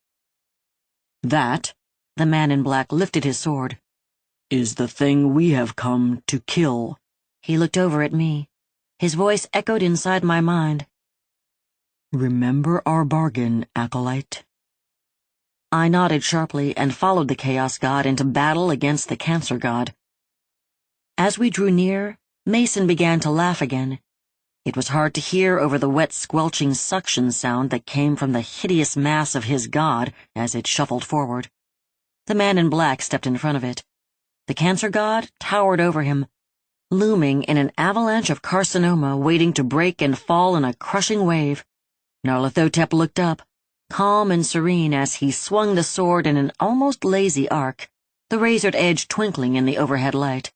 "That,"
the man in black lifted his sword,
"is the thing we have come to kill."
He looked over at me. His voice echoed inside my mind.
"Remember our bargain, Acolyte."
I nodded sharply and followed the Chaos God into battle against the Cancer God. As we drew near, Mason began to laugh again. It was hard to hear over the wet, squelching suction sound that came from the hideous mass of his god as it shuffled forward. The man in black stepped in front of it. The Cancer God towered over him, looming in an avalanche of carcinoma waiting to break and fall in a crushing wave. Nyarlathotep looked up, calm and serene as he swung the sword in an almost lazy arc, the razored edge twinkling in the overhead light.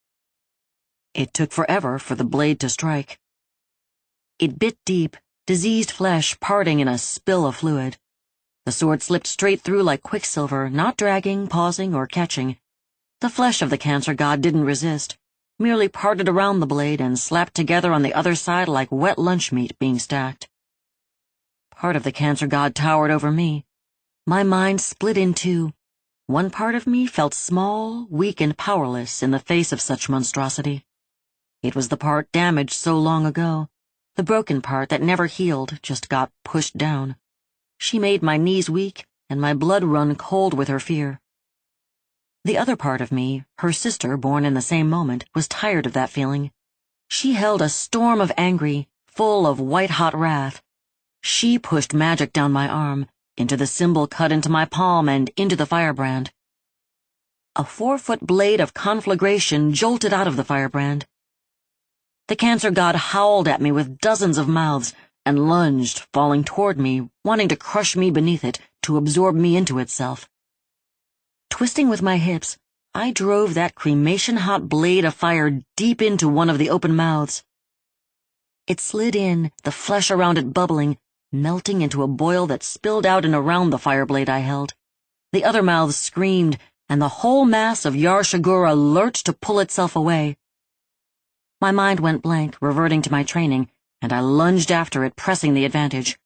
It took forever for the blade to strike. It bit deep, diseased flesh parting in a spill of fluid. The sword slipped straight through like quicksilver, not dragging, pausing, or catching. The flesh of the Cancer God didn't resist, merely parted around the blade and slapped together on the other side like wet lunch meat being stacked. Part of the Cancer God towered over me. My mind split in two. One part of me felt small, weak, and powerless in the face of such monstrosity. It was the part damaged so long ago, the broken part that never healed, just got pushed down. She made my knees weak and my blood run cold with her fear. The other part of me, her sister born in the same moment, was tired of that feeling. She held a storm of angry, full of white-hot wrath. She pushed magic down my arm, into the symbol cut into my palm and into the firebrand. A 4-foot blade of conflagration jolted out of the firebrand. The Cancer God howled at me with dozens of mouths and lunged, falling toward me, wanting to crush me beneath it, to absorb me into itself. Twisting with my hips, I drove that cremation-hot blade of fire deep into one of the open mouths. It slid in, the flesh around it bubbling, melting into a boil that spilled out and around the fireblade I held. The other mouths screamed, and the whole mass of Yar Shagura lurched to pull itself away. My mind went blank, reverting to my training, and I lunged after it, pressing the advantage.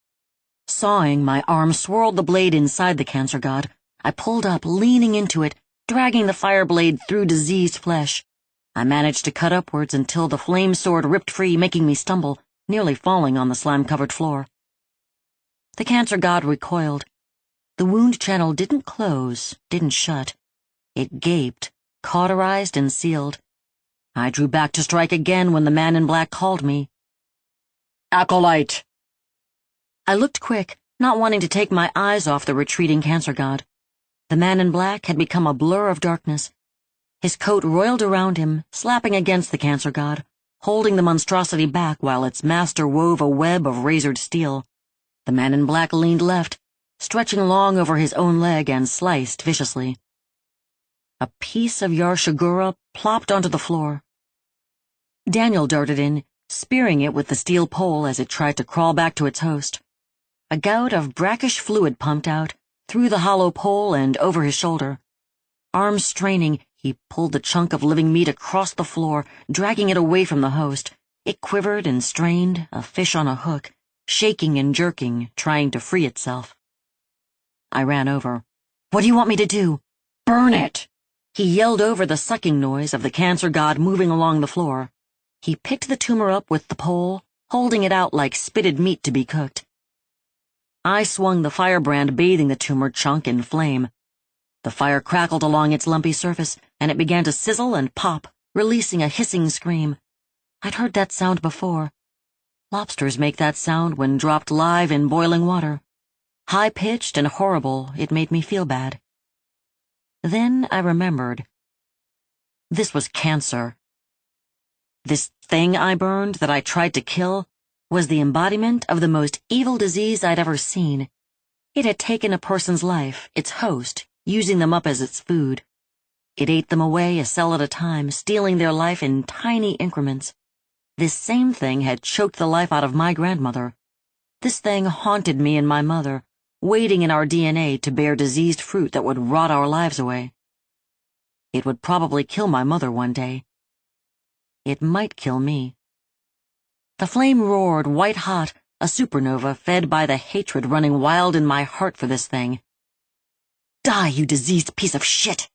Sawing, my arm swirled the blade inside the Cancer God. I pulled up, leaning into it, dragging the fire blade through diseased flesh. I managed to cut upwards until the flame sword ripped free, making me stumble, nearly falling on the slime-covered floor. The Cancer God recoiled. The wound channel didn't close, didn't shut. It gaped, cauterized and sealed. I drew back to strike again when the man in black called me.
"Acolyte!"
I looked quick, not wanting to take my eyes off the retreating Cancer God. The man in black had become a blur of darkness. His coat roiled around him, slapping against the Cancer God, holding the monstrosity back while its master wove a web of razored steel. The man in black leaned left, stretching long over his own leg and sliced viciously. A piece of Yar Shagura plopped onto the floor. Daniel darted in, spearing it with the steel pole as it tried to crawl back to its host. A gout of brackish fluid pumped out, through the hollow pole and over his shoulder. Arms straining, he pulled the chunk of living meat across the floor, dragging it away from the host. It quivered and strained, a fish on a hook, shaking and jerking, trying to free itself. I ran over. "What do you want me to do?"
"Burn it!"
He yelled over the sucking noise of the Cancer God moving along the floor. He picked the tumor up with the pole, holding it out like spitted meat to be cooked. I swung the firebrand, bathing the tumor chunk in flame. The fire crackled along its lumpy surface, and it began to sizzle and pop, releasing a hissing scream. I'd heard that sound before. Lobsters make that sound when dropped live in boiling water. High-pitched and horrible, it made me feel bad. Then I remembered. This was cancer. This thing I burned that I tried to kill was the embodiment of the most evil disease I'd ever seen. It had taken a person's life, its host, using them up as its food. It ate them away a cell at a time, stealing their life in tiny increments. This same thing had choked the life out of my grandmother. This thing haunted me and my mother, waiting in our DNA to bear diseased fruit that would rot our lives away. It would probably kill my mother one day. It might kill me. The flame roared white-hot, a supernova fed by the hatred running wild in my heart for this thing. Die, you diseased piece of shit!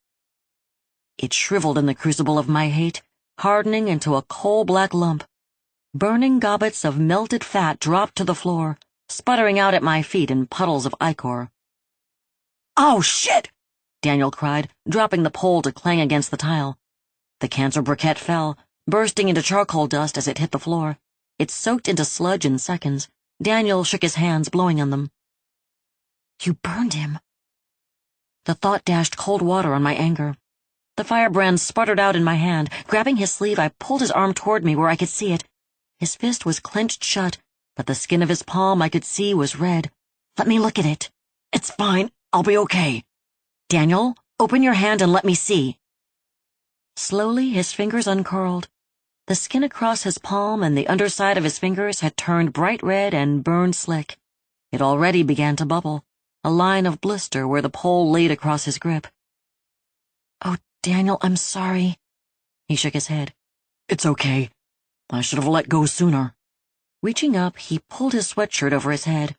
It shriveled in the crucible of my hate, hardening into a coal-black lump. Burning gobbets of melted fat dropped to the floor, sputtering out at my feet in puddles of ichor. "Oh, shit!" Daniel cried, dropping the pole to clang against the tile. The cancer briquette fell, bursting into charcoal dust as it hit the floor. It soaked into sludge in seconds. Daniel shook his hands, blowing on them. "You burned him." The thought dashed cold water on my anger. The firebrand sputtered out in my hand. Grabbing his sleeve, I pulled his arm toward me where I could see it. His fist was clenched shut, but the skin of his palm I could see was red. "Let me look at it." "It's fine. I'll be okay." "Daniel, open your hand and let me see." Slowly, his fingers uncurled. The skin across his palm and the underside of his fingers had turned bright red and burned slick. It already began to bubble, a line of blister where the pole laid across his grip. "Oh, Daniel, I'm sorry." He shook his head. "It's okay. I should have let go sooner." Reaching up, he pulled his sweatshirt over his head.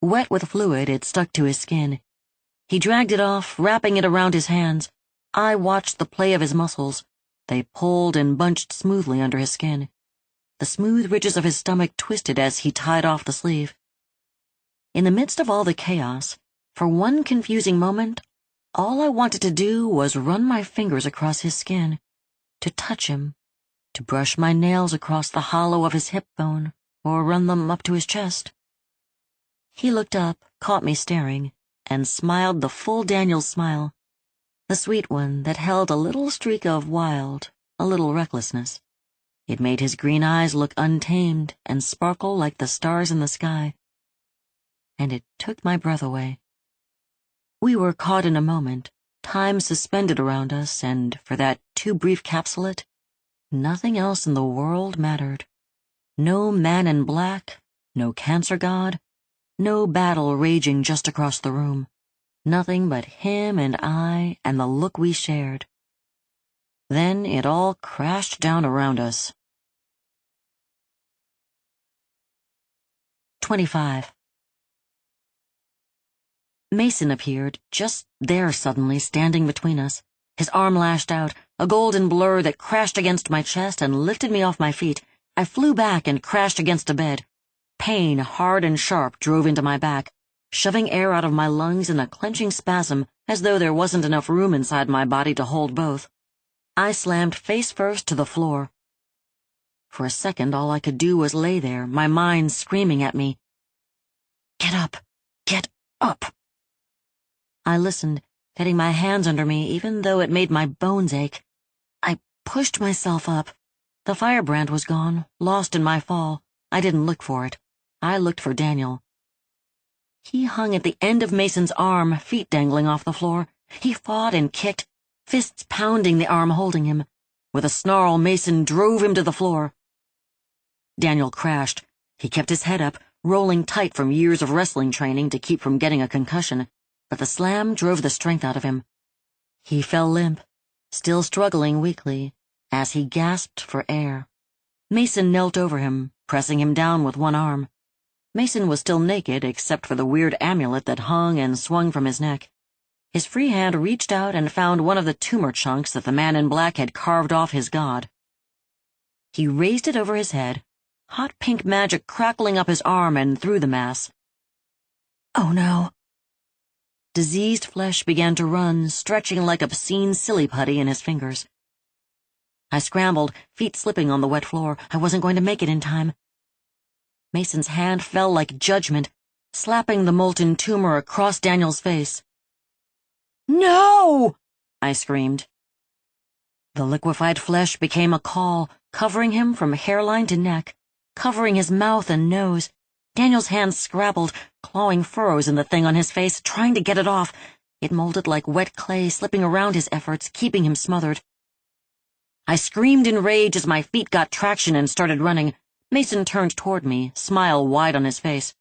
Wet with fluid, it stuck to his skin. He dragged it off, wrapping it around his hands. I watched the play of his muscles. They pulled and bunched smoothly under his skin. The smooth ridges of his stomach twisted as he tied off the sleeve. In the midst of all the chaos, for one confusing moment, all I wanted to do was run my fingers across his skin, to touch him, to brush my nails across the hollow of his hip bone, or run them up to his chest. He looked up, caught me staring, and smiled the full Daniel smile, the sweet one that held a little streak of wild, a little recklessness. It made his green eyes look untamed and sparkle like the stars in the sky. And it took my breath away. We were caught in a moment, time suspended around us, and for that too brief capsulate, nothing else in the world mattered. No man in black, no cancer god, no battle raging just across the room. Nothing but him and I and the look we shared. Then it all crashed down around us. 25. Mason appeared, just there suddenly, standing between us. His arm lashed out, a golden blur that crashed against my chest and lifted me off my feet. I flew back and crashed against a bed. Pain, hard and sharp, drove into my back, shoving air out of my lungs in a clenching spasm as though there wasn't enough room inside my body to hold both. I slammed face first to the floor. For a second, all I could do was lay there, my mind screaming at me. "Get up! Get up!" I listened, getting my hands under me even though it made my bones ache. I pushed myself up. The firebrand was gone, lost in my fall. I didn't look for it. I looked for Daniel. He hung at the end of Mason's arm, feet dangling off the floor. He fought and kicked, fists pounding the arm holding him. With a snarl, Mason drove him to the floor. Daniel crashed. He kept his head up, rolling tight from years of wrestling training to keep from getting a concussion, but the slam drove the strength out of him. He fell limp, still struggling weakly, as he gasped for air. Mason knelt over him, pressing him down with one arm. Mason was still naked except for the weird amulet that hung and swung from his neck. His free hand reached out and found one of the tumor chunks that the man in black had carved off his god. He raised it over his head, hot pink magic crackling up his arm and through the mass. Oh no. Diseased flesh began to run, stretching like obscene silly putty in his fingers. I scrambled, feet slipping on the wet floor. I wasn't going to make it in time. Mason's hand fell like judgment, slapping the molten tumor across Daniel's face. "No!" I screamed. The liquefied flesh became a call, covering him from hairline to neck, covering his mouth and nose. Daniel's hands scrabbled, clawing furrows in the thing on his face, trying to get it off. It molded like wet clay, slipping around his efforts, keeping him smothered. I screamed in rage as my feet got traction and started running. Mason turned toward me, smile wide on his face.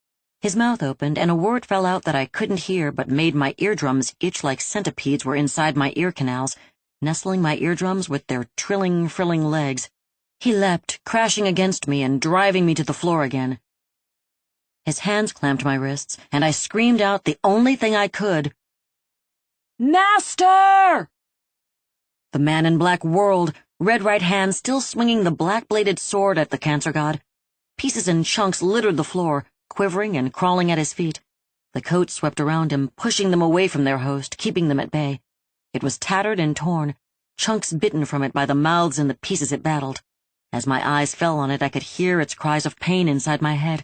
His mouth opened, and a word fell out that I couldn't hear but made my eardrums itch like centipedes were inside my ear canals, nestling my eardrums with their trilling, frilling legs. He leapt, crashing against me and driving me to the floor again. His hands clamped my wrists, and I screamed out the only thing I could. "Master!" The man in black whirled, red right hand still swinging the black-bladed sword at the cancer god. Pieces and chunks littered the floor, quivering and crawling at his feet. The coat swept around him, pushing them away from their host, keeping them at bay. It was tattered and torn, chunks bitten from it by the mouths and the pieces it battled. As my eyes fell on it, I could hear its cries of pain inside my head.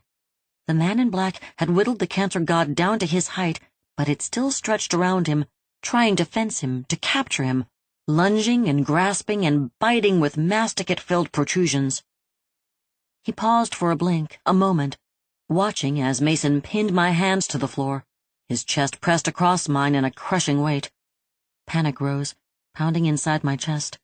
The man in black had whittled the cancer god down to his height, but it still stretched around him, trying to fence him, to capture him, lunging and grasping and biting with masticate-filled protrusions. He paused for a blink, a moment, watching as Mason pinned my hands to the floor, his chest pressed across mine in a crushing weight. Panic rose, pounding inside my chest.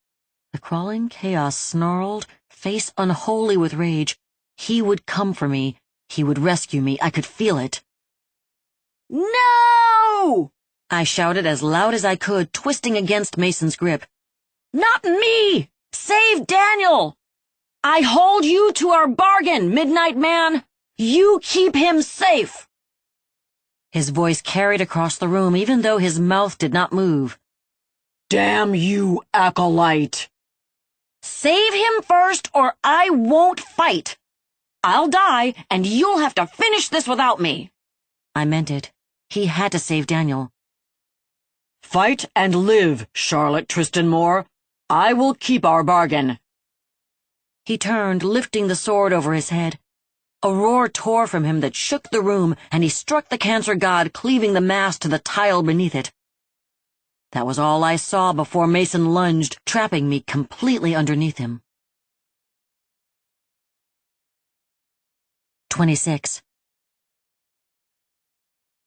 The crawling chaos snarled, face unholy with rage. He would come for me. He would rescue me. I could feel it. "No!" I shouted as loud as I could, twisting against Mason's grip. "Not me! Save Daniel! I hold you to our bargain, Midnight Man! You keep him safe!" His voice carried across the room, even though his mouth did not move.
Damn you, Acolyte!
Save him first, or I won't fight. I'll die, and you'll have to finish this without me. I meant it. He had to save Daniel.
Fight and live, Charlotte Tristan Moore. I will keep our bargain.
He turned, lifting the sword over his head. A roar tore from him that shook the room, and he struck the cancer god, cleaving the mass to the tile beneath it. That was all I saw before Mason lunged, trapping me completely underneath him. 26.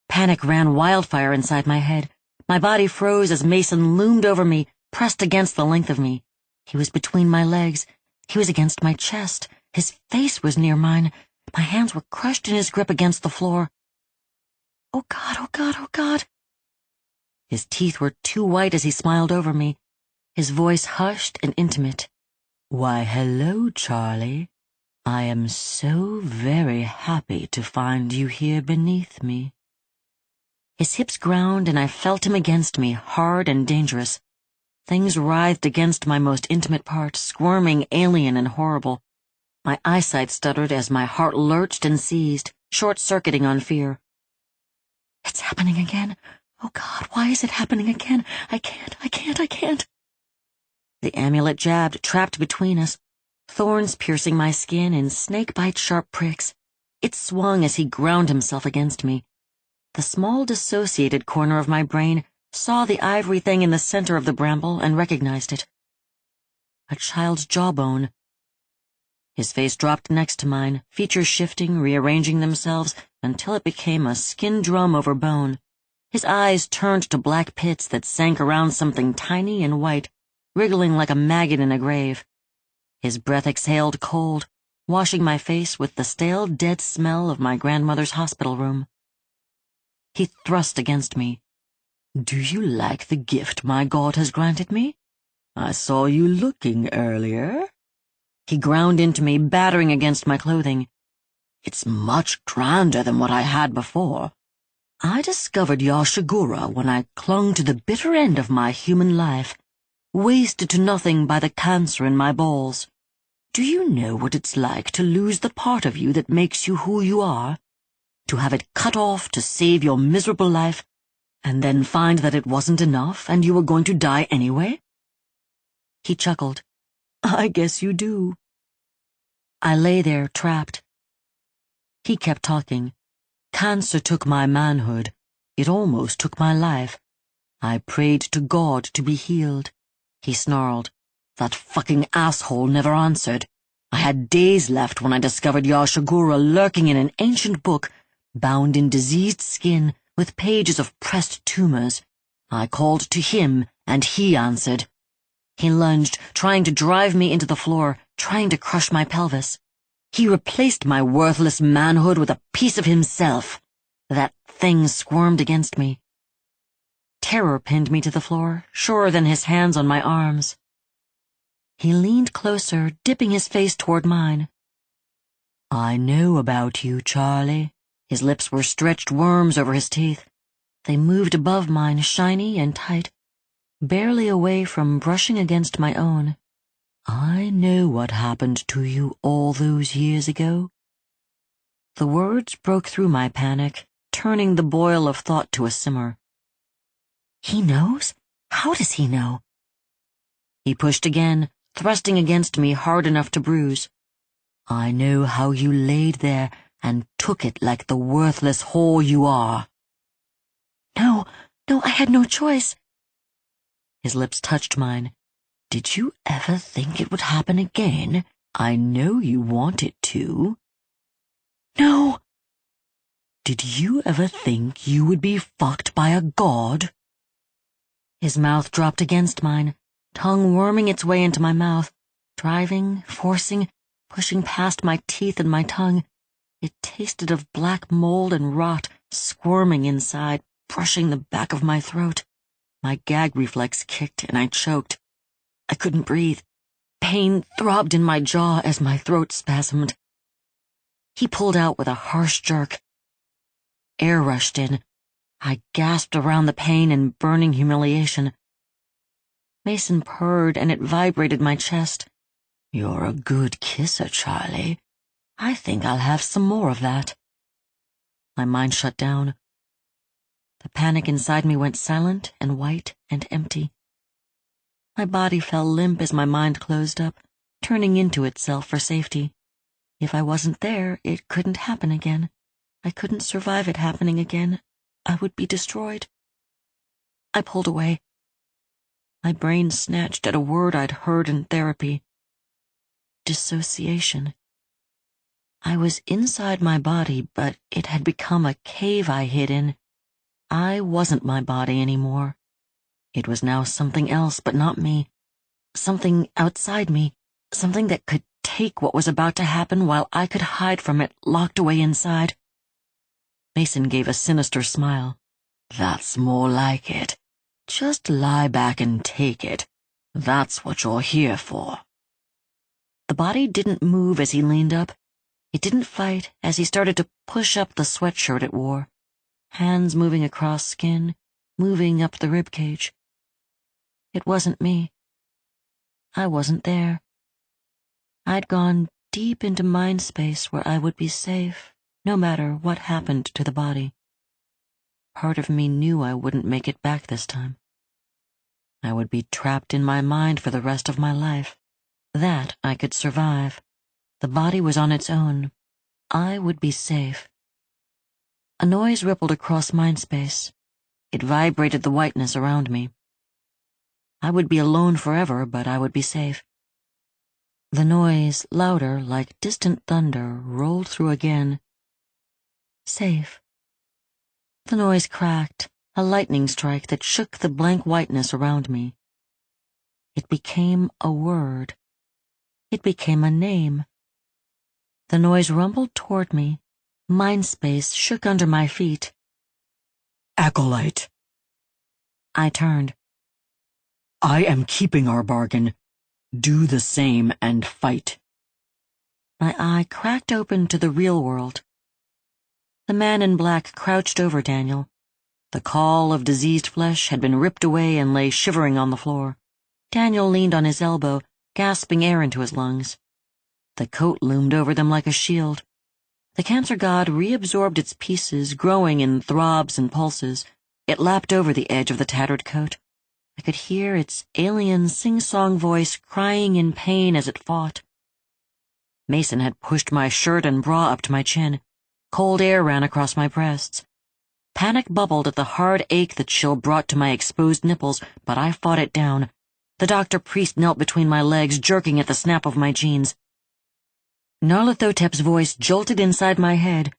Panic ran wildfire inside my head. My body froze as Mason loomed over me, pressed against the length of me. He was between my legs. He was against my chest. His face was near mine. My hands were crushed in his grip against the floor. Oh God, oh God, oh God. His teeth were too white as he smiled over me, his voice hushed and intimate. "Why, hello, Charlie. I am so very happy to find you here beneath me." His hips ground, and I felt him against me, hard and dangerous. Things writhed against my most intimate part, squirming, alien and horrible. My eyesight stuttered as my heart lurched and seized, short-circuiting on fear. It's happening again. Oh God, why is it happening again? I can't. The amulet jabbed, trapped between us, thorns piercing my skin in snake-bite-sharp pricks. It swung as he ground himself against me. The small dissociated corner of my brain saw the ivory thing in the center of the bramble and recognized it. A child's jawbone. His face dropped next to mine, features shifting, rearranging themselves until it became a skin drum over bone. His eyes turned to black pits that sank around something tiny and white, wriggling like a maggot in a grave. His breath exhaled cold, washing my face with the stale, dead smell of my grandmother's hospital room. He thrust against me. "Do you like the gift my God has granted me? I saw you looking earlier." He ground into me, battering against my clothing. "It's much grander than what I had before. I discovered Yashigura when I clung to the bitter end of my human life, wasted to nothing by the cancer in my balls. Do you know what it's like to lose the part of you that makes you who you are? To have it cut off to save your miserable life, and then find that it wasn't enough and you were going to die anyway?" He chuckled. "I guess you do." I lay there, trapped. He kept talking. "Cancer took my manhood. It almost took my life. I prayed to God to be healed." He snarled. "That fucking asshole never answered. I had days left when I discovered Yashigura lurking in an ancient book, bound in diseased skin, with pages of pressed tumors. I called to him, and he answered." He lunged, trying to drive me into the floor, trying to crush my pelvis. He replaced my worthless manhood with a piece of himself. That thing squirmed against me. Terror pinned me to the floor, surer than his hands on my arms. He leaned closer, dipping his face toward mine. "I know about you, Charlie." His lips were stretched worms over his teeth. They moved above mine, shiny and tight, barely away from brushing against my own. "I know what happened to you all those years ago." The words broke through my panic, turning the boil of thought to a simmer. He knows? How does he know? He pushed again, thrusting against me hard enough to bruise. "I know how you laid there and took it like the worthless whore you are." No, I had no choice. His lips touched mine. "Did you ever think it would happen again? I know you want it to." No. "Did you ever think you would be fucked by a god?" His mouth dropped against mine, tongue worming its way into my mouth, driving, forcing, pushing past my teeth and my tongue. It tasted of black mold and rot, squirming inside, brushing the back of my throat. My gag reflex kicked and I choked. I couldn't breathe. Pain throbbed in my jaw as my throat spasmed. He pulled out with a harsh jerk. Air rushed in. I gasped around the pain and burning humiliation. Mason purred and it vibrated my chest. "You're a good kisser, Charlie. I think I'll have some more of that." My mind shut down. The panic inside me went silent and white and empty. My body fell limp as my mind closed up, turning into itself for safety. If I wasn't there, it couldn't happen again. I couldn't survive it happening again. I would be destroyed. I pulled away. My brain snatched at a word I'd heard in therapy. Dissociation. I was inside my body, but it had become a cave I hid in. I wasn't my body anymore. It was now something else, but not me. Something outside me. Something that could take what was about to happen while I could hide from it, locked away inside. Mason gave a sinister smile. "That's more like it. Just lie back and take it. That's what you're here for." The body didn't move as he leaned up. It didn't fight as he started to push up the sweatshirt it wore. Hands moving across skin, moving up the ribcage. It wasn't me. I wasn't there. I'd gone deep into mind space where I would be safe, no matter what happened to the body. Part of me knew I wouldn't make it back this time. I would be trapped in my mind for the rest of my life. That I could survive. The body was on its own. I would be safe. A noise rippled across mind space. It vibrated the whiteness around me. I would be alone forever, but I would be safe. The noise, louder, like distant thunder, rolled through again. Safe. The noise cracked, a lightning strike that shook the blank whiteness around me. It became a word. It became a name. The noise rumbled toward me. Mind space shook under my feet. "Acolyte." I turned. "I am keeping our bargain. Do the same and fight." My eye cracked open to the real world. The man in black crouched over Daniel. The caul of diseased flesh had been ripped away and lay shivering on the floor. Daniel leaned on his elbow, gasping air into his lungs. The coat loomed over them like a shield. The cancer god reabsorbed its pieces, growing in throbs and pulses. It lapped over the edge of the tattered coat. I could hear its alien sing-song voice crying in pain as it fought. Mason had pushed my shirt and bra up to my chin. Cold air ran across my breasts. Panic bubbled at the hard ache the chill brought to my exposed nipples, but I fought it down. The doctor-priest knelt between my legs, jerking at the snap of my jeans. Nyarlathotep's voice jolted inside my head.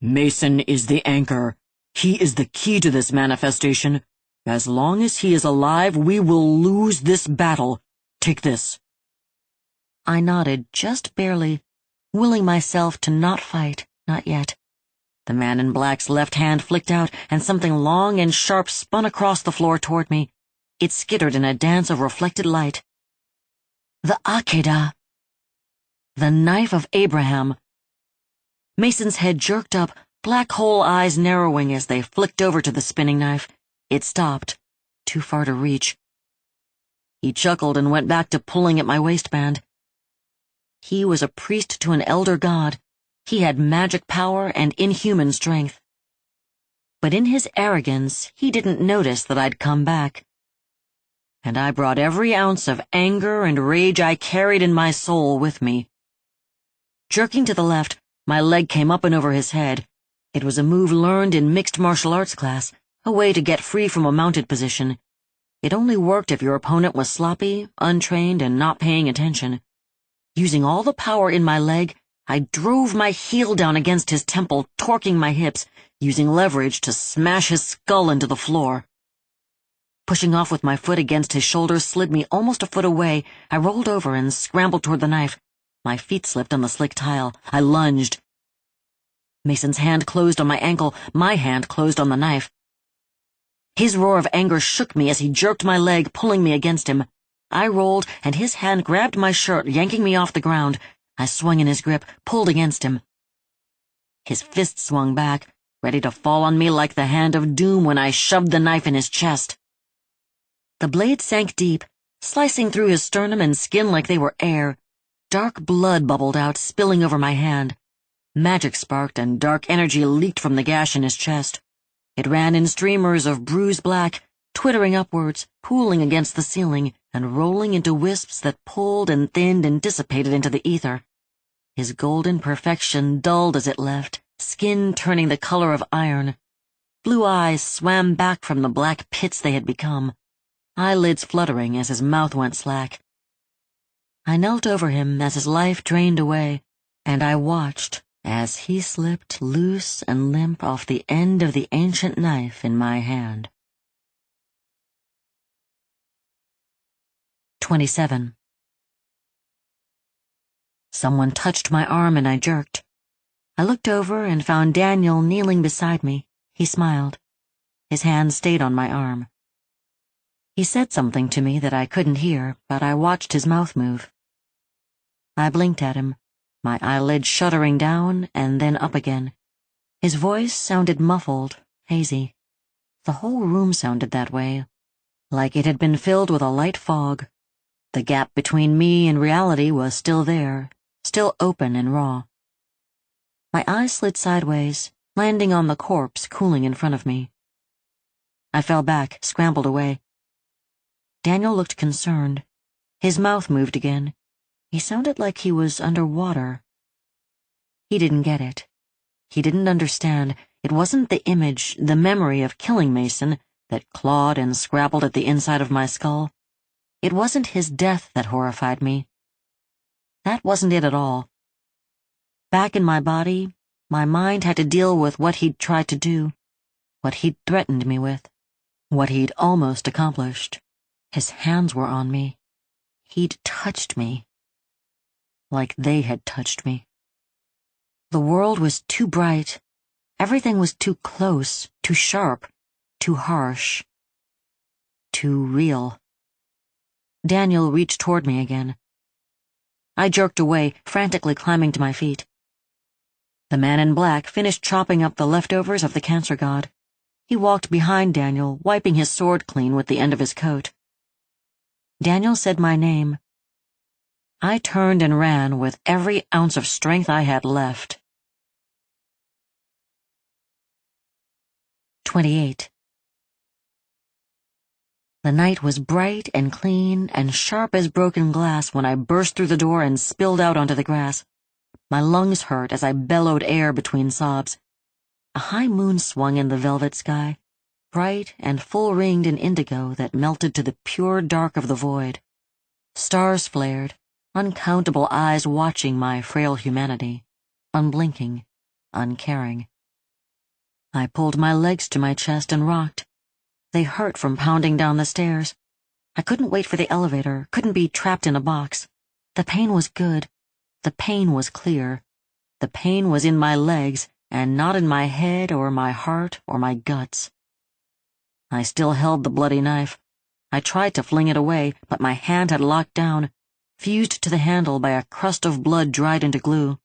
"Mason is the anchor. He is the key to this manifestation. As long as he is alive, we will lose this battle. Take this." I nodded, just barely, willing myself to not fight, not yet. The man in black's left hand flicked out, and something long and sharp spun across the floor toward me. It skittered in a dance of reflected light. The Akedah. The knife of Abraham. Mason's head jerked up, black hole eyes narrowing as they flicked over to the spinning knife. It stopped, too far to reach. He chuckled and went back to pulling at my waistband. He was a priest to an elder god. He had magic power and inhuman strength. But in his arrogance, he didn't notice that I'd come back. And I brought every ounce of anger and rage I carried in my soul with me. Jerking to the left, my leg came up and over his head. It was a move learned in mixed martial arts class, a way to get free from a mounted position. It only worked if your opponent was sloppy, untrained, and not paying attention. Using all the power in my leg, I drove my heel down against his temple, torquing my hips, using leverage to smash his skull into the floor. Pushing off with my foot against his shoulder slid me almost a foot away. I rolled over and scrambled toward the knife. My feet slipped on the slick tile. I lunged. Mason's hand closed on my ankle. My hand closed on the knife. His roar of anger shook me as he jerked my leg, pulling me against him. I rolled, and his hand grabbed my shirt, yanking me off the ground. I swung in his grip, pulled against him. His fist swung back, ready to fall on me like the hand of doom when I shoved the knife in his chest. The blade sank deep, slicing through his sternum and skin like they were air. Dark blood bubbled out, spilling over my hand. Magic sparked and dark energy leaked from the gash in his chest. It ran in streamers of bruised black, twittering upwards, pooling against the ceiling, and rolling into wisps that pulled and thinned and dissipated into the ether. His golden perfection dulled as it left, skin turning the color of iron. Blue eyes swam back from the black pits they had become, eyelids fluttering as his mouth went slack. I knelt over him as his life drained away, and I watched as he slipped loose and limp off the end of the ancient knife in my hand. 27. Someone touched my arm and I jerked. I looked over and found Daniel kneeling beside me. He smiled. His hand stayed on my arm. He said something to me that I couldn't hear, but I watched his mouth move. I blinked at him, my eyelids shuddering down and then up again. His voice sounded muffled, hazy. The whole room sounded that way, like it had been filled with a light fog. The gap between me and reality was still there, still open and raw. My eyes slid sideways, landing on the corpse cooling in front of me. I fell back, scrambled away. Daniel looked concerned. His mouth moved again. He sounded like he was underwater. He didn't get it. He didn't understand. It wasn't the image, the memory of killing Mason that clawed and scrabbled at the inside of my skull. It wasn't his death that horrified me. That wasn't it at all. Back in my body, my mind had to deal with what he'd tried to do, what he'd threatened me with, what he'd almost accomplished. His hands were on me. He'd touched me. Like they had touched me. The world was too bright. Everything was too close, too sharp, too harsh, too real. Daniel reached toward me again. I jerked away, frantically climbing to my feet. The man in black finished chopping up the leftovers of the cancer god. He walked behind Daniel, wiping his sword clean with the end of his coat. Daniel said my name. I turned and ran with every ounce of strength I had left. 28. The night was bright and clean and sharp as broken glass when I burst through the door and spilled out onto the grass. My lungs hurt as I bellowed air between sobs. A high moon swung in the velvet sky, bright and full-ringed in indigo that melted to the pure dark of the void. Stars flared, uncountable eyes watching my frail humanity, unblinking, uncaring. I pulled my legs to my chest and rocked. They hurt from pounding down the stairs. I couldn't wait for the elevator, couldn't be trapped in a box. The pain was good. The pain was clear. The pain was in my legs, and not in my head or my heart or my guts. I still held the bloody knife. I tried to fling it away, but my hand had locked down, fused to the handle by a crust of blood dried into glue.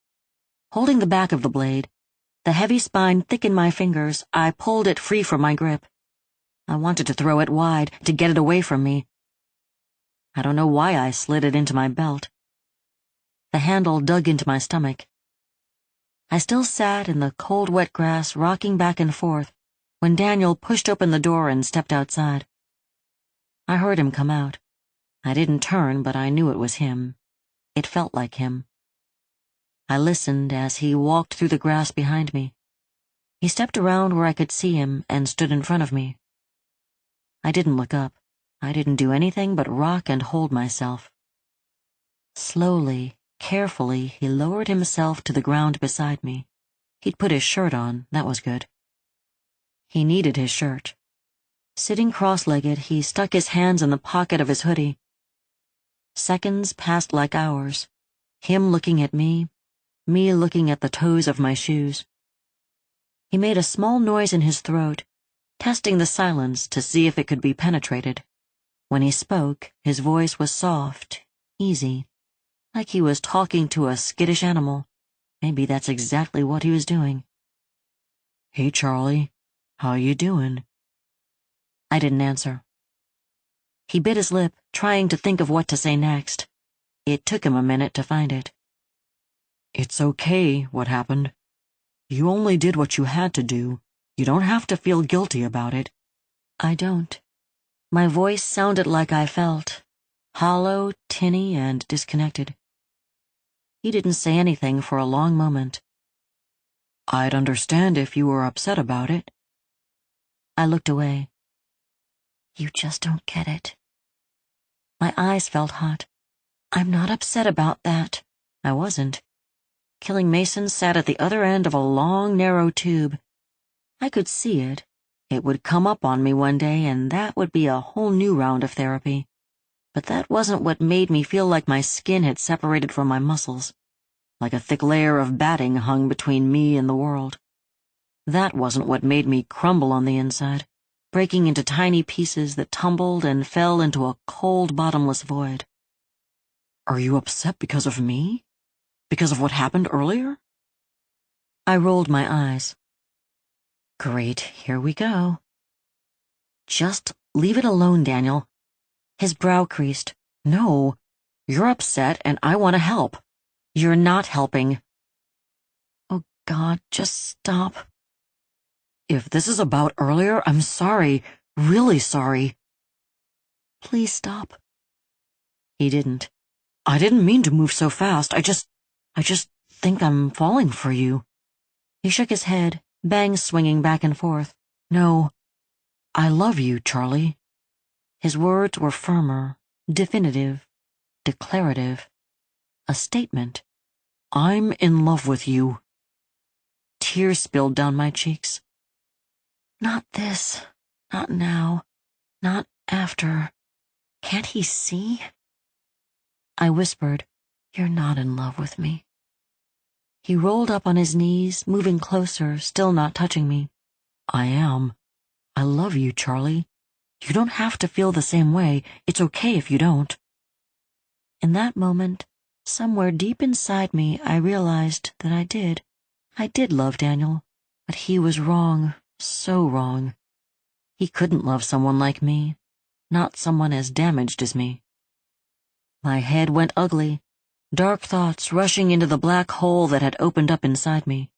Holding the back of the blade, the heavy spine thick in my fingers, I pulled it free from my grip. I wanted to throw it wide, to get it away from me. I don't know why I slid it into my belt. The handle dug into my stomach. I still sat in the cold, wet grass, rocking back and forth, when Daniel pushed open the door and stepped outside. I heard him come out. I didn't turn, but I knew it was him. It felt like him. I listened as he walked through the grass behind me. He stepped around where I could see him and stood in front of me. I didn't look up. I didn't do anything but rock and hold myself. Slowly, carefully, he lowered himself to the ground beside me. He'd put his shirt on, that was good. He needed his shirt. Sitting cross-legged, he stuck his hands in the pocket of his hoodie. Seconds passed like hours, him looking at me looking at the toes of my shoes. He made a small noise in his throat, testing the silence to see if it could be penetrated. When he spoke, his voice was soft, easy, like he was talking to a skittish animal. Maybe that's exactly what he was doing. "Hey, Charlie, how you doing?" I didn't answer. He bit his lip, trying to think of what to say next. It took him a minute to find it. "It's okay, what happened. You only did what you had to do. You don't have to feel guilty about it." "I don't." My voice sounded like I felt, hollow, tinny, and disconnected. He didn't say anything for a long moment. "I'd understand if you were upset about it." I looked away. "You just don't get it." My eyes felt hot. "I'm not upset about that." I wasn't. Killing Mason sat at the other end of a long, narrow tube. I could see it. It would come up on me one day, and that would be a whole new round of therapy. But that wasn't what made me feel like my skin had separated from my muscles, like a thick layer of batting hung between me and the world. That wasn't what made me crumble on the inside, breaking into tiny pieces that tumbled and fell into a cold, bottomless void. "Are you upset because of me? Because of what happened earlier?" I rolled my eyes. Great, here we go. "Just leave it alone, Daniel." His brow creased. "No, you're upset and I want to help. You're not helping." "Oh, God, just stop." "If this is about earlier, I'm sorry, really sorry." "Please stop." He didn't. "I didn't mean to move so fast. I just think I'm falling for you." He shook his head, bangs swinging back and forth. "No, I love you, Charlie." His words were firmer, definitive, declarative. A statement. "I'm in love with you." Tears spilled down my cheeks. "Not this. Not now. Not after. Can't he see?" I whispered, "You're not in love with me." He rolled up on his knees, moving closer, still not touching me. "I am. I love you, Charlie. You don't have to feel the same way. It's okay if you don't." In that moment, somewhere deep inside me, I realized that I did. I did love Daniel, but he was wrong, so wrong. He couldn't love someone like me, not someone as damaged as me. My head went ugly, dark thoughts rushing into the black hole that had opened up inside me.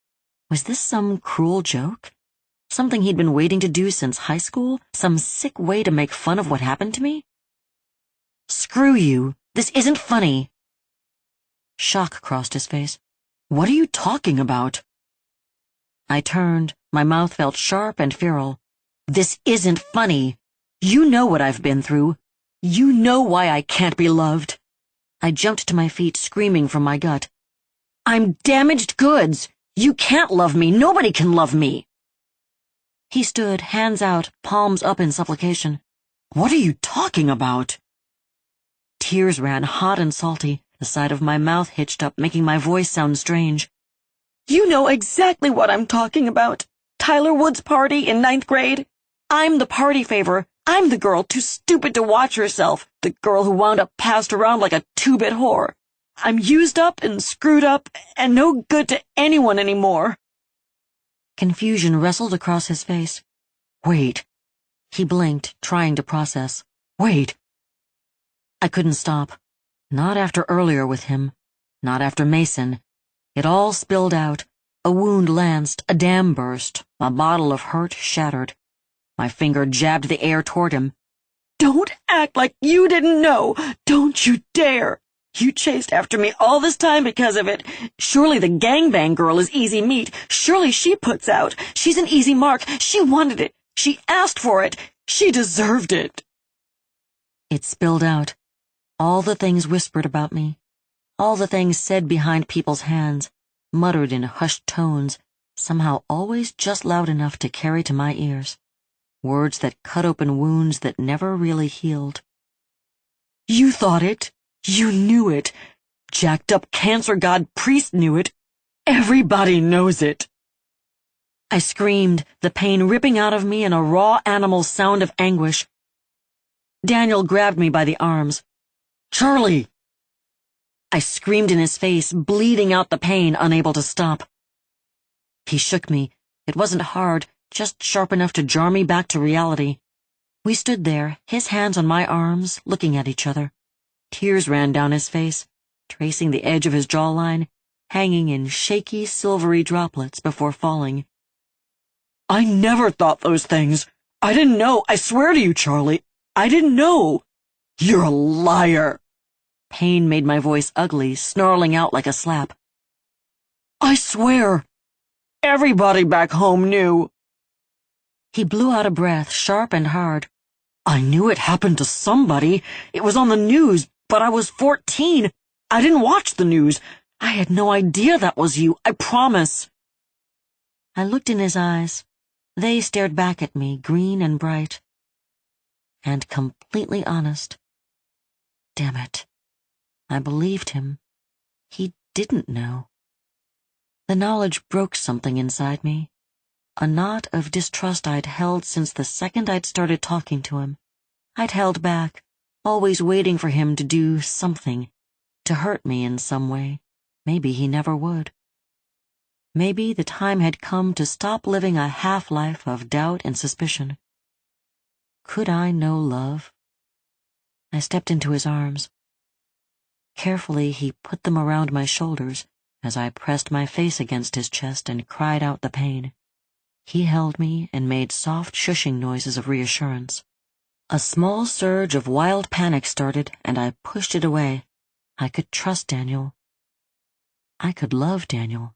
Was this some cruel joke? Something he'd been waiting to do since high school? Some sick way to make fun of what happened to me? "Screw you! This isn't funny!" Shock crossed his face. "What are you talking about?" I turned. My mouth felt sharp and feral. "This isn't funny. You know what I've been through. You know why I can't be loved." I jumped to my feet, screaming from my gut. "I'm damaged goods. You can't love me. Nobody can love me." He stood, hands out, palms up in supplication. "What are you talking about?" Tears ran hot and salty, the side of my mouth hitched up, making my voice sound strange.
You know exactly what I'm talking about. Tyler Wood's party in 9th grade. I'm the party favor. I'm the girl too stupid to watch herself, the girl who wound up passed around like a two-bit whore. I'm used up and screwed up and no good to anyone anymore.
Confusion wrestled across his face.
Wait.
He blinked, trying to process.
Wait.
I couldn't stop. Not after earlier with him. Not after Mason. It all spilled out. A wound lanced, a dam burst, a bottle of hurt shattered. My finger jabbed the air toward him.
Don't act like you didn't know. Don't you dare. You chased after me all this time because of it. Surely the gangbang girl is easy meat. Surely she puts out. She's an easy mark. She wanted it. She asked for it. She deserved it.
It spilled out. All the things whispered about me. All the things said behind people's hands, muttered in hushed tones, somehow always just loud enough to carry to my ears. Words that cut open wounds that never really healed.
You thought it. You knew it. Jacked up cancer god priest knew it. Everybody knows it.
I screamed, the pain ripping out of me in a raw animal sound of anguish. Daniel grabbed me by the arms.
Charlie!
I screamed in his face, bleeding out the pain, unable to stop. He shook me. It wasn't hard, just sharp enough to jar me back to reality. We stood there, his hands on my arms, looking at each other. Tears ran down his face, tracing the edge of his jawline, hanging in shaky, silvery droplets before falling.
I never thought those things. I didn't know. I swear to you, Charlie. I didn't know. You're a liar.
Pain made my voice ugly, snarling out like a slap.
I swear. Everybody back home knew.
He blew out a breath, sharp and hard.
I knew it happened to somebody. It was on the news, but I was 14. I didn't watch the news. I had no idea that was you, I promise.
I looked in his eyes. They stared back at me, green and bright. And completely honest. Damn it. I believed him. He didn't know. The knowledge broke something inside me. A knot of distrust I'd held since the second I'd started talking to him. I'd held back, always waiting for him to do something, to hurt me in some way. Maybe he never would. Maybe the time had come to stop living a half-life of doubt and suspicion. Could I know love? I stepped into his arms. Carefully, he put them around my shoulders as I pressed my face against his chest and cried out the pain. He held me and made soft shushing noises of reassurance. A small surge of wild panic started, and I pushed it away. I could trust Daniel. I could love Daniel.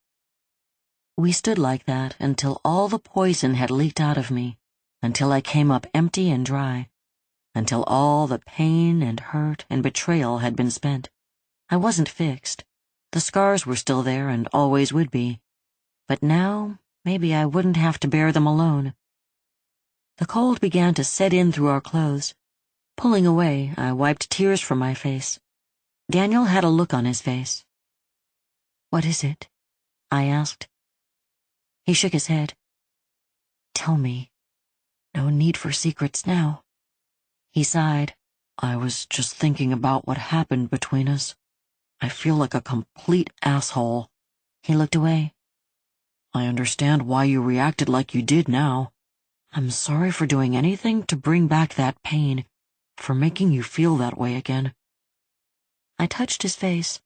We stood like that until all the poison had leaked out of me, until I came up empty and dry, until all the pain and hurt and betrayal had been spent. I wasn't fixed. The scars were still there and always would be. But now, maybe I wouldn't have to bear them alone. The cold began to set in through our clothes. Pulling away, I wiped tears from my face. Daniel had a look on his face. "What is it?" I asked. He shook his head. "Tell me. No need for secrets now." He sighed.
I was just thinking about what happened between us. I feel like a complete asshole.
He looked away.
I understand why you reacted like you did now. I'm sorry for doing anything to bring back that pain, for making you feel that way again.
I touched his face,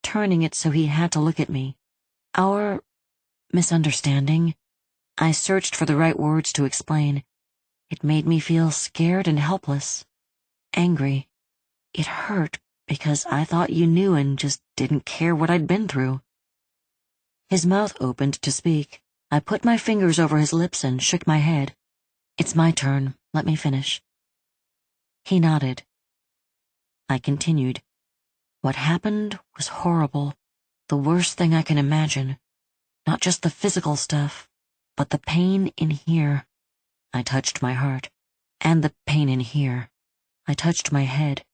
turning it so he had to look at me. Our misunderstanding. I searched for the right words to explain. It made me feel scared and helpless. Angry. It hurt because I thought you knew and just didn't care what I'd been through. His mouth opened to speak. I put my fingers over his lips and shook my head. "It's my turn. Let me finish." He nodded. I continued. What happened was horrible. The worst thing I can imagine. Not just the physical stuff, but the pain in here. I touched my heart. And the pain in here. I touched my head.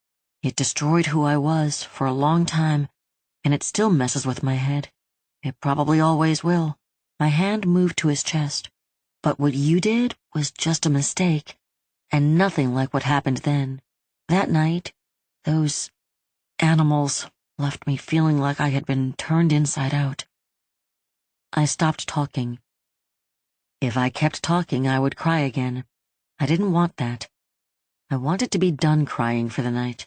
It destroyed who I was for a long time, and it still messes with my head. It probably always will. My hand moved to his chest. But what you did was just a mistake, and nothing like what happened then. That night, those animals left me feeling like I had been turned inside out. I stopped talking. If I kept talking, I would cry again. I didn't want that. I wanted to be done crying for the night.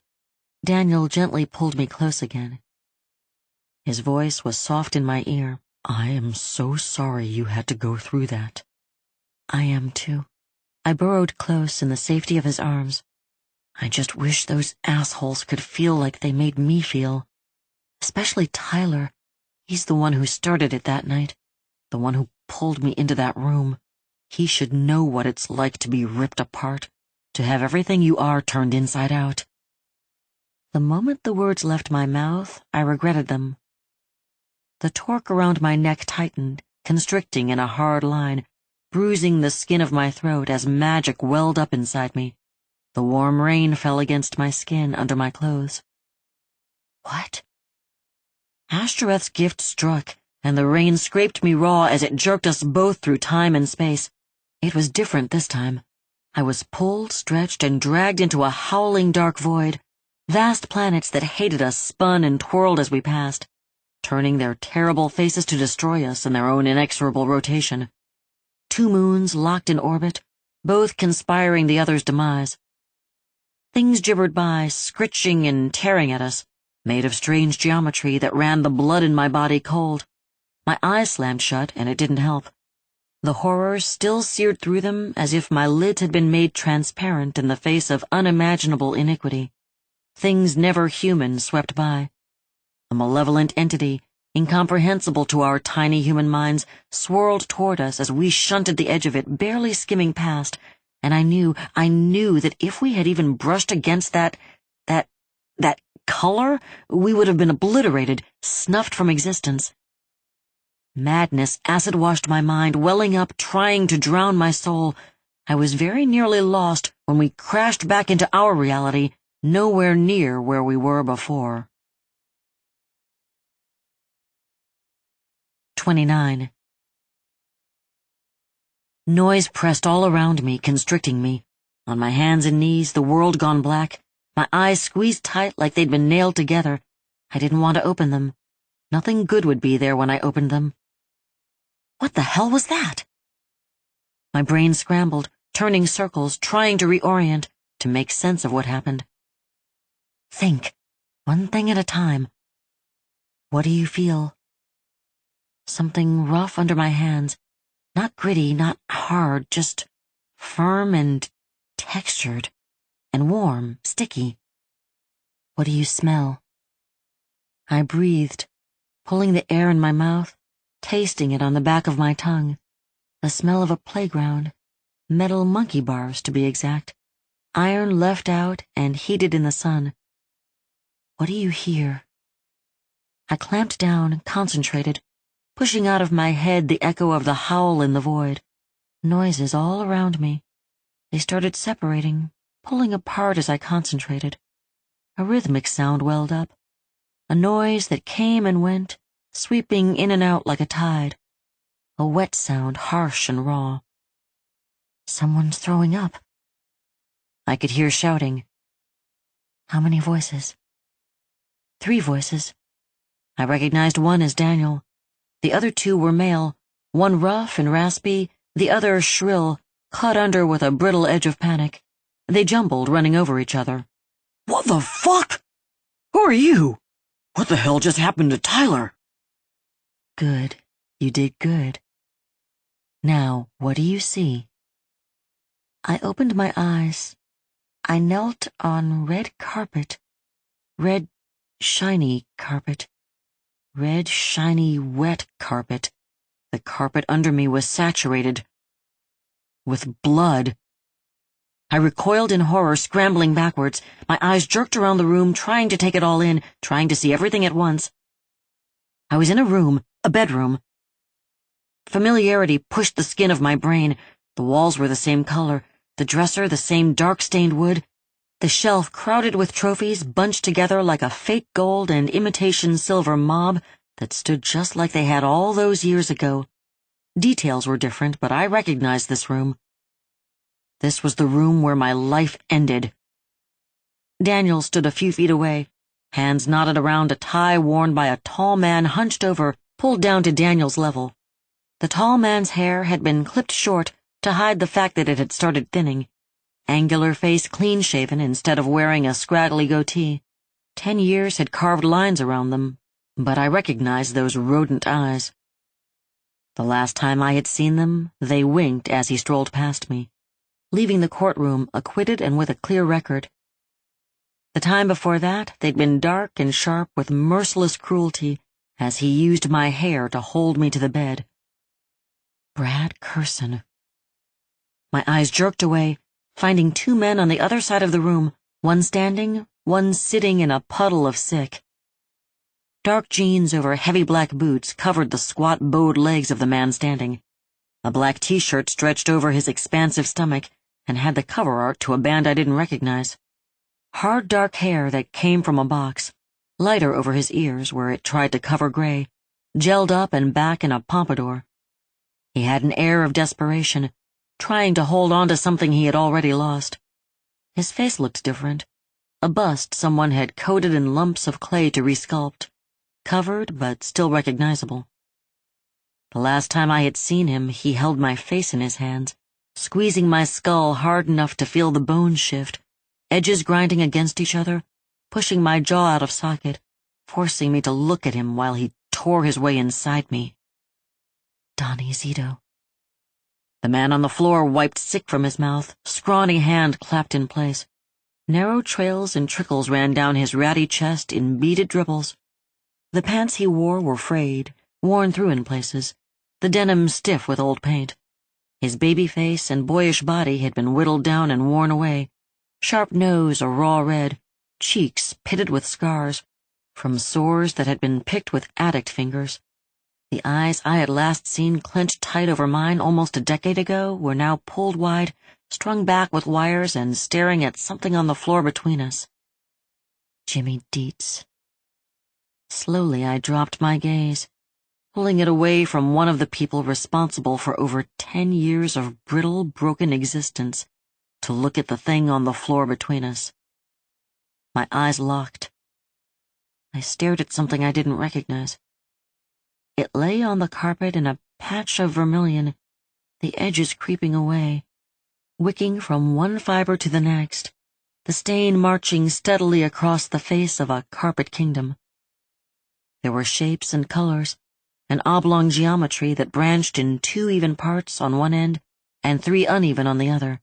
Daniel gently pulled me close again. His voice was soft in my ear. I am so sorry you had to go through that. I am too. I burrowed close in the safety of his arms. I just wish those assholes could feel like they made me feel. Especially Tyler. He's the one who started it that night. The one who pulled me into that room. He should know what it's like to be ripped apart, to have everything you are turned inside out. The moment the words left my mouth, I regretted them. The torque around my neck tightened, constricting in a hard line, bruising the skin of my throat as magic welled up inside me. The warm rain fell against my skin under my clothes. What? Ashtoreth's gift struck, and the rain scraped me raw as it jerked us both through time and space. It was different this time. I was pulled, stretched, and dragged into a howling dark void. Vast planets that hated us spun and twirled as we passed, turning their terrible faces to destroy us in their own inexorable rotation. 2 moons locked in orbit, both conspiring the other's demise. Things gibbered by, scritching and tearing at us, made of strange geometry that ran the blood in my body cold. My eyes slammed shut, and it didn't help. The horror still seared through them as if my lids had been made transparent in the face of unimaginable iniquity. Things never human swept by. A malevolent entity, incomprehensible to our tiny human minds, swirled toward us as we shunted the edge of it, barely skimming past, and I knew that if we had even brushed against that color, we would have been obliterated, snuffed from existence. Madness acid-washed my mind, welling up, trying to drown my soul. I was very nearly lost when we crashed back into our reality, nowhere near where we were before. 29. Noise pressed all around me, constricting me. On my hands and knees, the world gone black, my eyes squeezed tight like they'd been nailed together. I didn't want to open them. Nothing good would be there when I opened them. What the hell was that? My brain scrambled, turning circles, trying to reorient, to make sense of what happened. Think, one thing at a time. What do you feel? Something rough under my hands. Not gritty, not hard, just firm and textured, and warm, sticky. What do you smell? I breathed, pulling the air in my mouth, tasting it on the back of my tongue. The smell of a playground, metal monkey bars to be exact, iron left out and heated in the sun. What do you hear? I clamped down, concentrated, pushing out of my head the echo of the howl in the void. Noises all around me. They started separating, pulling apart as I concentrated. A rhythmic sound welled up, a noise that came and went, sweeping in and out like a tide. A wet sound, harsh and raw. Someone's throwing up. I could hear shouting. How many voices? 3 voices. I recognized one as Daniel. The other 2 were male, one rough and raspy, the other shrill, caught under with a brittle edge of panic. They jumbled, running over each other.
What the fuck? Who are you? What the hell just happened to Tyler?
Good. You did good. Now, what do you see? I opened my eyes. I knelt on red carpet. Red, shiny carpet. Red, shiny, wet carpet. The carpet under me was saturated with blood. I recoiled in horror, scrambling backwards. My eyes jerked around the room, trying to take it all in, trying to see everything at once. I was in a room, a bedroom. Familiarity pushed the skin of my brain. The walls were the same color, the dresser the same dark-stained wood. The shelf crowded with trophies bunched together like a fake gold and imitation silver mob that stood just like they had all those years ago. Details were different, but I recognized this room. This was the room where my life ended. Daniel stood a few feet away, hands knotted around a tie worn by a tall man hunched over, pulled down to Daniel's level. The tall man's hair had been clipped short to hide the fact that it had started thinning. Angular face clean-shaven instead of wearing a scraggly goatee. 10 years had carved lines around them, but I recognized those rodent eyes. The last time I had seen them, they winked as he strolled past me, leaving the courtroom acquitted and with a clear record. The time before that, they'd been dark and sharp with merciless cruelty as he used my hair to hold me to the bed. Brad Curson. My eyes jerked away, finding 2 men on the other side of the room, one standing, one sitting in a puddle of sick. Dark jeans over heavy black boots covered the squat bowed legs of the man standing. A black t-shirt stretched over his expansive stomach and had the cover art to a band I didn't recognize. Hard dark hair that came from a box, lighter over his ears where it tried to cover gray, gelled up and back in a pompadour. He had an air of desperation, trying to hold on to something he had already lost. His face looked different, a bust someone had coated in lumps of clay to resculpt, covered but still recognizable. The last time I had seen him, he held my face in his hands, squeezing my skull hard enough to feel the bones shift, edges grinding against each other, pushing my jaw out of socket, forcing me to look at him while he tore his way inside me. Donnie Zito. The man on the floor wiped sick from his mouth, scrawny hand clapped in place. Narrow trails and trickles ran down his ratty chest in beaded dribbles. The pants he wore were frayed, worn through in places, the denim stiff with old paint. His baby face and boyish body had been whittled down and worn away, sharp nose a raw red, cheeks pitted with scars, from sores that had been picked with addict fingers. The eyes I had last seen clenched tight over mine almost a decade ago were now pulled wide, strung back with wires and staring at something on the floor between us. Jimmy Dietz. Slowly I dropped my gaze, pulling it away from one of the people responsible for over 10 years of brittle, broken existence, to look at the thing on the floor between us. My eyes locked. I stared at something I didn't recognize. It lay on the carpet in a patch of vermilion, the edges creeping away, wicking from one fiber to the next, the stain marching steadily across the face of a carpet kingdom. There were shapes and colors, an oblong geometry that branched in 2 even parts on one end and 3 uneven on the other.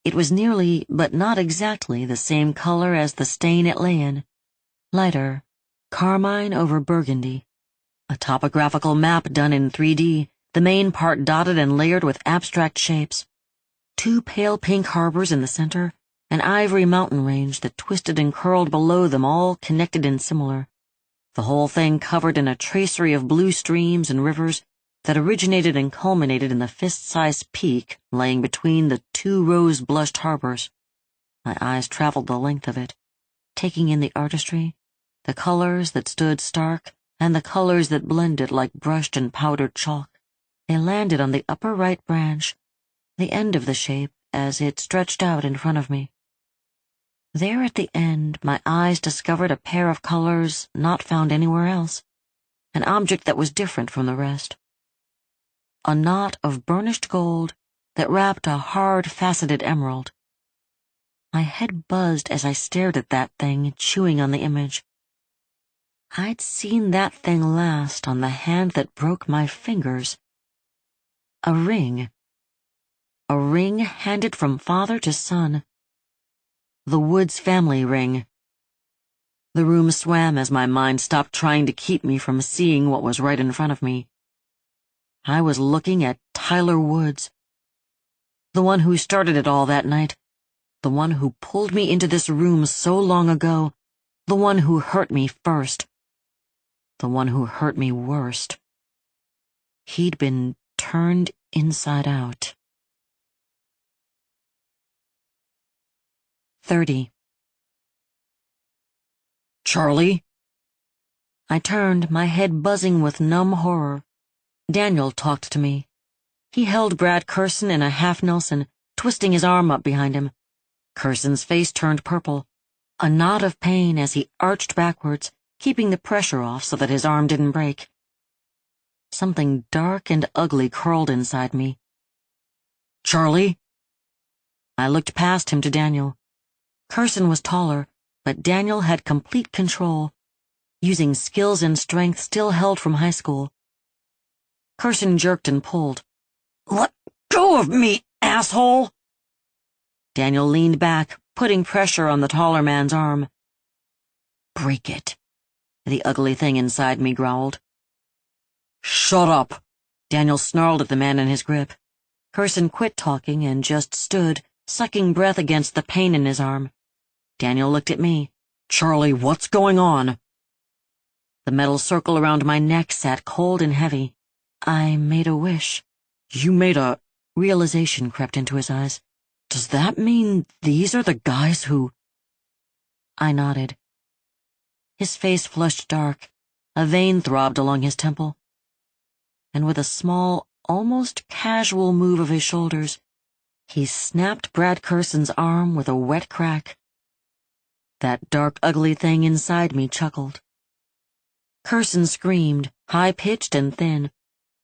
It was nearly, but not exactly, the same color as the stain it lay in, lighter, carmine over burgundy. A topographical map done in 3D, the main part dotted and layered with abstract shapes. 2 pale pink harbors in the center, an ivory mountain range that twisted and curled below them, all connected and similar. The whole thing covered in a tracery of blue streams and rivers that originated and culminated in the fist-sized peak laying between the 2 rose-blushed harbors. My eyes traveled the length of it, taking in the artistry, the colors that stood stark, and the colors that blended like brushed and powdered chalk. They landed on the upper right branch, the end of the shape as it stretched out in front of me. There at the end, my eyes discovered a pair of colors not found anywhere else, an object that was different from the rest. A knot of burnished gold that wrapped a hard, faceted emerald. My head buzzed as I stared at that thing, chewing on the image. I'd seen that thing last on the hand that broke my fingers. A ring. A ring handed from father to son. The Woods family ring. The room swam as my mind stopped trying to keep me from seeing what was right in front of me. I was looking at Tyler Woods. The one who started it all that night. The one who pulled me into this room so long ago. The one who hurt me first. The one who hurt me worst. He'd been turned inside out. 30.
Charlie?
I turned, my head buzzing with numb horror. Daniel talked to me. He held Brad Curson in a half-Nelson, twisting his arm up behind him. Curson's face turned purple, a knot of pain as he arched backwards, keeping the pressure off so that his arm didn't break. Something dark and ugly curled inside me.
Charlie?
I looked past him to Daniel. Curson was taller, but Daniel had complete control, using skills and strength still held from high school. Curson jerked and pulled.
Let go of me, asshole!
Daniel leaned back, putting pressure on the taller man's arm.
Break it,
the ugly thing inside me growled.
Shut up!
Daniel snarled at the man in his grip. Curson quit talking and just stood, sucking breath against the pain in his arm. Daniel looked at me.
Charlie, what's going on?
The metal circle around my neck sat cold and heavy. I made a wish.
You made a...
Realization crept into his eyes.
Does that mean these are the guys who...
I nodded. His face flushed dark. A vein throbbed along his temple. And with a small, almost casual move of his shoulders, he snapped Brad Curson's arm with a wet crack. That dark, ugly thing inside me chuckled. Curson screamed, high-pitched and thin,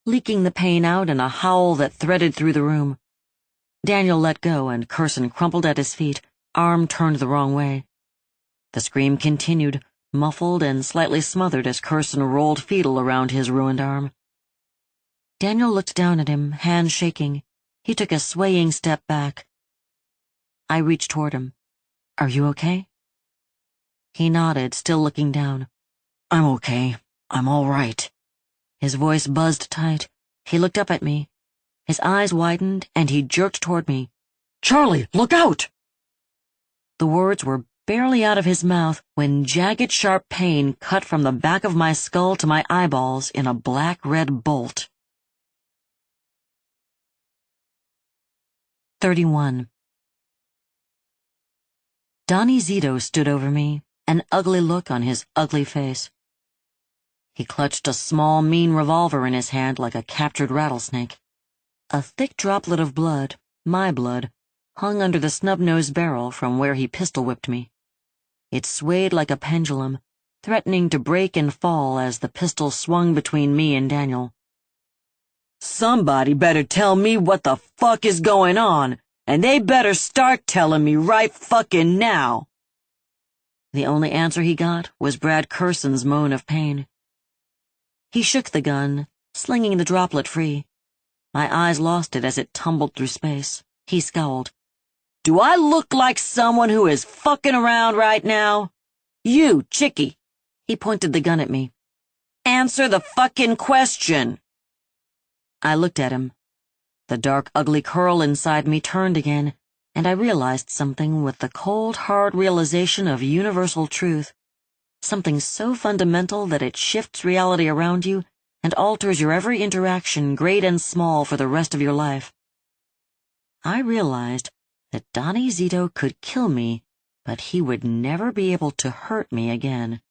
leaking the pain out in a howl that threaded through the room. Daniel let go and Curson crumpled at his feet, arm turned the wrong way. The scream continued, muffled and slightly smothered as Curson rolled fetal around his ruined arm. Daniel looked down at him, hands shaking. He took a swaying step back. I reached toward him. Are you okay? He nodded, still looking down.
I'm okay. I'm all right.
His voice buzzed tight. He looked up at me. His eyes widened, and he jerked toward me.
Charlie, look out!
The words were barely out of his mouth when jagged, sharp pain cut from the back of my skull to my eyeballs in a black-red bolt. 31. Donnie Zito stood over me, an ugly look on his ugly face. He clutched a small, mean revolver in his hand like a captured rattlesnake. A thick droplet of blood, my blood, hung under the snub-nosed barrel from where he pistol-whipped me. It swayed like a pendulum, threatening to break and fall as the pistol swung between me and Daniel.
Somebody better tell me what the fuck is going on, and they better start telling me right fucking now.
The only answer he got was Brad Curson's moan of pain. He shook the gun, slinging the droplet free. My eyes lost it as it tumbled through space. He scowled.
Do I look like someone who is fucking around right now? You, chickie.
He pointed the gun at me.
Answer the fucking question.
I looked at him. The dark, ugly curl inside me turned again, and I realized something with the cold, hard realization of universal truth. Something so fundamental that it shifts reality around you and alters your every interaction, great and small, for the rest of your life. I realized that Donnie Zito could kill me, but he would never be able to hurt me again.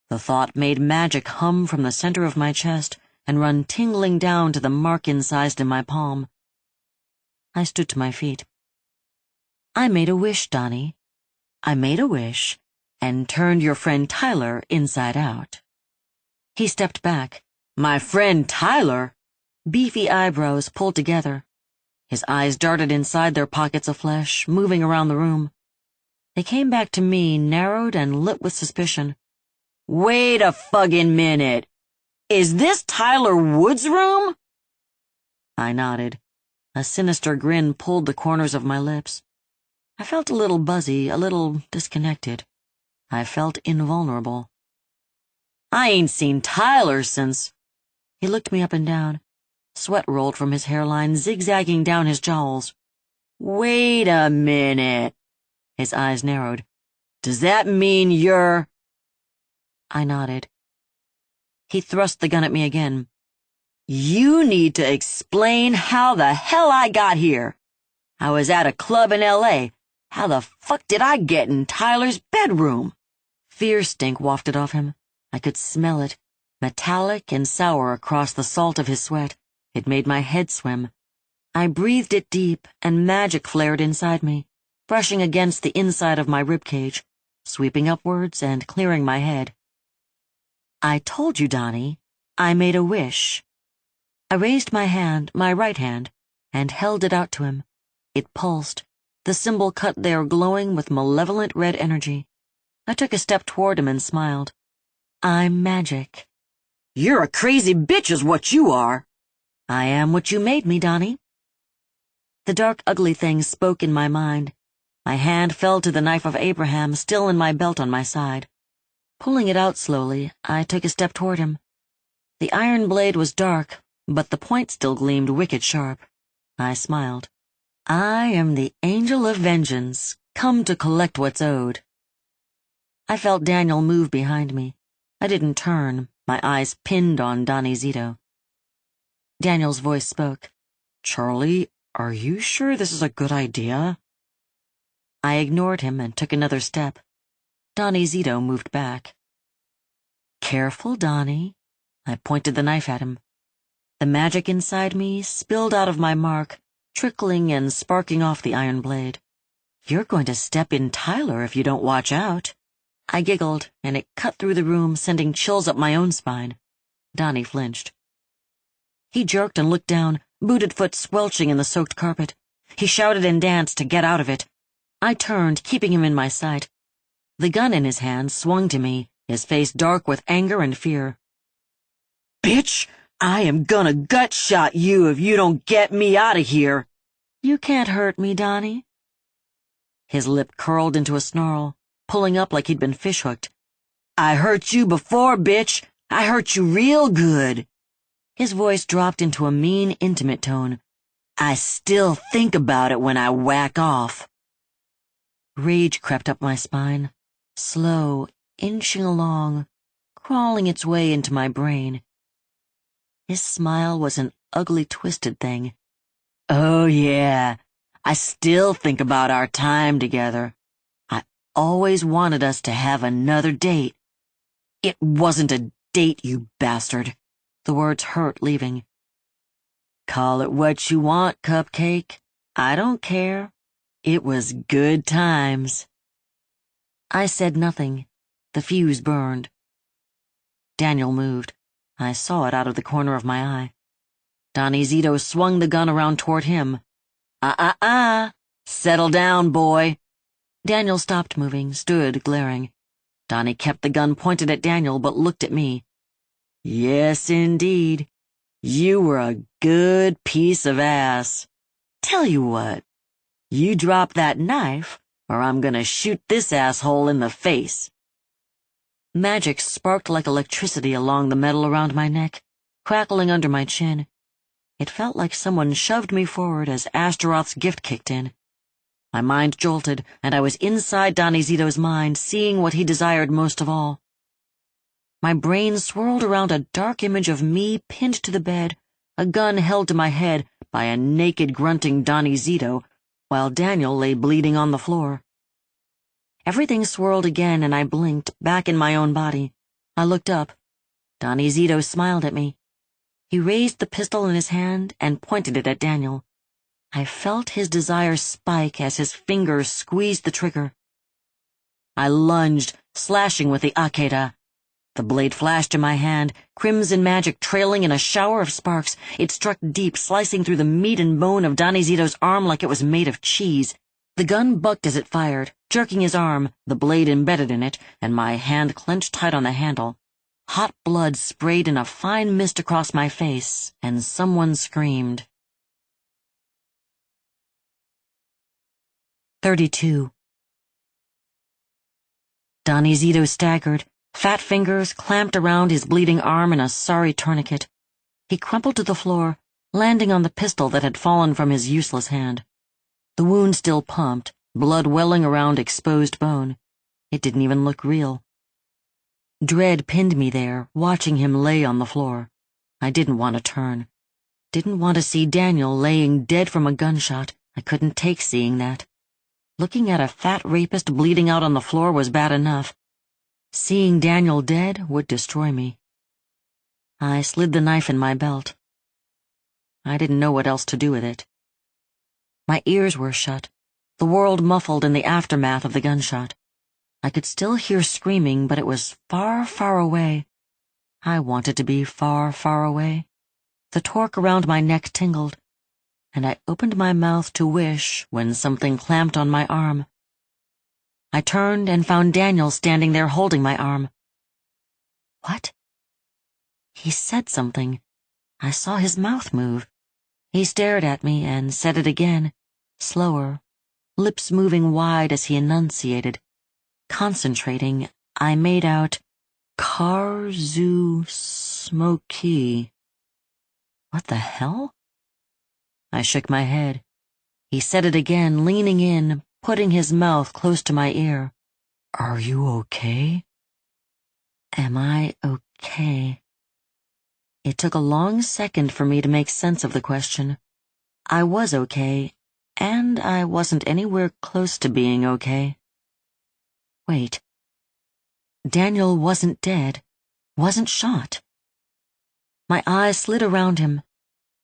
The thought made magic hum from the center of my chest and run tingling down to the mark incised in my palm. I stood to my feet. I made a wish, Donnie. I made a wish and turned your friend Tyler inside out. He stepped back.
My friend Tyler?
Beefy eyebrows pulled together. His eyes darted inside their pockets of flesh, moving around the room. They came back to me, narrowed and lit with suspicion.
Wait a fucking minute. Is this Tyler Wood's room?
I nodded. A sinister grin pulled the corners of my lips. I felt a little buzzy, a little disconnected. I felt invulnerable.
I ain't seen Tyler since...
He looked me up and down. Sweat rolled from his hairline, zigzagging down his jowls.
Wait a minute.
His eyes narrowed.
Does that mean you're...
I nodded. He thrust the gun at me again.
You need to explain how the hell I got here. I was at a club in L.A. How the fuck did I get in Tyler's bedroom?
Fear stink wafted off him. I could smell it, metallic and sour across the salt of his sweat. It made my head swim. I breathed it deep, and magic flared inside me, brushing against the inside of my ribcage, sweeping upwards and clearing my head. I told you, Donnie, I made a wish. I raised my hand, my right hand, and held it out to him. It pulsed, the symbol cut there glowing with malevolent red energy. I took a step toward him and smiled. I'm magic.
You're a crazy bitch is what you are.
I am what you made me, Donnie. The dark, ugly thing spoke in my mind. My hand fell to the knife of Abraham still in my belt on my side. Pulling it out slowly, I took a step toward him. The iron blade was dark, but the point still gleamed wicked sharp. I smiled. I am the angel of vengeance, come to collect what's owed. I felt Daniel move behind me. I didn't turn, my eyes pinned on Donnie Zito. Daniel's voice spoke.
Charlie, are you sure this is a good idea?
I ignored him and took another step. Donnie Zito moved back. Careful, Donnie. I pointed the knife at him. The magic inside me spilled out of my mark, trickling and sparking off the iron blade. You're going to step in Tyler if you don't watch out. I giggled, and it cut through the room, sending chills up my own spine. Donnie flinched. He jerked and looked down, booted foot squelching in the soaked carpet. He shouted and danced to get out of it. I turned, keeping him in my sight. The gun in his hand swung to me, his face dark with anger and fear.
Bitch, I am gonna gut-shot you if you don't get me out of here.
You can't hurt me, Donnie. His lip curled into a snarl, pulling up like he'd been fishhooked.
I hurt you before, bitch. I hurt you real good.
His voice dropped into a mean, intimate tone.
I still think about it when I whack off.
Rage crept up my spine, slow, inching along, crawling its way into my brain. His smile was an ugly, twisted thing.
Oh, yeah. I still think about our time together. I always wanted us to have another date. It wasn't a date, you bastard.
The words hurt leaving.
Call it what you want, Cupcake. I don't care. It was good times.
I said nothing. The fuse burned. Daniel moved. I saw it out of the corner of my eye. Donnie Zito swung the gun around toward him.
Settle down, boy.
Daniel stopped moving, stood glaring. Donnie kept the gun pointed at Daniel, but looked at me.
Yes, indeed. You were a good piece of ass. Tell you what, you drop that knife, or I'm gonna shoot this asshole in the face.
Magic sparked like electricity along the metal around my neck, crackling under my chin. It felt like someone shoved me forward as Astaroth's gift kicked in. My mind jolted, and I was inside Donnie Zito's mind, seeing what he desired most of all. My brain swirled around a dark image of me pinned to the bed, a gun held to my head by a naked, grunting Donnie Zito, while Daniel lay bleeding on the floor. Everything swirled again, and I blinked, back in my own body. I looked up. Donnie Zito smiled at me. He raised the pistol in his hand and pointed it at Daniel. I felt his desire spike as his fingers squeezed the trigger. I lunged, slashing with the akeda. The blade flashed in my hand, crimson magic trailing in a shower of sparks. It struck deep, slicing through the meat and bone of Donnie Zito's arm like it was made of cheese. The gun bucked as it fired, jerking his arm, the blade embedded in it, and my hand clenched tight on the handle. Hot blood sprayed in a fine mist across my face, and someone screamed. 32. Donnie Zito staggered. Fat fingers clamped around his bleeding arm in a sorry tourniquet. He crumpled to the floor, landing on the pistol that had fallen from his useless hand. The wound still pumped, blood welling around exposed bone. It didn't even look real. Dread pinned me there, watching him lay on the floor. I didn't want to turn. Didn't want to see Daniel laying dead from a gunshot. I couldn't take seeing that. Looking at a fat rapist bleeding out on the floor was bad enough. Seeing Daniel dead would destroy me. I slid the knife in my belt. I didn't know what else to do with it. My ears were shut, the world muffled in the aftermath of the gunshot. I could still hear screaming, but it was far, far away. I wanted to be far, far away. The torque around my neck tingled, and I opened my mouth to wish when something clamped on my arm. I turned and found Daniel standing there holding my arm. What? He said something. I saw his mouth move. He stared at me and said it again, slower, lips moving wide as he enunciated. Concentrating, I made out, Karzu Smoky. What the hell? I shook my head. He said it again, leaning in, putting his mouth close to my ear. Are you okay? Am I okay? It took a long second for me to make sense of the question. I was okay, and I wasn't anywhere close to being okay. Wait. Daniel wasn't dead, wasn't shot. My eyes slid around him.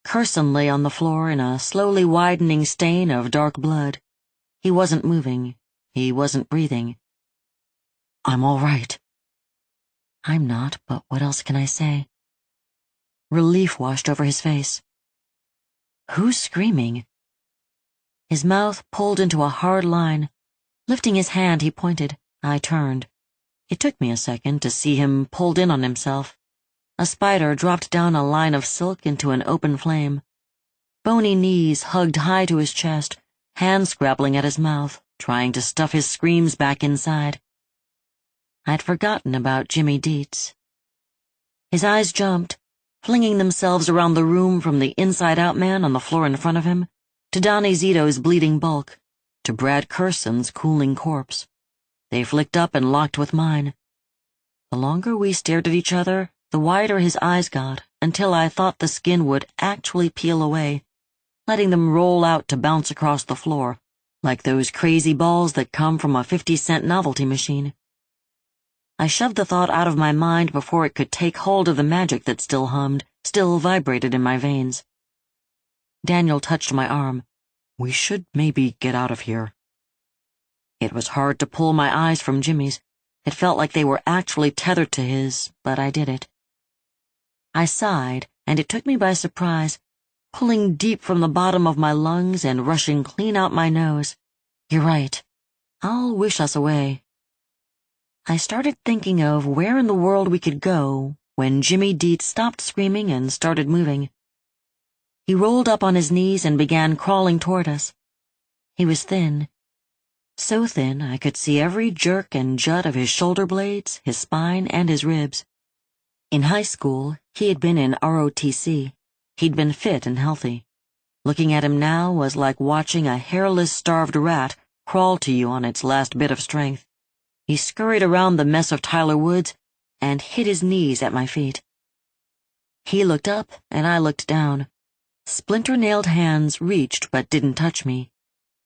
Curson lay on the floor in a slowly widening stain of dark blood. He wasn't moving. He wasn't breathing. I'm all right. I'm not, but what else can I say? Relief washed over his face. Who's screaming? His mouth pulled into a hard line. Lifting his hand, he pointed. I turned. It took me a second to see him pulled in on himself. A spider dropped down a line of silk into an open flame. Bony knees hugged high to his chest, hands scrabbling at his mouth, trying to stuff his screams back inside. I'd forgotten about Jimmy Dietz. His eyes jumped, flinging themselves around the room from the inside-out man on the floor in front of him, to Donnie Zito's bleeding bulk, to Brad Curson's cooling corpse. They flicked up and locked with mine. The longer we stared at each other, the wider his eyes got, until I thought the skin would actually peel away, letting them roll out to bounce across the floor, like those crazy balls that come from a 50-cent novelty machine. I shoved the thought out of my mind before it could take hold of the magic that still hummed, still vibrated in my veins. Daniel touched my arm. We should maybe get out of here. It was hard to pull my eyes from Jimmy's. It felt like they were actually tethered to his, but I did it. I sighed, and it took me by surprise, pulling deep from the bottom of my lungs and rushing clean out my nose. You're right. I'll wish us away. I started thinking of where in the world we could go when Jimmy Dietz stopped screaming and started moving. He rolled up on his knees and began crawling toward us. He was thin. So thin I could see every jerk and jut of his shoulder blades, his spine, and his ribs. In high school, he had been in ROTC. He'd been fit and healthy. Looking at him now was like watching a hairless, starved rat crawl to you on its last bit of strength. He scurried around the mess of Tyler Woods and hit his knees at my feet. He looked up and I looked down. Splinter-nailed hands reached but didn't touch me.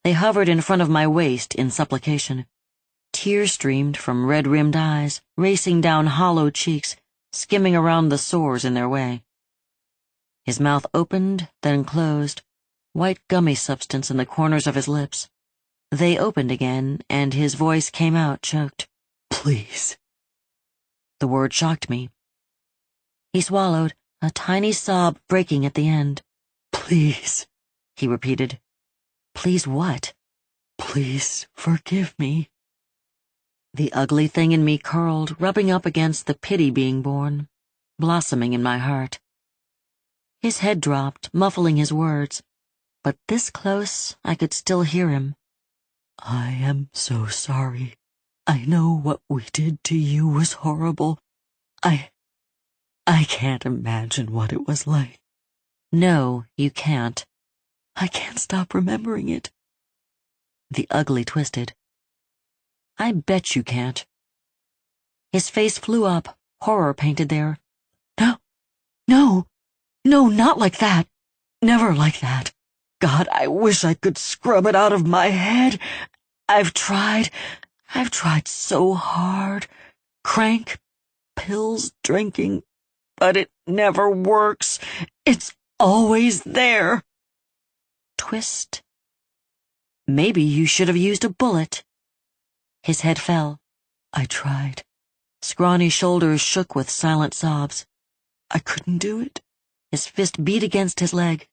They hovered in front of my waist in supplication. Tears streamed from red-rimmed eyes, racing down hollow cheeks, skimming around the sores in their way. His mouth opened, then closed, white gummy substance in the corners of his lips. They opened again, and his voice came out choked. Please. The word shocked me. He swallowed, a tiny sob breaking at the end. Please, he repeated. Please what? Please forgive me. The ugly thing in me curled, rubbing up against the pity being born, blossoming in my heart. His head dropped, muffling his words, but this close I could still hear him. I am so sorry. I know what we did to you was horrible. I can't imagine what it was like. No, you can't. I can't stop remembering it. The ugly twisted. I bet you can't. His face flew up, horror painted there. No, not like that. Never like that. God, I wish I could scrub it out of my head. I've tried so hard.
crank, pills, drinking, but it never works. It's always there.
Twist. Maybe you should have used a bullet. His head fell.
I tried.
Scrawny shoulders shook with silent sobs.
I couldn't do it.
His fist beat against his leg.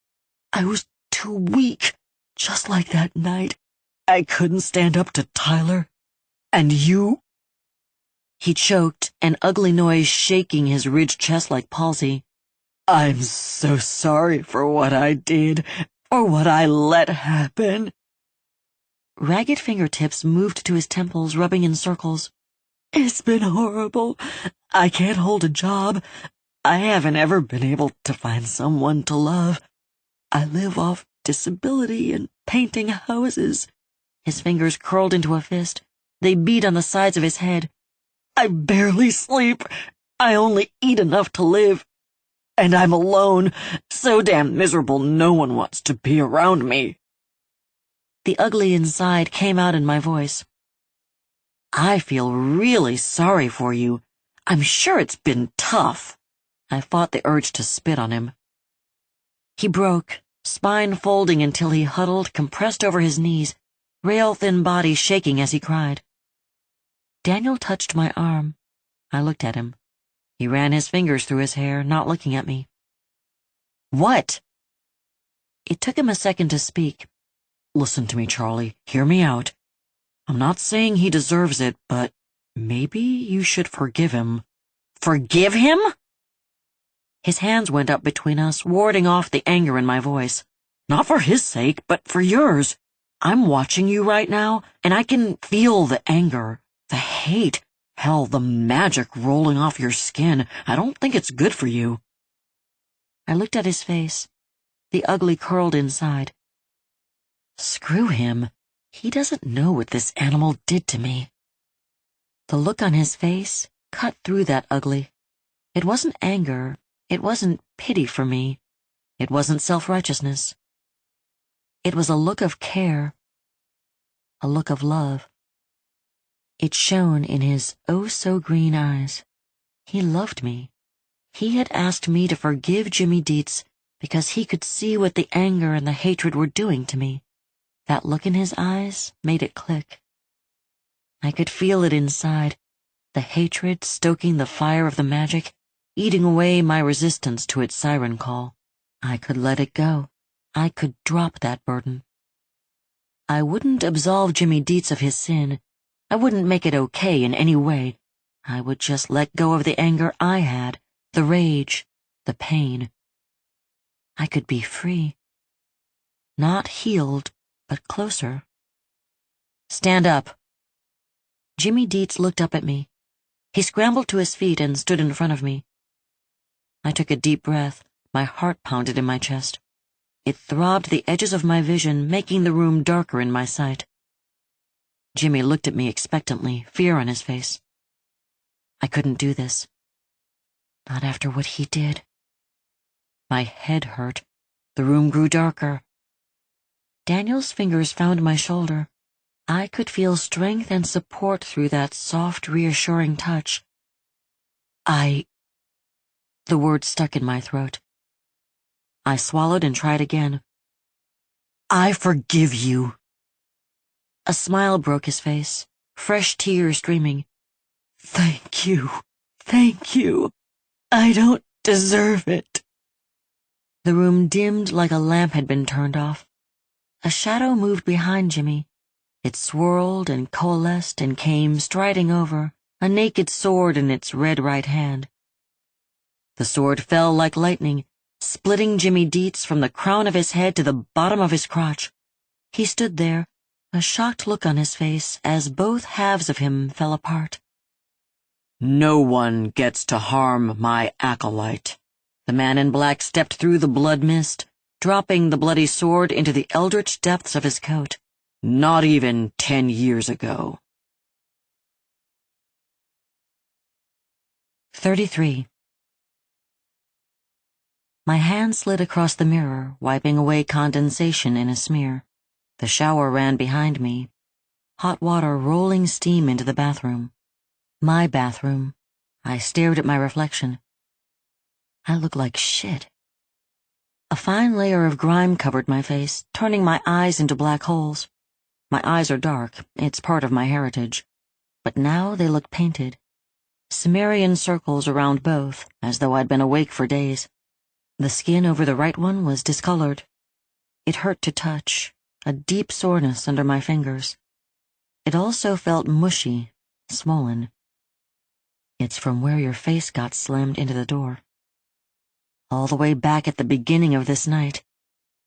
I was too weak. Just like that night, I couldn't stand up to Tyler. And you?
He choked, an ugly noise shaking his ridged chest like palsy.
I'm so sorry for what I did, or what I let happen.
Ragged fingertips moved to his temples, rubbing in circles.
It's been horrible. I can't hold a job. I haven't ever been able to find someone to love. I live off disability and painting houses.
His fingers curled into a fist. They beat on the sides of his head.
I barely sleep. I only eat enough to live. And I'm alone, so damn miserable no one wants to be around me.
The ugly inside came out in my voice. I feel really sorry for you. I'm sure it's been tough. I fought the urge to spit on him. He broke, spine folding until he huddled, compressed over his knees, rail-thin body shaking as he cried. Daniel touched my arm. I looked at him. He ran his fingers through his hair, not looking at me. What? It took him a second to speak.
Listen to me, Charlie. Hear me out. I'm not saying he deserves it, but maybe you should forgive him.
Forgive him? His hands went up between us, warding off the anger in my voice.
Not for his sake, but for yours. I'm watching you right now, and I can feel the anger, the hate, hell, the magic rolling off your skin. I don't think it's good for you.
I looked at his face. The ugly curled inside. Screw him. He doesn't know what this animal did to me. The look on his face cut through that ugly. It wasn't anger. It wasn't pity for me. It wasn't self-righteousness. It was a look of care. A look of love. It shone in his oh-so-green eyes. He loved me. He had asked me to forgive Jimmy Dietz because he could see what the anger and the hatred were doing to me. That look in his eyes made it click. I could feel it inside, the hatred stoking the fire of the magic, eating away my resistance to its siren call. I could let it go. I could drop that burden. I wouldn't absolve Jimmy Dietz of his sin. I wouldn't make it okay in any way. I would just let go of the anger I had, the rage, the pain. I could be free. Not healed, but closer. Stand up. Jimmy Dietz looked up at me. He scrambled to his feet and stood in front of me. I took a deep breath. My heart pounded in my chest. It throbbed the edges of my vision, making the room darker in my sight. Jimmy looked at me expectantly, fear on his face. I couldn't do this. Not after what he did. My head hurt. The room grew darker. Daniel's fingers found my shoulder. I could feel strength and support through that soft, reassuring touch. The word stuck in my throat. I swallowed and tried again.
I forgive you.
A smile broke his face, fresh tears streaming.
Thank you. Thank you. I don't deserve it.
The room dimmed like a lamp had been turned off. A shadow moved behind Jimmy. It swirled and coalesced and came striding over, a naked sword in its red right hand. The sword fell like lightning, splitting Jimmy Dietz from the crown of his head to the bottom of his crotch. He stood there, a shocked look on his face as both halves of him fell apart.
No one gets to harm my acolyte.
The man in black stepped through the blood mist, dropping the bloody sword into the eldritch depths of his coat.
Not even 10 years ago.
33. My hand slid across the mirror, wiping away condensation in a smear. The shower ran behind me. Hot water rolling steam into the bathroom. My bathroom. I stared at my reflection. I looked like shit. A fine layer of grime covered my face, turning my eyes into black holes. My eyes are dark, it's part of my heritage. But now they look painted. Cimmerian circles around both, as though I'd been awake for days. The skin over the right one was discolored. It hurt to touch, a deep soreness under my fingers. It also felt mushy, swollen. It's from where your face got slammed into the door. All the way back at the beginning of this night.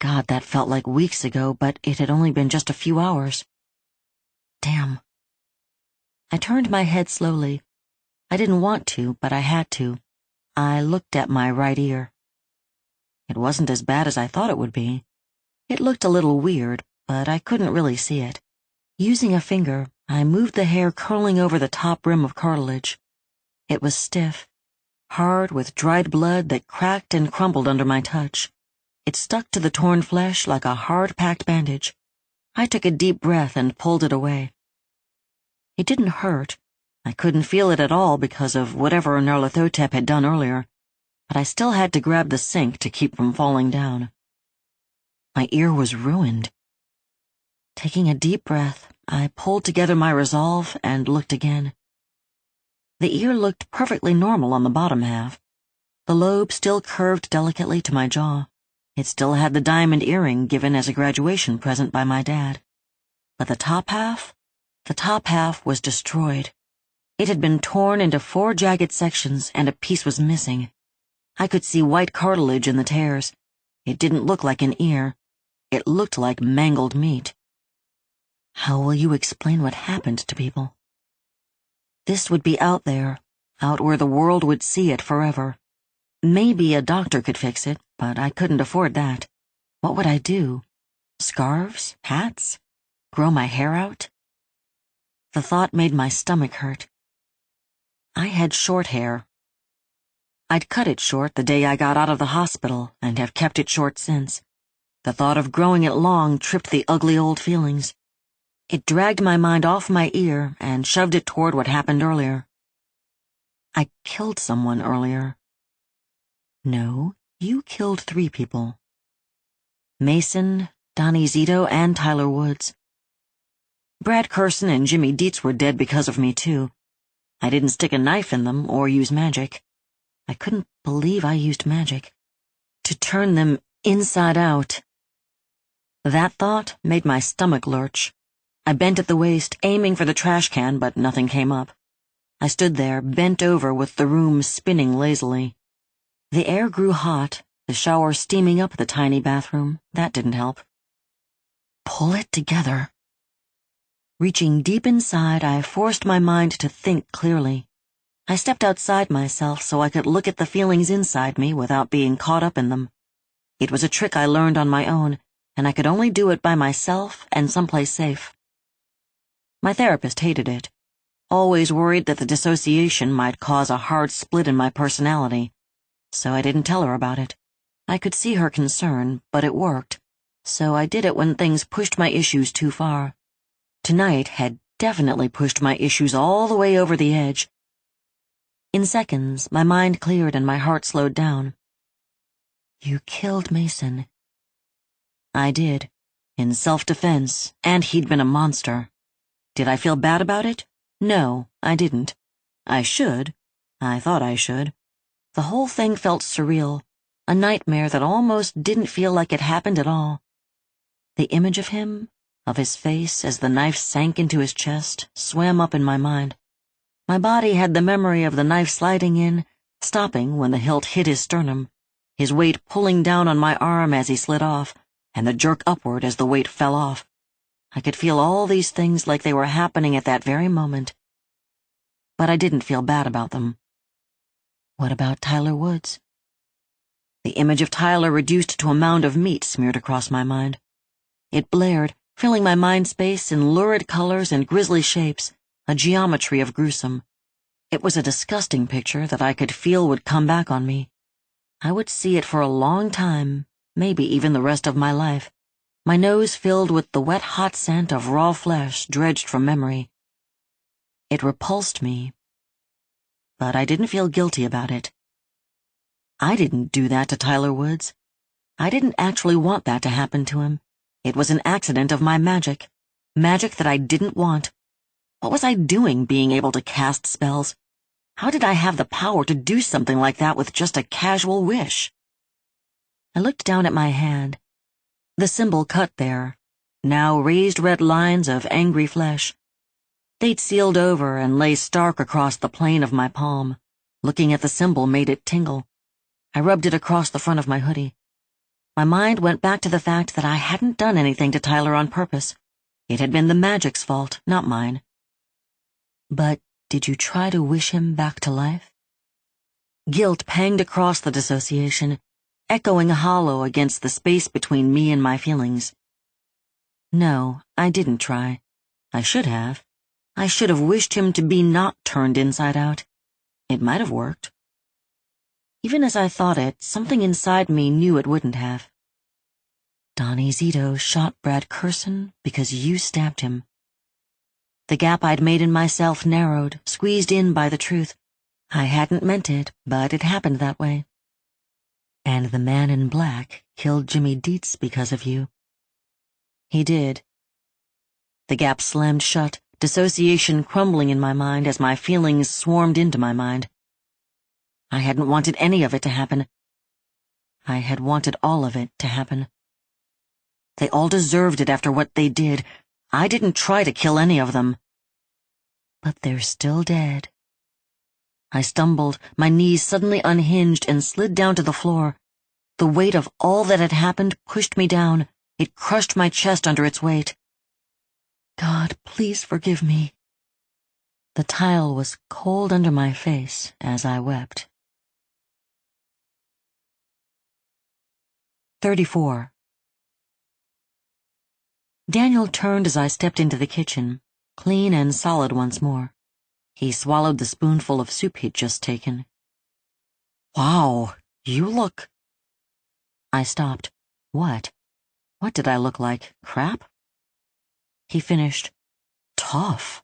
God, that felt like weeks ago, but it had only been just a few hours. Damn. I turned my head slowly. I didn't want to, but I had to. I looked at my right ear. It wasn't as bad as I thought it would be. It looked a little weird, but I couldn't really see it. Using a finger, I moved the hair curling over the top rim of cartilage. It was stiff, hard with dried blood that cracked and crumbled under my touch. It stuck to the torn flesh like a hard-packed bandage. I took a deep breath and pulled it away. It didn't hurt. I couldn't feel it at all because of whatever Nyarlathotep had done earlier, but I still had to grab the sink to keep from falling down. My ear was ruined. Taking a deep breath, I pulled together my resolve and looked again. The ear looked perfectly normal on the bottom half. The lobe still curved delicately to my jaw. It still had the diamond earring given as a graduation present by my dad. But the top half was destroyed. It had been torn into 4 jagged sections and a piece was missing. I could see white cartilage in the tears. It didn't look like an ear. It looked like mangled meat. How will you explain what happened to people? This would be out there, out where the world would see it forever. Maybe a doctor could fix it, but I couldn't afford that. What would I do? Scarves? Hats? Grow my hair out? The thought made my stomach hurt. I had short hair. I'd cut it short the day I got out of the hospital and have kept it short since. The thought of growing it long tripped the ugly old feelings. It dragged my mind off my ear and shoved it toward what happened earlier. I killed someone earlier. No, you killed 3 people. Mason, Donnie Zito, and Tyler Woods. Brad Curson and Jimmy Dietz were dead because of me, too. I didn't stick a knife in them or use magic. I couldn't believe I used magic. To turn them inside out. That thought made my stomach lurch. I bent at the waist, aiming for the trash can, but nothing came up. I stood there, bent over with the room spinning lazily. The air grew hot, the shower steaming up the tiny bathroom. That didn't help. Pull it together. Reaching deep inside, I forced my mind to think clearly. I stepped outside myself so I could look at the feelings inside me without being caught up in them. It was a trick I learned on my own, and I could only do it by myself and someplace safe. My therapist hated it, always worried that the dissociation might cause a hard split in my personality, so I didn't tell her about it. I could see her concern, but it worked, so I did it when things pushed my issues too far. Tonight had definitely pushed my issues all the way over the edge. In seconds, my mind cleared and my heart slowed down. You killed Mason. I did, in self-defense, and he'd been a monster. Did I feel bad about it? No, I didn't. I should. I thought I should. The whole thing felt surreal, a nightmare that almost didn't feel like it happened at all. The image of him, of his face as the knife sank into his chest, swam up in my mind. My body had the memory of the knife sliding in, stopping when the hilt hit his sternum, his weight pulling down on my arm as he slid off, and the jerk upward as the weight fell off. I could feel all these things like they were happening at that very moment. But I didn't feel bad about them. What about Tyler Woods? The image of Tyler reduced to a mound of meat smeared across my mind. It blared, filling my mind space in lurid colors and grisly shapes, a geometry of gruesome. It was a disgusting picture that I could feel would come back on me. I would see it for a long time, maybe even the rest of my life. My nose filled with the wet hot scent of raw flesh dredged from memory. It repulsed me, but I didn't feel guilty about it. I didn't do that to Tyler Woods. I didn't actually want that to happen to him. It was an accident of my magic. Magic that I didn't want. What was I doing being able to cast spells? How did I have the power to do something like that with just a casual wish? I looked down at my hand. The symbol cut there, now raised red lines of angry flesh. They'd sealed over and lay stark across the plane of my palm. Looking at the symbol made it tingle. I rubbed it across the front of my hoodie. My mind went back to the fact that I hadn't done anything to Tyler on purpose. It had been the magic's fault, not mine. But did you try to wish him back to life? Guilt panged across the dissociation, echoing hollow against the space between me and my feelings. No, I didn't try. I should have. I should have wished him to be not turned inside out. It might have worked. Even as I thought it, something inside me knew it wouldn't have. Donnie Zito shot Brad Curson because you stabbed him. The gap I'd made in myself narrowed, squeezed in by the truth. I hadn't meant it, but it happened that way. And the man in black killed Jimmy Dietz because of you. He did. The gap slammed shut, dissociation crumbling in my mind as my feelings swarmed into my mind. I hadn't wanted any of it to happen. I had wanted all of it to happen. They all deserved it after what they did. I didn't try to kill any of them. But they're still dead. I stumbled, my knees suddenly unhinged and slid down to the floor. The weight of all that had happened pushed me down. It crushed my chest under its weight. God, please forgive me. The tile was cold under my face as I wept. 34. Daniel turned as I stepped into the kitchen, clean and solid once more. He swallowed the spoonful of soup he'd just taken. Wow, you look... I stopped. What? What did I look like? Crap? He finished. Tough.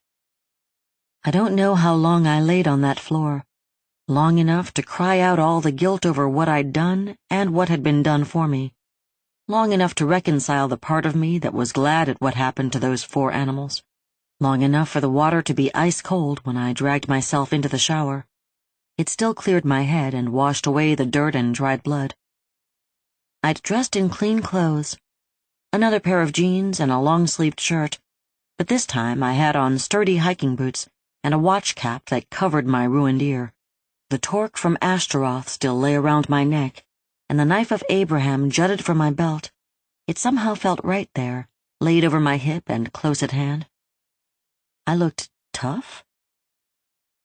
I don't know how long I laid on that floor. Long enough to cry out all the guilt over what I'd done and what had been done for me. Long enough to reconcile the part of me that was glad at what happened to those 4 animals. Long enough for the water to be ice cold when I dragged myself into the shower. It still cleared my head and washed away the dirt and dried blood. I'd dressed in clean clothes. Another pair of jeans and a long-sleeved shirt, but this time I had on sturdy hiking boots and a watch cap that covered my ruined ear. The torque from Ashtaroth still lay around my neck, and the knife of Abraham jutted from my belt. It somehow felt right there, laid over my hip and close at hand. I looked tough?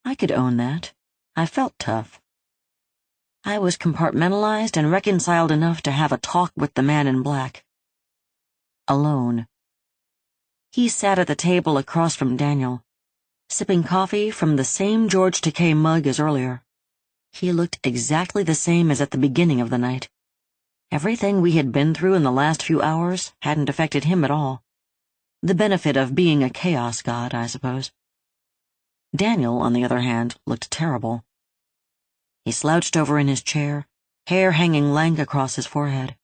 I could own that. I felt tough. I was compartmentalized and reconciled enough to have a talk with the man in black. Alone. He sat at the table across from Daniel, sipping coffee from the same George Takei mug as earlier. He looked exactly the same as at the beginning of the night. Everything we had been through in the last few hours hadn't affected him at all. The benefit of being a chaos god, I suppose. Daniel, on the other hand, looked terrible. He slouched over in his chair, hair hanging lank across his forehead.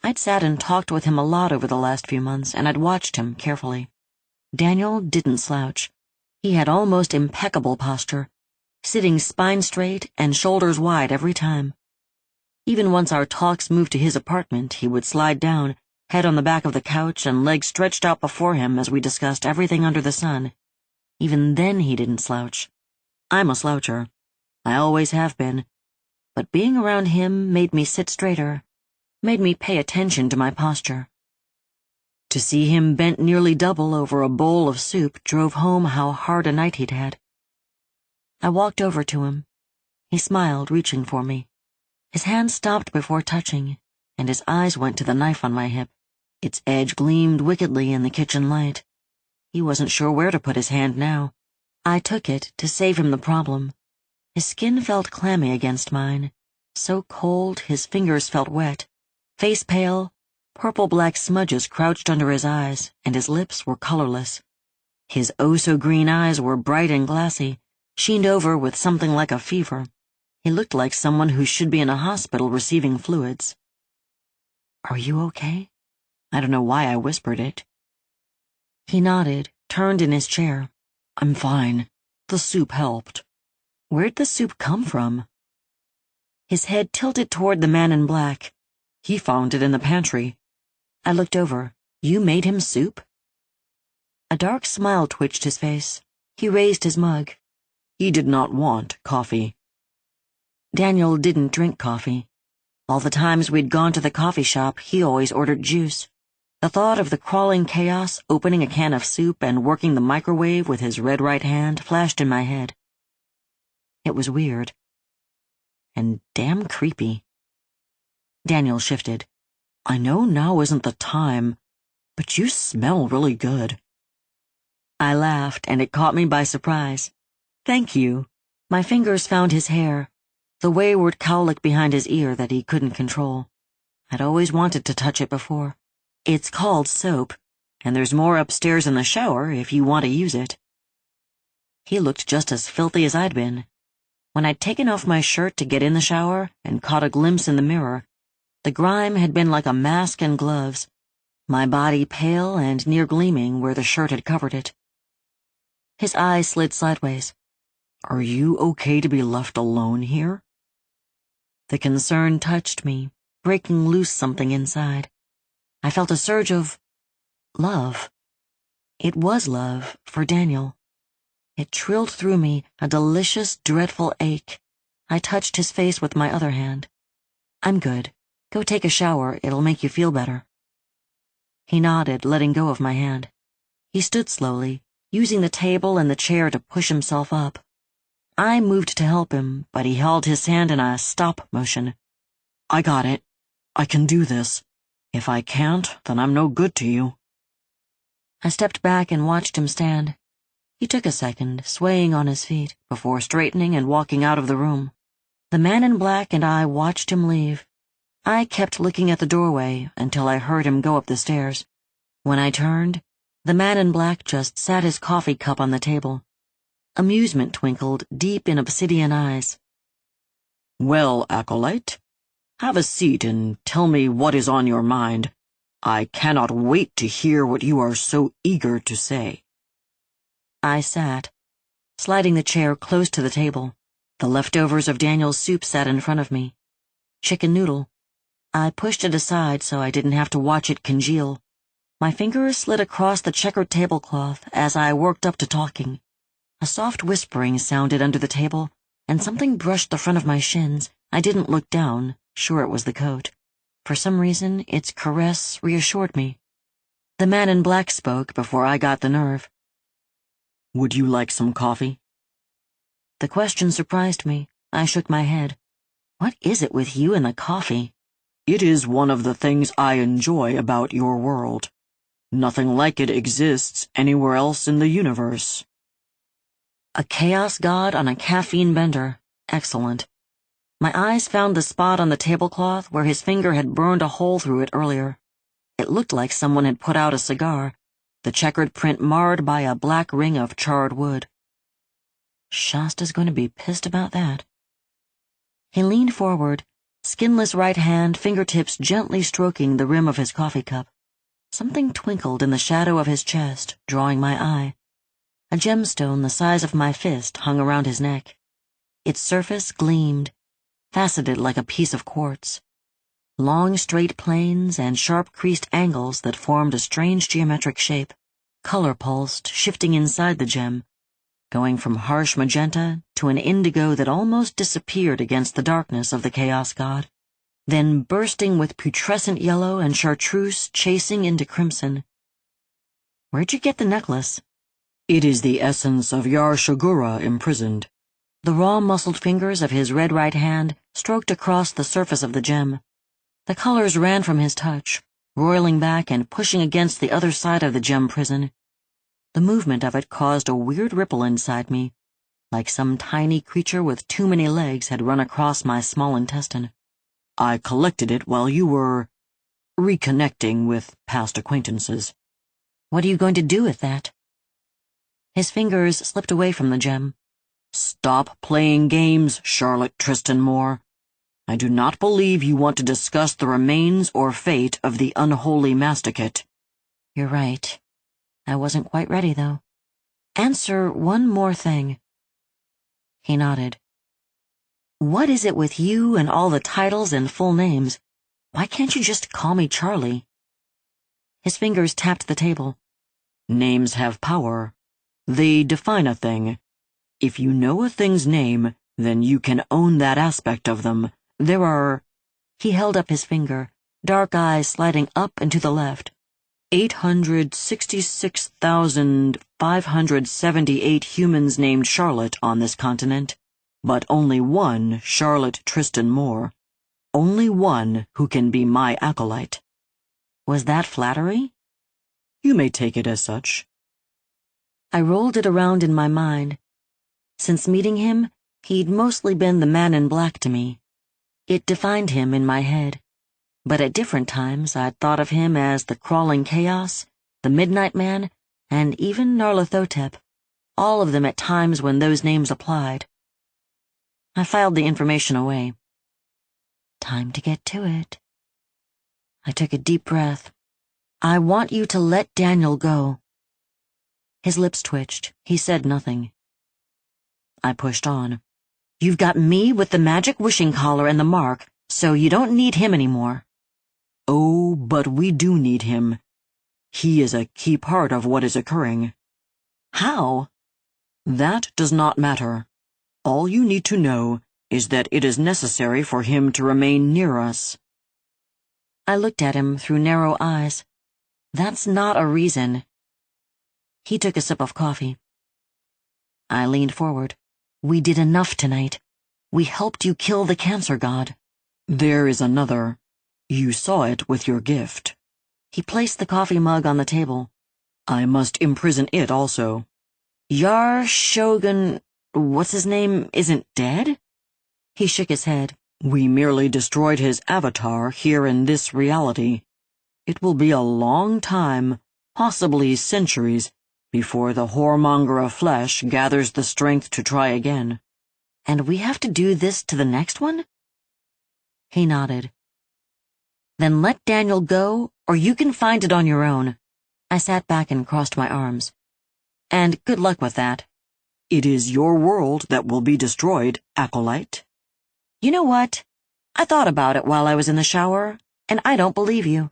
I'd sat and talked with him a lot over the last few months, and I'd watched him carefully. Daniel didn't slouch. He had almost impeccable posture, sitting spine straight and shoulders wide every time. Even once our talks moved to his apartment, he would slide down, head on the back of the couch and legs stretched out before him as we discussed everything under the sun. Even then he didn't slouch. I'm a sloucher. I always have been. But being around him made me sit straighter, made me pay attention to my posture. To see him bent nearly double over a bowl of soup drove home how hard a night he'd had. I walked over to him. He smiled, reaching for me. His hand stopped before touching, and his eyes went to the knife on my hip. Its edge gleamed wickedly in the kitchen light. He wasn't sure where to put his hand now. I took it to save him the problem. His skin felt clammy against mine, so cold his fingers felt wet. Face pale, purple-black smudges crouched under his eyes, and his lips were colorless. His oh-so-green eyes were bright and glassy, sheened over with something like a fever. He looked like someone who should be in a hospital receiving fluids. "Are you okay?" I don't know why I whispered it. He nodded, turned in his chair. "I'm fine. The soup helped." Where'd the soup come from? His head tilted toward the man in black. "He found it in the pantry." I looked over. "You made him soup?" A dark smile twitched his face. He raised his mug. "He did not want coffee." Daniel didn't drink coffee. All the times we'd gone to the coffee shop, he always ordered juice. The thought of the crawling chaos opening a can of soup and working the microwave with his red right hand flashed in my head. It was weird. And damn creepy. Daniel shifted. "I know now isn't the time, but you smell really good." I laughed, and it caught me by surprise. "Thank you." My fingers found his hair, the wayward cowlick behind his ear that he couldn't control. I'd always wanted to touch it before. It's called soap, and there's more upstairs in the shower if you want to use it. He looked just as filthy as I'd been. When I'd taken off my shirt to get in the shower and caught a glimpse in the mirror, the grime had been like a mask and gloves, my body pale and near gleaming where the shirt had covered it. His eyes slid sideways. "Are you okay to be left alone here?" The concern touched me, breaking loose something inside. I felt a surge of love. It was love for Daniel. It trilled through me, a delicious, dreadful ache. I touched his face with my other hand. "I'm good. Go take a shower. It'll make you feel better." He nodded, letting go of my hand. He stood slowly, using the table and the chair to push himself up. I moved to help him, but he held his hand in a stop motion. "I got it. I can do this. If I can't, then I'm no good to you." I stepped back and watched him stand. He took a second, swaying on his feet, before straightening and walking out of the room. The man in black and I watched him leave. I kept looking at the doorway until I heard him go up the stairs. When I turned, the man in black just sat his coffee cup on the table. Amusement twinkled deep in obsidian eyes.
"Well, Acolyte, have a seat and tell me what is on your mind. I cannot wait to hear what you are so eager to say."
I sat, sliding the chair close to the table. The leftovers of Daniel's soup sat in front of me. Chicken noodle. I pushed it aside so I didn't have to watch it congeal. My fingers slid across the checkered tablecloth as I worked up to talking. A soft whispering sounded under the table, and something brushed the front of my shins. I didn't look down, sure it was the coat. For some reason, its caress reassured me. The man in black spoke before I got the nerve.
"Would you like some coffee?"
The question surprised me. I shook my head. What is it with you and the coffee?
"It is one of the things I enjoy about your world. Nothing like it exists anywhere else in the universe."
A chaos god on a caffeine bender. Excellent. My eyes found the spot on the tablecloth where his finger had burned a hole through it earlier. It looked like someone had put out a cigar, the checkered print marred by a black ring of charred wood. Shasta's going to be pissed about that. He leaned forward, skinless right hand, fingertips gently stroking the rim of his coffee cup. Something twinkled in the shadow of his chest, drawing my eye. A gemstone the size of my fist hung around his neck. Its surface gleamed, faceted like a piece of quartz. Long straight planes and sharp creased angles that formed a strange geometric shape, color-pulsed, shifting inside the gem, going from harsh magenta to an indigo that almost disappeared against the darkness of the chaos god, then bursting with putrescent yellow and chartreuse chasing into crimson. Where'd you get the necklace?
"It is the essence of Yar Shagura imprisoned."
The raw muscled fingers of his red right hand stroked across the surface of the gem. The colors ran from his touch, roiling back and pushing against the other side of the gem prison. The movement of it caused a weird ripple inside me, like some tiny creature with too many legs had run across my small intestine.
"I collected it while you were reconnecting with past acquaintances."
What are you going to do with that? His fingers slipped away from the gem.
Stop playing games, Charlotte Tristan Moore. I do not believe you want to discuss the remains or fate of the unholy masticate.
You're right. I wasn't quite ready, though. Answer one more thing. He nodded. What is it with you and all the titles and full names? Why can't you just call me Charlie? His fingers tapped the table.
Names have power. They define a thing. If you know a thing's name, then you can own that aspect of them. There are—
He held up his finger, dark eyes sliding up and to the left.
866,578 humans named Charlotte on this continent, but only one Charlotte Tristan Moore. Only one who can be my acolyte.
Was that flattery?
You may take it as such.
I rolled it around in my mind. Since meeting him, he'd mostly been the man in black to me. It defined him in my head. But at different times, I'd thought of him as the crawling chaos, the midnight man, and even Nyarlathotep, all of them at times when those names applied. I filed the information away. Time to get to it. I took a deep breath. I want you to let Daniel go. His lips twitched. He said nothing. I pushed on. You've got me with the magic wishing collar and the mark, so you don't need him anymore.
Oh, but we do need him. He is a key part of what is occurring.
How?
That does not matter. All you need to know is that it is necessary for him to remain near us.
I looked at him through narrow eyes. That's not a reason. He took a sip of coffee. I leaned forward. We did enough tonight. We helped you kill the cancer god.
There is another. You saw it with your gift.
He placed the coffee mug on the table.
I must imprison it also.
Yar Shogun, what's his name, isn't dead? He shook his head.
We merely destroyed his avatar here in this reality. It will be a long time, possibly centuries, before the whoremonger of flesh gathers the strength to try again.
And we have to do this to the next one? He nodded. Then let Daniel go, or you can find it on your own. I sat back and crossed my arms. And good luck with that.
It is your world that will be destroyed, Acolyte.
You know what? I thought about it while I was in the shower, and I don't believe you.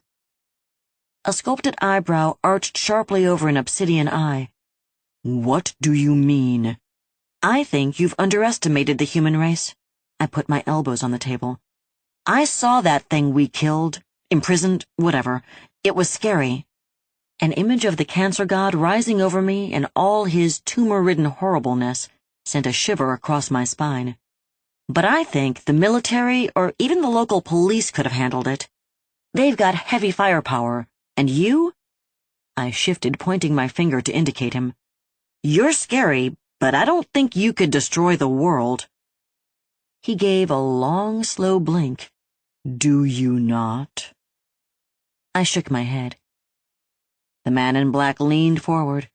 A sculpted eyebrow arched sharply over an obsidian eye.
What do you mean?
I think you've underestimated the human race. I put my elbows on the table. I saw that thing we killed, imprisoned, whatever. It was scary. An image of the cancer god rising over me in all his tumor-ridden horribleness sent a shiver across my spine. But I think the military or even the local police could have handled it. They've got heavy firepower, and you? I shifted, pointing my finger to indicate him. You're scary, but I don't think you could destroy the world. He gave a long, slow blink.
Do you not?
I shook my head. The man in black leaned forward.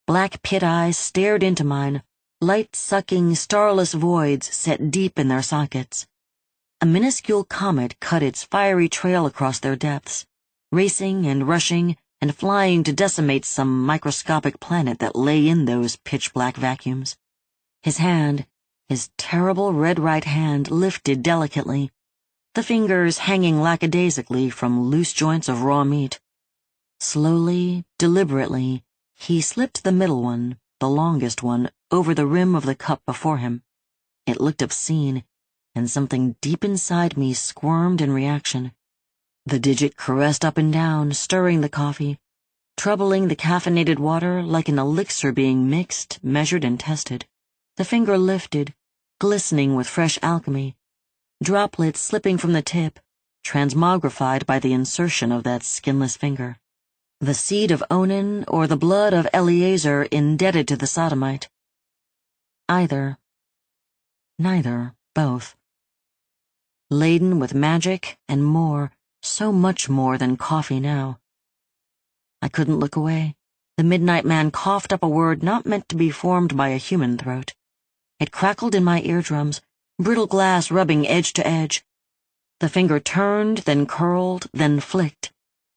Black pit eyes stared into mine, light-sucking, starless voids set deep in their sockets. A minuscule comet cut its fiery trail across their depths, racing and rushing and flying to decimate some microscopic planet that lay in those pitch-black vacuums. His hand, his terrible red right hand, lifted delicately, the fingers hanging lackadaisically from loose joints of raw meat. Slowly, deliberately, he slipped the middle one, the longest one, over the rim of the cup before him. It looked obscene, and something deep inside me squirmed in reaction. The digit caressed up and down, stirring the coffee, troubling the caffeinated water like an elixir being mixed, measured, and tested. The finger lifted, glistening with fresh alchemy, droplets slipping from the tip, transmogrified by the insertion of that skinless finger. The seed of Onan or the blood of Eliezer indebted to the sodomite. Either. Neither. Both. Laden with magic and more, so much more than coffee now. I couldn't look away. The midnight man coughed up a word not meant to be formed by a human throat. It crackled in my eardrums, brittle glass rubbing edge to edge. The finger turned, then curled, then flicked,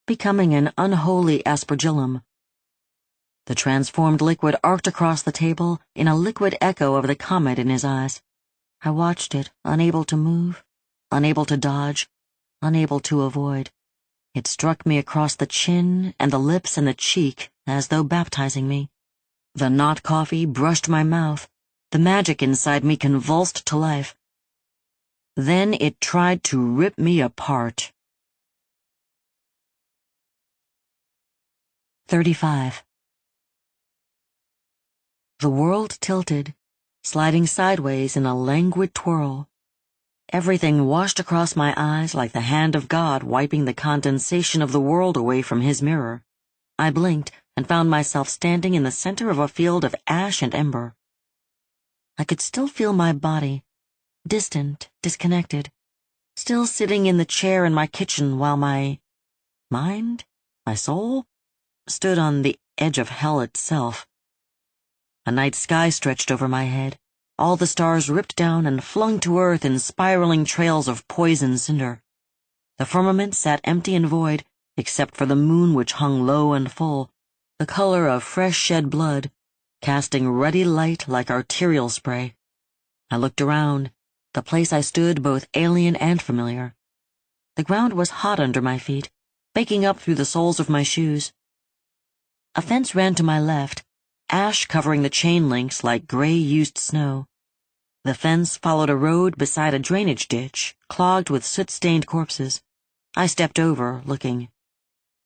becoming an unholy aspergillum. The transformed liquid arced across the table in a liquid echo of the comet in his eyes. I watched it, unable to move, unable to dodge, unable to avoid. It struck me across the chin and the lips and the cheek as though baptizing me. The not coffee brushed my mouth. The magic inside me convulsed to life. Then it tried to rip me apart. 35. The world tilted, sliding sideways in a languid twirl. Everything washed across my eyes like the hand of God wiping the condensation of the world away from his mirror. I blinked and found myself standing in the center of a field of ash and ember. I could still feel my body, distant, disconnected, still sitting in the chair in my kitchen while my mind, my soul, stood on the edge of hell itself. A night sky stretched over my head, all the stars ripped down and flung to earth in spiraling trails of poison cinder. The firmament sat empty and void, except for the moon which hung low and full, the color of fresh shed blood, casting ruddy light like arterial spray. I looked around, the place I stood both alien and familiar. The ground was hot under my feet, baking up through the soles of my shoes. A fence ran to my left, ash covering the chain links like gray used snow. The fence followed a road beside a drainage ditch, clogged with soot-stained corpses. I stepped over, looking.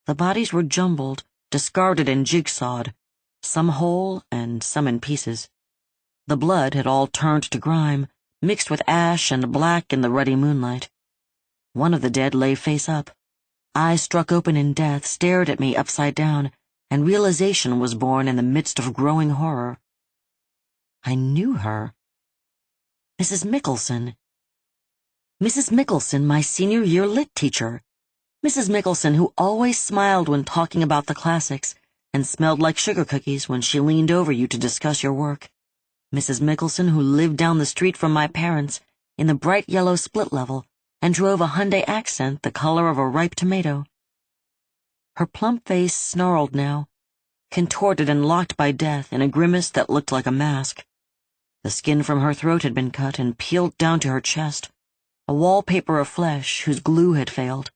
The bodies were jumbled, discarded and jigsawed, some whole and some in pieces. The blood had all turned to grime, mixed with ash and black in the ruddy moonlight. One of the dead lay face up. Eyes struck open in death stared at me upside down, and realization was born in the midst of growing horror. I knew her. Mrs. Mickelson. Mrs. Mickelson, my senior year lit teacher. Mrs. Mickelson, who always smiled when talking about the classics and smelled like sugar cookies when she leaned over you to discuss your work. Mrs. Mickelson, who lived down the street from my parents in the bright yellow split level and drove a Hyundai Accent the color of a ripe tomato. Her plump face snarled now, contorted and locked by death in a grimace that looked like a mask. The skin from her throat had been cut and peeled down to her chest, a wallpaper of flesh whose glue had failed.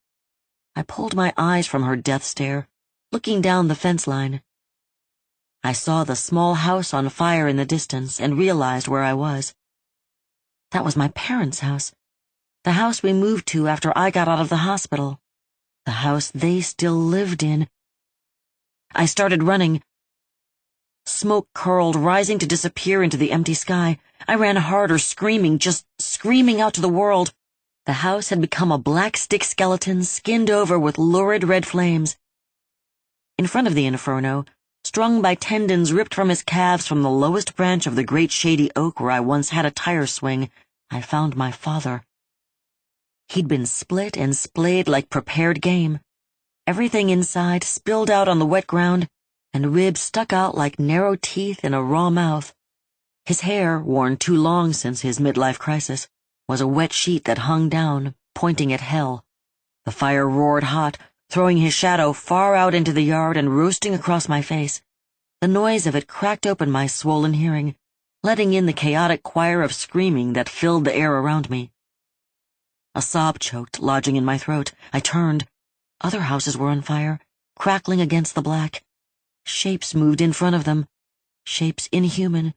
I pulled my eyes from her death stare, looking down the fence line. I saw the small house on fire in the distance and realized where I was. That was my parents' house, the house we moved to after I got out of the hospital. The house they still lived in. I started running. Smoke curled, rising to disappear into the empty sky. I ran harder, screaming, just screaming out to the world. The house had become a black stick skeleton skinned over with lurid red flames. In front of the inferno, strung by tendons ripped from his calves from the lowest branch of the great shady oak where I once had a tire swing, I found my father. He'd been split and splayed like prepared game. Everything inside spilled out on the wet ground, and ribs stuck out like narrow teeth in a raw mouth. His hair, worn too long since his midlife crisis, was a wet sheet that hung down, pointing at hell. The fire roared hot, throwing his shadow far out into the yard and roasting across my face. The noise of it cracked open my swollen hearing, letting in the chaotic choir of screaming that filled the air around me. A sob choked, lodging in my throat. I turned. Other houses were on fire, crackling against the black. Shapes moved in front of them, shapes inhuman,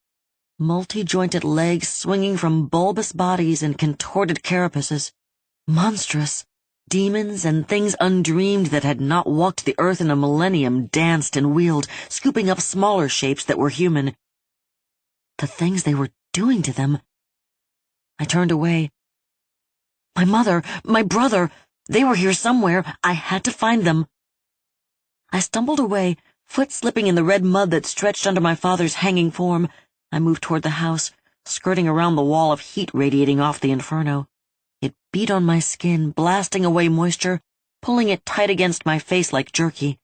multi-jointed legs swinging from bulbous bodies and contorted carapaces. Monstrous. Demons and things undreamed that had not walked the earth in a millennium danced and wheeled, scooping up smaller shapes that were human. The things they were doing to them. I turned away. My mother, my brother, they were here somewhere. I had to find them. I stumbled away, foot slipping in the red mud that stretched under my father's hanging form. I moved toward the house, skirting around the wall of heat radiating off the inferno. It beat on my skin, blasting away moisture, pulling it tight against my face like jerky.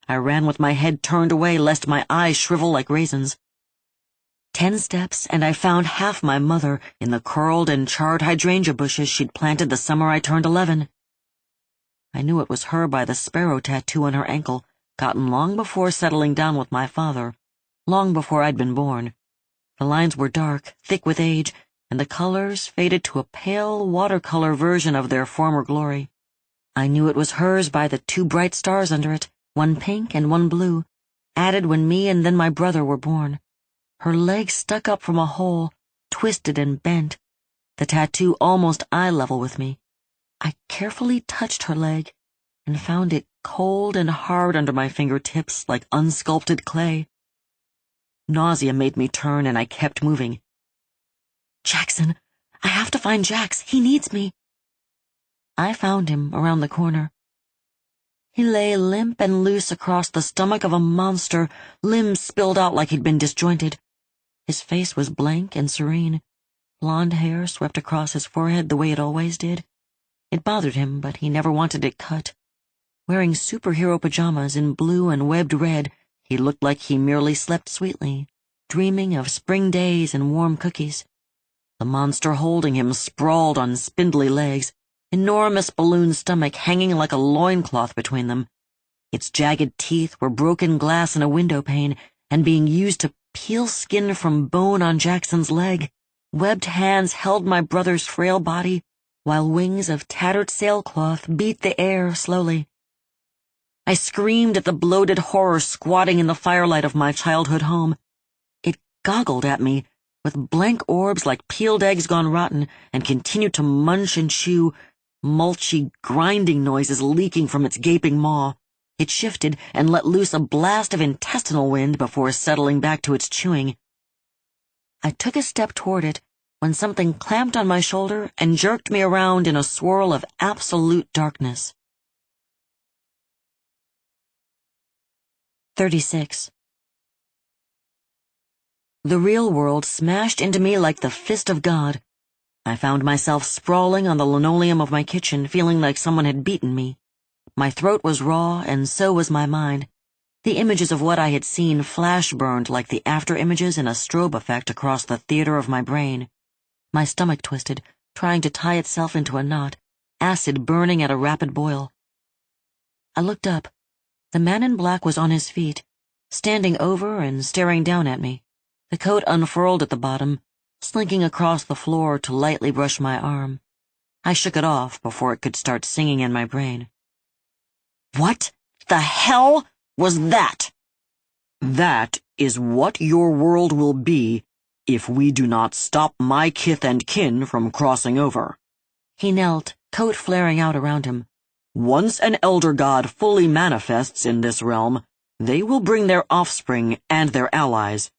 I ran with my head turned away lest my eyes shrivel like raisins. 10 steps, and I found half my mother in the curled and charred hydrangea bushes she'd planted the summer I turned 11. I knew it was her by the sparrow tattoo on her ankle, gotten long before settling down with my father, long before I'd been born. The lines were dark, thick with age, and the colors faded to a pale watercolor version of their former glory. I knew it was hers by the 2 bright stars under it, one pink and one blue, added when me and then my brother were born. Her leg stuck up from a hole, twisted and bent, the tattoo almost eye level with me. I carefully touched her leg and found it cold and hard under my fingertips like unsculpted clay. Nausea made me turn and I kept moving. "Jackson, I have to find Jax. He needs me." I found him around the corner. He lay limp and loose across the stomach of a monster, limbs spilled out like he'd been disjointed. His face was blank and serene, blonde hair swept across his forehead the way it always did. It bothered him, but he never wanted it cut. Wearing superhero pajamas in blue and webbed red, he looked like he merely slept sweetly, dreaming of spring days and warm cookies. The monster holding him sprawled on spindly legs, enormous balloon stomach hanging like a loincloth between them. Its jagged teeth were broken glass in a window pane and being used to peel skin from bone on Jackson's leg. Webbed hands held my brother's frail body, while wings of tattered sailcloth beat the air slowly. I screamed at the bloated horror squatting in the firelight of my childhood home. It goggled at me, with blank orbs like peeled eggs gone rotten, and continued to munch and chew, mulchy, grinding noises leaking from its gaping maw. It shifted and let loose a blast of intestinal wind before settling back to its chewing. I took a step toward it when something clamped on my shoulder and jerked me around in a swirl of absolute darkness. 36. The real world smashed into me like the fist of God. I found myself sprawling on the linoleum of my kitchen, feeling like someone had beaten me. My throat was raw, and so was my mind. The images of what I had seen flash-burned like the after-images in a strobe effect across the theater of my brain. My stomach twisted, trying to tie itself into a knot, acid burning at a rapid boil. I looked up. The man in black was on his feet, standing over and staring down at me, the coat unfurled at the bottom, slinking across the floor to lightly brush my arm. I shook it off before it could start singing in my brain. "What the hell was that?" "That is what your world will be if we do not stop my kith and kin from crossing over." He knelt, coat flaring out around him. "Once an elder god fully manifests in this realm, they will bring their offspring and their allies.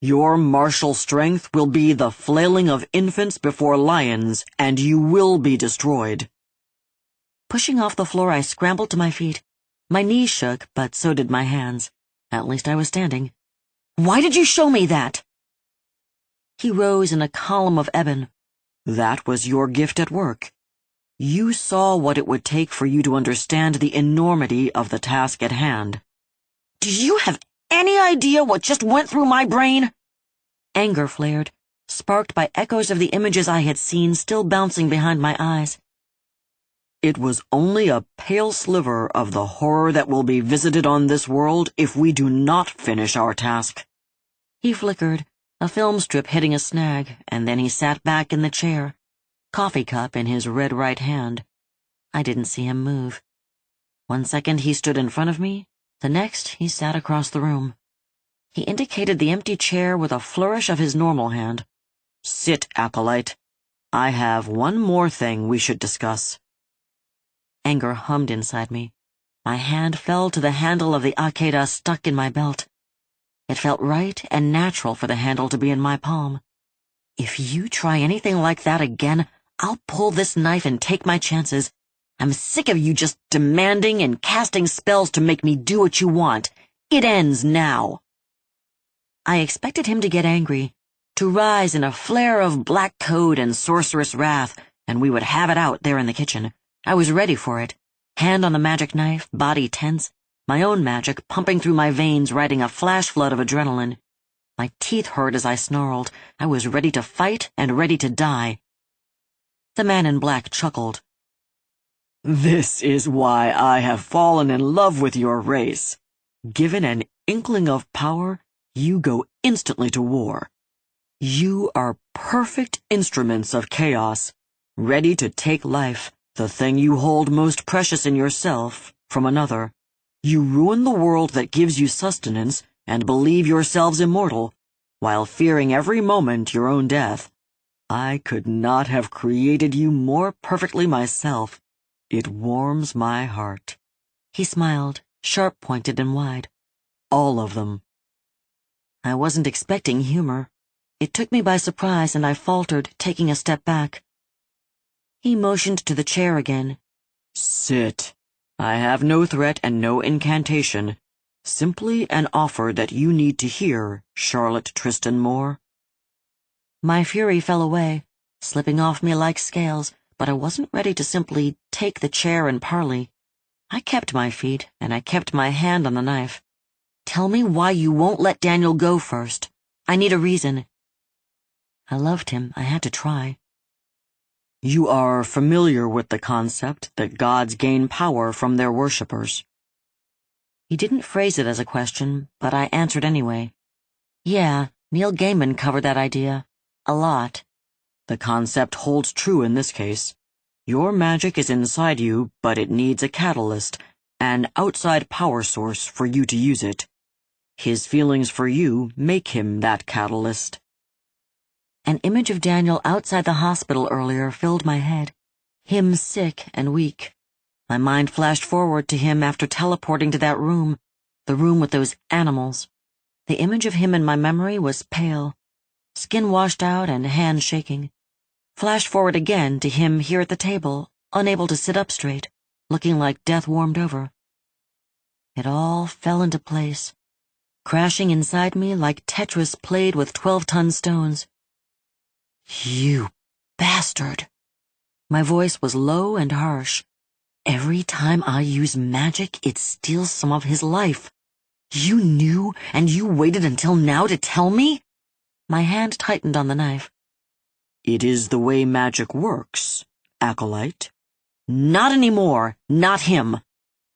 Your martial strength will be the flailing of infants before lions, and you will be destroyed." Pushing off the floor, I scrambled to my feet. My knees shook, but so did my hands. At least I was standing. "Why did you show me that?" He rose in a column of ebon. "That was your gift at work. You saw what it would take for you to understand the enormity of the task at hand." "Do you have any idea what just went through my brain?" Anger flared, sparked by echoes of the images I had seen still bouncing behind my eyes. "It was only a pale sliver of the horror that will be visited on this world if we do not finish our task." He flickered, a film strip hitting a snag, and then he sat back in the chair, coffee cup in his red right hand. I didn't see him move. 1 second he stood in front of me, the next he sat across the room. He indicated the empty chair with a flourish of his normal hand. "Sit, Acolyte. I have one more thing we should discuss." Anger hummed inside me. My hand fell to the handle of the akeda stuck in my belt. It felt right and natural for the handle to be in my palm. "If you try anything like that again, I'll pull this knife and take my chances. I'm sick of you just demanding and casting spells to make me do what you want. It ends now." I expected him to get angry, to rise in a flare of black code and sorceress wrath, and we would have it out there in the kitchen. I was ready for it, hand on the magic knife, body tense, my own magic pumping through my veins, riding a flash flood of adrenaline. My teeth hurt as I snarled. I was ready to fight and ready to die. The man in black chuckled.
This is why I have fallen in love with your race. Given an inkling of power, you go instantly to war. You are perfect instruments of chaos, ready to take life, the thing you hold most precious in yourself, from another. You ruin the world that gives you sustenance and believe yourselves immortal, while fearing every moment your own death. I could not have created you more perfectly myself. It warms my heart.
He smiled, sharp-pointed and wide.
All of them.
I wasn't expecting humor. It took me by surprise and I faltered, taking a step back. He motioned to the chair again.
Sit. I have no threat and no incantation. Simply an offer that you need to hear, Charlotte Tristan Moore.
My fury fell away, slipping off me like scales, but I wasn't ready to simply take the chair and parley. I kept my feet, and I kept my hand on the knife. Tell me why you won't let Daniel go first. I need a reason. I loved him. I had to try.
You are familiar with the concept that gods gain power from their worshippers.
He didn't phrase it as a question, but I answered anyway. Yeah, Neil Gaiman covered that idea. A lot.
The concept holds true in this case. Your magic is inside you, but it needs a catalyst, an outside power source for you to use it. His feelings for you make him that catalyst.
An image of Daniel outside the hospital earlier filled my head. Him sick and weak. My mind flashed forward to him after teleporting to that room, the room with those animals. The image of him in my memory was pale, skin washed out and hands shaking. Flashed forward again to him here at the table, unable to sit up straight, looking like death warmed over. It all fell into place, crashing inside me like Tetris played with 12-ton stones. You bastard! My voice was low and harsh. Every time I use magic, it steals some of his life. You knew, and you waited until now to tell me? My hand tightened on the knife.
It is the way magic works, Acolyte.
Not anymore. Not him.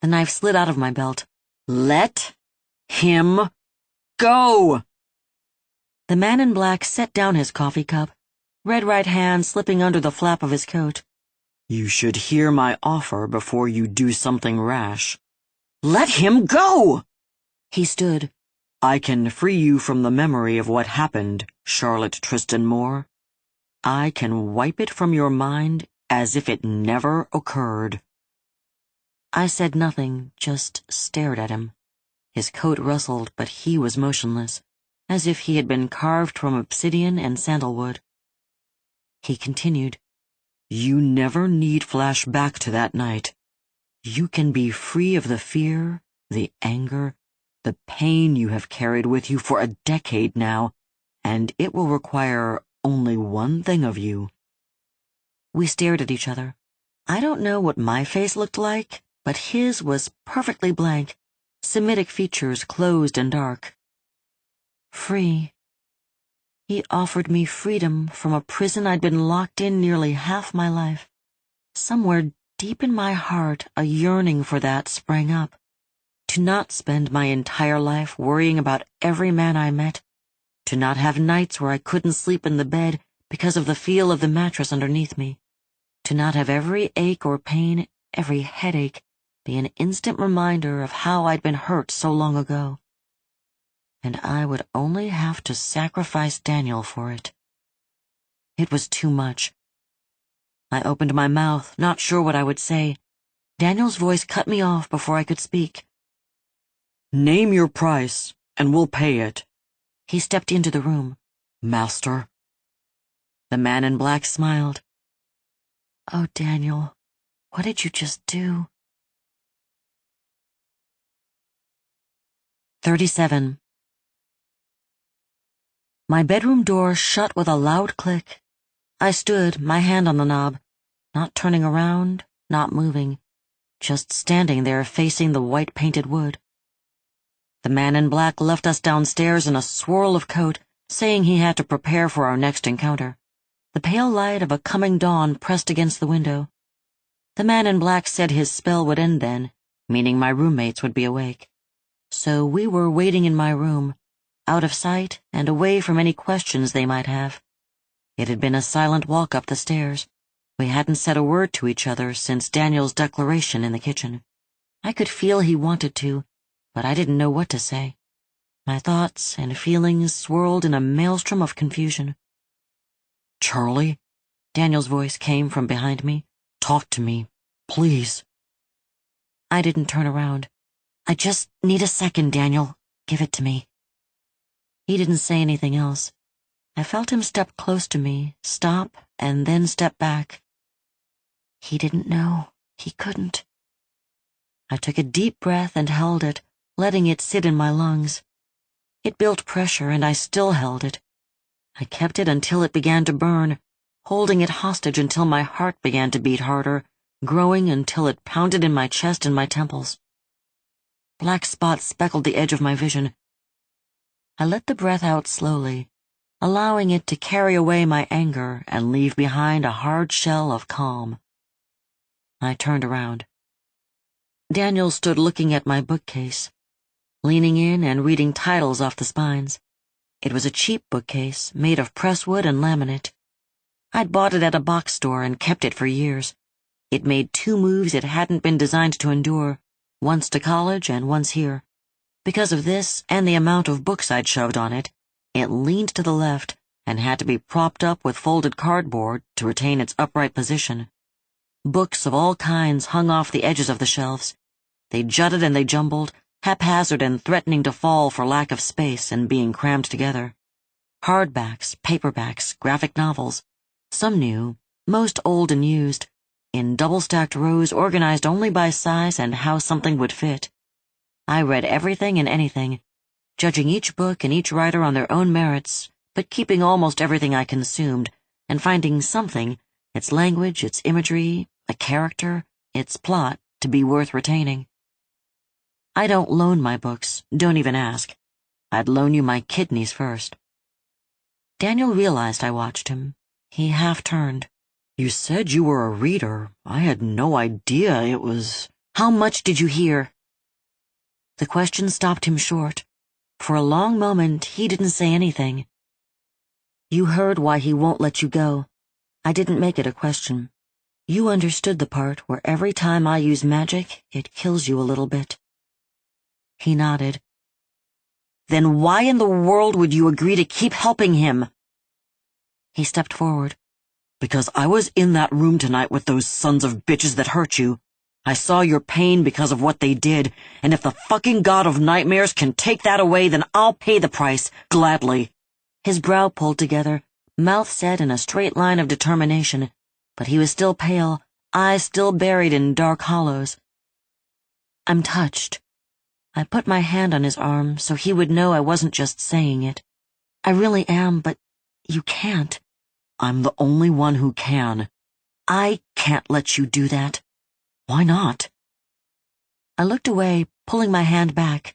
The knife slid out of my belt.
Let him go!
The man in black set down his coffee cup, red right hand slipping under the flap of his coat.
You should hear my offer before you do something rash.
Let him go! He stood.
I can free you from the memory of what happened, Charlotte Tristan Moore. I can wipe it from your mind as if it never occurred.
I said nothing, just stared at him. His coat rustled, but he was motionless, as if he had been carved from obsidian and sandalwood. He continued.
You never need flash back to that night. You can be free of the fear, the anger, the pain you have carried with you for a decade now, and it will require only one thing of you.
We stared at each other. I don't know what my face looked like, but his was perfectly blank, Semitic features closed and dark. Free. He offered me freedom from a prison I'd been locked in nearly half my life. Somewhere deep in my heart, a yearning for that sprang up. To not spend my entire life worrying about every man I met. To not have nights where I couldn't sleep in the bed because of the feel of the mattress underneath me. To not have every ache or pain, every headache, be an instant reminder of how I'd been hurt so long ago. And I would only have to sacrifice Daniel for it. It was too much. I opened my mouth, not sure what I would say. Daniel's voice cut me off before I could speak.
Name your price, and we'll pay it.
He stepped into the room.
Master.
The man in black smiled. Oh, Daniel, what did you just do? 37. My bedroom door shut with a loud click. I stood, my hand on the knob, not turning around, not moving, just standing there facing the white-painted wood. The man in black left us downstairs in a swirl of coat, saying he had to prepare for our next encounter. The pale light of a coming dawn pressed against the window. The man in black said his spell would end then, meaning my roommates would be awake. So we were waiting in my room, out of sight and away from any questions they might have. It had been a silent walk up the stairs. We hadn't said a word to each other since Daniel's declaration in the kitchen. I could feel he wanted to, but I didn't know what to say. My thoughts and feelings swirled in a maelstrom of confusion.
"Charlie?"
Daniel's voice came from behind me.
"Talk to me, please."
I didn't turn around. "I just need a second, Daniel. Give it to me." He didn't say anything else. I felt him step close to me, stop, and then step back. He didn't know. He couldn't. I took a deep breath and held it, letting it sit in my lungs. It built pressure, and I still held it. I kept it until it began to burn, holding it hostage until my heart began to beat harder, growing until it pounded in my chest and my temples. Black spots speckled the edge of my vision. I let the breath out slowly, allowing it to carry away my anger and leave behind a hard shell of calm. I turned around. Daniel stood looking at my bookcase, leaning in and reading titles off the spines. It was a cheap bookcase, made of presswood and laminate. I'd bought it at a box store and kept it for years. It made 2 moves it hadn't been designed to endure, once to college and once here. Because of this and the amount of books I'd shoved on it, it leaned to the left and had to be propped up with folded cardboard to retain its upright position. Books of all kinds hung off the edges of the shelves. They jutted and they jumbled, haphazard and threatening to fall for lack of space and being crammed together. Hardbacks, paperbacks, graphic novels, some new, most old and used, in double-stacked rows organized only by size and how something would fit. I read everything and anything, judging each book and each writer on their own merits, but keeping almost everything I consumed, and finding something, its language, its imagery, a character, its plot, to be worth retaining. I don't loan my books, don't even ask. I'd loan you my kidneys first. Daniel realized I watched him. He half turned.
"You said you were a reader. I had no idea it was—"
"How much did you hear?" The question stopped him short. For a long moment, he didn't say anything. "You heard why he won't let you go." I didn't make it a question. "You understood the part where every time I use magic, it kills you a little bit." He nodded. "Then why in the world would you agree to keep helping him?" He stepped forward.
"Because I was in that room tonight with those sons of bitches that hurt you. I saw your pain because of what they did, and if the fucking god of nightmares can take that away, then I'll pay the price, gladly."
His brow pulled together, mouth set in a straight line of determination, but he was still pale, eyes still buried in dark hollows. "I'm touched." I put my hand on his arm so he would know I wasn't just saying it. "I really am, but you can't."
"I'm the only one who can."
"I can't let you do that."
"Why not?"
I looked away, pulling my hand back.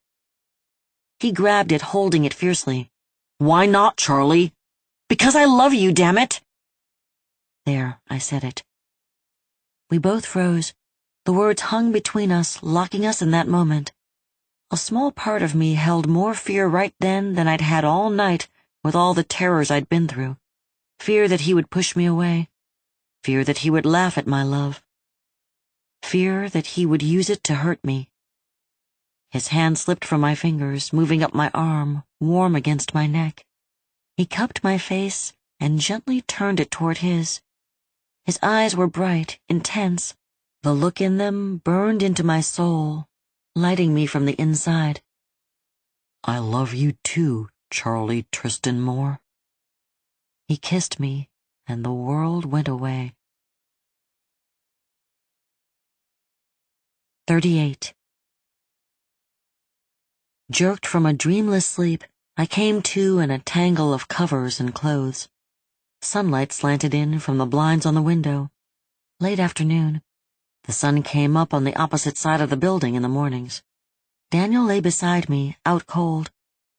He grabbed it, holding it fiercely.
"Why not, Charlie?"
"Because I love you, damn it!" There, I said it. We both froze. The words hung between us, locking us in that moment. A small part of me held more fear right then than I'd had all night with all the terrors I'd been through. Fear that he would push me away. Fear that he would laugh at my love. Fear that he would use it to hurt me. His hand slipped from my fingers, moving up my arm, warm against my neck. He cupped my face and gently turned it toward his. His eyes were bright, intense. The look in them burned into my soul, lighting me from the inside.
"I love you too, Charlie Tristan Moore."
He kissed me, and the world went away. 38. Jerked from a dreamless sleep, I came to in a tangle of covers and clothes. Sunlight slanted in from the blinds on the window. Late afternoon. The sun came up on the opposite side of the building in the mornings. Daniel lay beside me, out cold,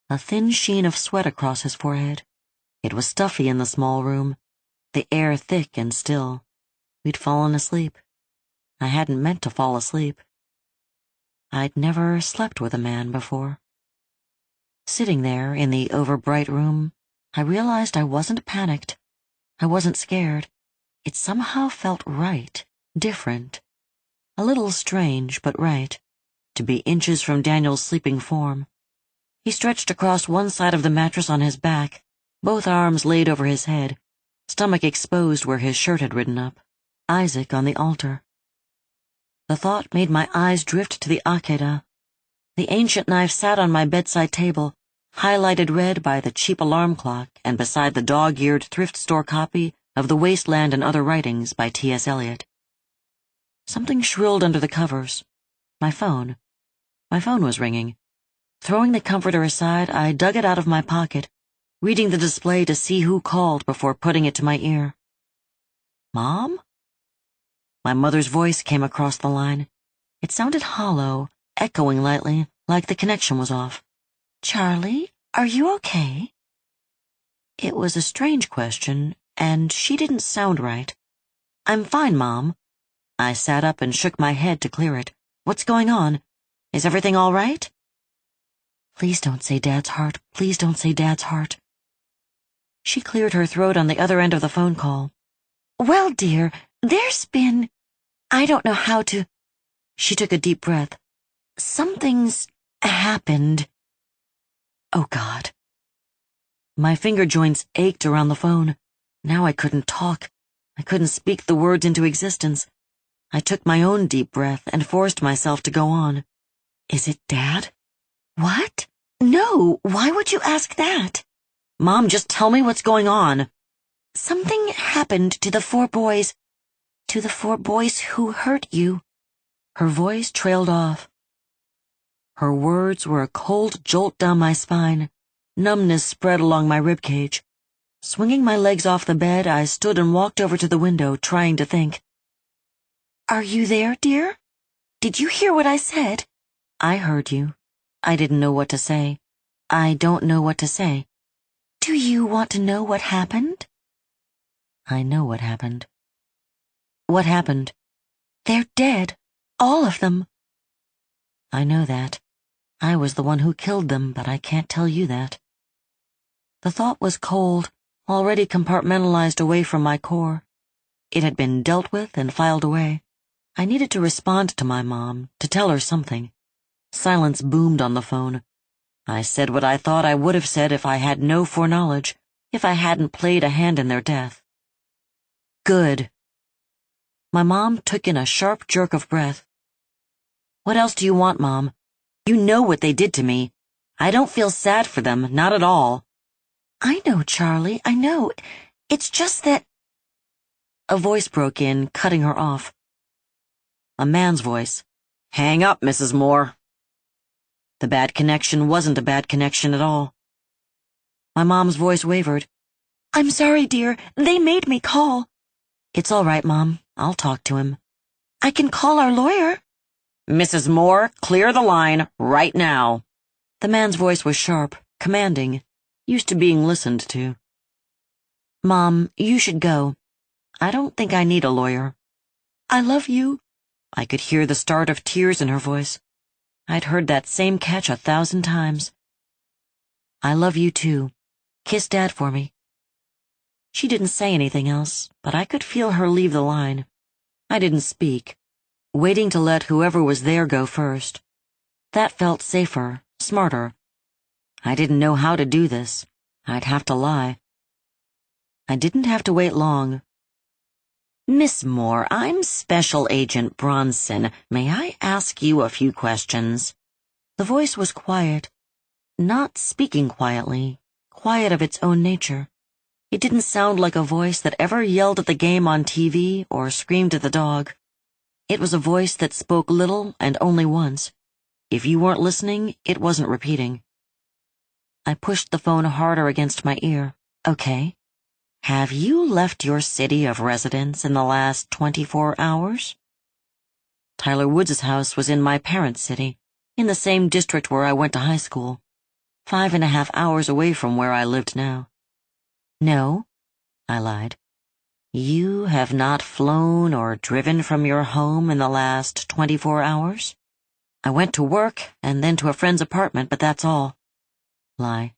a thin sheen of sweat across his forehead. It was stuffy in the small room, the air thick and still. We'd fallen asleep. I hadn't meant to fall asleep. I'd never slept with a man before. Sitting there in the overbright room, I realized I wasn't panicked. I wasn't scared. It somehow felt right, different. A little strange, but right, to be inches from Daniel's sleeping form. He stretched across one side of the mattress on his back, both arms laid over his head, stomach exposed where his shirt had ridden up, Isaac on the altar. The thought made my eyes drift to the Akedah. The ancient knife sat on my bedside table, highlighted red by the cheap alarm clock and beside the dog-eared thrift store copy of The Wasteland and Other Writings by T.S. Eliot. Something shrilled under the covers. My phone. My phone was ringing. Throwing the comforter aside, I dug it out of my pocket, reading the display to see who called before putting it to my ear. Mom? My mother's voice came across the line. It sounded hollow, echoing lightly, like the connection was off. Charlie, are you okay? It was a strange question, and she didn't sound right. I'm fine, Mom. I sat up and shook my head to clear it. What's going on? Is everything all right? Please don't say Dad's heart. Please don't say Dad's heart. She cleared her throat on the other end of the phone call. Well, dear, there's been... I don't know how to... She took a deep breath. Something's happened. Oh, God. My finger joints ached around the phone. Now I couldn't talk. I couldn't speak the words into existence. I took my own deep breath and forced myself to go on. Is it Dad? What? No, why would you ask that? Mom, just tell me what's going on. Something happened to the 4 boys. To the 4 boys who hurt you. Her voice trailed off. Her words were a cold jolt down my spine. Numbness spread along my ribcage. Swinging my legs off the bed, I stood and walked over to the window, trying to think. Are you there, dear? Did you hear what I said? I heard you. I didn't know what to say. I don't know what to say. Do you want to know what happened? I know what happened. What happened? They're dead. All of them. I know that. I was the one who killed them, but I can't tell you that. The thought was cold, already compartmentalized away from my core. It had been dealt with and filed away. I needed to respond to my mom, to tell her something. Silence boomed on the phone. I said what I thought I would have said if I had no foreknowledge, if I hadn't played a hand in their death. Good. My mom took in a sharp jerk of breath. What else do you want, Mom? You know what they did to me. I don't feel sad for them, not at all. I know, Charlie, I know. It's just that... A voice broke in, cutting her off. A man's voice. Hang up, Mrs. Moore. The bad connection wasn't a bad connection at all. My mom's voice wavered. I'm sorry, dear. They made me call. It's all right, Mom. I'll talk to him. I can call our lawyer. Mrs. Moore, clear the line right now. The man's voice was sharp, commanding, used to being listened to. Mom, you should go. I don't think I need a lawyer. I love you. I could hear the start of tears in her voice. I'd heard that same catch 1,000 times. I love you too. Kiss Dad for me. She didn't say anything else, but I could feel her leave the line. I didn't speak, waiting to let whoever was there go first. That felt safer, smarter. I didn't know how to do this. I'd have to lie. I didn't have to wait long. Miss Moore, I'm Special Agent Bronson. May I ask you a few questions? The voice was quiet, not speaking quietly, quiet of its own nature. It didn't sound like a voice that ever yelled at the game on TV or screamed at the dog. It was a voice that spoke little and only once. If you weren't listening, it wasn't repeating. I pushed the phone harder against my ear. Okay. Have you left your city of residence in the last 24 hours? Tyler Woods' house was in my parents' city. in the same district where I went to high school, 5.5 hours away from where I lived now. No, I lied. You have not flown or driven from your home in the last 24 hours? I went to work and then to a friend's apartment, but that's all. Lie.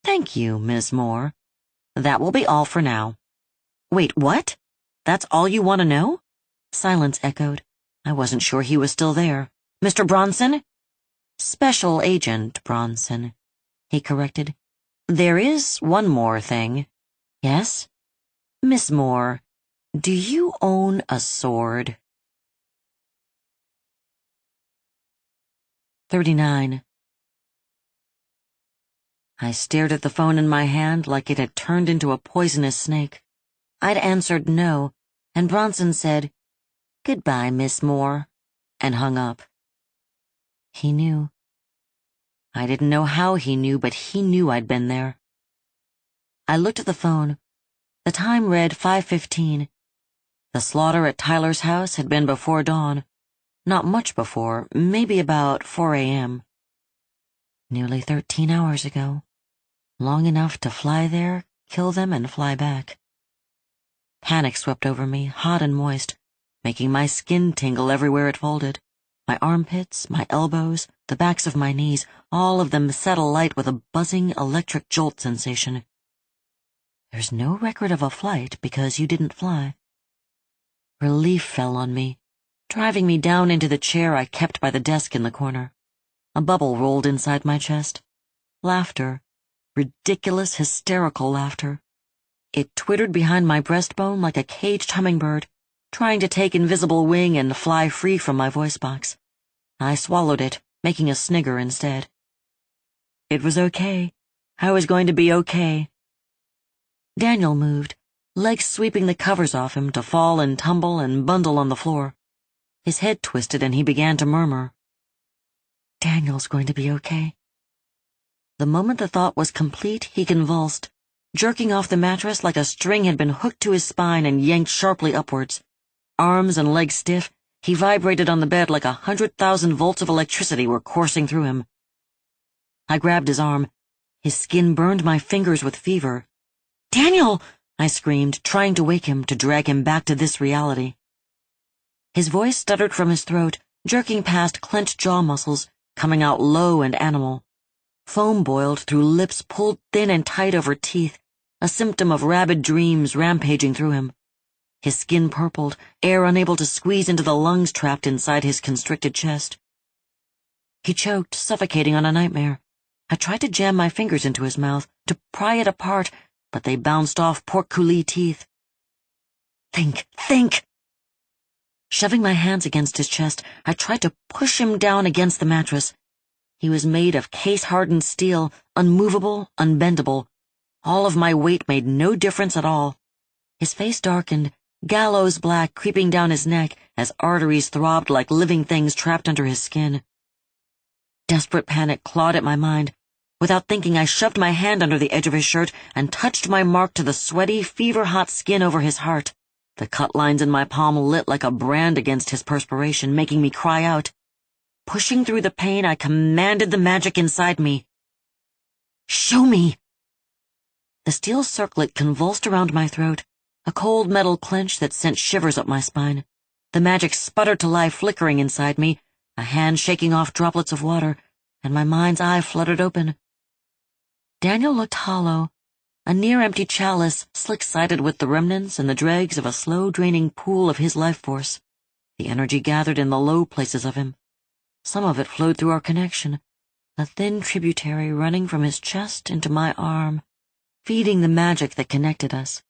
Thank you, Miss Moore. That will be all for now. Wait, what? That's all you want to know? Silence echoed. I wasn't sure he was still there. Mr. Bronson? Special Agent Bronson, he corrected. There is one more thing. Yes? Miss Moore, do you own a sword? 39. I stared at the phone in my hand like it had turned into a poisonous snake. I'd answered no, and Bronson said, "Goodbye, Miss Moore," and hung up. He knew. I didn't know how he knew, but he knew I'd been there. I looked at the phone. The time read 5:15. The slaughter at Tyler's house had been before dawn. Not much before, maybe about 4 a.m. Nearly 13 hours ago. Long enough to fly there, kill them, and fly back. Panic swept over me, hot and moist, making my skin tingle everywhere it folded. My armpits, my elbows, the backs of my knees, all of them set alight with a buzzing electric jolt sensation. There's no record of a flight because you didn't fly. Relief fell on me, driving me down into the chair I kept by the desk in the corner. A bubble rolled inside my chest. Laughter. Ridiculous, hysterical laughter. It twittered behind my breastbone like a caged hummingbird, trying to take invisible wing and fly free from my voice box. I swallowed it, making a snigger instead. It was okay. I was going to be okay. Daniel moved, legs sweeping the covers off him to fall and tumble and bundle on the floor. His head twisted and he began to murmur. Daniel's going to be okay. The moment the thought was complete, he convulsed, jerking off the mattress like a string had been hooked to his spine and yanked sharply upwards. Arms and legs stiff, he vibrated on the bed like 100,000 volts of electricity were coursing through him. I grabbed his arm. His skin burned my fingers with fever. "Daniel!" I screamed, trying to wake him, to drag him back to this reality. His voice stuttered from his throat, jerking past clenched jaw muscles, coming out low and animal. Foam boiled through lips pulled thin and tight over teeth, a symptom of rabid dreams rampaging through him. His skin purpled, air unable to squeeze into the lungs trapped inside his constricted chest. He choked, suffocating on a nightmare. I tried to jam my fingers into his mouth, to pry it apart, but they bounced off pork coulis teeth. Think! Shoving my hands against his chest, I tried to push him down against the mattress. He was made of case-hardened steel, unmovable, unbendable. All of my weight made no difference at all. His face darkened, gallows black creeping down his neck as arteries throbbed like living things trapped under his skin. Desperate panic clawed at my mind. Without thinking, I shoved my hand under the edge of his shirt and touched my mark to the sweaty, fever-hot skin over his heart. The cut lines in my palm lit like a brand against his perspiration, making me cry out. Pushing through the pain, I commanded the magic inside me. "Show me!" The steel circlet convulsed around my throat, a cold metal clench that sent shivers up my spine. The magic sputtered to life, flickering inside me, a hand shaking off droplets of water, and my mind's eye fluttered open. Daniel looked hollow, a near-empty chalice slick-sided with the remnants and the dregs of a slow-draining pool of his life force. The energy gathered in the low places of him. Some of it flowed through our connection, a thin tributary running from his chest into my arm, feeding the magic that connected us.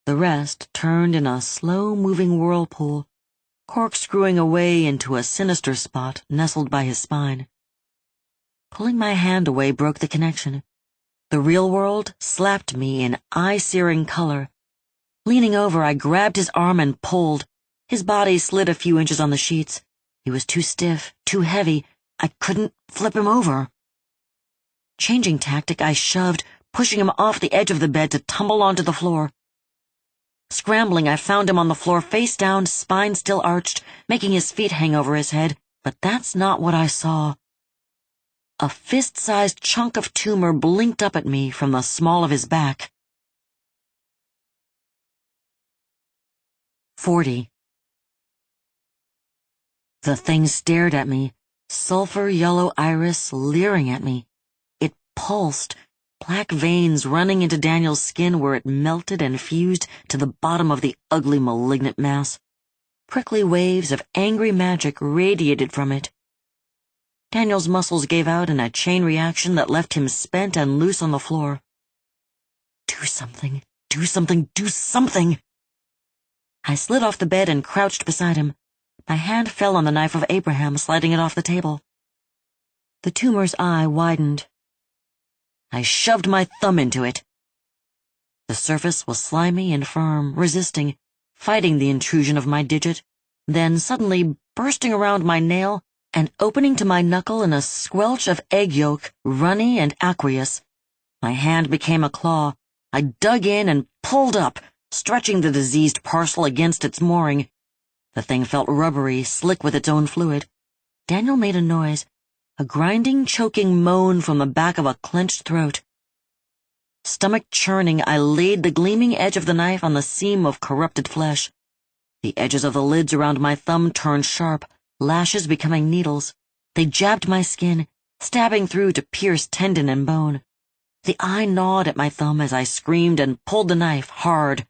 The rest turned in a slow-moving whirlpool, corkscrewing away into a sinister spot nestled by his spine. Pulling my hand away broke the connection. The real world slapped me in eye-searing color. Leaning over, I grabbed his arm and pulled. His body slid a few inches on the sheets. He was too stiff, too heavy. I couldn't flip him over. Changing tactic, I shoved, pushing him off the edge of the bed to tumble onto the floor. Scrambling, I found him on the floor face down, spine still arched, making his feet hang over his head, But that's not what I saw. A fist-sized chunk of tumor blinked up at me from the small of his back. 40. The thing stared at me, sulfur-yellow iris leering at me. It pulsed, black veins running into Daniel's skin where it melted and fused to the bottom of the ugly malignant mass. Prickly waves of angry magic radiated from it. Daniel's muscles gave out in a chain reaction that left him spent and loose on the floor. Do something, do something, do something! I slid off the bed and crouched beside him. My hand fell on the knife of Abraham, sliding it off the table. The tumor's eye widened. I shoved my thumb into it. The surface was slimy and firm, resisting, fighting the intrusion of my digit, then suddenly bursting around my nail and opening to my knuckle in a squelch of egg yolk, runny and aqueous. My hand became a claw. I dug in and pulled up, stretching the diseased parcel against its mooring. The thing felt rubbery, slick with its own fluid. Daniel made a noise, a grinding, choking moan from the back of a clenched throat. Stomach churning, I laid the gleaming edge of the knife on the seam of corrupted flesh. The edges of the lids around my thumb turned sharp, lashes becoming needles. They jabbed my skin, stabbing through to pierce tendon and bone. The eye gnawed at my thumb as I screamed and pulled the knife hard.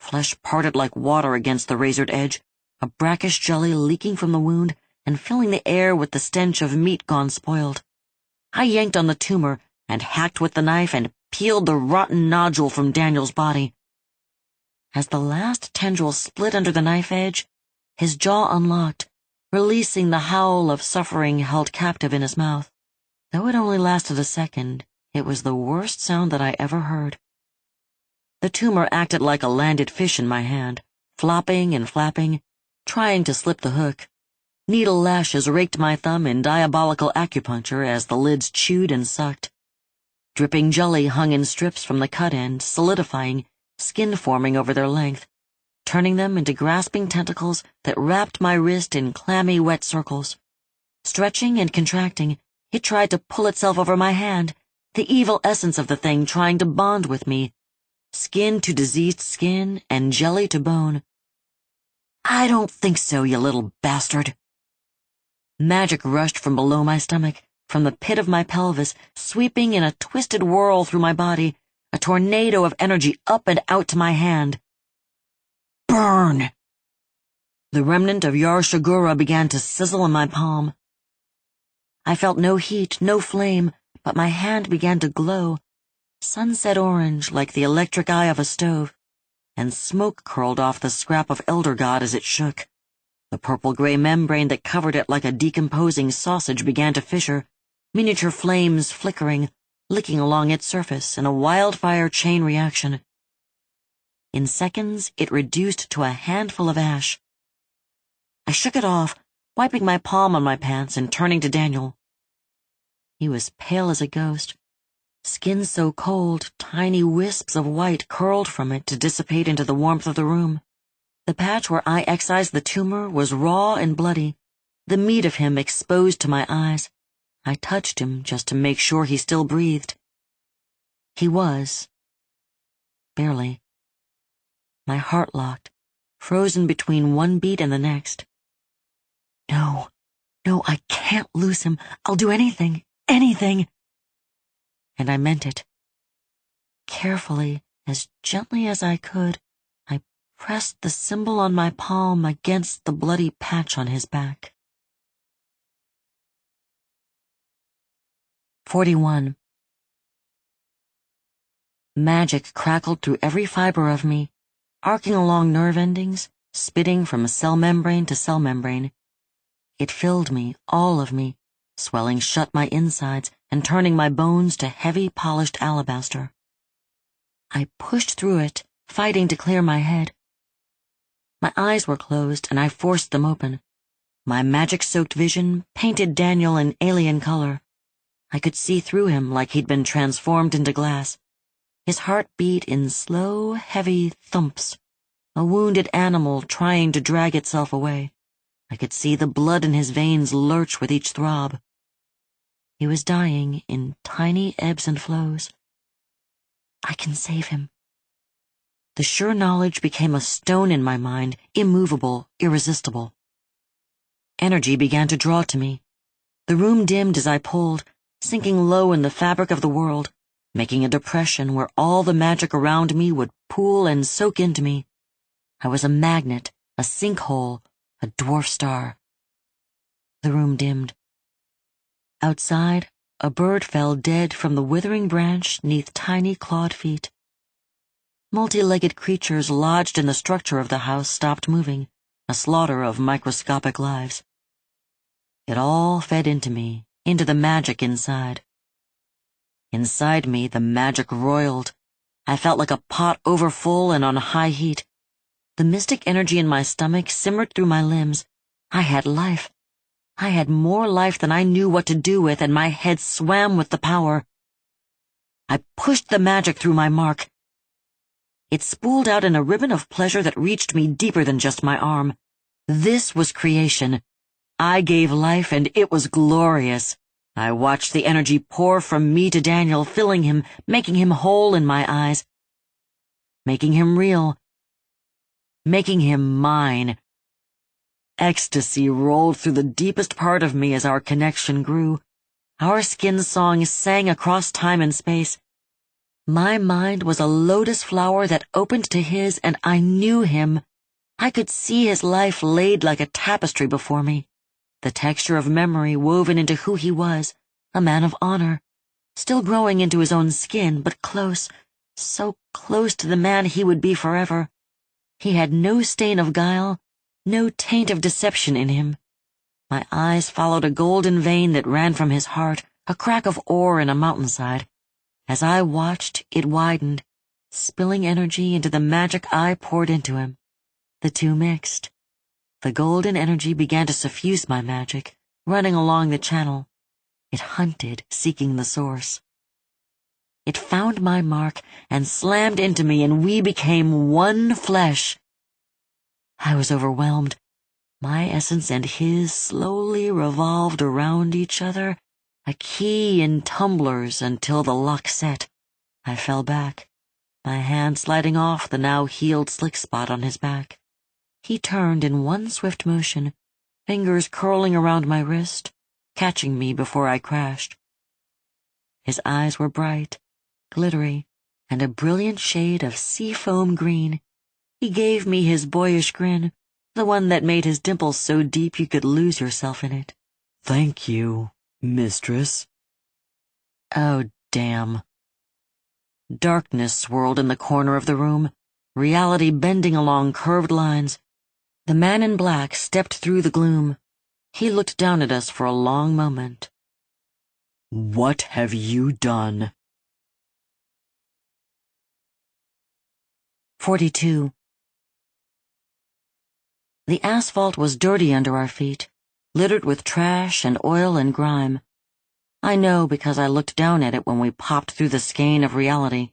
Flesh parted like water against the razored edge, a brackish jelly leaking from the wound and filling the air with the stench of meat gone spoiled. I yanked on the tumor and hacked with the knife and peeled the rotten nodule from Daniel's body. As the last tendril split under the knife edge, his jaw unlocked, releasing the howl of suffering held captive in his mouth. Though it only lasted a second, it was the worst sound that I ever heard. The tumor acted like a landed fish in my hand, flopping and flapping, trying to slip the hook. Needle lashes raked my thumb in diabolical acupuncture as the lids chewed and sucked. Dripping jelly hung in strips from the cut end, solidifying, skin forming over their length, turning them into grasping tentacles that wrapped my wrist in clammy, wet circles. Stretching and contracting, it tried to pull itself over my hand, the evil essence of the thing trying to bond with me, skin to diseased skin and jelly to bone. I don't think so, you little bastard. Magic rushed from below my stomach, from the pit of my pelvis, sweeping in a twisted whirl through my body, a tornado of energy up and out to my hand. Burn! The remnant of Yar Shagura began to sizzle in my palm. I felt no heat, no flame, but my hand began to glow, sunset orange like the electric eye of a stove, and smoke curled off the scrap of elder god as it shook. The purple-gray membrane that covered it like a decomposing sausage began to fissure, miniature flames flickering, licking along its surface in a wildfire chain reaction. In seconds, it reduced to a handful of ash. I shook it off, wiping my palm on my pants and turning to Daniel. He was pale as a ghost. Skin so cold, tiny wisps of white curled from it to dissipate into the warmth of the room. The patch where I excised the tumor was raw and bloody, the meat of him exposed to my eyes. I touched him just to make sure he still breathed. He was. Barely. My heart locked, frozen between one beat and the next. No, I can't lose him. I'll do anything, anything. And I meant it. Carefully, as gently as I could, I pressed the symbol on my palm against the bloody patch on his back. 41. Magic crackled through every fiber of me, arcing along nerve endings, spitting from cell membrane to cell membrane. It filled me, all of me, swelling shut my insides and turning my bones to heavy, polished alabaster. I pushed through it, fighting to clear my head. My eyes were closed, and I forced them open. My magic-soaked vision painted Daniel in alien color. I could see through him like he'd been transformed into glass. His heart beat in slow, heavy thumps, a wounded animal trying to drag itself away. I could see the blood in his veins lurch with each throb. He was dying in tiny ebbs and flows. I can save him. The sure knowledge became a stone in my mind, immovable, irresistible. Energy began to draw to me. The room dimmed as I pulled, sinking low in the fabric of the world, making a depression where all the magic around me would pool and soak into me. I was a magnet, a sinkhole, a dwarf star. The room dimmed. Outside, a bird fell dead from the withering branch 'neath tiny clawed feet. Multi-legged creatures lodged in the structure of the house stopped moving, a slaughter of microscopic lives. It all fed into me, into the magic inside. Inside me, the magic roiled. I felt like a pot overfull and on high heat. The mystic energy in my stomach simmered through my limbs. I had life. I had more life than I knew what to do with, and my head swam with the power. I pushed the magic through my mark. It spooled out in a ribbon of pleasure that reached me deeper than just my arm. This was creation. I gave life, and it was glorious. I watched the energy pour from me to Daniel, filling him, making him whole in my eyes, making him real, making him mine. Ecstasy rolled through the deepest part of me as our connection grew. Our skin song sang across time and space. My mind was a lotus flower that opened to his, and I knew him. I could see his life laid like a tapestry before me. The texture of memory woven into who he was, a man of honor, still growing into his own skin, but close, so close to the man he would be forever. He had no stain of guile, no taint of deception in him. My eyes followed a golden vein that ran from his heart, a crack of ore in a mountainside. As I watched, it widened, spilling energy into the magic I poured into him. The two mixed. The golden energy began to suffuse my magic, running along the channel. It hunted, seeking the source. It found my mark and slammed into me, and we became one flesh. I was overwhelmed. My essence and his slowly revolved around each other, a key in tumblers until the lock set. I fell back, my hand sliding off the now healed slick spot on his back. He turned in one swift motion, fingers curling around my wrist, catching me before I crashed. His eyes were bright, glittery, and a brilliant shade of seafoam green. He gave me his boyish grin, the one that made his dimples so deep you could lose yourself in it.
"Thank you, mistress."
Oh, damn. Darkness swirled in the corner of the room, reality bending along curved lines. The man in black stepped through the gloom. He looked down at us for a long moment.
"What have you done?"
42. The asphalt was dirty under our feet, littered with trash and oil and grime. I know because I looked down at it when we popped through the skein of reality.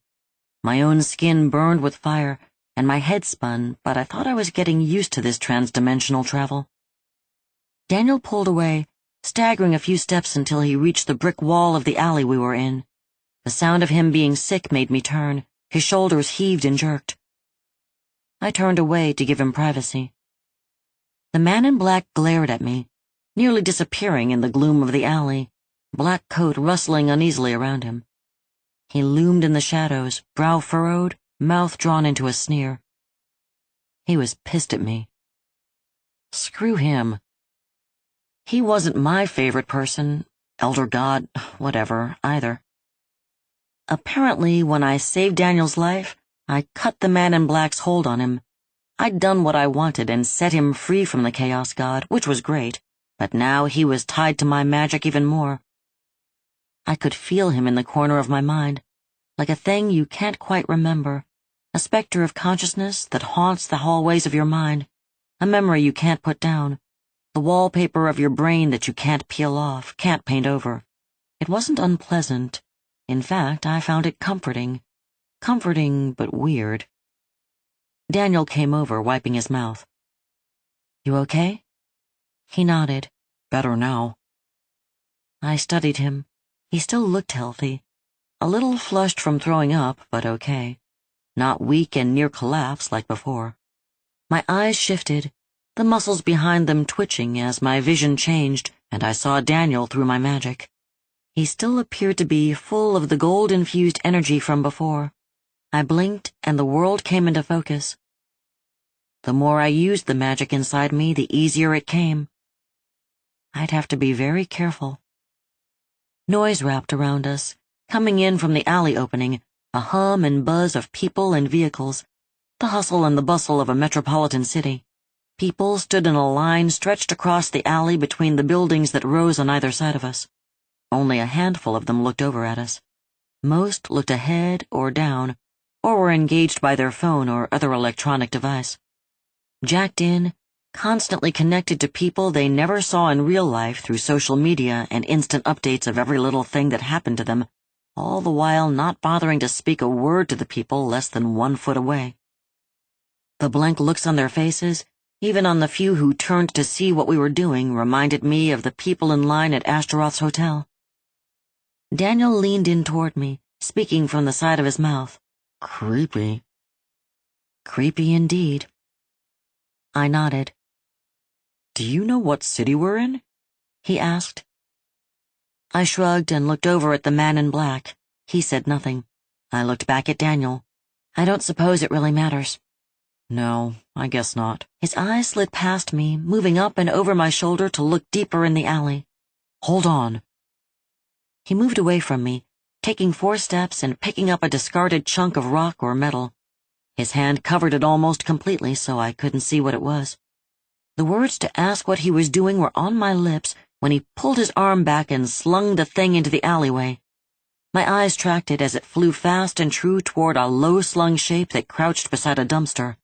My own skin burned with fire, and my head spun, but I thought I was getting used to this transdimensional travel. Daniel pulled away, staggering a few steps until he reached the brick wall of the alley we were in. The sound of him being sick made me turn. His shoulders heaved and jerked. I turned away to give him privacy. The man in black glared at me, nearly disappearing in the gloom of the alley, black coat rustling uneasily around him. He loomed in the shadows, brow furrowed, mouth drawn into a sneer. He was pissed at me. Screw him. He wasn't my favorite person, elder god, whatever, either. Apparently, when I saved Daniel's life, I cut the man in black's hold on him. I'd done what I wanted and set him free from the chaos god, which was great, but now he was tied to my magic even more. I could feel him in the corner of my mind, like a thing you can't quite remember, a specter of consciousness that haunts the hallways of your mind, a memory you can't put down, the wallpaper of your brain that you can't peel off, can't paint over. It wasn't unpleasant. In fact, I found it comforting. Comforting, but weird. Daniel came over, wiping his mouth. "You okay?" He nodded.
Better now.
I studied him. He still looked healthy. A little flushed from throwing up, but okay. Not weak and near collapse like before. My eyes shifted, the muscles behind them twitching as my vision changed and I saw Daniel through my magic. He still appeared to be full of the gold-infused energy from before. I blinked and the world came into focus. The more I used the magic inside me, the easier it came. I'd have to be very careful. Noise wrapped around us, coming in from the alley opening, a hum and buzz of people and vehicles, the hustle and the bustle of a metropolitan city. People stood in a line stretched across the alley between the buildings that rose on either side of us. Only a handful of them looked over at us. Most looked ahead or down, or were engaged by their phone or other electronic device. Jacked in, constantly connected to people they never saw in real life through social media and instant updates of every little thing that happened to them, all the while not bothering to speak a word to the people less than 1 foot away. The blank looks on their faces, even on the few who turned to see what we were doing, reminded me of the people in line at Ashtaroth's hotel. Daniel leaned in toward me, speaking from the side of his mouth.
Creepy.
Creepy indeed. I nodded.
Do you know what city we're in?
He asked. I shrugged and looked over at the man in black. He said nothing. I looked back at Daniel. I don't suppose it really matters.
No, I guess not.
His eyes slid past me, moving up and over my shoulder to look deeper in the alley.
Hold on.
He moved away from me, taking 4 steps and picking up a discarded chunk of rock or metal. His hand covered it almost completely, so I couldn't see what it was. The words to ask what he was doing were on my lips when he pulled his arm back and slung the thing into the alleyway. My eyes tracked it as it flew fast and true toward a low-slung shape that crouched beside a dumpster.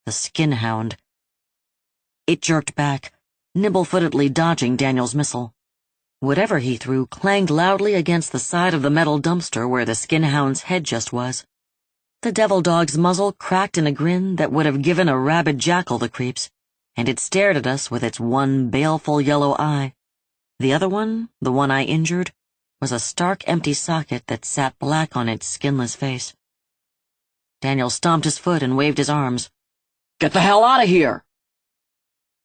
The skinhound. It jerked back, nimble-footedly dodging Daniel's missile. Whatever he threw clanged loudly against the side of the metal dumpster where the skinhound's head just was. The devil dog's muzzle cracked in a grin that would have given a rabid jackal the creeps, and it stared at us with its one baleful yellow eye. The other one, the one I injured, was a stark empty socket that sat black on its skinless face. Daniel stomped his foot and waved his arms.
Get the hell out of here!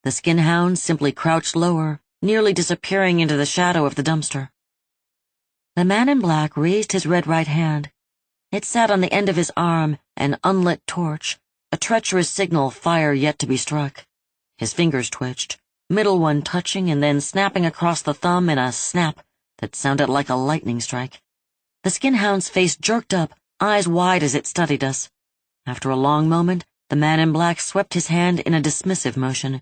The skinhound simply crouched lower, nearly disappearing into the shadow of the dumpster. The man in black raised his red right hand. It sat on the end of his arm, an unlit torch, a treacherous signal fire yet to be struck. His fingers twitched, middle one touching and then snapping across the thumb in a snap that sounded like a lightning strike. The skinhound's face jerked up, eyes wide as it studied us. After a long moment, the man in black swept his hand in a dismissive motion.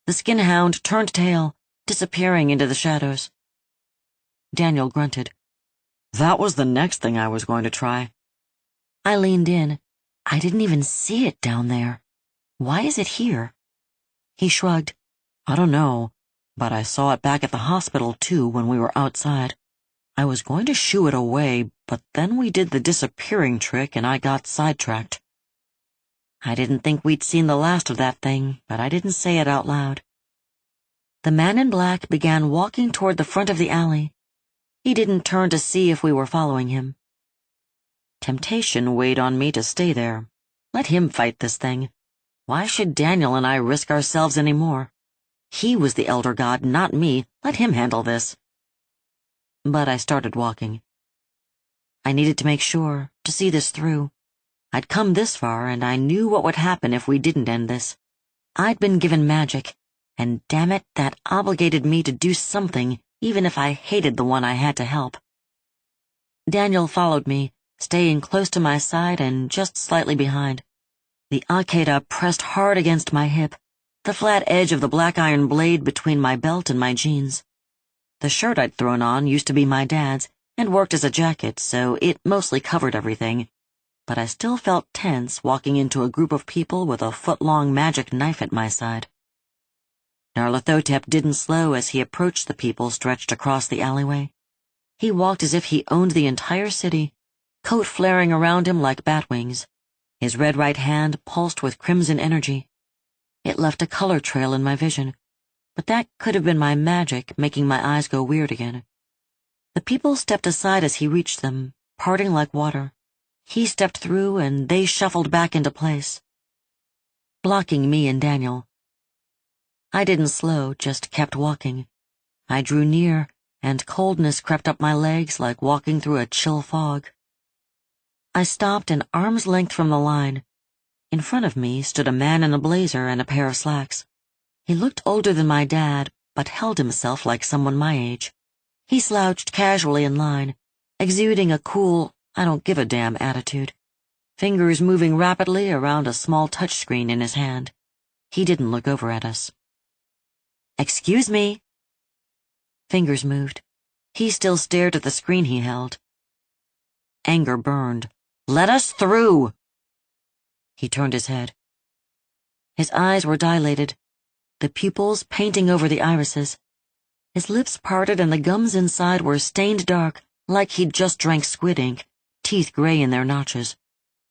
The skinhound turned tail, disappearing into the shadows. Daniel grunted.
That was the next thing I was going to try.
I leaned in. I didn't even see it down there. Why is it here? He shrugged.
I don't know, but I saw it back at the hospital, too, when we were outside. I was going to shoo it away, but then we did the disappearing trick and I got sidetracked.
I didn't think we'd seen the last of that thing, but I didn't say it out loud. The man in black began walking toward the front of the alley. He didn't turn to see if we were following him. Temptation weighed on me to stay there. Let him fight this thing. Why should Daniel and I risk ourselves any more? He was the elder god, not me. Let him handle this. But I started walking. I needed to make sure, to see this through. I'd come this far, and I knew what would happen if we didn't end this. I'd been given magic, and damn it, that obligated me to do something, even if I hated the one I had to help. Daniel followed me, staying close to my side and just slightly behind. The Akeda pressed hard against my hip, the flat edge of the black iron blade between my belt and my jeans. The shirt I'd thrown on used to be my dad's, and worked as a jacket, so it mostly covered everything. But I still felt tense walking into a group of people with a foot-long magic knife at my side. Nyarlathotep didn't slow as he approached the people stretched across the alleyway. He walked as if he owned the entire city, coat flaring around him like bat wings. His red right hand pulsed with crimson energy. It left a color trail in my vision. but that could have been my magic making my eyes go weird again. The people stepped aside as he reached them, parting like water. He stepped through and they shuffled back into place, blocking me and Daniel. I didn't slow, just kept walking. I drew near, and coldness crept up my legs like walking through a chill fog. I stopped an arm's length from the line. In front of me stood a man in a blazer and a pair of slacks. He looked older than my dad, but held himself like someone my age. He slouched casually in line, exuding a cool, I-don't-give-a-damn attitude, fingers moving rapidly around a small touchscreen in his hand. He didn't look over at us. "Excuse me." Fingers moved. He still stared at the screen he held. Anger burned. "Let us through!" He turned his head. His eyes were dilated, the pupils painting over the irises. His lips parted and the gums inside were stained dark, like he'd just drank squid ink, teeth gray in their notches.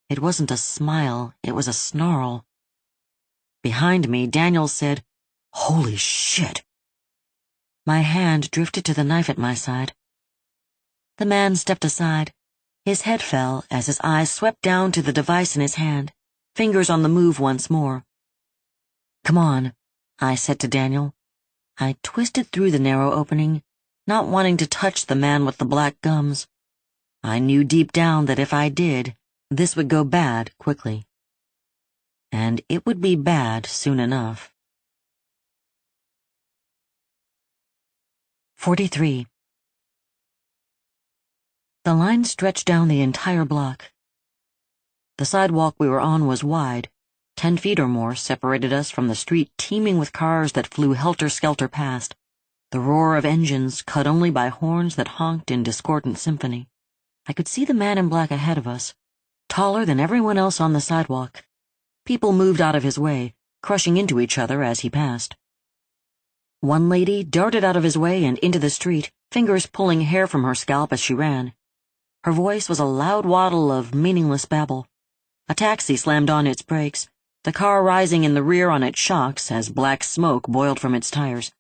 It wasn't a smile, it was a snarl. Behind me, Daniel said, "Holy shit!" My hand drifted to the knife at my side. The man stepped aside. His head fell as his eyes swept down to the device in his hand, fingers on the move once more. "Come on," I said to Daniel. I twisted through the narrow opening, not wanting to touch the man with the black gums. I knew deep down that if I did, this would go bad quickly. And it would be bad soon enough. 43. The line stretched down the entire block. The sidewalk we were on was wide. 10 feet or more separated us from the street teeming with cars that flew helter-skelter past, the roar of engines cut only by horns that honked in discordant symphony. I could see the man in black ahead of us, taller than everyone else on the sidewalk. People moved out of his way, crushing into each other as he passed. One lady darted out of his way and into the street, fingers pulling hair from her scalp as she ran. Her voice was a loud waddle of meaningless babble. A taxi slammed on its brakes, the car rising in the rear on its shocks as black smoke boiled from its tires.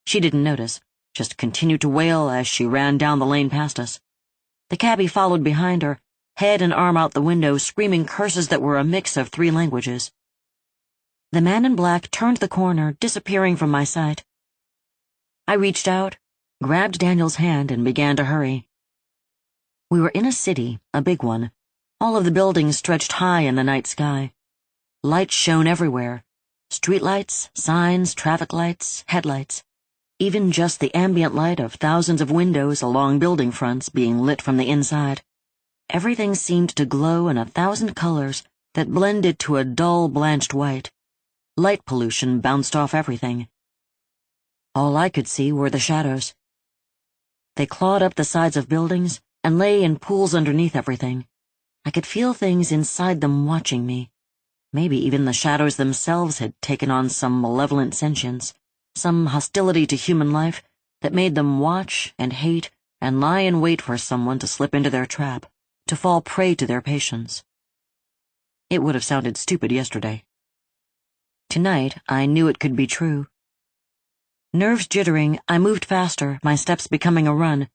She didn't notice, just continued to wail as she ran down the lane past us. The cabbie followed behind her, head and arm out the window, screaming curses that were a mix of 3 languages. The man in black turned the corner, disappearing from my sight. I reached out, grabbed Daniel's hand, and began to hurry. We were in a city, a big one. All of the buildings stretched high in the night sky. Lights shone everywhere. Streetlights, signs, traffic lights, headlights. Even just the ambient light of thousands of windows along building fronts being lit from the inside. Everything seemed to glow in 1,000 colors that blended to a dull, blanched white. Light pollution bounced off everything. All I could see were the shadows. They clawed up the sides of buildings and lay in pools underneath everything. I could feel things inside them watching me. Maybe even the shadows themselves had taken on some malevolent sentience, some hostility to human life that made them watch and hate and lie in wait for someone to slip into their trap, to fall prey to their patience. It would have sounded stupid yesterday. Tonight, I knew it could be true. Nerves jittering, I moved faster, my steps becoming a run.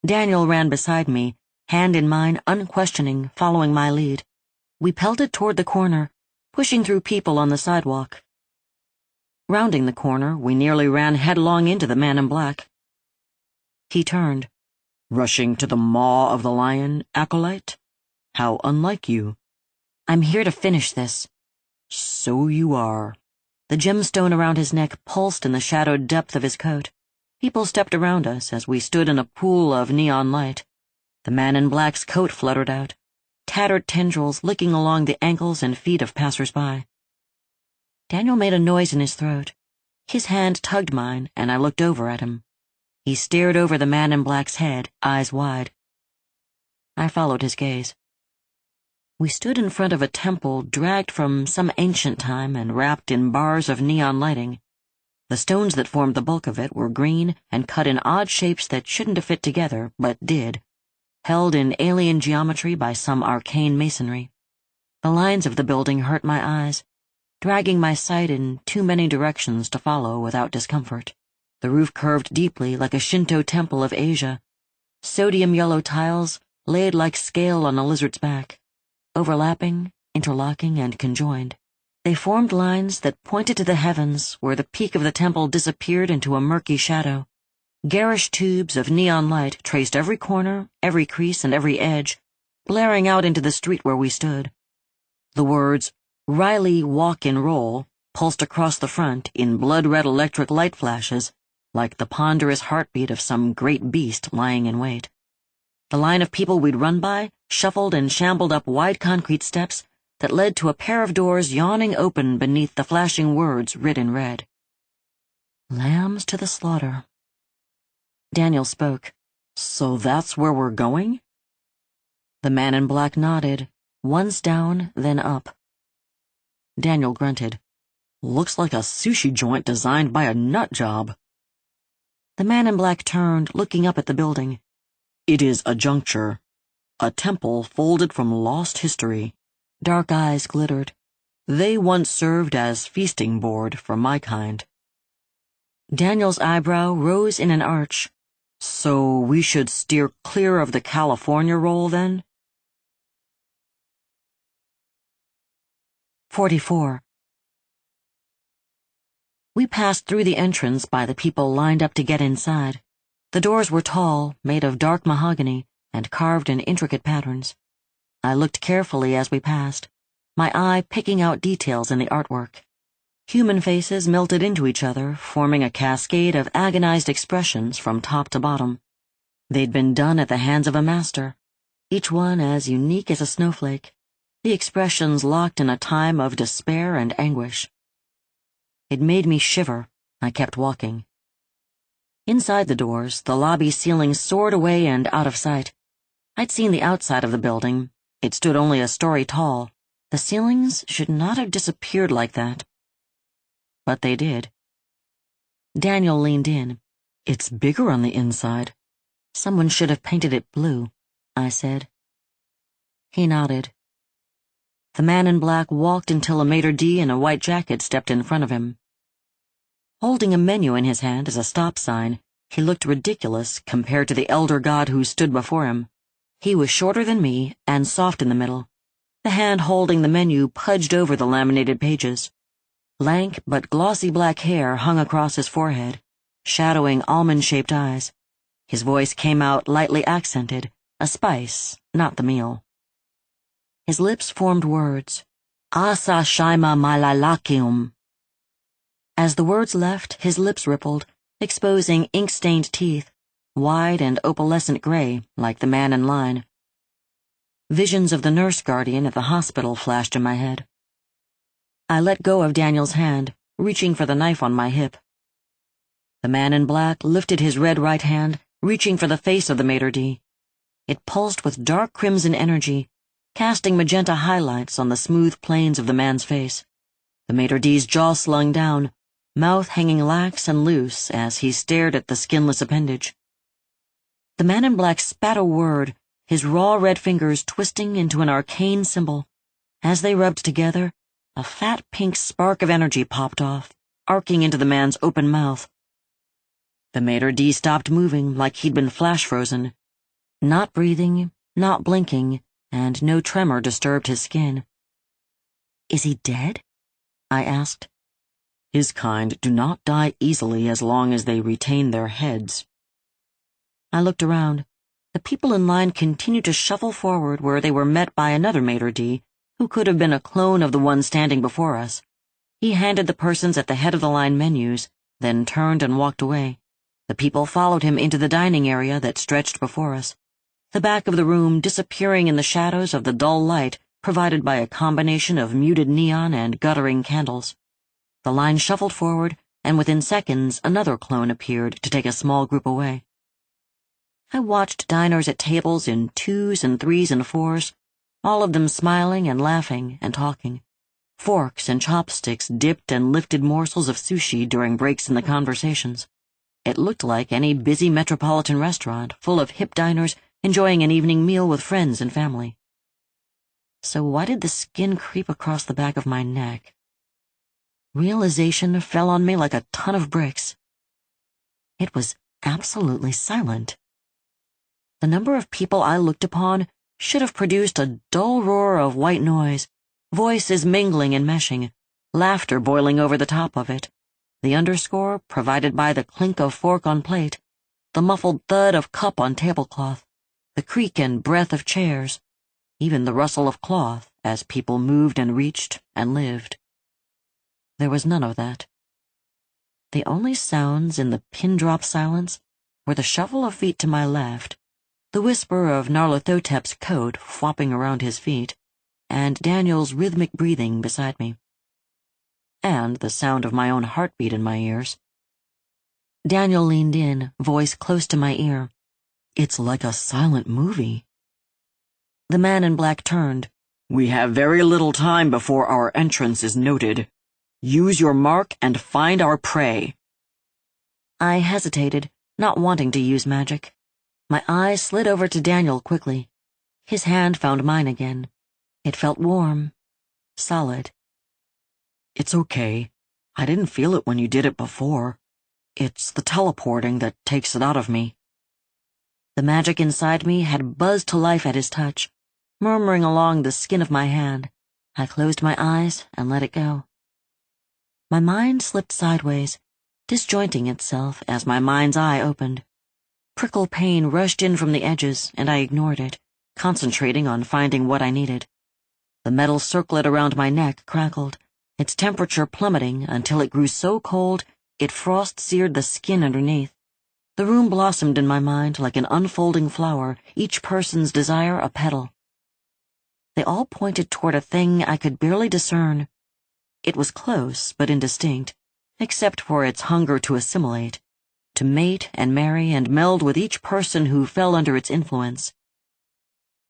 Daniel ran beside me, hand in mine, unquestioning, following my lead. We pelted toward the corner, pushing through people on the sidewalk. Rounding the corner, we nearly ran headlong into the man in black. He turned. "Rushing to the maw of the lion, Acolyte? How unlike you." "I'm here to finish this." "So you are." The gemstone around his neck pulsed in the shadowed depth of his coat. People stepped around us as we stood in a pool of neon light. The man in black's coat fluttered out, tattered tendrils licking along the ankles and feet of passers-by. Daniel made a noise in his throat. His hand tugged mine, and I looked over at him. He stared over the man in black's head, eyes wide. I followed his gaze. We stood in front of a temple dragged from some ancient time and wrapped in bars of neon lighting. The stones that formed the bulk of it were green and cut in odd shapes that shouldn't have fit together, but did, held in alien geometry by some arcane masonry. The lines of the building hurt my eyes. dragging my sight in too many directions to follow without discomfort. The roof curved deeply like a Shinto temple of Asia. Sodium yellow tiles laid like scale on a lizard's back, overlapping, interlocking, and conjoined. They formed lines that pointed to the heavens where the peak of the temple disappeared into a murky shadow. Garish tubes of neon light traced every corner, every crease, and every edge, blaring out into the street where we stood. The words, "Riley Walk and Roll," pulsed across the front in blood-red electric light flashes, like the ponderous heartbeat of some great beast lying in wait. The line of people we'd run by shuffled and shambled up wide concrete steps that led to a pair of doors yawning open beneath the flashing words writ in red. "Lambs to the slaughter." Daniel spoke. "So that's where we're going?" The man in black nodded, once down, then up. Daniel grunted. "Looks like a sushi joint designed by a nut job." The man in black turned, looking up at the building. "It is a juncture, a temple folded from lost history." Dark eyes glittered. "They once served as feasting board for my kind." Daniel's eyebrow rose in an arch. "So we should steer clear of the California roll, then?" 44. We passed through the entrance by the people lined up to get inside. The doors were tall, made of dark mahogany, and carved in intricate patterns. I looked carefully as we passed, my eye picking out details in the artwork. Human faces melted into each other, forming a cascade of agonized expressions from top to bottom. They'd been done at the hands of a master, each one as unique as a snowflake, the expressions locked in a time of despair and anguish. It made me shiver. I kept walking. Inside the doors, the lobby ceiling soared away and out of sight. I'd seen the outside of the building. It stood only a story tall. The ceilings should not have disappeared like that. But they did. Daniel leaned in. "It's bigger on the inside." "Someone should have painted it blue," I said. He nodded. The man in black walked until a maitre d' in a white jacket stepped in front of him. Holding a menu in his hand as a stop sign, he looked ridiculous compared to the elder god who stood before him. He was shorter than me and soft in the middle. The hand holding the menu pudged over the laminated pages. Lank but glossy black hair hung across his forehead, shadowing almond-shaped eyes. His voice came out lightly accented, a spice, not the meal. His lips formed words. "Asa shaima malalakium." As the words left, his lips rippled, exposing ink-stained teeth, wide and opalescent gray, like the man in line. Visions of the nurse guardian at the hospital flashed in my head. I let go of Daniel's hand, reaching for the knife on my hip. The man in black lifted his red right hand, reaching for the face of the maitre d'. It pulsed with dark crimson energy, casting magenta highlights on the smooth planes of the man's face. The maitre d's jaw slung down, mouth hanging lax and loose as he stared at the skinless appendage. The man in black spat a word, his raw red fingers twisting into an arcane symbol. As they rubbed together, a fat pink spark of energy popped off, arcing into the man's open mouth. The maitre d' stopped moving like he'd been flash-frozen. Not breathing, not blinking, and no tremor disturbed his skin. "Is he dead?" I asked. "His kind do not die easily as long as they retain their heads." I looked around. The people in line continued to shuffle forward where they were met by another maitre d', who could have been a clone of the one standing before us. He handed the persons at the head of the line menus, then turned and walked away. The people followed him into the dining area that stretched before us, the back of the room disappearing in the shadows of the dull light provided by a combination of muted neon and guttering candles. The line shuffled forward, and within seconds another clone appeared to take a small group away. I watched diners at tables in 2s and 3s and 4s, all of them smiling and laughing and talking. Forks and chopsticks dipped and lifted morsels of sushi during breaks in the conversations. It looked like any busy metropolitan restaurant full of hip diners enjoying an evening meal with friends and family. So why did the skin creep across the back of my neck? Realization fell on me like a ton of bricks. It was absolutely silent. The number of people I looked upon should have produced a dull roar of white noise, voices mingling and meshing, laughter boiling over the top of it, the underscore provided by the clink of fork on plate, the muffled thud of cup on tablecloth, the creak and breath of chairs, even the rustle of cloth as people moved and reached and lived. There was none of that. The only sounds in the pin-drop silence were the shuffle of feet to my left, the whisper of Nyarlathotep's coat flopping around his feet, and Daniel's rhythmic breathing beside me. And the sound of my own heartbeat in my ears. Daniel leaned in, voice close to my ear. "It's like a silent movie." The man in black turned.
"We have very little time before our entrance is noted. Use your mark and find our prey."
I hesitated, not wanting to use magic. My eyes slid over to Daniel quickly. His hand found mine again. It felt warm, solid.
"It's okay. I didn't feel it when you did it before. It's the teleporting that takes it out of me."
The magic inside me had buzzed to life at his touch, murmuring along the skin of my hand. I closed my eyes and let it go. My mind slipped sideways, disjointing itself as my mind's eye opened. Prickle pain rushed in from the edges, and I ignored it, concentrating on finding what I needed. The metal circlet around my neck crackled, its temperature plummeting until it grew so cold it frost-seared the skin underneath. The room blossomed in my mind like an unfolding flower, each person's desire a petal. They all pointed toward a thing I could barely discern. It was close, but indistinct, except for its hunger to assimilate, to mate and marry and meld with each person who fell under its influence.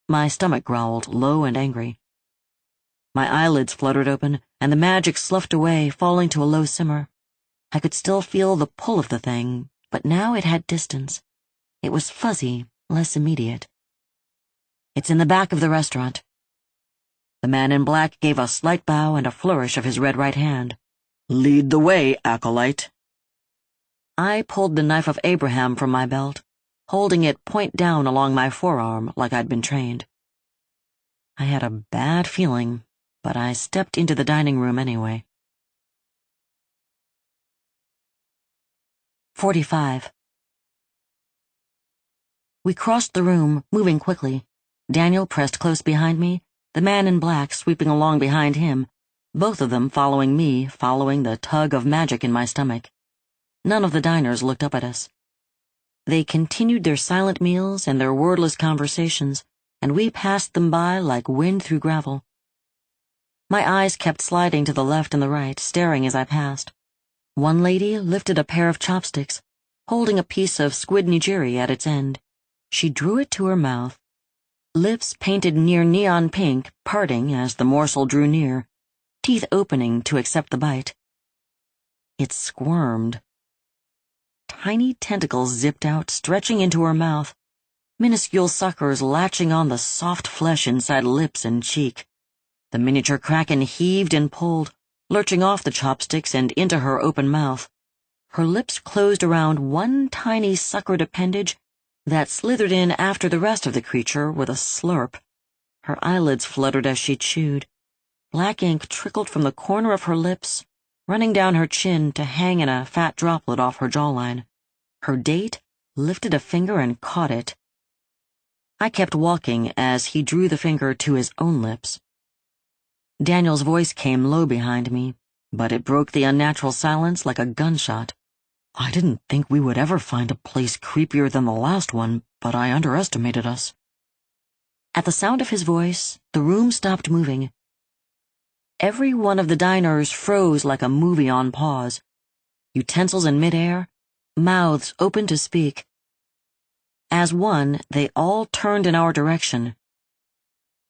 My stomach growled, low and angry. My eyelids fluttered open, and the magic sloughed away, falling to a low simmer. I could still feel the pull of the thing, but now it had distance. It was fuzzy, less immediate. "It's in the back of the restaurant." The man in black gave a slight bow and a flourish of his red right hand.
"Lead the way, Acolyte."
I pulled the knife of Abraham from my belt, holding it point down along my forearm like I'd been trained. I had a bad feeling, but I stepped into the dining room anyway. 45. We crossed the room, moving quickly. Daniel pressed close behind me, the man in black sweeping along behind him, both of them following me, following the tug of magic in my stomach. None of the diners looked up at us. They continued their silent meals and their wordless conversations, and we passed them by like wind through gravel. My eyes kept sliding to the left and the right, staring as I passed. One lady lifted a pair of chopsticks, holding a piece of squid nigiri at its end. She drew it to her mouth, lips painted near neon pink, parting as the morsel drew near, teeth opening to accept the bite. It squirmed. Tiny tentacles zipped out, stretching into her mouth, minuscule suckers latching on the soft flesh inside lips and cheek. The miniature kraken heaved and pulled, lurching off the chopsticks and into her open mouth. Her lips closed around one tiny suckered appendage that slithered in after the rest of the creature with a slurp. Her eyelids fluttered as she chewed. Black ink trickled from the corner of her lips, running down her chin to hang in a fat droplet off her jawline. Her date lifted a finger and caught it. I kept walking as he drew the finger to his own lips. Daniel's voice came low behind me, but it broke the unnatural silence like a gunshot.
"I didn't think we would ever find a place creepier than the last one, but I underestimated us."
At the sound of his voice, the room stopped moving. Every one of the diners froze like a movie on pause, utensils in midair, mouths open to speak. As one, they all turned in our direction.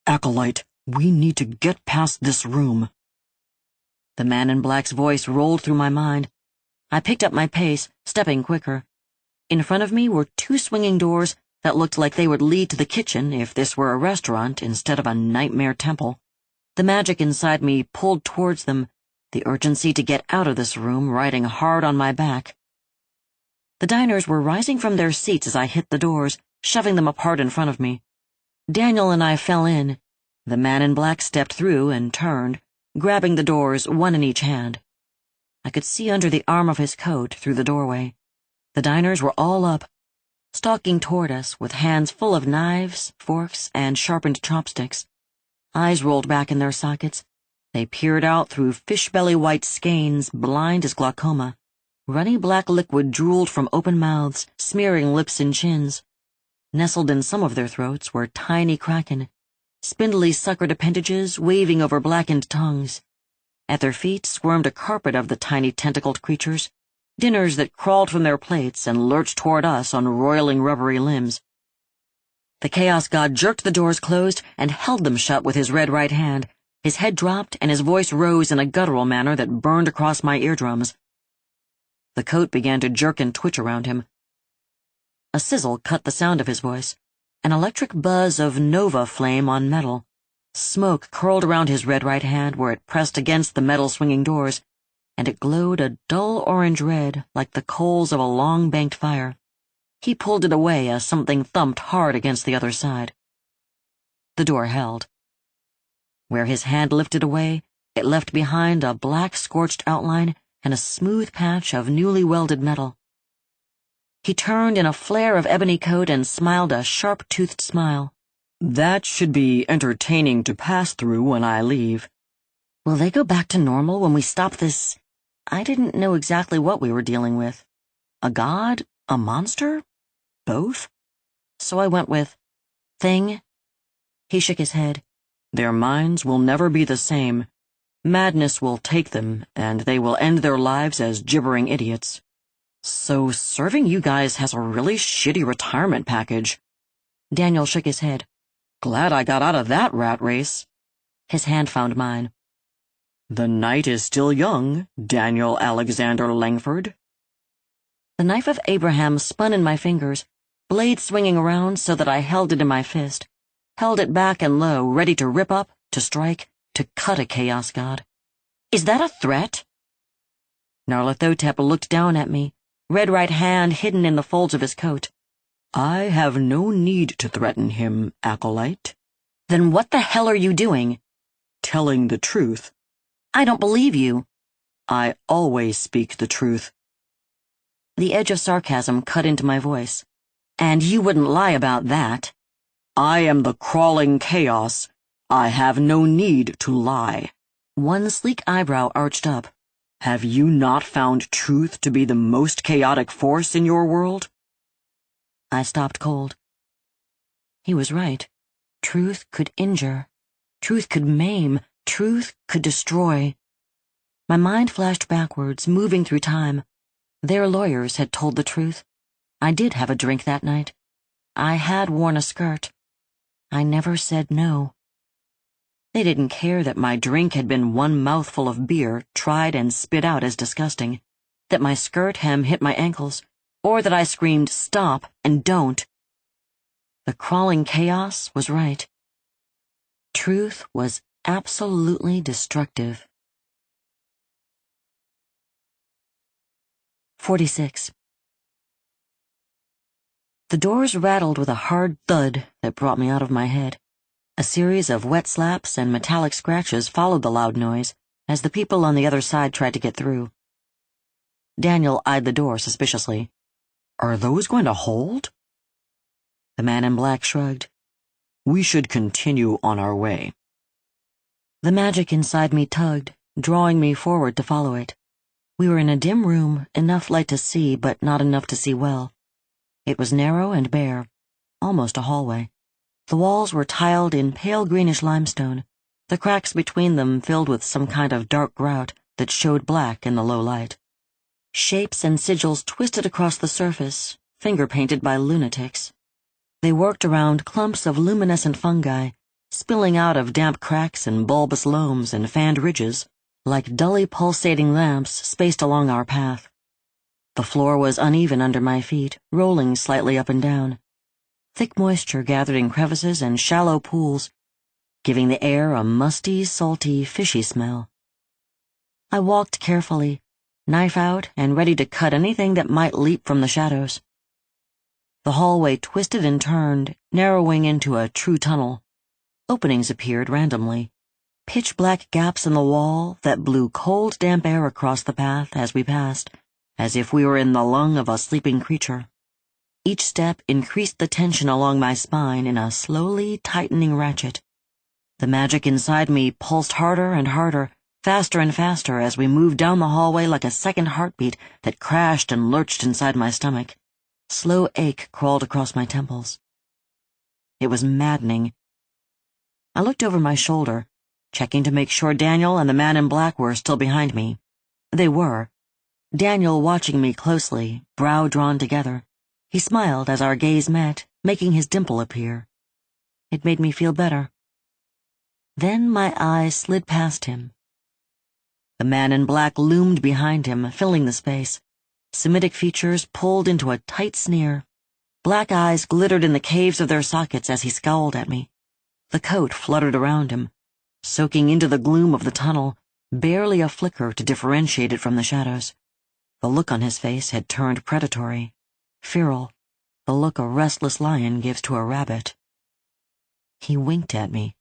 "Acolyte, we need to get past this room."
The man in black's voice rolled through my mind. I picked up my pace, stepping quicker. In front of me were two swinging doors that looked like they would lead to the kitchen if this were a restaurant instead of a nightmare temple. The magic inside me pulled towards them, the urgency to get out of this room riding hard on my back. The diners were rising from their seats as I hit the doors, shoving them apart in front of me. Daniel and I fell in. The man in black stepped through and turned, grabbing the doors, one in each hand. I could see under the arm of his coat through the doorway. The diners were all up, stalking toward us with hands full of knives, forks, and sharpened chopsticks. Eyes rolled back in their sockets. They peered out through fish-belly white skeins, blind as glaucoma. Runny black liquid drooled from open mouths, smearing lips and chins. Nestled in some of their throats were tiny kraken, spindly suckered appendages waving over blackened tongues. At their feet squirmed a carpet of the tiny tentacled creatures, dinners that crawled from their plates and lurched toward us on roiling rubbery limbs. The Chaos God jerked the doors closed and held them shut with his red right hand. His head dropped and his voice rose in a guttural manner that burned across my eardrums. The coat began to jerk and twitch around him. A sizzle cut the sound of his voice, an electric buzz of nova flame on metal. Smoke curled around his red right hand where it pressed against the metal swinging doors, and it glowed a dull orange red like the coals of a long banked fire. He pulled it away as something thumped hard against the other side. The door held. Where his hand lifted away, it left behind a black scorched outline and a smooth patch of newly welded metal. He turned in a flare of ebony coat and smiled a sharp-toothed smile.
That should be entertaining to pass through when I leave.
Will they go back to normal when we stop this? I didn't know exactly what we were dealing with. A god? A monster? Both? So I went with, thing. He shook his head.
Their minds will never be the same. Madness will take them, and they will end their lives as gibbering idiots.
So serving you guys has a really shitty retirement package. Daniel shook his head.
Glad I got out of that rat race.
His hand found mine.
The night is still young, Daniel Alexander Langford.
The knife of Abraham spun in my fingers, blade swinging around so that I held it in my fist, held it back and low, ready to rip up, to strike, to cut a chaos god. Is that a threat? Nyarlathotep looked down at me, red right hand hidden in the folds of his coat.
I have no need to threaten him, Acolyte.
Then what the hell are you doing?
Telling the truth.
I don't believe you.
I always speak the truth.
The edge of sarcasm cut into my voice. And you wouldn't lie about that.
I am the crawling chaos. I have no need to lie.
One sleek eyebrow arched up.
Have you not found truth to be the most chaotic force in your world?
I stopped cold. He was right. Truth could injure. Truth could maim. Truth could destroy. My mind flashed backwards, moving through time. Their lawyers had told the truth. I did have a drink that night. I had worn a skirt. I never said no. They didn't care that my drink had been one mouthful of beer, tried and spit out as disgusting, that my skirt hem hit my ankles, or that I screamed, "Stop," and "Don't." The crawling chaos was right. Truth was absolutely destructive. 46. The doors rattled with a hard thud that brought me out of my head. A series of wet slaps and metallic scratches followed the loud noise as the people on the other side tried to get through. Daniel eyed the door suspiciously.
Are those going to hold?
The man in black shrugged.
We should continue on our way.
The magic inside me tugged, drawing me forward to follow it. We were in a dim room, enough light to see, but not enough to see well. It was narrow and bare, almost a hallway. The walls were tiled in pale greenish limestone, the cracks between them filled with some kind of dark grout that showed black in the low light. Shapes and sigils twisted across the surface, finger-painted by lunatics. They worked around clumps of luminescent fungi, spilling out of damp cracks and bulbous loams and fanned ridges, like dully pulsating lamps spaced along our path. The floor was uneven under my feet, rolling slightly up and down. Thick moisture gathered in crevices and shallow pools, giving the air a musty, salty, fishy smell. I walked carefully, knife out and ready to cut anything that might leap from the shadows. The hallway twisted and turned, narrowing into a true tunnel. Openings appeared randomly, pitch-black gaps in the wall that blew cold, damp air across the path as we passed, as if we were in the lung of a sleeping creature. Each step increased the tension along my spine in a slowly tightening ratchet. The magic inside me pulsed harder and harder, faster and faster as we moved down the hallway like a second heartbeat that crashed and lurched inside my stomach. Slow ache crawled across my temples. It was maddening. I looked over my shoulder, checking to make sure Daniel and the man in black were still behind me. They were. Daniel watching me closely, brow drawn together. He smiled as our gaze met, making his dimple appear. It made me feel better. Then my eyes slid past him. The man in black loomed behind him, filling the space. Semitic features pulled into a tight sneer. Black eyes glittered in the caves of their sockets as he scowled at me. The coat fluttered around him, soaking into the gloom of the tunnel, barely a flicker to differentiate it from the shadows. The look on his face had turned predatory, feral, the look a restless lion gives to a rabbit. He winked at me.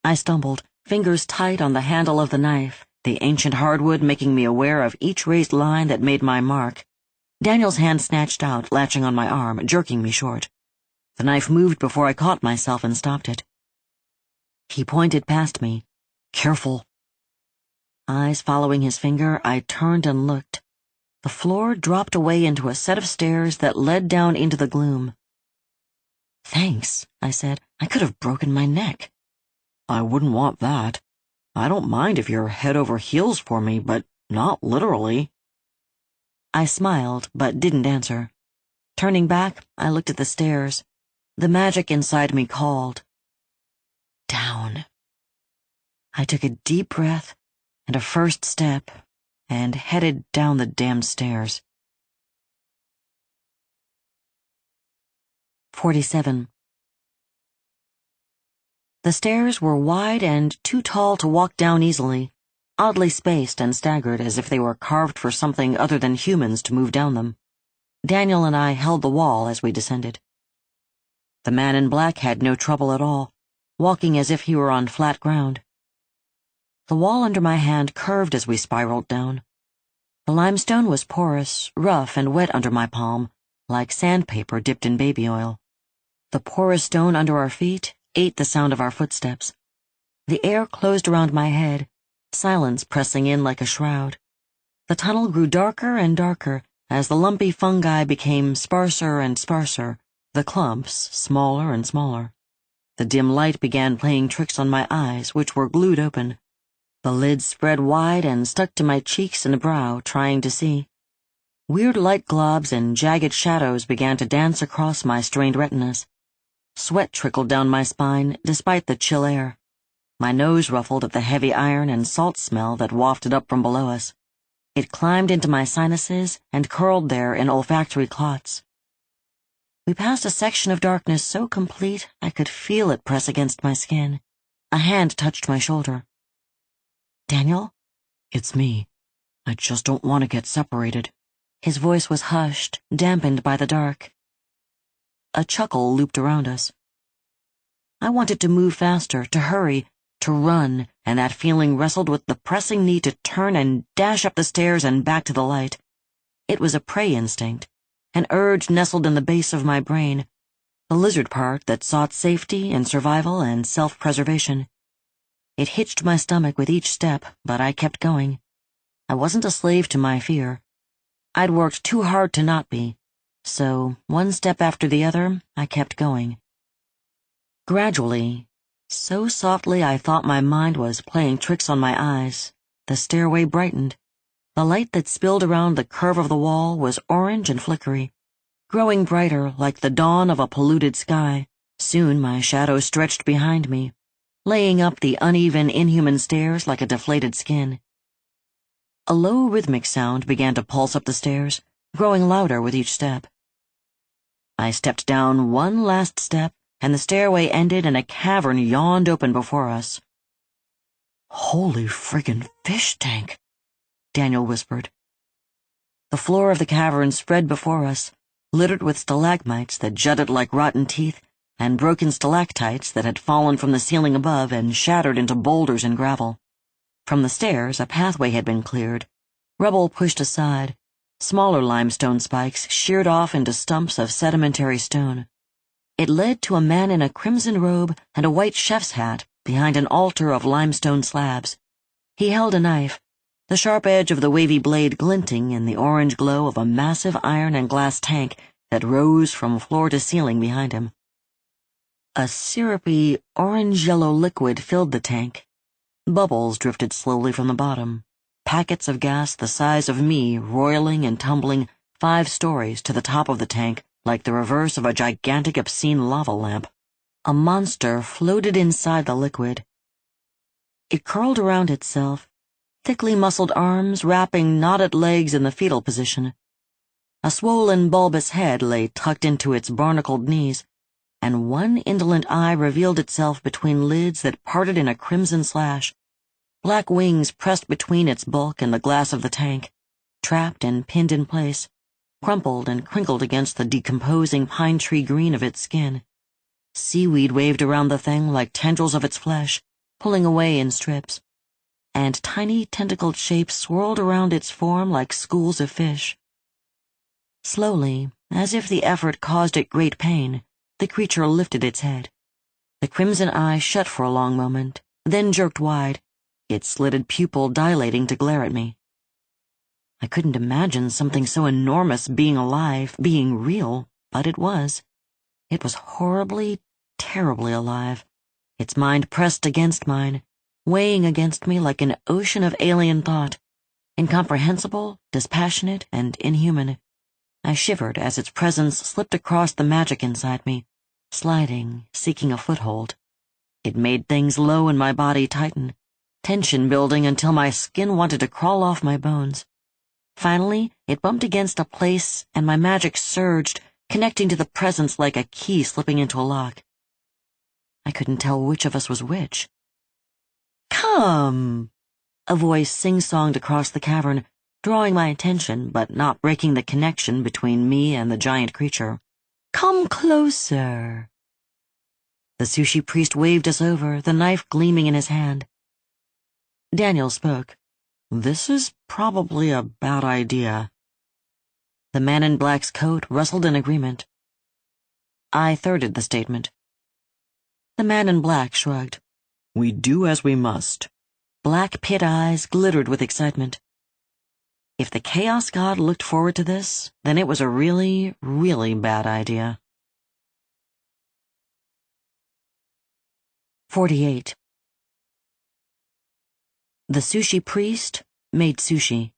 I stumbled, fingers tight on the handle of the knife, the ancient hardwood making me aware of each raised line that made my mark. Daniel's hand snatched out, latching on my arm, jerking me short. The knife moved before I caught myself and stopped it. He pointed past me. Careful. Eyes following his finger, I turned and looked. The floor dropped away into a set of stairs that led down into the gloom. Thanks, I said. I could have broken my neck. I wouldn't want that. I don't mind if you're head over heels for me, but not literally. I smiled, but didn't answer. Turning back, I looked at the stairs. The magic inside me called. Down. I took a deep breath and a first step and headed down the damned stairs. 47. The stairs were wide and too tall to walk down easily, oddly spaced and staggered as if they were carved for something other than humans to move down them. Daniel and I held the wall as we descended. The man in black had no trouble at all, walking as if he were on flat ground. The wall under my hand curved as we spiraled down. The limestone was porous, rough, and wet under my palm, like sandpaper dipped in baby oil. The porous stone under our feet ate the sound of our footsteps. The air closed around my head, silence pressing in like a shroud. The tunnel grew darker and darker as the lumpy fungi became sparser and sparser, the clumps smaller and smaller. The dim light began playing tricks on my eyes, which were glued open. The lids spread wide and stuck to my cheeks and brow, trying to see. Weird light globs and jagged shadows began to dance across my strained retinas. Sweat trickled down my spine, despite the chill air. My nose ruffled at the heavy iron and salt smell that wafted up from below us. It climbed into my sinuses and curled there in olfactory clots. We passed a section of darkness so complete I could feel it press against my skin. A hand touched my shoulder. Daniel? It's me. I just don't want to get separated. His voice was hushed, dampened by the dark. A chuckle looped around us. I wanted to move faster, to hurry, to run, and that feeling wrestled with the pressing need to turn and dash up the stairs and back to the light. It was a prey instinct, an urge nestled in the base of my brain, the lizard part that sought safety and survival and self-preservation. It hitched my stomach with each step, but I kept going. I wasn't a slave to my fear. I'd worked too hard to not be, so one step after the other, I kept going. Gradually, so softly I thought my mind was playing tricks on my eyes, the stairway brightened. The light that spilled around the curve of the wall was orange and flickery, growing brighter like the dawn of a polluted sky. Soon my shadow stretched behind me, laying up the uneven, inhuman stairs like a deflated skin. A low rhythmic sound began to pulse up the stairs, growing louder with each step. I stepped down one last step, and the stairway ended and a cavern yawned open before us. "Holy friggin' fish tank," Daniel whispered. The floor of the cavern spread before us, littered with stalagmites that jutted like rotten teeth, and broken stalactites that had fallen from the ceiling above and shattered into boulders and gravel. From the stairs, a pathway had been cleared, rubble pushed aside, smaller limestone spikes sheared off into stumps of sedimentary stone. It led to a man in a crimson robe and a white chef's hat behind an altar of limestone slabs. He held a knife, the sharp edge of the wavy blade glinting in the orange glow of a massive iron and glass tank that rose from floor to ceiling behind him. A syrupy, orange-yellow liquid filled the tank. Bubbles drifted slowly from the bottom, packets of gas the size of me roiling and tumbling 5 stories to the top of the tank like the reverse of a gigantic obscene lava lamp. A monster floated inside the liquid. It curled around itself, thickly muscled arms wrapping knotted legs in the fetal position. A swollen, bulbous head lay tucked into its barnacled knees, and one indolent eye revealed itself between lids that parted in a crimson slash. Black wings pressed between its bulk and the glass of the tank, trapped and pinned in place, crumpled and crinkled against the decomposing pine tree green of its skin. Seaweed waved around the thing like tendrils of its flesh, pulling away in strips, and tiny tentacled shapes swirled around its form like schools of fish. Slowly, as if the effort caused it great pain, the creature lifted its head. The crimson eye shut for a long moment, then jerked wide, its slitted pupil dilating to glare at me. I couldn't imagine something so enormous being alive, being real, but it was. It was horribly, terribly alive, its mind pressed against mine, weighing against me like an ocean of alien thought, incomprehensible, dispassionate, and inhuman. I shivered as its presence slipped across the magic inside me, sliding, seeking a foothold. It made things low in my body tighten, tension building until my skin wanted to crawl off my bones. Finally, it bumped against a place, and my magic surged, connecting to the presence like a key slipping into a lock. I couldn't tell which of us was which. "Come!" A voice sing-songed across the cavern, drawing my attention, but not breaking the connection between me and the giant creature. "Come closer." The sushi priest waved us over, the knife gleaming in his hand. Daniel spoke. "This is probably a bad idea." The man in black's coat rustled in agreement. I thirded the statement. The man in black shrugged.
"We do as we must."
Black pit eyes glittered with excitement. If the Chaos God looked forward to this, then it was a really, really bad idea. 48. The sushi priest made sushi.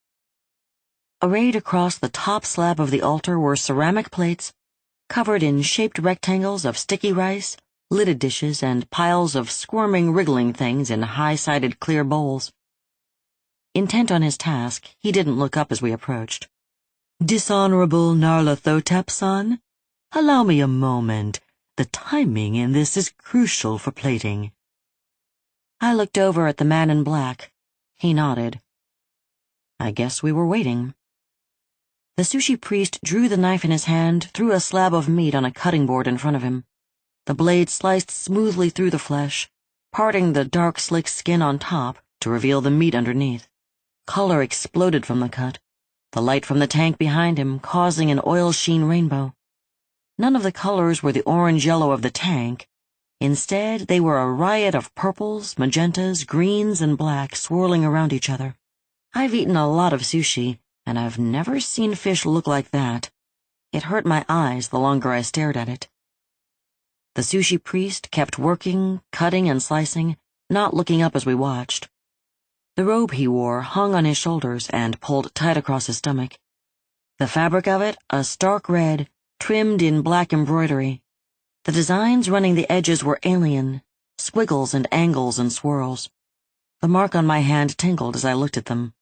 Arrayed across the top slab of the altar were ceramic plates, covered in shaped rectangles of sticky rice, lidded dishes, and piles of squirming, wriggling things in high-sided clear bowls. Intent on his task, he didn't look up as we approached. "Dishonorable Nyarlathotep-san, allow me a moment. The timing in this is crucial for plating." I looked over at the man in black. He nodded. I guess we were waiting. The sushi priest drew the knife in his hand, threw a slab of meat on a cutting board in front of him. The blade sliced smoothly through the flesh, parting the dark, slick skin on top to reveal the meat underneath. Color exploded from the cut, the light from the tank behind him causing an oil-sheen rainbow. None of the colors were the orange-yellow of the tank. Instead, they were a riot of purples, magentas, greens, and blacks swirling around each other. I've eaten a lot of sushi, and I've never seen fish look like that. It hurt my eyes the longer I stared at it. The sushi priest kept working, cutting and slicing, not looking up as we watched. The robe he wore hung on his shoulders and pulled tight across his stomach. The fabric of it, a stark red, trimmed in black embroidery. The designs running the edges were alien, squiggles and angles and swirls. The mark on my hand tingled as I looked at them.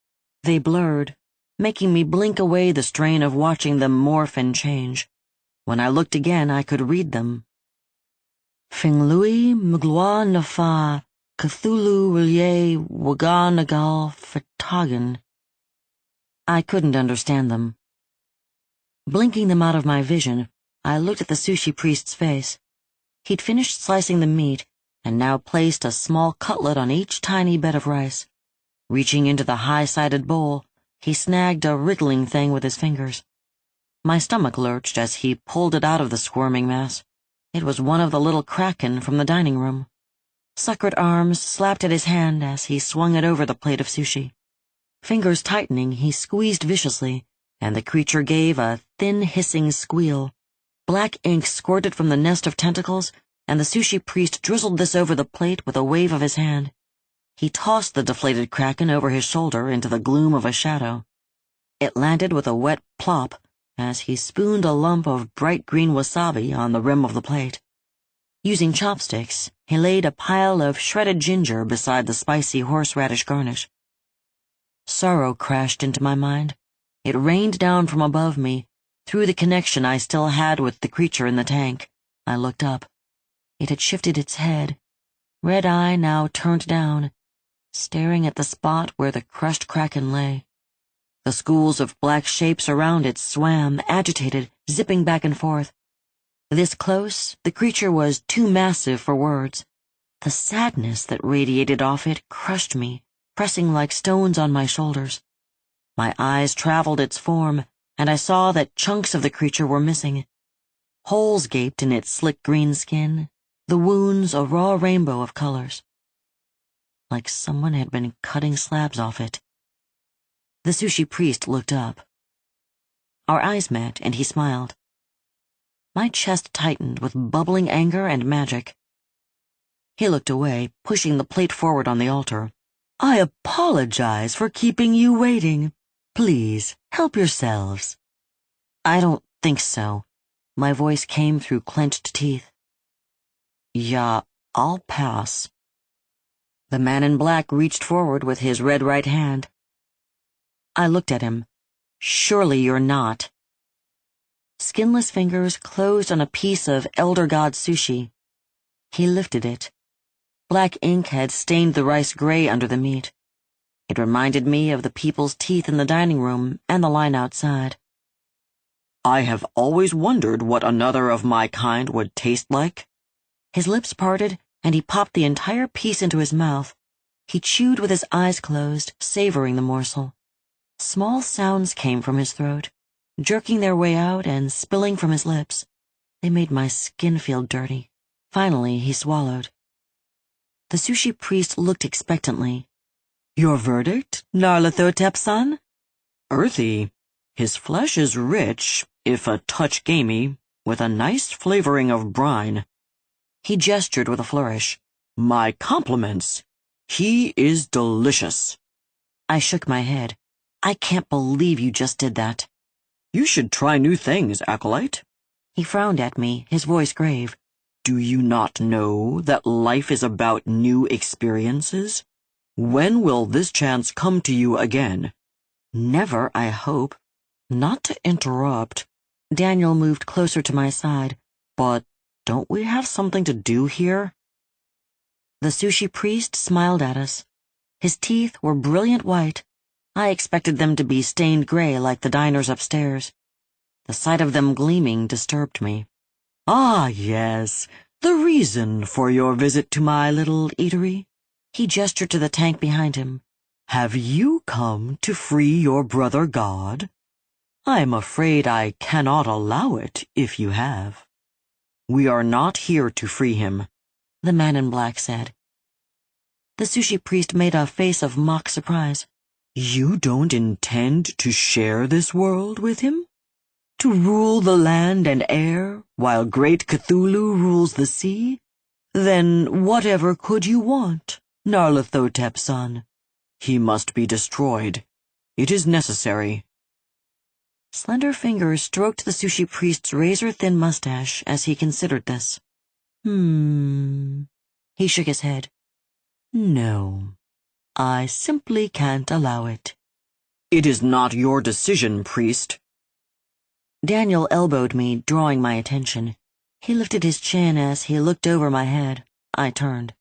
They blurred, making me blink away the strain of watching them morph and change. When I looked again, I could read them. Finglui Mgloa Nafa Cthulhu Rilye Waganagal Fatagan. I couldn't understand them. Blinking them out of my vision, I looked at the sushi priest's face. He'd finished slicing the meat and now placed a small cutlet on each tiny bed of rice. Reaching into the high-sided bowl, he snagged a wriggling thing with his fingers. My stomach lurched as he pulled it out of the squirming mass. It was one of the little kraken from the dining room. Suckered arms slapped at his hand as he swung it over the plate of sushi. Fingers tightening, he squeezed viciously, and the creature gave a thin, hissing squeal. Black ink squirted from the nest of tentacles, and the sushi priest drizzled this over the plate with a wave of his hand. He tossed the deflated kraken over his shoulder into the gloom of a shadow. It landed with a wet plop as he spooned a lump of bright green wasabi on the rim of the plate. Using chopsticks, he laid a pile of shredded ginger beside the spicy horseradish garnish. Sorrow crashed into my mind. It rained down from above me, through the connection I still had with the creature in the tank. I looked up. It had shifted its head, red eye now turned down, staring at the spot where the crushed kraken lay. The schools of black shapes around it swam, agitated, zipping back and forth. This close, the creature was too massive for words. The sadness that radiated off it crushed me, pressing like stones on my shoulders. My eyes traveled its form, and I saw that chunks of the creature were missing. Holes gaped in its slick green skin, the wounds a raw rainbow of colors. Like someone had been cutting slabs off it. The sushi priest looked up. Our eyes met, and he smiled. My chest tightened with bubbling anger and magic. He looked away, pushing the plate forward on the altar. "I apologize for keeping you waiting. Please, help yourselves." "I don't think so." My voice came through clenched teeth. "Yeah, I'll pass." The man in black reached forward with his red right hand. I looked at him. "Surely you're not." Skinless fingers closed on a piece of Elder God sushi. He lifted it. Black ink had stained the rice gray under the meat. It reminded me of the people's teeth in the dining room and the line outside.
"I have always wondered what another of my kind would taste like."
His lips parted, and he popped the entire piece into his mouth. He chewed with his eyes closed, savoring the morsel. Small sounds came from his throat, jerking their way out and spilling from his lips. They made my skin feel dirty. Finally, he swallowed. The sushi priest looked expectantly. "Your verdict, Nyarlathotep-san?"
"Earthy. His flesh is rich, if a touch gamey, with a nice flavoring of brine."
He gestured with a flourish.
"My compliments. He is delicious."
I shook my head. "I can't believe you just did that."
"You should try new things, Acolyte."
He frowned at me, his voice grave.
"Do you not know that life is about new experiences? When will this chance come to you again?"
"Never, I hope." "Not to interrupt." Daniel moved closer to my side. "But don't we have something to do here?" The sushi priest smiled at us. His teeth were brilliant white. I expected them to be stained gray like the diners upstairs. The sight of them gleaming disturbed me.
"Ah, yes, the reason for your visit to my little eatery."
He gestured to the tank behind him.
"Have you come to free your brother god? I'm afraid I cannot allow it if you have." "We are not here to free him,"
the man in black said. The sushi priest made a face of mock surprise.
"You don't intend to share this world with him? To rule the land and air, while great Cthulhu rules the sea? Then whatever could you want, Nyarlathotep-san? He must be destroyed. It is necessary."
Slender fingers stroked the sushi priest's razor-thin mustache as he considered this. He shook his head. "No. I simply can't allow it."
"It is not your decision, priest."
Daniel elbowed me, drawing my attention. He lifted his chin as he looked over my head. I turned.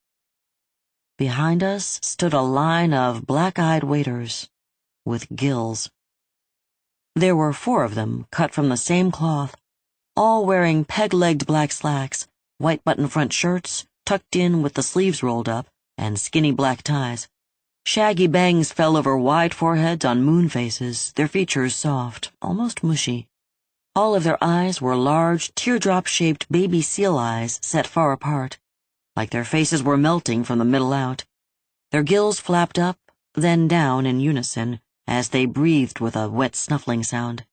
Behind us stood a line of black-eyed waiters with gills. There were 4 of them, cut from the same cloth, all wearing peg-legged black slacks, white button-front shirts, tucked in with the sleeves rolled up, and skinny black ties. Shaggy bangs fell over wide foreheads on moon faces, their features soft, almost mushy. All of their eyes were large, teardrop-shaped baby seal eyes set far apart, like their faces were melting from the middle out. Their gills flapped up, then down in unison, as they breathed with a wet snuffling sound.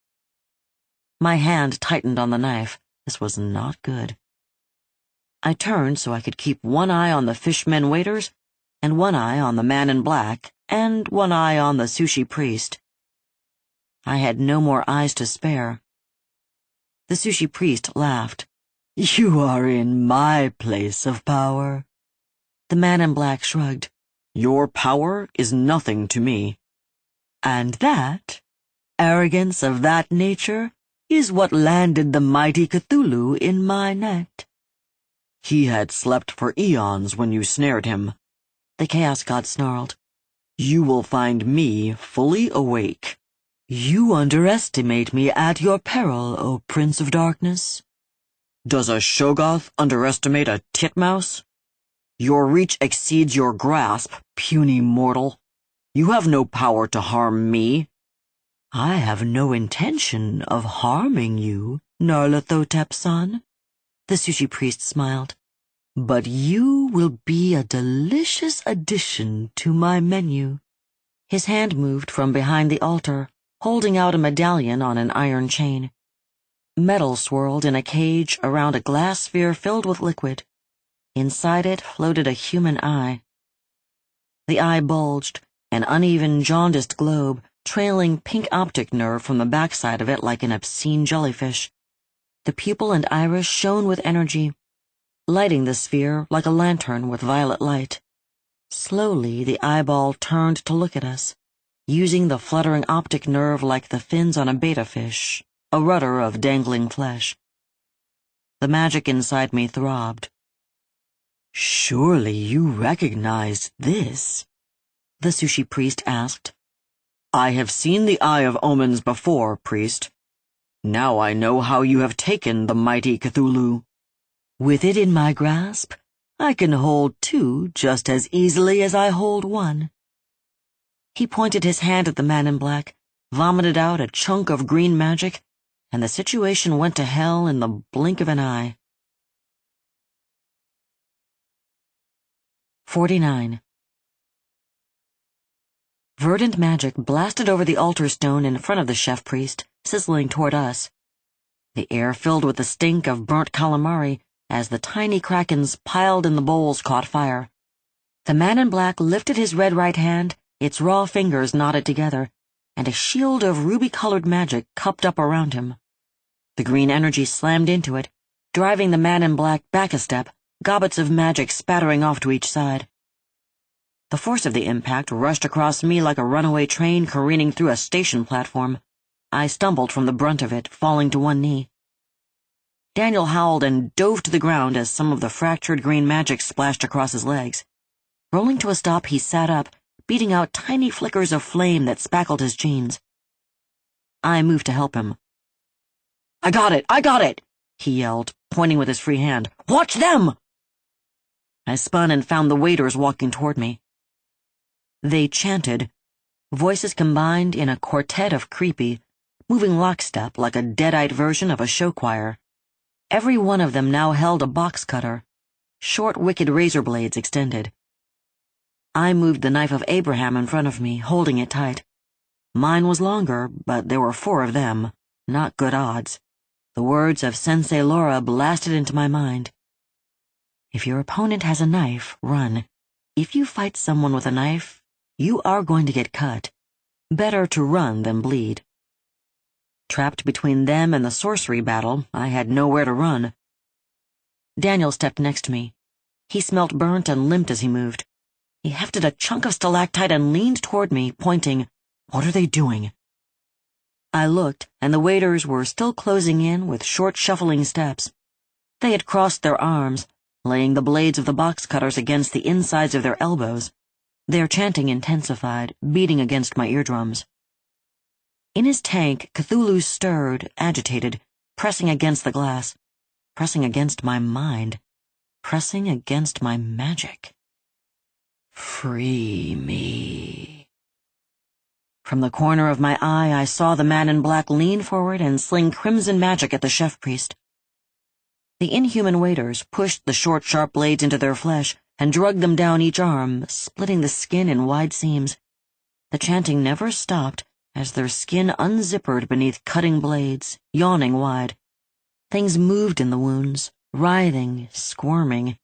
My hand tightened on the knife. This was not good. I turned so I could keep one eye on the fishmen waiters, and one eye on the man in black, and one eye on the sushi priest. I had no more eyes to spare. The sushi priest laughed. "You are in my place of power." The man in black shrugged.
"Your power is nothing to me."
"And that, arrogance of that nature, is what landed the mighty Cthulhu in my net."
"He had slept for eons when you snared him,"
the chaos god snarled.
"You will find me fully awake."
"You underestimate me at your peril, O Prince of Darkness."
"Does a Shoggoth underestimate a titmouse? Your reach exceeds your grasp, puny mortal. You have no power to harm me."
"I have no intention of harming you, Nyarlathotep-san," the sushi priest smiled. "But you will be a delicious addition to my menu." His hand moved from behind the altar, holding out a medallion on an iron chain. Metal swirled in a cage around a glass sphere filled with liquid. Inside it floated a human eye. The eye bulged, an uneven, jaundiced globe, trailing pink optic nerve from the backside of it like an obscene jellyfish. The pupil and iris shone with energy, lighting the sphere like a lantern with violet light. Slowly, the eyeball turned to look at us, using the fluttering optic nerve like the fins on a betta fish, a rudder of dangling flesh. The magic inside me throbbed. "Surely you recognize this?" the sushi priest asked.
"I have seen the Eye of Omens before, priest. Now I know how you have taken the mighty Cthulhu."
"With it in my grasp, I can hold 2 just as easily as I hold 1. He pointed his hand at the man in black, vomited out a chunk of green magic, and the situation went to hell in the blink of an eye. 49. Verdant magic blasted over the altar stone in front of the chef priest, sizzling toward us. The air filled with the stink of burnt calamari as the tiny krakens piled in the bowls caught fire. The man in black lifted his red right hand, its raw fingers knotted together, and a shield of ruby-colored magic cupped up around him. The green energy slammed into it, driving the man in black back a step, gobbets of magic spattering off to each side. The force of the impact rushed across me like a runaway train careening through a station platform. I stumbled from the brunt of it, falling to one knee. Daniel howled and dove to the ground as some of the fractured green magic splashed across his legs. Rolling to a stop, he sat up, beating out tiny flickers of flame that spackled his jeans. I moved to help him.
I got it,
he yelled, pointing with his free hand. "Watch them!" I spun and found the waiters walking toward me. They chanted, voices combined in a quartet of creepy, moving lockstep like a dead-eyed version of a show choir. Every one of them now held a box cutter, short wicked razor blades extended. I moved the knife of Abraham in front of me, holding it tight. Mine was longer, but there were 4 of them, not good odds. The words of Sensei Laura blasted into my mind. If your opponent has a knife, run. If you fight someone with a knife, you are going to get cut. Better to run than bleed. Trapped between them and the sorcery battle, I had nowhere to run. Daniel stepped next to me. He smelt burnt and limped as he moved. He hefted a chunk of stalactite and leaned toward me, pointing. "What are they doing?" I looked, and the waiters were still closing in with short shuffling steps. They had crossed their arms, laying the blades of the box cutters against the insides of their elbows. Their chanting intensified, beating against my eardrums. In his tank, Cthulhu stirred, agitated, pressing against the glass, pressing against my mind, pressing against my magic. Free me. From the corner of my eye, I saw the man in black lean forward and sling crimson magic at the chef priest. The inhuman waiters pushed the short, sharp blades into their flesh and drugged them down each arm, splitting the skin in wide seams. The chanting never stopped as their skin unzippered beneath cutting blades, yawning wide. Things moved in the wounds, writhing, squirming,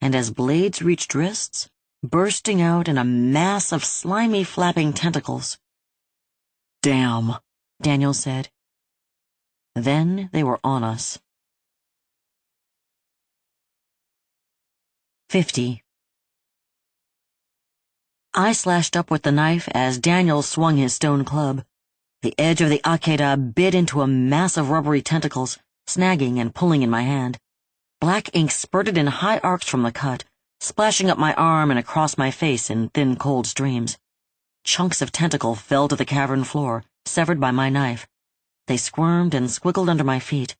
and as blades reached wrists, bursting out in a mass of slimy, flapping tentacles. "Damn," Daniel said. Then they were on us. 50. I slashed up with the knife as Daniel swung his stone club. The edge of the akeda bit into a mass of rubbery tentacles, snagging and pulling in my hand. Black ink spurted in high arcs from the cut, splashing up my arm and across my face in thin, cold streams. Chunks of tentacle fell to the cavern floor, severed by my knife. They squirmed and squiggled under my feet.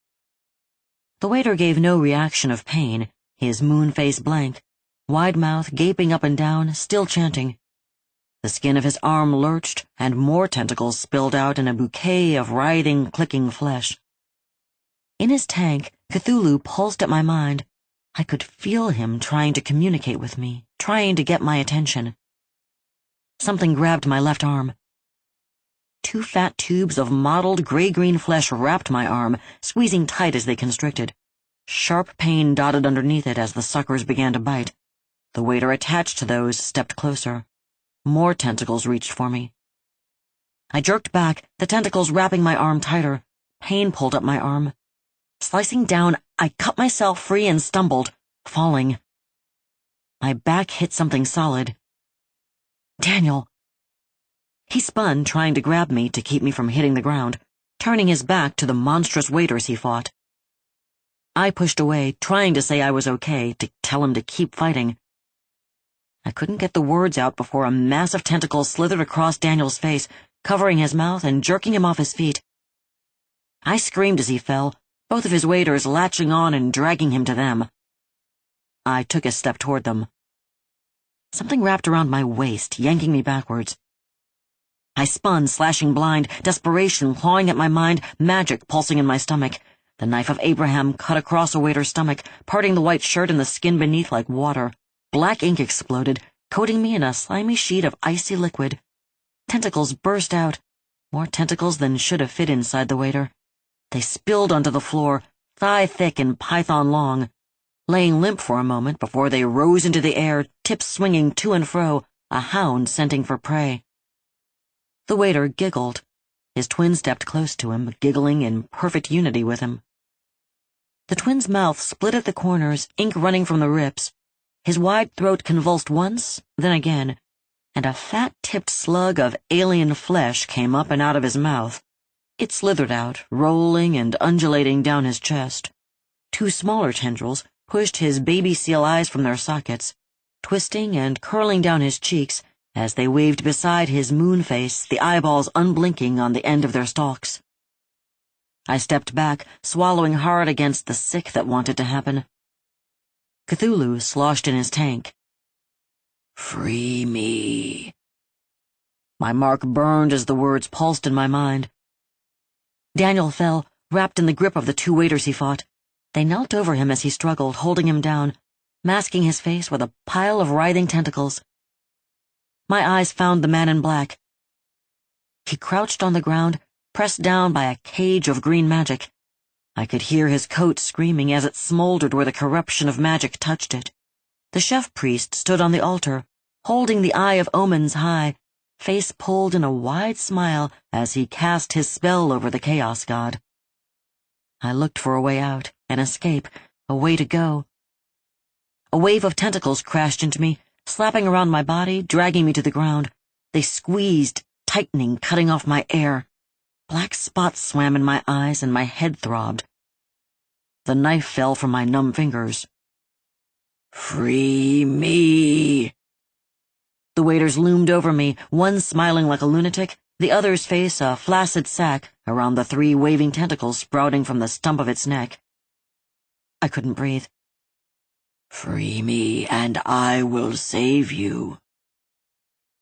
The waiter gave no reaction of pain, his moon face blank, wide mouth gaping up and down, still chanting. The skin of his arm lurched, and more tentacles spilled out in a bouquet of writhing, clicking flesh. In his tank, Cthulhu pulsed at my mind. I could feel him trying to communicate with me, trying to get my attention. Something grabbed my left arm. 2 fat tubes of mottled gray-green flesh wrapped my arm, squeezing tight as they constricted. Sharp pain dotted underneath it as the suckers began to bite. The waiter attached to those stepped closer. More tentacles reached for me. I jerked back, the tentacles wrapping my arm tighter. Pain pulled up my arm. Slicing down, I cut myself free and stumbled, falling. My back hit something solid. Daniel. He spun, trying to grab me to keep me from hitting the ground, turning his back to the monstrous waiters he fought. I pushed away, trying to say I was okay, to tell him to keep fighting. I couldn't get the words out before a mass of tentacles slithered across Daniel's face, covering his mouth and jerking him off his feet. I screamed as he fell, both of his waiters latching on and dragging him to them. I took a step toward them. Something wrapped around my waist, yanking me backwards. I spun, slashing blind, desperation clawing at my mind, magic pulsing in my stomach. The knife of Abraham cut across a waiter's stomach, parting the white shirt and the skin beneath like water. Black ink exploded, coating me in a slimy sheet of icy liquid. Tentacles burst out, more tentacles than should have fit inside the waiter. They spilled onto the floor, thigh-thick and python-long, laying limp for a moment before they rose into the air, tips swinging to and fro, a hound scenting for prey. The waiter giggled. His twin stepped close to him, giggling in perfect unity with him. The twin's mouth split at the corners, ink running from the rips. His wide throat convulsed once, then again, and a fat-tipped slug of alien flesh came up and out of his mouth. It slithered out, rolling and undulating down his chest. 2 smaller tendrils pushed his baby seal eyes from their sockets, twisting and curling down his cheeks as they waved beside his moon face, the eyeballs unblinking on the end of their stalks. I stepped back, swallowing hard against the sick that wanted to happen. Cthulhu sloshed in his tank. Free me. My mark burned as the words pulsed in my mind. Daniel fell, wrapped in the grip of the 2 waiters he fought. They knelt over him as he struggled, holding him down, masking his face with a pile of writhing tentacles. My eyes found the man in black. He crouched on the ground, pressed down by a cage of green magic. I could hear his coat screaming as it smoldered where the corruption of magic touched it. The chef priest stood on the altar, holding the Eye of Omens high, face pulled in a wide smile as he cast his spell over the chaos god. I looked for a way out, an escape, a way to go. A wave of tentacles crashed into me, slapping around my body, dragging me to the ground. They squeezed, tightening, cutting off my air. Black spots swam in my eyes and my head throbbed. The knife fell from my numb fingers.
Free me!
The waiters loomed over me, one smiling like a lunatic, the other's face a flaccid sack around the 3 waving tentacles sprouting from the stump of its neck. I couldn't breathe.
Free me, and I will save you.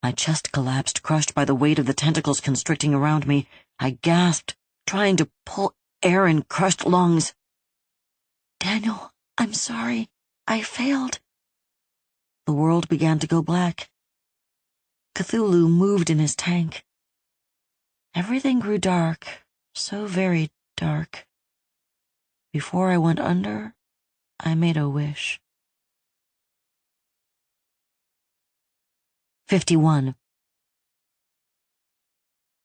My chest collapsed, crushed by the weight of the tentacles constricting around me. I gasped, trying to pull air in crushed lungs. Daniel, I'm sorry. I failed. The world began to go black. Cthulhu moved in his tank. Everything grew dark, so very dark. Before I went under, I made a wish. 51.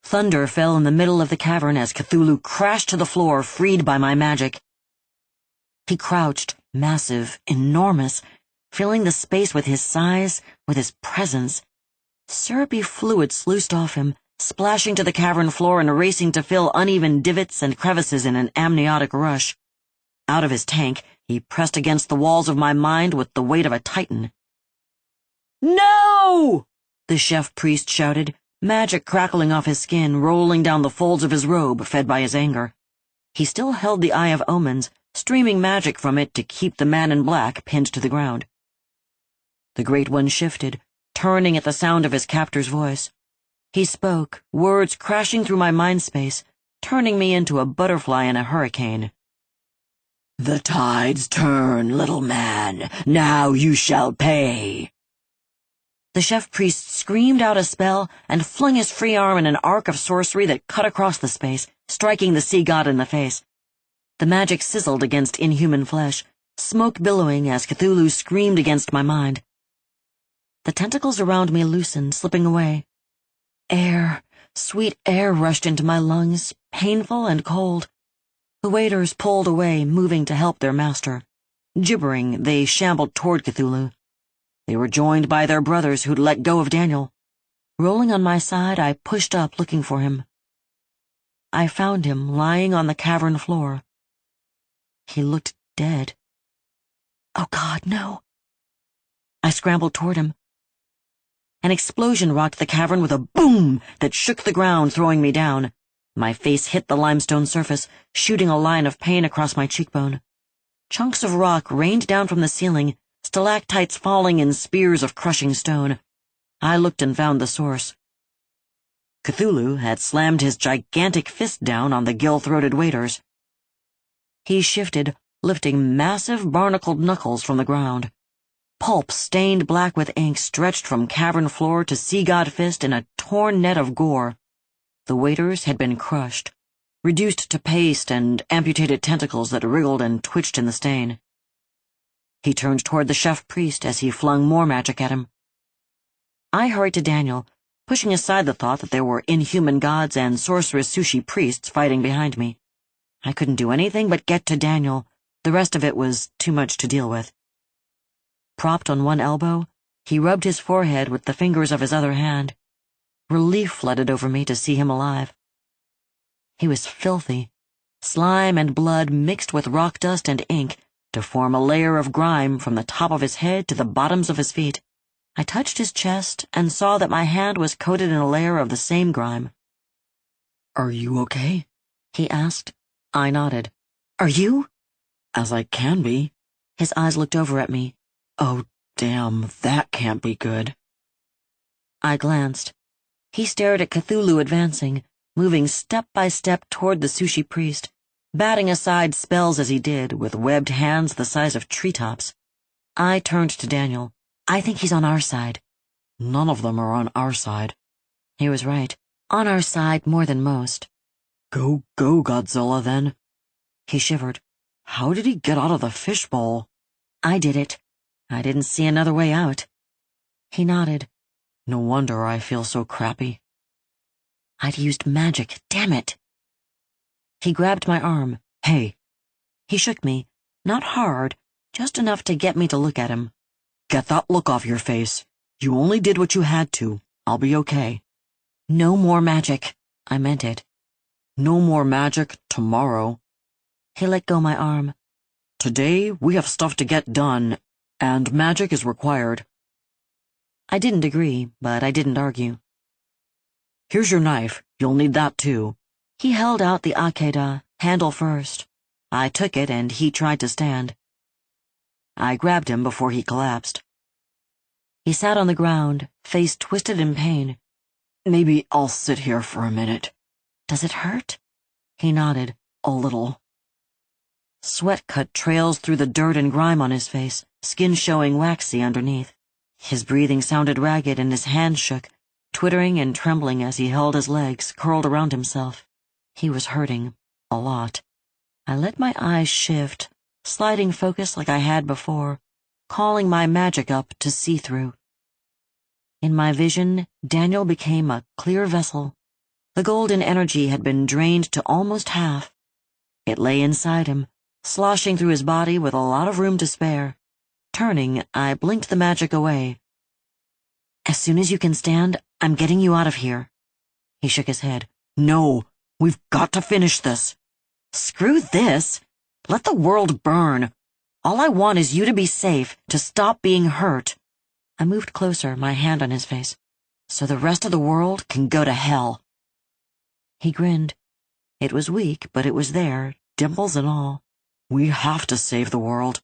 Thunder fell in the middle of the cavern as Cthulhu crashed to the floor, freed by my magic. He crouched, massive, enormous, filling the space with his size, with his presence. Syrupy fluid sluiced off him, splashing to the cavern floor and racing to fill uneven divots and crevices in an amniotic rush. Out of his tank, he pressed against the walls of my mind with the weight of a titan. "No!" the chef priest shouted, magic crackling off his skin, rolling down the folds of his robe, fed by his anger. He still held the Eye of Omens, streaming magic from it to keep the man in black pinned to the ground. The Great One shifted, turning at the sound of his captor's voice. He spoke, words crashing through my mind space, turning me into a butterfly in a hurricane.
The tides turn, little man. Now you shall pay.
The chef priest screamed out a spell and flung his free arm in an arc of sorcery that cut across the space, striking the sea god in the face. The magic sizzled against inhuman flesh, smoke billowing as Cthulhu screamed against my mind. The tentacles around me loosened, slipping away. Air, sweet air rushed into my lungs, painful and cold. The waiters pulled away, moving to help their master. Gibbering, they shambled toward Cthulhu. They were joined by their brothers who'd let go of Daniel. Rolling on my side, I pushed up looking for him. I found him lying on the cavern floor. He looked dead. Oh God, no. I scrambled toward him. An explosion rocked the cavern with a boom that shook the ground, throwing me down. My face hit the limestone surface, shooting a line of pain across my cheekbone. Chunks of rock rained down from the ceiling, stalactites falling in spears of crushing stone. I looked and found the source. Cthulhu had slammed his gigantic fist down on the gill-throated waiters. He shifted, lifting massive barnacled knuckles from the ground. Pulp stained black with ink stretched from cavern floor to sea god fist in a torn net of gore. The waiters had been crushed, reduced to paste and amputated tentacles that wriggled and twitched in the stain. He turned toward the chef priest as he flung more magic at him. I hurried to Daniel, pushing aside the thought that there were inhuman gods and sorceress sushi priests fighting behind me. I couldn't do anything but get to Daniel. The rest of it was too much to deal with. Propped on one elbow, he rubbed his forehead with the fingers of his other hand. Relief flooded over me to see him alive. He was filthy, slime and blood mixed with rock dust and ink to form a layer of grime from the top of his head to the bottoms of his feet. I touched his chest and saw that my hand was coated in a layer of the same grime.
Are you okay?
He asked. I nodded. Are you?
As I can be.
His eyes looked over at me.
Oh, damn, that can't be good.
I glanced. He stared at Cthulhu advancing, moving step by step toward the sushi priest, batting aside spells as he did, with webbed hands the size of treetops. I turned to Daniel. I think he's on our side.
None of them are on our side.
He was right. On our side more than most.
Go, Godzilla, then.
He shivered.
How did he get out of the fishbowl?
I did it. I didn't see another way out. He nodded.
No wonder I feel so crappy.
I'd used magic, damn it. He grabbed my arm.
Hey.
He shook me, not hard, just enough to get me to look at him.
Get that look off your face. You only did what you had to. I'll be okay.
No more magic. I meant it.
No more magic tomorrow.
He let go my arm.
Today, we have stuff to get done. And magic is required.
I didn't agree, but I didn't argue.
Here's your knife. You'll need that too.
He held out the akeda, handle first. I took it and he tried to stand. I grabbed him before he collapsed. He sat on the ground, face twisted in pain.
Maybe I'll sit here for a minute.
Does it hurt? He nodded, a little. Sweat cut trails through the dirt and grime on his face, skin showing waxy underneath. His breathing sounded ragged and his hands shook, twittering and trembling as he held his legs curled around himself. He was hurting, a lot. I let my eyes shift, sliding focus like I had before, calling my magic up to see through. In my vision, Daniel became a clear vessel. The golden energy had been drained to almost half. It lay inside him, sloshing through his body with a lot of room to spare. Turning, I blinked the magic away. As soon as you can stand, I'm getting you out of here. He shook his head.
No, we've got to finish this.
Screw this. Let the world burn. All I want is you to be safe, to stop being hurt. I moved closer, my hand on his face. So the rest of the world can go to hell. He grinned. It was weak, but it was there, dimples and all.
We have to save the world.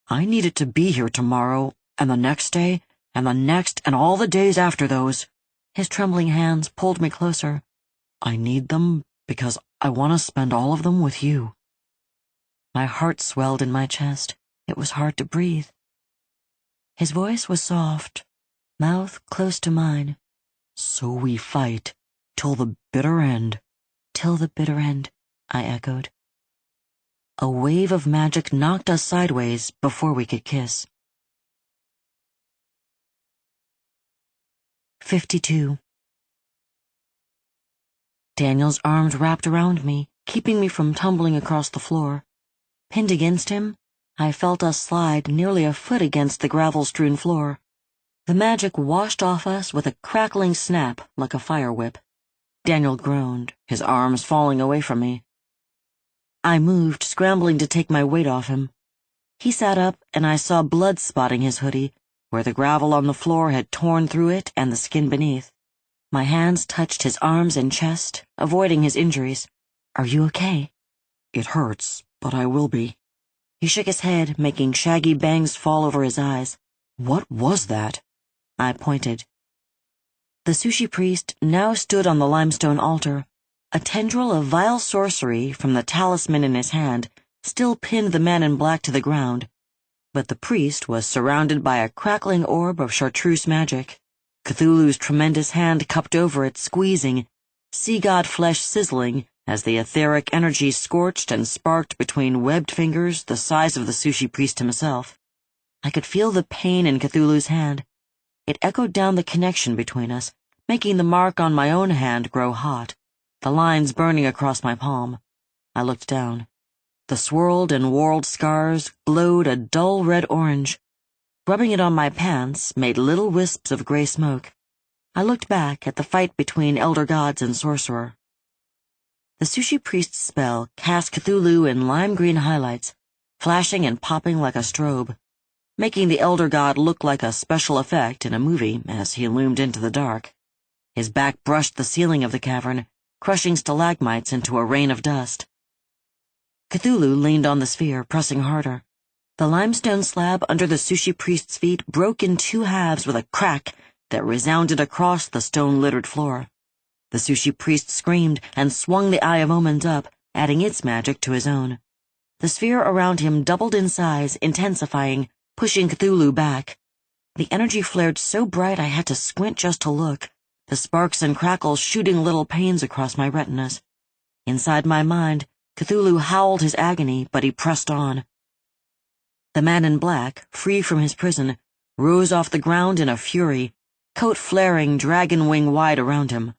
I need it to be here tomorrow, and the next day, and the next, and all the days after those.
His trembling hands pulled me closer.
I need them because I want to spend all of them with you.
My heart swelled in my chest. It was hard to breathe. His voice was soft, mouth close to mine.
So we fight, till the bitter end.
Till the bitter end, I echoed. A wave of magic knocked us sideways before we could kiss. 52. Daniel's arms wrapped around me, keeping me from tumbling across the floor. Pinned against him, I felt us slide nearly a foot against the gravel-strewn floor. The magic washed off us with a crackling snap like a fire whip. Daniel groaned, his arms falling away from me. I moved, scrambling to take my weight off him. He sat up, and I saw blood spotting his hoodie, where the gravel on the floor had torn through it and the skin beneath. My hands touched his arms and chest, avoiding his injuries. Are you okay?
It hurts, but I will be.
He shook his head, making shaggy bangs fall over his eyes.
What was that?
I pointed. The sushi priest now stood on the limestone altar. A tendril of vile sorcery from the talisman in his hand still pinned the man in black to the ground, but the priest was surrounded by a crackling orb of chartreuse magic. Cthulhu's tremendous hand cupped over it, squeezing, sea god flesh sizzling as the etheric energy scorched and sparked between webbed fingers the size of the sushi priest himself. I could feel the pain in Cthulhu's hand. It echoed down the connection between us, making the mark on my own hand grow hot, the lines burning across my palm. I looked down. The swirled and whorled scars glowed a dull red-orange. Rubbing it on my pants made little wisps of gray smoke. I looked back at the fight between elder gods and sorcerer. The sushi priest's spell cast Cthulhu in lime green highlights, flashing and popping like a strobe, making the elder god look like a special effect in a movie as he loomed into the dark. His back brushed the ceiling of the cavern, crushing stalagmites into a rain of dust. Cthulhu leaned on the sphere, pressing harder. The limestone slab under the sushi priest's feet broke in two halves with a crack that resounded across the stone-littered floor. The sushi priest screamed and swung the Eye of Omens up, adding its magic to his own. The sphere around him doubled in size, intensifying, pushing Cthulhu back. The energy flared so bright I had to squint just to look, the sparks and crackles shooting little pains across my retinas. Inside my mind, Cthulhu howled his agony, but he pressed on. The man in black, free from his prison, rose off the ground in a fury, coat flaring dragon wing wide around him.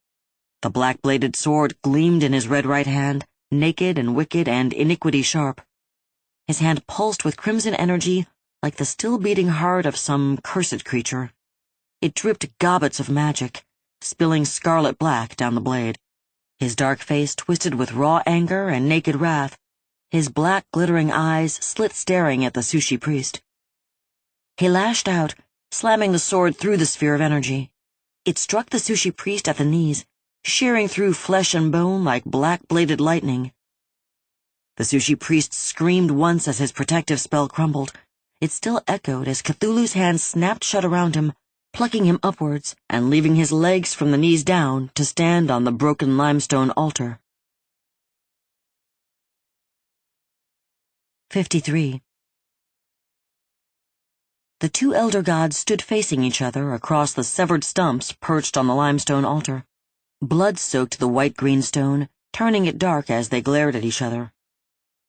The black-bladed sword gleamed in his red right hand, naked and wicked and iniquity sharp. His hand pulsed with crimson energy like the still-beating heart of some cursed creature. It dripped gobbets of magic, spilling scarlet black down the blade. His dark face twisted with raw anger and naked wrath, his black glittering eyes slit staring at the sushi priest. He lashed out, slamming the sword through the sphere of energy. It struck the sushi priest at the knees, shearing through flesh and bone like black-bladed lightning. The sushi priest screamed once as his protective spell crumbled. It still echoed as Cthulhu's hand snapped shut around him, plucking him upwards and leaving his legs from the knees down to stand on the broken limestone altar. 53. The two elder gods stood facing each other across the severed stumps perched on the limestone altar. Blood soaked the white-green stone, turning it dark as they glared at each other.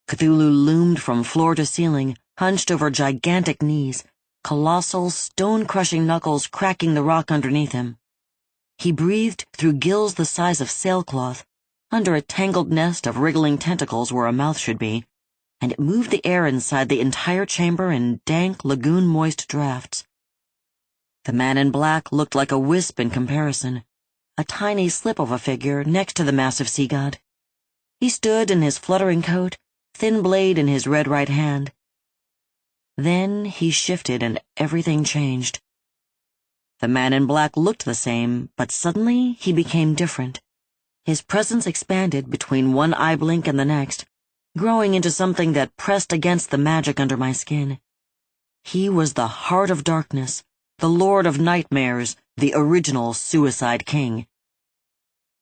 Cthulhu loomed from floor to ceiling, hunched over gigantic knees, colossal, stone-crushing knuckles cracking the rock underneath him. He breathed through gills the size of sailcloth, under a tangled nest of wriggling tentacles where a mouth should be, and it moved the air inside the entire chamber in dank, lagoon-moist drafts. The man in black looked like a wisp in comparison, a tiny slip of a figure next to the massive sea god. He stood in his fluttering coat, thin blade in his red right hand. Then he shifted and everything changed. The man in black looked the same, but suddenly he became different. His presence expanded between one eye blink and the next, growing into something that pressed against the magic under my skin. He was the heart of darkness, the lord of nightmares, the original Suicide King.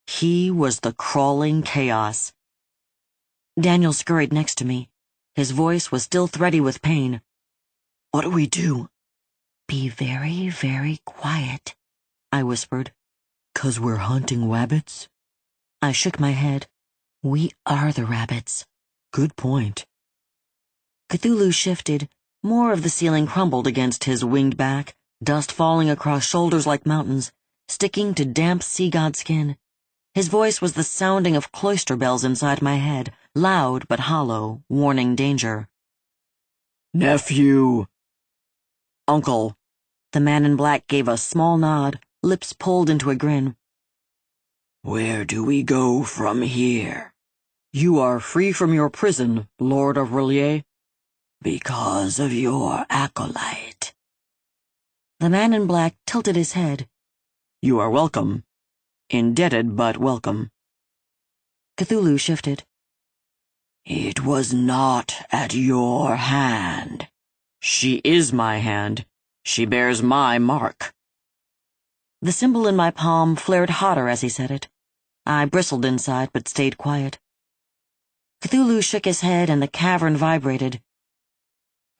He was the crawling chaos. Daniel scurried next to me. His voice was still thready with pain.
What do we do?
Be very, very quiet, I whispered.
'Cause we're hunting rabbits?
I shook my head. We are the rabbits.
Good point.
Cthulhu shifted. More of the ceiling crumbled against his winged back, dust falling across shoulders like mountains, sticking to damp sea god skin. His voice was the sounding of cloister bells inside my head, loud but hollow, warning danger.
Nephew!
Uncle. The man in black gave a small nod, lips pulled into a grin.
Where do we go from here?
You are free from your prison, Lord of Relier.
Because of your acolyte.
The man in black tilted his head.
You are welcome. Indebted, but welcome.
Cthulhu shifted.
It was not at your hand.
She is my hand. She bears my mark. The symbol in my palm flared hotter as he said it. I bristled inside, but stayed quiet. Cthulhu shook his head and the cavern vibrated.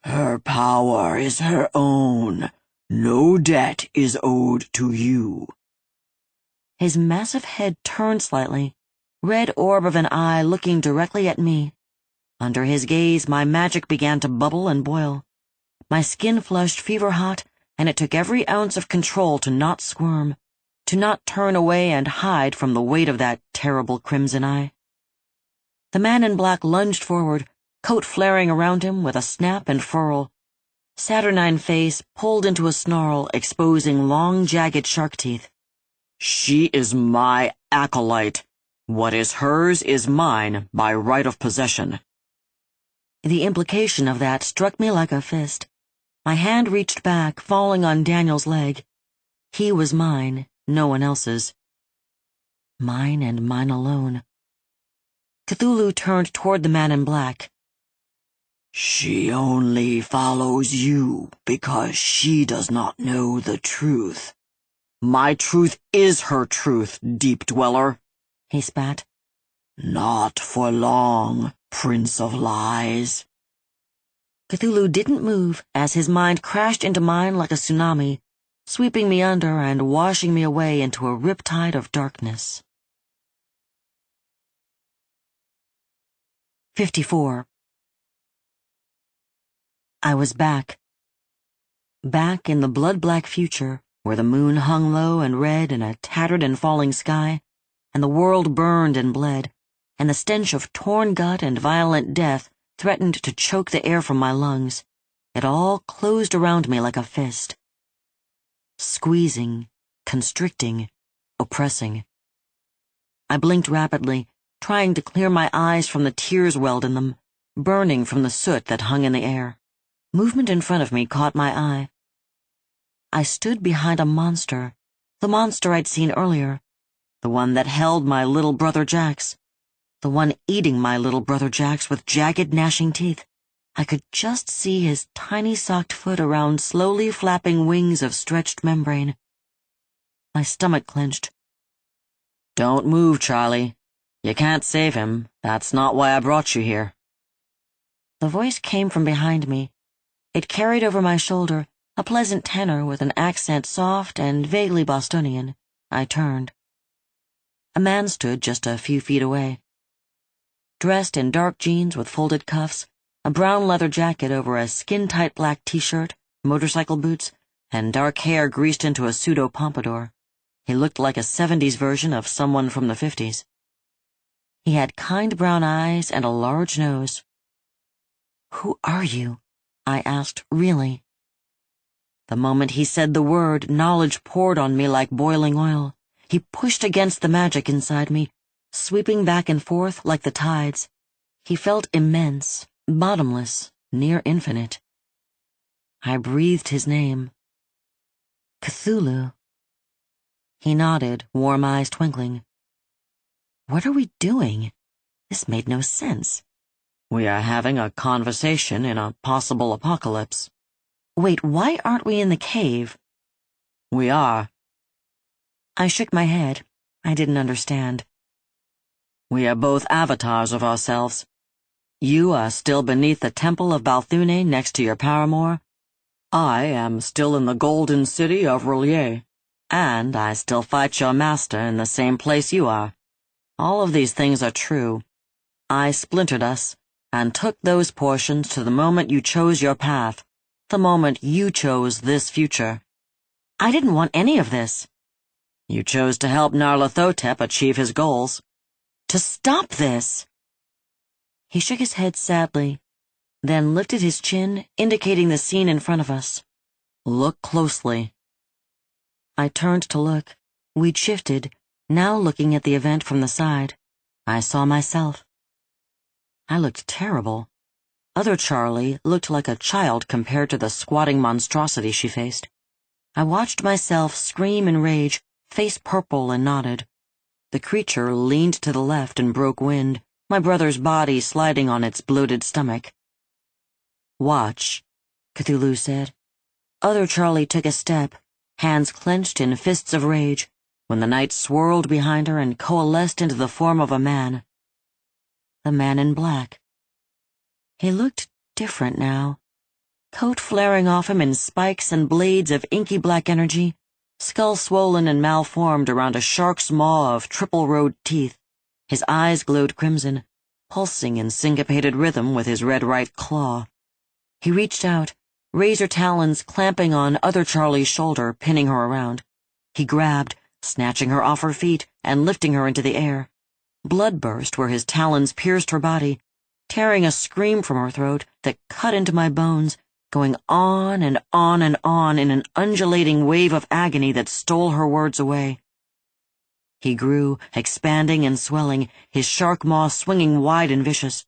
Her power is her own. No debt is owed to you.
His massive head turned slightly, red orb of an eye looking directly at me. Under his gaze, my magic began to bubble and boil. My skin flushed fever-hot, and it took every ounce of control to not squirm, to not turn away and hide from the weight of that terrible crimson eye. The man in black lunged forward, coat flaring around him with a snap and furl. Saturnine face pulled into a snarl, exposing long, jagged shark teeth.
She is my acolyte. What is hers is mine by right of possession.
The implication of that struck me like a fist. My hand reached back, falling on Daniel's leg. He was mine, no one else's. Mine and mine alone. Cthulhu turned toward the man in black.
She only follows you because she does not know the truth.
My truth is her truth, deep dweller, he spat.
Not for long, Prince of Lies.
Cthulhu didn't move as his mind crashed into mine like a tsunami, sweeping me under and washing me away into a riptide of darkness. 54. I was back. Back in the blood-black future, where the moon hung low and red in a tattered and falling sky, and the world burned and bled, and the stench of torn gut and violent death threatened to choke the air from my lungs. It all closed around me like a fist. Squeezing, constricting, oppressing. I blinked rapidly, trying to clear my eyes from the tears welled in them, burning from the soot that hung in the air. Movement in front of me caught my eye, I stood behind a monster, the monster I'd seen earlier, the one that held my little brother Jax, the one eating my little brother Jax with jagged, gnashing teeth. I could just see his tiny socked foot around slowly flapping wings of stretched membrane. My stomach clenched. "Don't move, Charlie. You can't save him. That's not why I brought you here." The voice came from behind me. It carried over my shoulder, a pleasant tenor with an accent soft and vaguely Bostonian. I turned. A man stood just a few feet away. Dressed in dark jeans with folded cuffs, a brown leather jacket over a skin-tight black t-shirt, motorcycle boots, and dark hair greased into a pseudo-pompadour. He looked like a 70s version of someone from the 50s. He had kind brown eyes and a large nose. "Who are you?" I asked, really. The moment he said the word, knowledge poured on me like boiling oil. He pushed against the magic inside me, sweeping back and forth like the tides. He felt immense, bottomless, near infinite. I breathed his name. "Cthulhu." He nodded, warm eyes twinkling. What are we doing? This made no sense. "We are having a conversation in a possible apocalypse." "Wait, why aren't we in the cave?" "We are." I shook my head. I didn't understand. "We are both avatars of ourselves. You are still beneath the temple of Balthune next to your paramour. I am still in the golden city of Relier, and I still fight your master in the same place you are. All of these things are true. I splintered us, and took those portions to the moment you chose your path, the moment you chose this future." "I didn't want any of this." "You chose to help Nyarlathotep achieve his goals." "To stop this!" He shook his head sadly, then lifted his chin, indicating the scene in front of us. "Look closely." I turned to look. We'd shifted, now looking at the event from the side. I saw myself. I looked terrible. Other Charlie looked like a child compared to the squatting monstrosity she faced. I watched myself scream in rage, face purple, and nodded. The creature leaned to the left and broke wind, my brother's body sliding on its bloated stomach. "Watch," Cthulhu said. Other Charlie took a step, hands clenched in fists of rage, when the night swirled behind her and coalesced into the form of a man. The man in black. He looked different now. Coat flaring off him in spikes and blades of inky black energy, skull swollen and malformed around a shark's maw of triple-rowed teeth. His eyes glowed crimson, pulsing in syncopated rhythm with his red right claw. He reached out, razor talons clamping on Other Charlie's shoulder, pinning her around. He grabbed, snatching her off her feet and lifting her into the air. Blood burst where his talons pierced her body, tearing a scream from her throat that cut into my bones, going on and on and on in an undulating wave of agony that stole her words away. He grew, expanding and swelling, his shark maw swinging wide and vicious.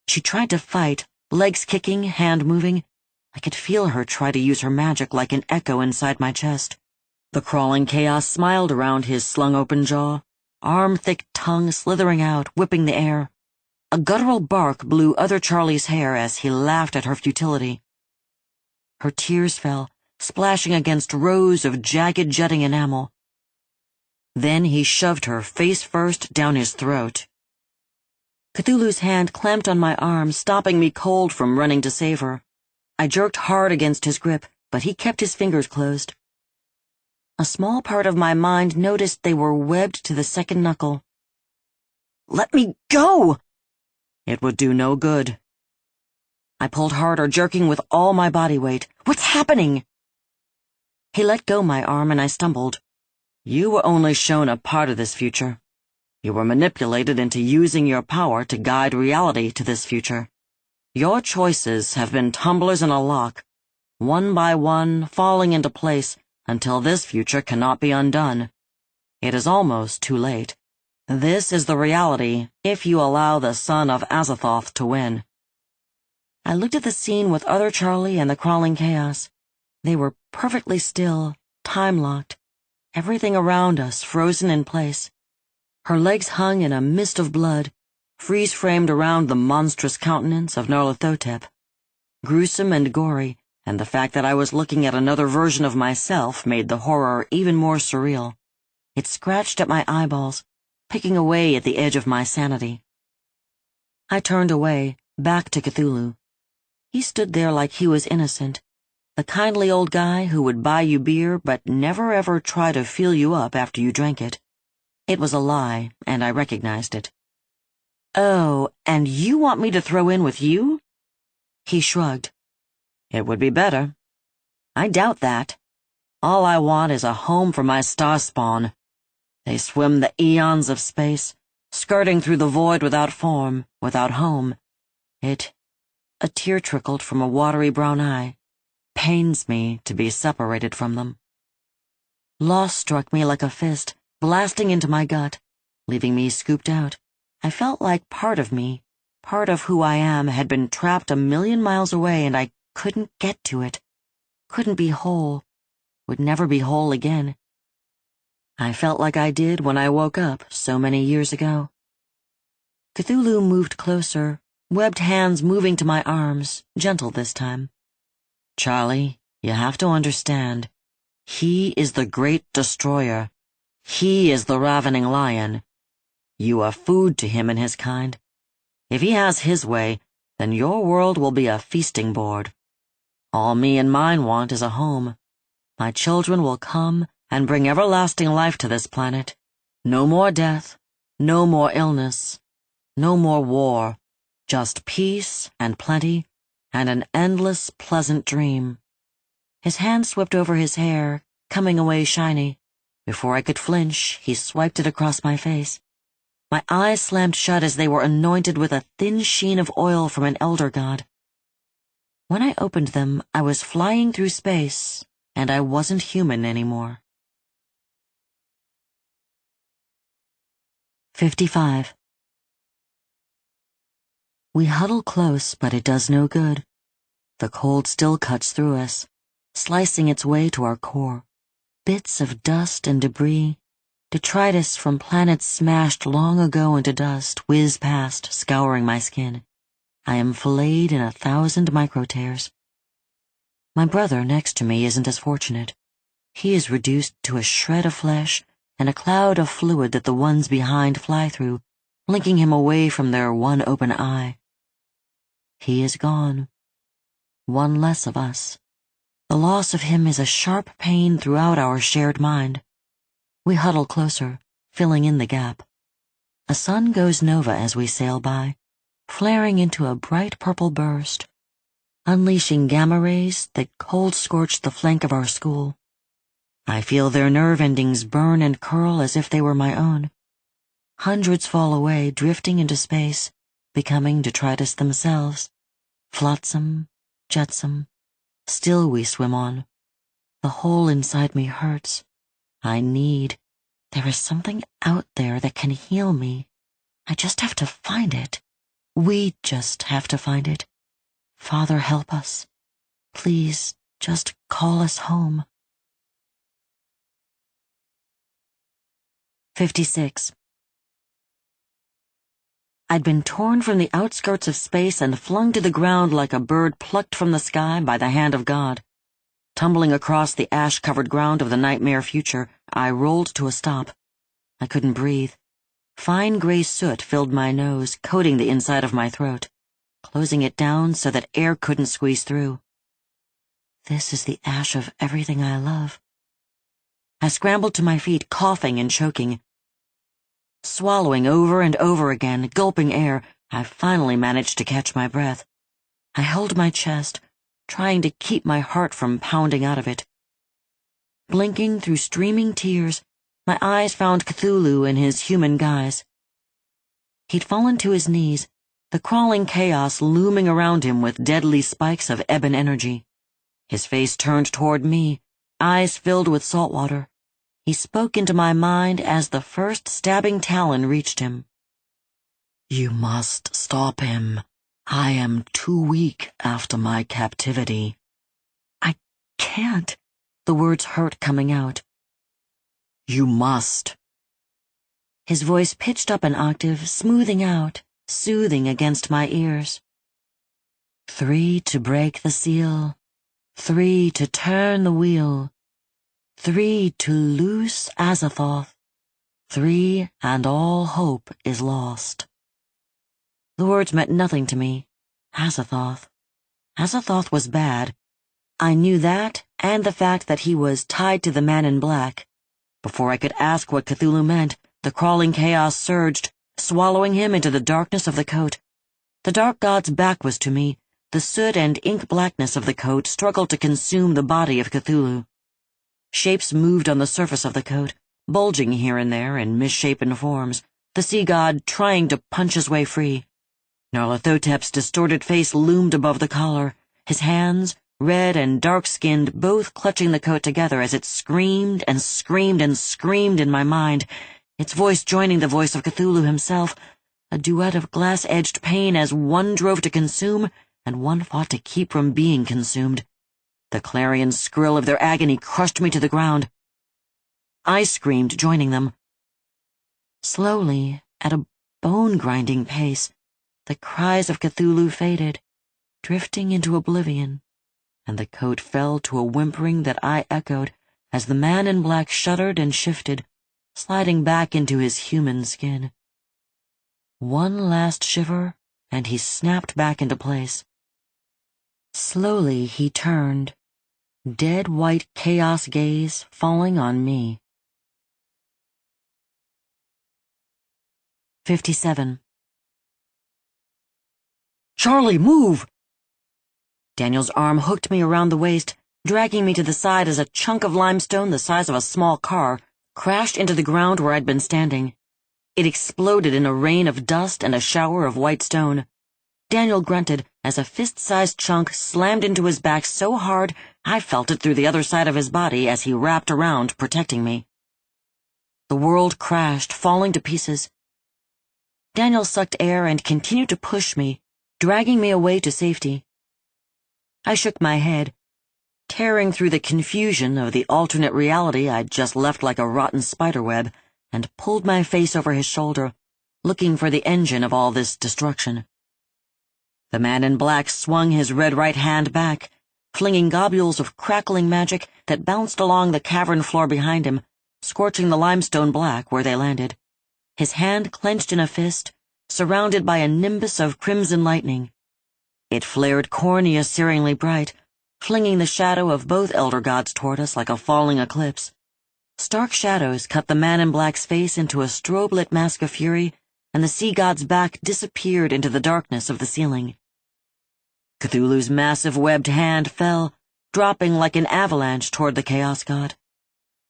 She tried to fight, legs kicking, hand moving. I could feel her try to use her magic like an echo inside my chest. The crawling chaos smiled around his slung-open jaw, arm-thick tongue slithering out, whipping the air. A guttural bark blew Other Charlie's hair as he laughed at her futility. Her tears fell, splashing against rows of jagged jutting enamel. Then he shoved her face first down his throat. Cthulhu's hand clamped on my arm, stopping me cold from running to save her. I jerked hard against his grip, but he kept his fingers closed. A small part of my mind noticed they were webbed to the second knuckle. "Let me go!" It would do no good. I pulled harder, jerking with all my body weight. "What's happening?" He let go my arm and I stumbled. "You were only shown a part of this future. You were manipulated into using your power to guide reality to this future. Your choices have been tumblers in a lock, one by one falling into place until this future cannot be undone. It is almost too late. This is the reality if you allow the son of Azathoth to win." I looked at the scene with Other Charlie and the crawling chaos. They were perfectly still, time-locked, everything around us frozen in place. Her legs hung in a mist of blood, freeze-framed around the monstrous countenance of Nyarlathotep. Gruesome and gory, and the fact that I was looking at another version of myself made the horror even more surreal. It scratched at my eyeballs, picking away at the edge of my sanity. I turned away, back to Cthulhu. He stood there like he was innocent, the kindly old guy who would buy you beer but never ever try to fill you up after you drank it. It was a lie, and I recognized it. "Oh, and you want me to throw in with you?" He shrugged. "It would be better." "I doubt that. All I want is a home for my star spawn. They swim the eons of space, skirting through the void without form, without home. A tear trickled from a watery brown eye. Pains me to be separated from them. Loss struck me like a fist, blasting into my gut, leaving me scooped out. I felt like part of me, part of who I am, had been trapped 1,000,000 miles away, and I couldn't get to it. Couldn't be whole. Would never be whole again. I felt like I did when I woke up so many years ago. Cthulhu moved closer, webbed hands moving to my arms, gentle this time. "Charlie, you have to understand. He is the great destroyer. He is the ravening lion. You are food to him and his kind. If he has his way, then your world will be a feasting board. All me and mine want is a home. My children will come and bring everlasting life to this planet. No more death, no more illness, no more war, just peace and plenty and an endless, pleasant dream." His hand swept over his hair, coming away shiny. Before I could flinch, he swiped it across my face. My eyes slammed shut as they were anointed with a thin sheen of oil from an elder god. When I opened them, I was flying through space, and I wasn't human anymore. 55. We huddle close, but it does no good. The cold still cuts through us, slicing its way to our core. Bits of dust and debris, detritus from planets smashed long ago into dust, whiz past, scouring my skin. I am filleted in 1,000 micro-tears. My brother next to me isn't as fortunate. He is reduced to a shred of flesh and a cloud of fluid that the ones behind fly through, blinking him away from their one open eye. He is gone. One less of us. The loss of him is a sharp pain throughout our shared mind. We huddle closer, filling in the gap. A sun goes nova as we sail by, flaring into a bright purple burst, unleashing gamma rays that cold-scorch the flank of our school. I feel their nerve endings burn and curl as if they were my own. Hundreds fall away, drifting into space, becoming detritus themselves. Flotsam, jetsam, still we swim on. The hole inside me hurts. There is something out there that can heal me. I just have to find it. We just have to find it. Father, help us. Please, just call us home. 56. I'd been torn from the outskirts of space and flung to the ground like a bird plucked from the sky by the hand of God. Tumbling across the ash-covered ground of the nightmare future, I rolled to a stop. I couldn't breathe. Fine gray soot filled my nose, coating the inside of my throat, closing it down so that air couldn't squeeze through. This is the ash of everything I love. I scrambled to my feet, coughing and choking. Swallowing over and over again, gulping air, I finally managed to catch my breath. I held my chest, trying to keep my heart from pounding out of it. Blinking through streaming tears, my eyes found Cthulhu in his human guise. He'd fallen to his knees, the crawling chaos looming around him with deadly spikes of ebon energy. His face turned toward me, eyes filled with salt water. He spoke into my mind as the first stabbing talon reached him. "You must stop him. I am too weak after my captivity." I can't. The words hurt coming out.
You must.
His voice pitched up an octave, smoothing out, soothing against my ears. 3 to break the seal, 3 to turn the wheel, 3 to loose Azathoth, 3 and all hope is lost. The words meant nothing to me. Azathoth. Azathoth was bad. I knew that, and the fact that he was tied to the man in black. Before I could ask what Cthulhu meant, the crawling chaos surged, swallowing him into the darkness of the coat. The dark god's back was to me. The soot and ink blackness of the coat struggled to consume the body of Cthulhu. Shapes moved on the surface of the coat, bulging here and there in misshapen forms, the sea god trying to punch his way free. Nyarlathotep's distorted face loomed above the collar, his hands, red and dark-skinned, both clutching the coat together as it screamed and screamed and screamed in my mind, its voice joining the voice of Cthulhu himself, a duet of glass-edged pain as one drove to consume and one fought to keep from being consumed. The clarion skrill of their agony crushed me to the ground. I screamed, joining them. Slowly, at a bone-grinding pace, the cries of Cthulhu faded, drifting into oblivion, and the coat fell to a whimpering that I echoed as the man in black shuddered and shifted, sliding back into his human skin. One last shiver, and he snapped back into place. Slowly he turned, dead white chaos gaze falling on me. 57.
Charlie, move!
Daniel's arm hooked me around the waist, dragging me to the side as a chunk of limestone the size of a small car crashed into the ground where I'd been standing. It exploded in a rain of dust and a shower of white stone. Daniel grunted as a fist-sized chunk slammed into his back so hard I felt it through the other side of his body as he wrapped around, protecting me. The world crashed, falling to pieces. Daniel sucked air and continued to push me, dragging me away to safety. I shook my head, tearing through the confusion of the alternate reality I'd just left like a rotten spiderweb, and pulled my face over his shoulder, looking for the engine of all this destruction. The man in black swung his red right hand back, flinging globules of crackling magic that bounced along the cavern floor behind him, scorching the limestone black where they landed. His hand clenched in a fist, surrounded by a nimbus of crimson lightning. It flared cornea-searingly bright, flinging the shadow of both elder gods toward us like a falling eclipse. Stark shadows cut the man in black's face into a strobe-lit mask of fury, and the sea god's back disappeared into the darkness of the ceiling. Cthulhu's massive webbed hand fell, dropping like an avalanche toward the chaos god.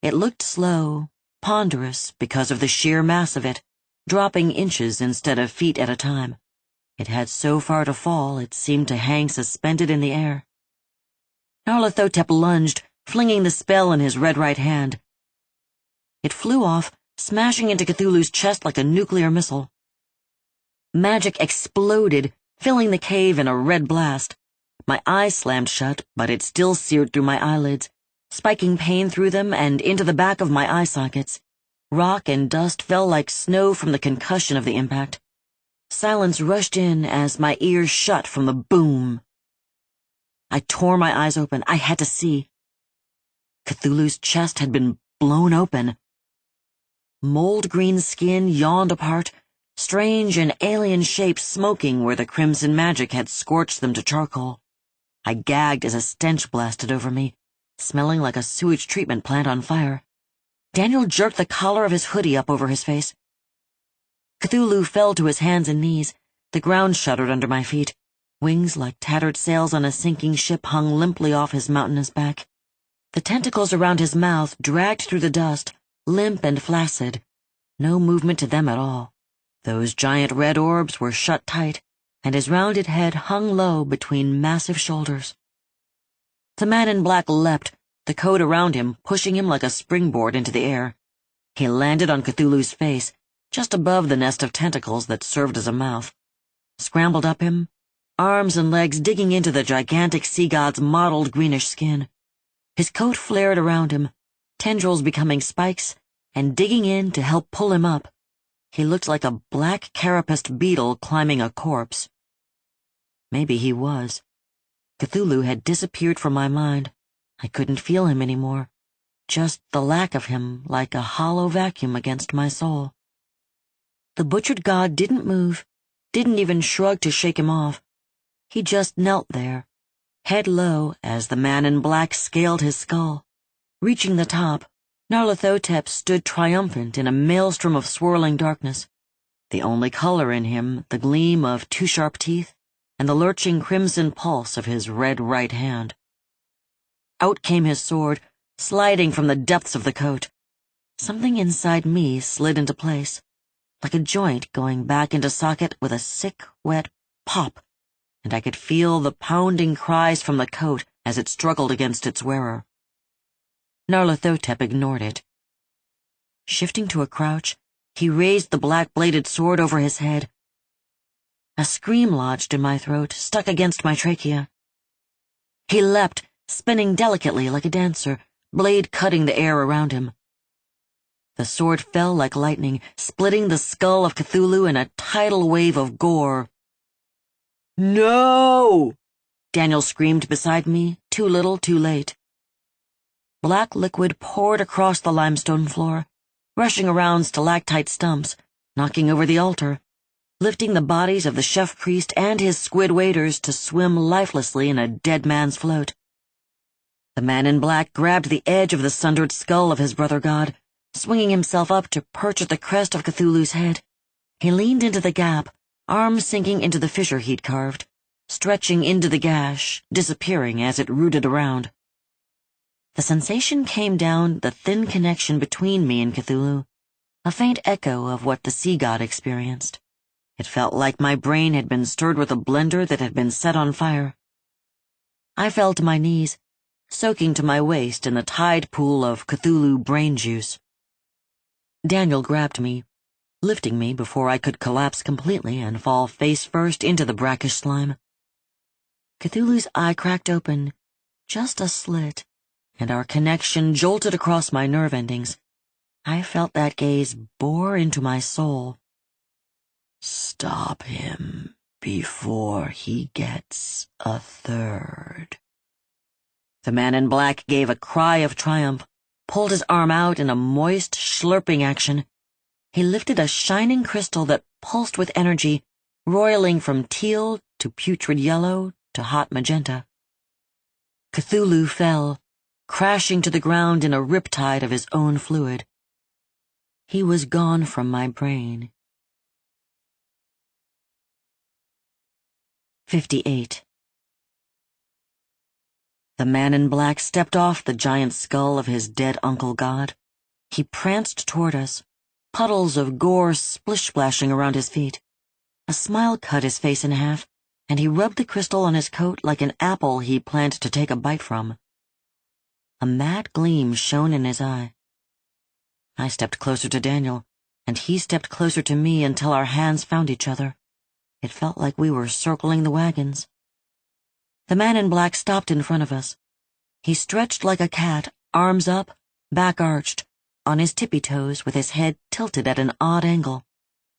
It looked slow, ponderous because of the sheer mass of it, dropping inches instead of feet at a time. It had so far to fall it seemed to hang suspended in the air. Nyarlathotep lunged, flinging the spell in his red right hand. It flew off, smashing into Cthulhu's chest like a nuclear missile. Magic exploded, filling the cave in a red blast. My eyes slammed shut, but it still seared through my eyelids, spiking pain through them and into the back of my eye sockets. Rock and dust fell like snow from the concussion of the impact. Silence rushed in as my ears shut from the boom. I tore my eyes open. I had to see. Cthulhu's chest had been blown open. Mold-green skin yawned apart, strange and alien shapes smoking where the crimson magic had scorched them to charcoal. I gagged as a stench blasted over me, smelling like a sewage treatment plant on fire. Daniel jerked the collar of his hoodie up over his face. Cthulhu fell to his hands and knees. The ground shuddered under my feet. Wings like tattered sails on a sinking ship hung limply off his mountainous back. The tentacles around his mouth dragged through the dust, limp and flaccid. No movement to them at all. Those giant red orbs were shut tight, and his rounded head hung low between massive shoulders. The man in black leapt, the coat around him pushing him like a springboard into the air. He landed on Cthulhu's face, just above the nest of tentacles that served as a mouth. Scrambled up him, arms and legs digging into the gigantic sea god's mottled greenish skin. His coat flared around him, tendrils becoming spikes and digging in to help pull him up. He looked like a black carapaced beetle climbing a corpse. Maybe he was. Cthulhu had disappeared from my mind. I couldn't feel him anymore. Just the lack of him, like a hollow vacuum against my soul. The butchered god didn't move, didn't even shrug to shake him off. He just knelt there, head low as the man in black scaled his skull. Reaching the top, Nyarlathotep stood triumphant in a maelstrom of swirling darkness. The only color in him, the gleam of two sharp teeth, and the lurching crimson pulse of his red right hand. Out came his sword, sliding from the depths of the coat. Something inside me slid into place, like a joint going back into socket with a sick, wet pop, and I could feel the pounding cries from the coat as it struggled against its wearer. Nyarlathotep ignored it. Shifting to a crouch, he raised the black-bladed sword over his head. A scream lodged in my throat, stuck against my trachea. He leapt, spinning delicately like a dancer, blade cutting the air around him. The sword fell like lightning, splitting the skull of Cthulhu in a tidal wave of gore. "No!" Daniel screamed beside me, too little, too late. Black liquid poured across the limestone floor, rushing around stalactite stumps, knocking over the altar, lifting the bodies of the chef-priest and his squid waiters to swim lifelessly in a dead man's float. The man in black grabbed the edge of the sundered skull of his brother god, swinging himself up to perch at the crest of Cthulhu's head. He leaned into the gap, arms sinking into the fissure he'd carved, stretching into the gash, disappearing as it rooted around. The sensation came down the thin connection between me and Cthulhu, a faint echo of what the sea god experienced. It felt like my brain had been stirred with a blender that had been set on fire. I fell to my knees, soaking to my waist in the tide pool of Cthulhu brain juice. Daniel grabbed me, lifting me before I could collapse completely and fall face first into the brackish slime. Cthulhu's eye cracked open, just a slit, and our connection jolted across my nerve endings. I felt that gaze bore into my soul. "Stop him before he gets a third." The man in black gave a cry of triumph, pulled his arm out in a moist, slurping action. He lifted a shining crystal that pulsed with energy, roiling from teal to putrid yellow to hot magenta. Cthulhu fell, crashing to the ground in a riptide of his own fluid. He was gone from my brain. 58. The man in black stepped off the giant skull of his dead uncle god. He pranced toward us, puddles of gore splish-splashing around his feet. A smile cut his face in half, and he rubbed the crystal on his coat like an apple he planned to take a bite from. A mad gleam shone in his eye. I stepped closer to Daniel, and he stepped closer to me until our hands found each other. It felt like we were circling the wagons. The man in black stopped in front of us. He stretched like a cat, arms up, back arched, on his tippy toes with his head tilted at an odd angle.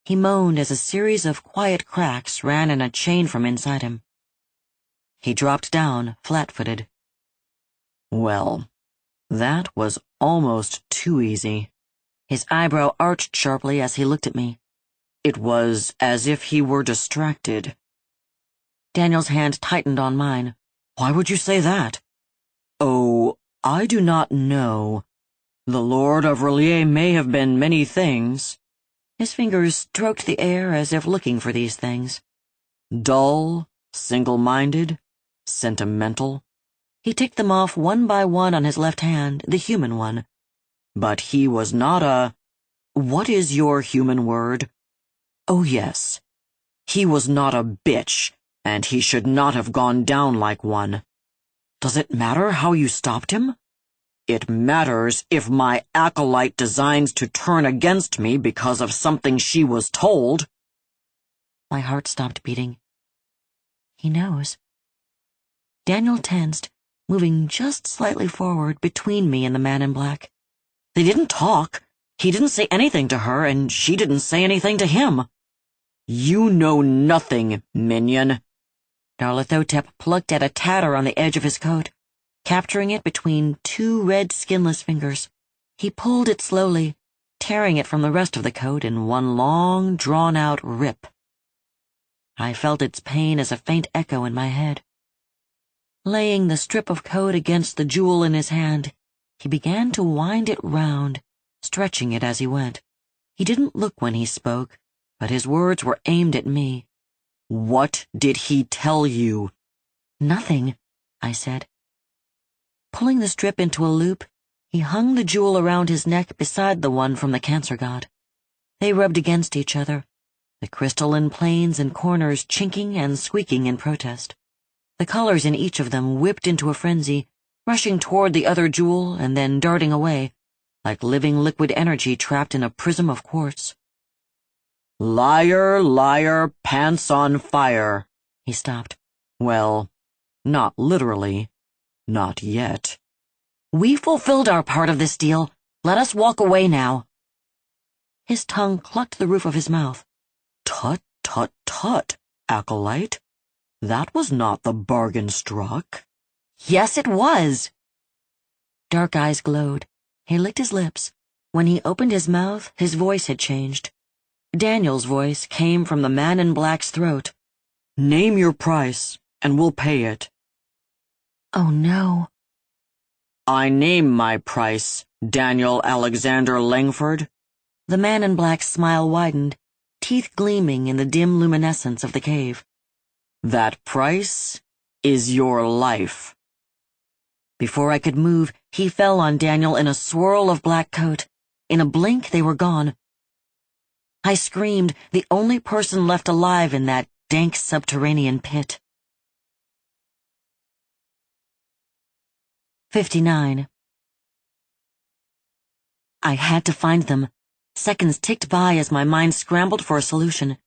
He moaned as a series of quiet cracks ran in a chain from inside him. He dropped down, flat-footed. Well, that was almost too easy. His eyebrow arched sharply as he looked at me. It was as if he were distracted. Daniel's hand tightened on mine. "Why would you say that?" "Oh, I do not know. The Lord of Relier may have been many things." His fingers stroked the air as if looking for these things. Dull, single-minded, sentimental. He ticked them off one by one on his left hand, the human one. But he was not a— What is your human word? Oh, yes. He was not a bitch, and he should not have gone down like one. Does it matter how you stopped him? It matters if my acolyte designs to turn against me because of something she was told. My heart stopped beating. He knows. Daniel tensed, moving just slightly forward between me and the man in black. They didn't talk. He didn't say anything to her, and she didn't say anything to him.
You know nothing, minion.
Nyarlathotep plucked at a tatter on the edge of his coat, capturing it between two red skinless fingers. He pulled it slowly, tearing it from the rest of the coat in one long, drawn-out rip. I felt its pain as a faint echo in my head. Laying the strip of coat against the jewel in his hand, he began to wind it round, stretching it as he went. He didn't look when he spoke, but his words were aimed at me.
What did he tell you?
Nothing, I said. Pulling the strip into a loop, he hung the jewel around his neck beside the one from the cancer god. They rubbed against each other, the crystalline planes and corners chinking and squeaking in protest. The colors in each of them whipped into a frenzy, rushing toward the other jewel and then darting away, like living liquid energy trapped in a prism of quartz.
Liar, liar, pants on fire.
He stopped.
Well, not literally. Not yet.
We fulfilled our part of this deal. Let us walk away now. His tongue clucked the roof of his mouth.
Tut, tut, tut, Acolyte. That was not the bargain struck.
Yes, it was. Dark eyes glowed. He licked his lips. When he opened his mouth, his voice had changed. Daniel's voice came from the man in black's throat.
Name your price, and we'll pay it.
Oh, no.
I name my price, Daniel Alexander Langford.
The man in black's smile widened, teeth gleaming in the dim luminescence of the cave.
That price is your life.
Before I could move, he fell on Daniel in a swirl of black coat. In a blink, they were gone. I screamed, the only person left alive in that dank subterranean pit. 59. I had to find them. Seconds ticked by as my mind scrambled for a solution.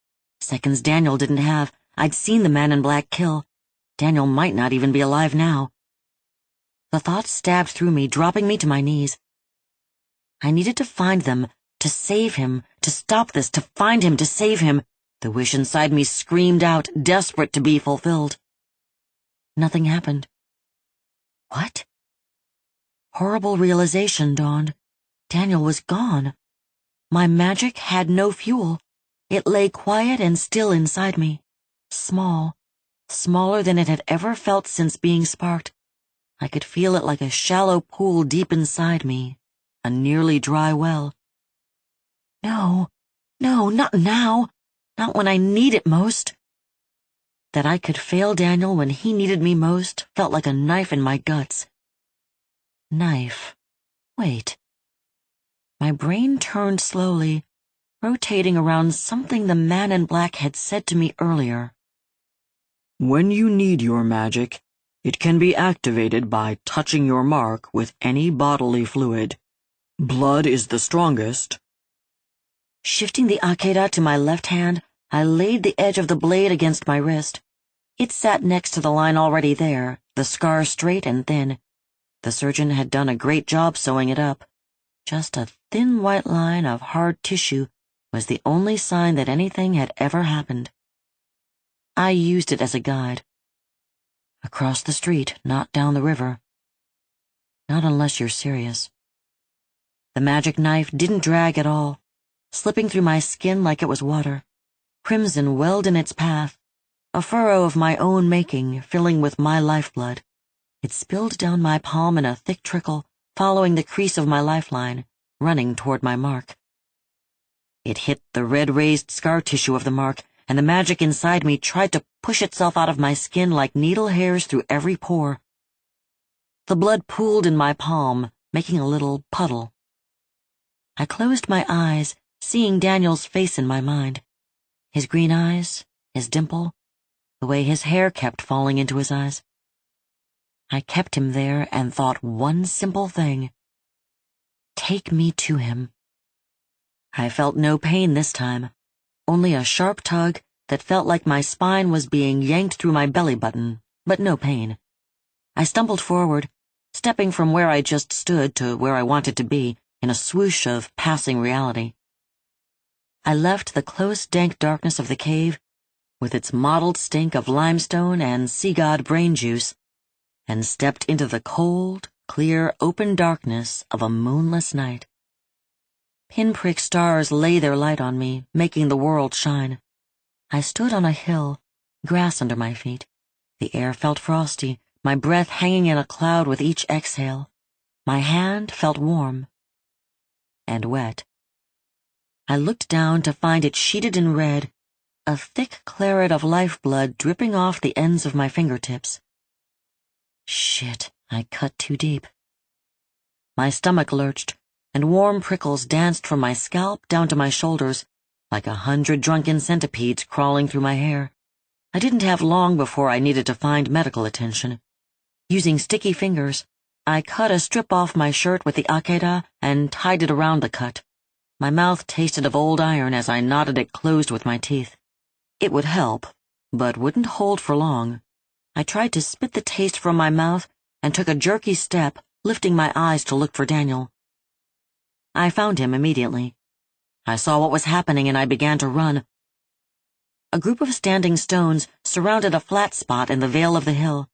Seconds Daniel didn't have. I'd seen the man in black kill. Daniel might not even be alive now. The thought stabbed through me, dropping me to my knees. I needed to find them, to save him, to stop this, to find him, to save him. The wish inside me screamed out, desperate to be fulfilled. Nothing happened. What? Horrible realization dawned. Daniel was gone. My magic had no fuel. It lay quiet and still inside me. Small, smaller than it had ever felt since being sparked. I could feel it like a shallow pool deep inside me, a nearly dry well. No, not now. Not when I need it most. That I could fail Daniel when he needed me most felt like a knife in my guts. Knife. Wait. My brain turned slowly, rotating around something the man in black had said to me earlier.
When you need your magic, it can be activated by touching your mark with any bodily fluid. Blood is the strongest.
Shifting the akeda to my left hand, I laid the edge of the blade against my wrist. It sat next to the line already there, the scar straight and thin. The surgeon had done a great job sewing it up. Just a thin white line of hard tissue was the only sign that anything had ever happened. I used it as a guide. Across the street, not down the river. Not unless you're serious. The magic knife didn't drag at all, slipping through my skin like it was water. Crimson welled in its path, a furrow of my own making, filling with my lifeblood. It spilled down my palm in a thick trickle, following the crease of my lifeline, running toward my mark. It hit the red-raised scar tissue of the mark, and the magic inside me tried to push itself out of my skin like needle hairs through every pore. The blood pooled in my palm, making a little puddle. I closed my eyes, seeing Daniel's face in my mind. His green eyes, his dimple, the way his hair kept falling into his eyes. I kept him there and thought one simple thing. Take me to him. I felt no pain this time, only a sharp tug that felt like my spine was being yanked through my belly button, but no pain. I stumbled forward, stepping from where I just stood to where I wanted to be in a swoosh of passing reality. I left the close, dank darkness of the cave, with its mottled stink of limestone and sea god brain juice, and stepped into the cold, clear, open darkness of a moonless night. Pinprick stars lay their light on me, making the world shine. I stood on a hill, grass under my feet. The air felt frosty, my breath hanging in a cloud with each exhale. My hand felt warm and wet. I looked down to find it sheeted in red, a thick claret of lifeblood dripping off the ends of my fingertips. Shit, I cut too deep. My stomach lurched, and warm prickles danced from my scalp down to my shoulders, like 100 drunken centipedes crawling through my hair. I didn't have long before I needed to find medical attention. Using sticky fingers, I cut a strip off my shirt with the akeda and tied it around the cut. My mouth tasted of old iron as I knotted it closed with my teeth. It would help, but wouldn't hold for long. I tried to spit the taste from my mouth and took a jerky step, lifting my eyes to look for Daniel. I found him immediately. I saw what was happening and I began to run. A group of standing stones surrounded a flat spot in the vale of the hill.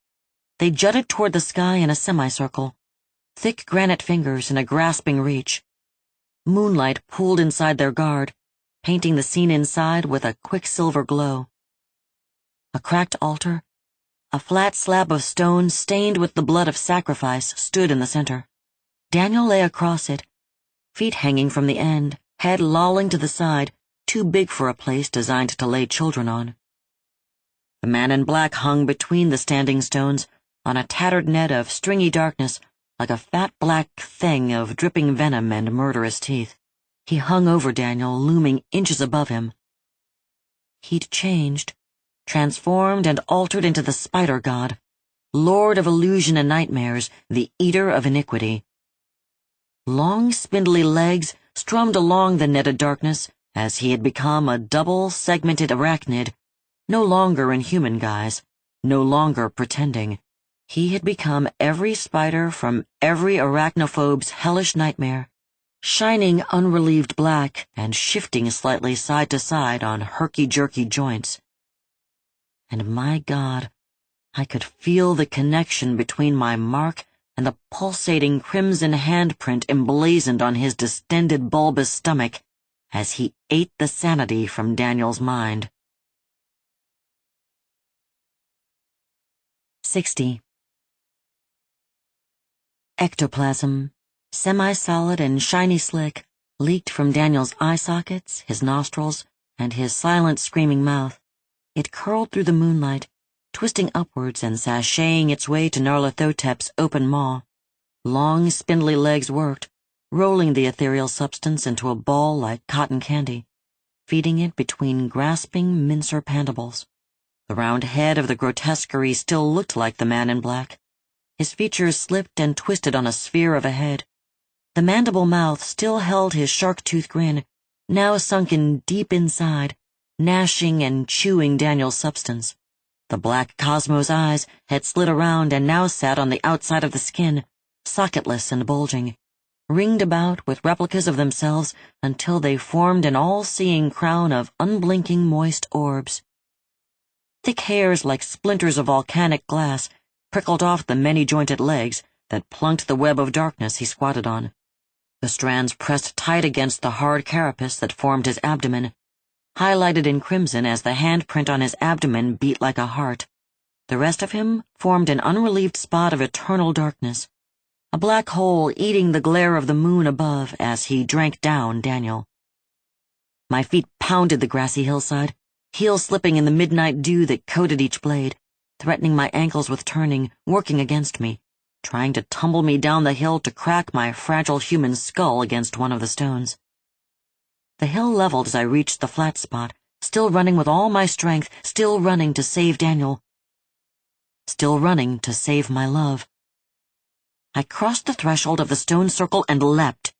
They jutted toward the sky in a semicircle, thick granite fingers in a grasping reach. Moonlight pooled inside their guard, painting the scene inside with a quicksilver glow. A cracked altar, a flat slab of stone stained with the blood of sacrifice, stood in the center. Daniel lay across it, feet hanging from the end, head lolling to the side, too big for a place designed to lay children on. The man in black hung between the standing stones on a tattered net of stringy darkness, like a fat black thing of dripping venom and murderous teeth. He hung over Daniel, looming inches above him. He'd changed, transformed and altered into the spider god, lord of illusion and nightmares, the eater of iniquity. Long, spindly legs strummed along the netted darkness as he had become a double-segmented arachnid, no longer in human guise, no longer pretending. He had become every spider from every arachnophobe's hellish nightmare, shining unrelieved black and shifting slightly side to side on herky-jerky joints. And my God, I could feel the connection between my mark and the pulsating crimson handprint emblazoned on his distended bulbous stomach as he ate the sanity from Daniel's mind. 60. Ectoplasm, semi-solid and shiny slick, leaked from Daniel's eye sockets, his nostrils, and his silent screaming mouth. It curled through the moonlight, twisting upwards and sashaying its way to Nyarlathotep's open maw. Long, spindly legs worked, rolling the ethereal substance into a ball like cotton candy, feeding it between grasping mincer pandibles. The round head of the grotesquerie still looked like the man in black. His features slipped and twisted on a sphere of a head. The mandible mouth still held his shark-tooth grin, now sunken deep inside, gnashing and chewing Daniel's substance. The black cosmos eyes had slid around and now sat on the outside of the skin, socketless and bulging, ringed about with replicas of themselves until they formed an all-seeing crown of unblinking moist orbs. Thick hairs like splinters of volcanic glass prickled off the many-jointed legs that plunked the web of darkness he squatted on. The strands pressed tight against the hard carapace that formed his abdomen, highlighted in crimson as the handprint on his abdomen beat like a heart. The rest of him formed an unrelieved spot of eternal darkness, a black hole eating the glare of the moon above as he drank down Daniel. My feet pounded the grassy hillside, heels slipping in the midnight dew that coated each blade, threatening my ankles with turning, working against me, trying to tumble me down the hill to crack my fragile human skull against one of the stones. The hill leveled as I reached the flat spot, still running with all my strength, still running to save Daniel, still running to save my love. I crossed the threshold of the stone circle and leapt.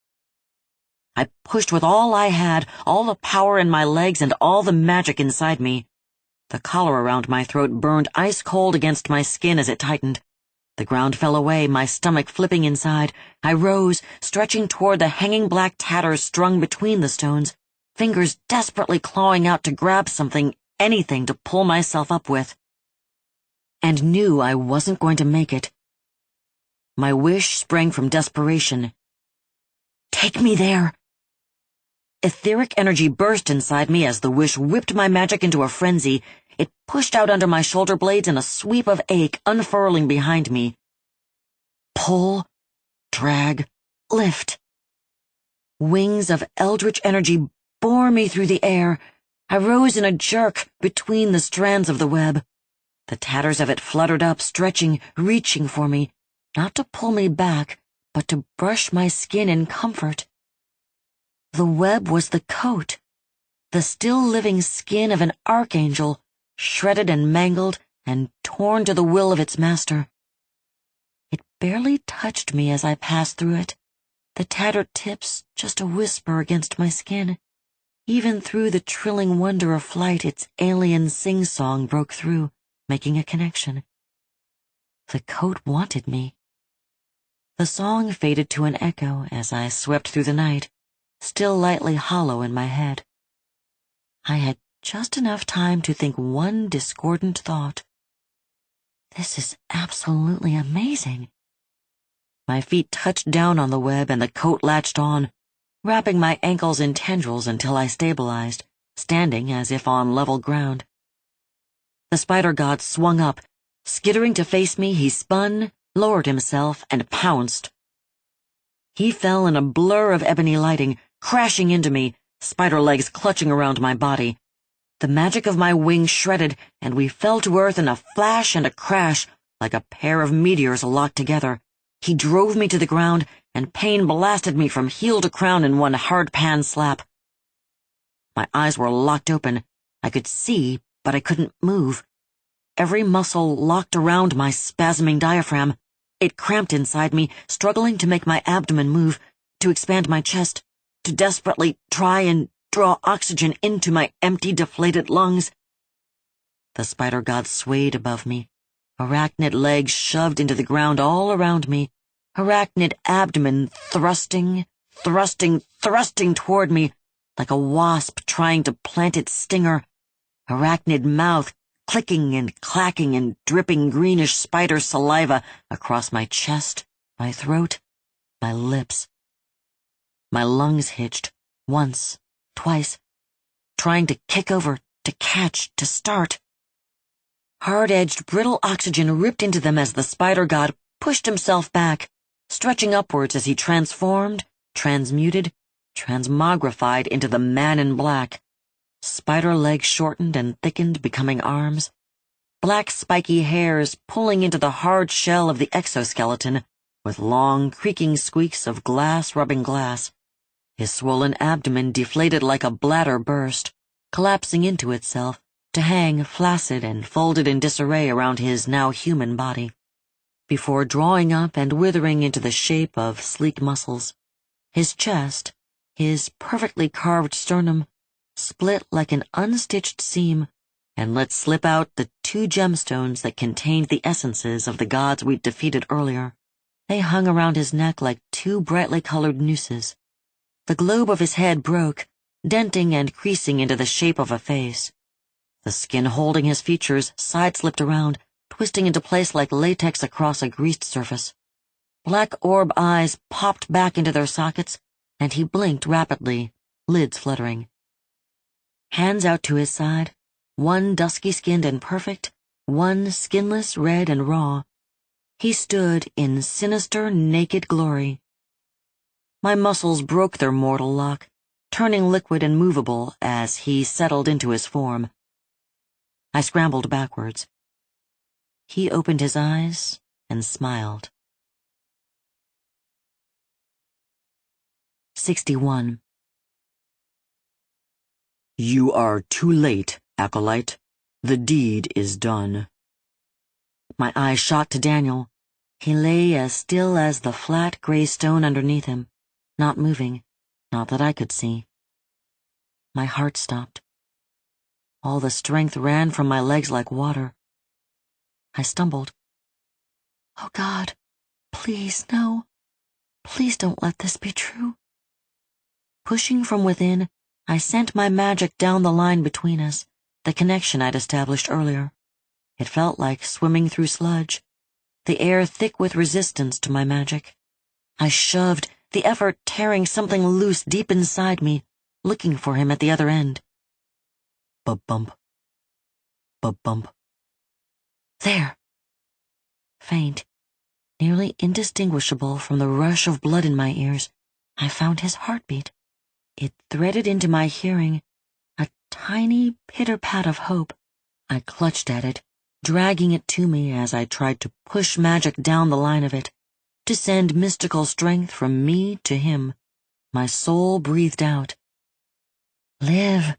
I pushed with all I had, all the power in my legs and all the magic inside me. The collar around my throat burned ice cold against my skin as it tightened. The ground fell away, my stomach flipping inside. I rose, stretching toward the hanging black tatters strung between the stones, fingers desperately clawing out to grab something, anything to pull myself up with. And knew I wasn't going to make it. My wish sprang from desperation. Take me there! Etheric energy burst inside me as the wish whipped my magic into a frenzy. It pushed out under my shoulder blades in a sweep of ache, unfurling behind me. Pull, drag, lift. Wings of eldritch energy bore me through the air. I rose in a jerk between the strands of the web. The tatters of it fluttered up, stretching, reaching for me, not to pull me back, but to brush my skin in comfort. The web was the coat, the still-living skin of an archangel, shredded and mangled and torn to the will of its master. It barely touched me as I passed through it, the tattered tips just a whisper against my skin. Even through the trilling wonder of flight, its alien sing-song broke through, making a connection. The coat wanted me. The song faded to an echo as I swept through the night, still lightly hollow in my head. I had just enough time to think one discordant thought. This is absolutely amazing. My feet touched down on the web and the coat latched on, wrapping my ankles in tendrils until I stabilized, standing as if on level ground. The spider god swung up. Skittering to face me, he spun, lowered himself, and pounced. He fell in a blur of ebony lighting, crashing into me, spider legs clutching around my body. The magic of my wings shredded, and we fell to earth in a flash and a crash, like a pair of meteors locked together. He drove me to the ground, and pain blasted me from heel to crown in one hard pan slap. My eyes were locked open. I could see, but I couldn't move. Every muscle locked around my spasming diaphragm. It cramped inside me, struggling to make my abdomen move, to expand my chest, to desperately try and draw oxygen into my empty, deflated lungs. The spider god swayed above me, arachnid legs shoved into the ground all around me, arachnid abdomen thrusting toward me, like a wasp trying to plant its stinger, arachnid mouth clicking and clacking and dripping greenish spider saliva across my chest, my throat, my lips. My lungs hitched, once, twice, trying to kick over, to catch, to start. Hard-edged, brittle oxygen ripped into them as the spider god pushed himself back, stretching upwards as he transformed, transmuted, transmogrified into the man in black. Spider legs shortened and thickened, becoming arms. Black spiky hairs pulling into the hard shell of the exoskeleton, with long, creaking squeaks of glass rubbing glass. His swollen abdomen deflated like a bladder burst, collapsing into itself, to hang flaccid and folded in disarray around his now human body, before drawing up and withering into the shape of sleek muscles. His chest, his perfectly carved sternum, split like an unstitched seam, and let slip out the 2 gemstones that contained the essences of the gods we'd defeated earlier. They hung around his neck like 2 brightly colored nooses. The globe of his head broke, denting and creasing into the shape of a face. The skin holding his features side-slipped around, twisting into place like latex across a greased surface. Black orb eyes popped back into their sockets, and he blinked rapidly, lids fluttering. Hands out to his side, one dusky-skinned and perfect, one skinless, red, and raw. He stood in sinister, naked glory. My muscles broke their mortal lock, turning liquid and movable as he settled into his form. I scrambled backwards. He opened his eyes and smiled. 61.
You are too late, Acolyte. The deed is done.
My eyes shot to Daniel. He lay as still as the flat gray stone underneath him, not moving, not that I could see. My heart stopped. All the strength ran from my legs like water. I stumbled. Oh God, please, no. Please don't let this be true. Pushing from within, I sent my magic down the line between us, the connection I'd established earlier. It felt like swimming through sludge, the air thick with resistance to my magic. I shoved, the effort tearing something loose deep inside me, looking for him at the other end. Bub-bump. Bub-bump. There. Faint, nearly indistinguishable from the rush of blood in my ears, I found his heartbeat. It threaded into my hearing, a tiny pitter-pat of hope. I clutched at it, dragging it to me as I tried to push magic down the line of it, to send mystical strength from me to him. My soul breathed out. Live.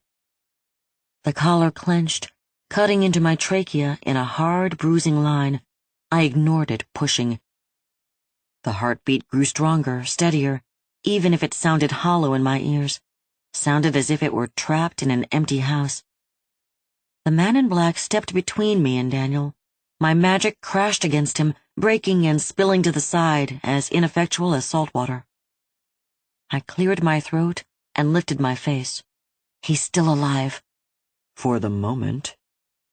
The collar clenched, cutting into my trachea in a hard, bruising line. I ignored it, pushing. The heartbeat grew stronger, steadier, even if it sounded hollow in my ears, sounded as if it were trapped in an empty house. The man in black stepped between me and Daniel. My magic crashed against him, breaking and spilling to the side, as ineffectual as salt water. I cleared my throat and lifted my face. He's still alive. For the moment.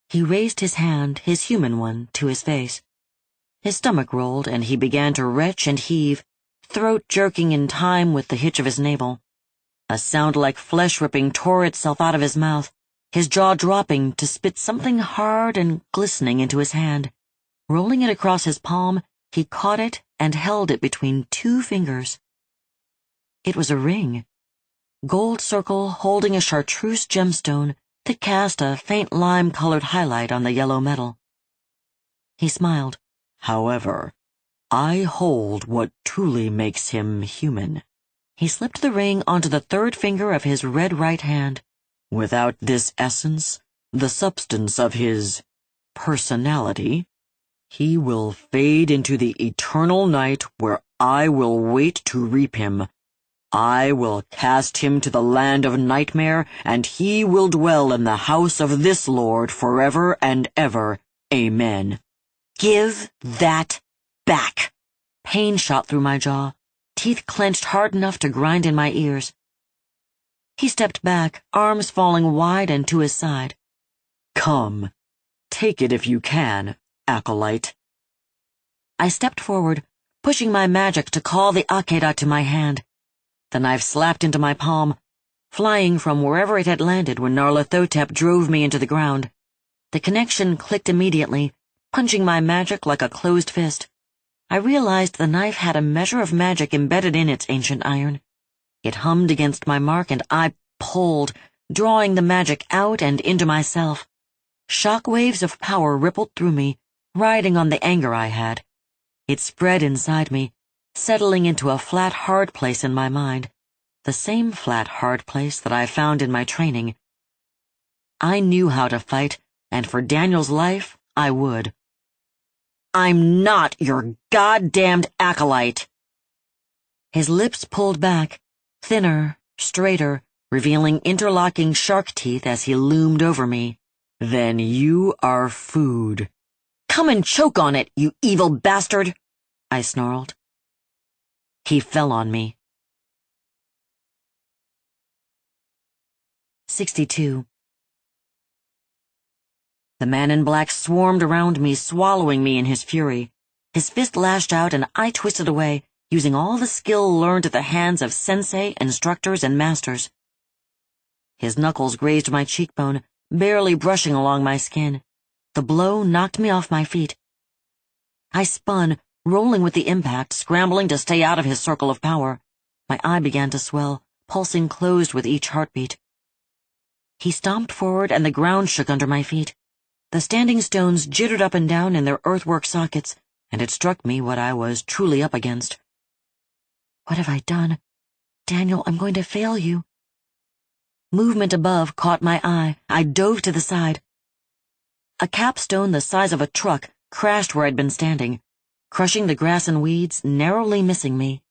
He raised his hand, his human one, to his face. His stomach rolled, and he began to retch and heave, throat jerking in time with the hitch of his navel. A sound like flesh-ripping tore itself out of his mouth, his jaw dropping to spit something hard and glistening into his hand. Rolling it across his palm, he caught it and held it between 2 fingers. It was a ring. Gold circle holding a chartreuse gemstone that cast a faint lime-colored highlight on the yellow metal. He smiled. However, I hold what truly makes him human. He slipped the ring onto the 3rd finger of his red right hand. Without this essence, the substance of his personality, he will fade into the eternal night where I will wait to reap him. I will cast him to the land of nightmare, and he will dwell in the house of this Lord forever and ever. Amen. Give that back. Pain shot through my jaw, teeth clenched hard enough to grind in my ears. He stepped back, arms falling wide and to his side. Come, take it if you can, Acolyte. I stepped forward, pushing my magic to call the Acolyte to my hand. The knife slapped into my palm, flying from wherever it had landed when Nyarlathotep drove me into the ground. The connection clicked immediately, punching my magic like a closed fist. I realized the knife had a measure of magic embedded in its ancient iron. It hummed against my mark, and I pulled, drawing the magic out and into myself. Shock waves of power rippled through me, riding on the anger I had. It spread inside me, settling into a flat, hard place in my mind, the same flat, hard place that I found in my training. I knew how to fight, and for Daniel's life, I would. I'm not your goddamned acolyte. His lips pulled back, thinner, straighter, revealing interlocking shark teeth as he loomed over me. Then you are food. Come and choke on it, you evil bastard, I snarled. He fell on me. 62. The man in black swarmed around me, swallowing me in his fury. His fist lashed out and I twisted away, using all the skill learned at the hands of sensei, instructors, and masters. His knuckles grazed my cheekbone, barely brushing along my skin. The blow knocked me off my feet. I spun, rolling with the impact, scrambling to stay out of his circle of power. My eye began to swell, pulsing closed with each heartbeat. He stomped forward and the ground shook under my feet. The standing stones jittered up and down in their earthwork sockets, and it struck me what I was truly up against. What have I done? Daniel, I'm going to fail you. Movement above caught my eye. I dove to the side. A capstone the size of a truck crashed where I'd been standing, crushing the grass and weeds, narrowly missing me.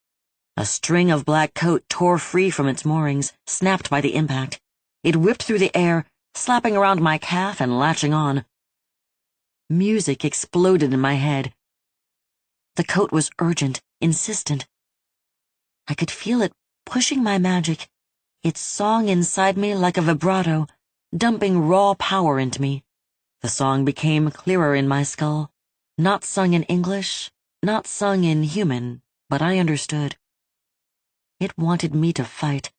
A string of black coat tore free from its moorings, snapped by the impact. It whipped through the air, slapping around my calf and latching on. Music exploded in my head. The coat was urgent, insistent. I could feel it pushing my magic, its song inside me like a vibrato, dumping raw power into me. The song became clearer in my skull, not sung in English, not sung in human, but I understood. It wanted me to fight.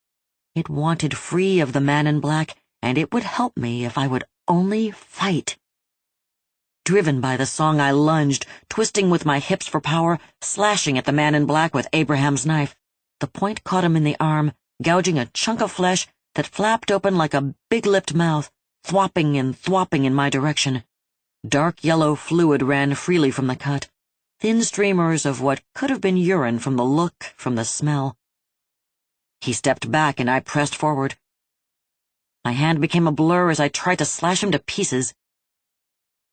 It wanted free of the man in black, and it would help me if I would only fight. Driven by the song, I lunged, twisting with my hips for power, slashing at the man in black with Abraham's knife. The point caught him in the arm, gouging a chunk of flesh that flapped open like a big-lipped mouth, thwopping and thwopping in my direction. Dark yellow fluid ran freely from the cut, thin streamers of what could have been urine from the look, from the smell. He stepped back and I pressed forward. My hand became a blur as I tried to slash him to pieces.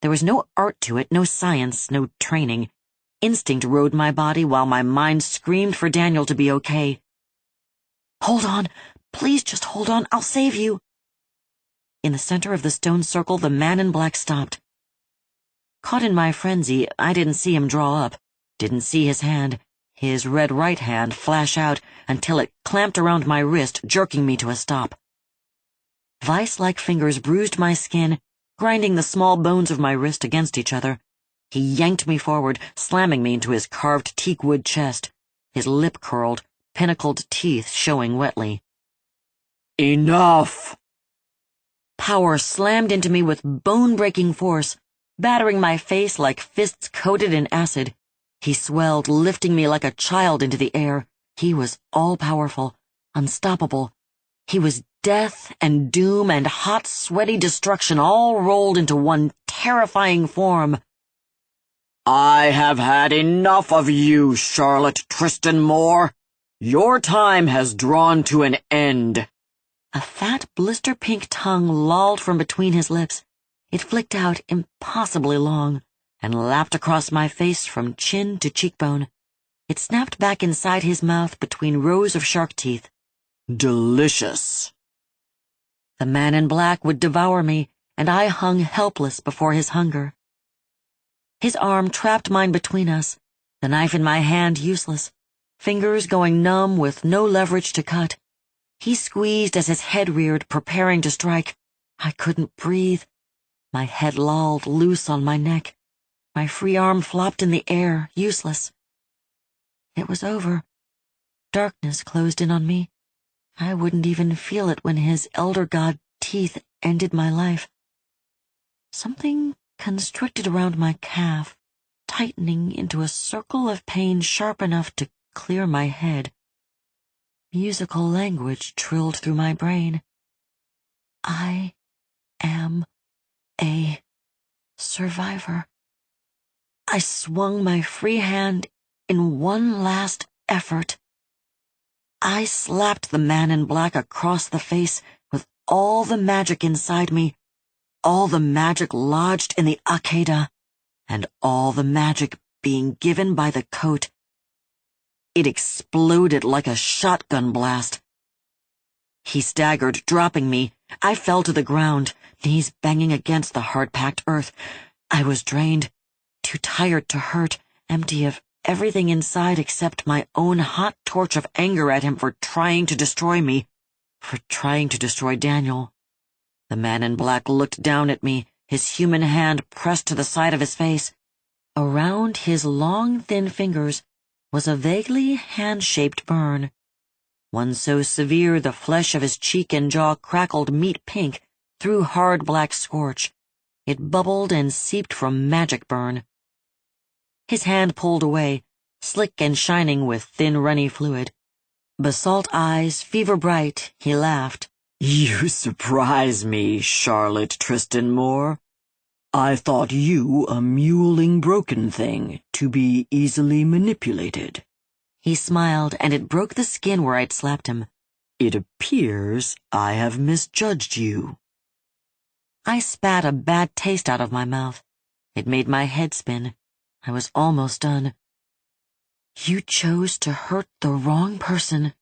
There was no art to it, no science, no training. Instinct rode my body while my mind screamed for Daniel to be okay. "Hold on. Please just hold on. I'll save you." In the center of the stone circle, the man in black stopped. Caught in my frenzy, I didn't see him draw up, didn't see his hand, his red right hand flash out until it clamped around my wrist, jerking me to a stop. Vice-like fingers bruised my skin, grinding the small bones of my wrist against each other. He yanked me forward, slamming me into his carved teakwood chest, his lip curled, pinnacled teeth showing wetly.
"Enough!"
Power slammed into me with bone-breaking force, battering my face like fists coated in acid. He swelled, lifting me like a child into the air. He was all-powerful, unstoppable. He was death and doom and hot, sweaty destruction all rolled into one terrifying form.
"I have had enough of you, Charlotte Tristan Moore. Your time has drawn to an end."
A fat, blister-pink tongue lolled from between his lips. It flicked out impossibly long and lapped across my face from chin to cheekbone. It snapped back inside his mouth between rows of shark teeth.
"Delicious."
The man in black would devour me, and I hung helpless before his hunger. His arm trapped mine between us, the knife in my hand useless, fingers going numb with no leverage to cut. He squeezed as his head reared, preparing to strike. I couldn't breathe. My head lolled loose on my neck. My free arm flopped in the air, useless. It was over. Darkness closed in on me. I wouldn't even feel it when his elder god teeth ended my life. Something constricted around my calf, tightening into a circle of pain sharp enough to clear my head. Musical language trilled through my brain. I am a survivor. I swung my free hand in one last effort. I slapped the man in black across the face with all the magic inside me, all the magic lodged in the Akeda, and all the magic being given by the coat. It exploded like a shotgun blast. He staggered, dropping me. I fell to the ground, knees banging against the hard-packed earth. I was drained, too tired to hurt, empty of everything inside except my own hot torch of anger at him for trying to destroy me, for trying to destroy Daniel. The man in black looked down at me, his human hand pressed to the side of his face. Around his long, thin fingers was a vaguely hand-shaped burn, one so severe the flesh of his cheek and jaw crackled meat pink through hard black scorch. It bubbled and seeped from magic burn. His hand pulled away, slick and shining with thin runny fluid. Basalt eyes, fever bright, he laughed.
"You surprise me, Charlotte Tristan Moore. I thought you a mewling broken thing to be easily manipulated."
He smiled, and it broke the skin where I'd slapped him.
"It appears I have misjudged you."
I spat a bad taste out of my mouth. It made my head spin. I was almost done. "You chose to hurt the wrong person."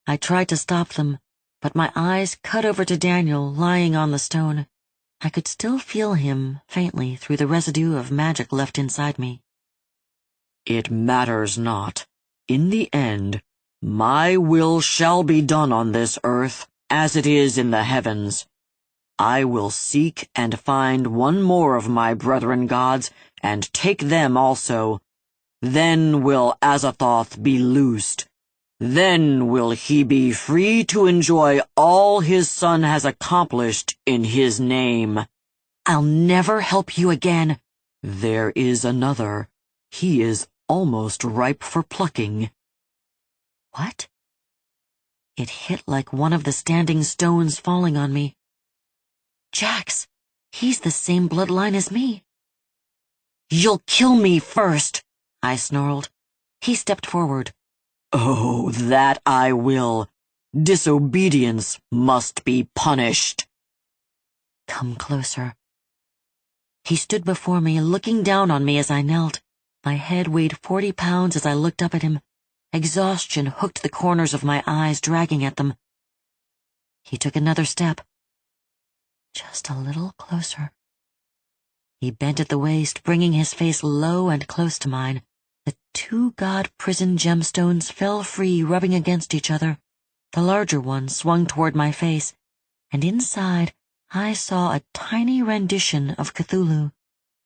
I tried to stop them, but my eyes cut over to Daniel lying on the stone. I could still feel him faintly through the residue of magic left inside me.
It matters not. In the end, my will shall be done on this earth, as it is in the heavens. I will seek and find one more of my brethren gods, and take them also. Then will Azathoth be loosed. Then will he be free to enjoy all his son has accomplished in his name.
I'll never help you again.
There is another. He is almost ripe for plucking.
What? It hit like one of the standing stones falling on me. Jax, he's the same bloodline as me. You'll kill me first, I snarled. He stepped forward.
Oh, that I will. Disobedience must be punished.
Come closer. He stood before me, looking down on me as I knelt. My head weighed 40 pounds as I looked up at him. Exhaustion hooked the corners of my eyes, dragging at them. He took another step. Just a little closer. He bent at the waist, bringing his face low and close to mine. The two god-prison gemstones fell free, rubbing against each other. The larger one swung toward my face, and inside I saw a tiny rendition of Cthulhu.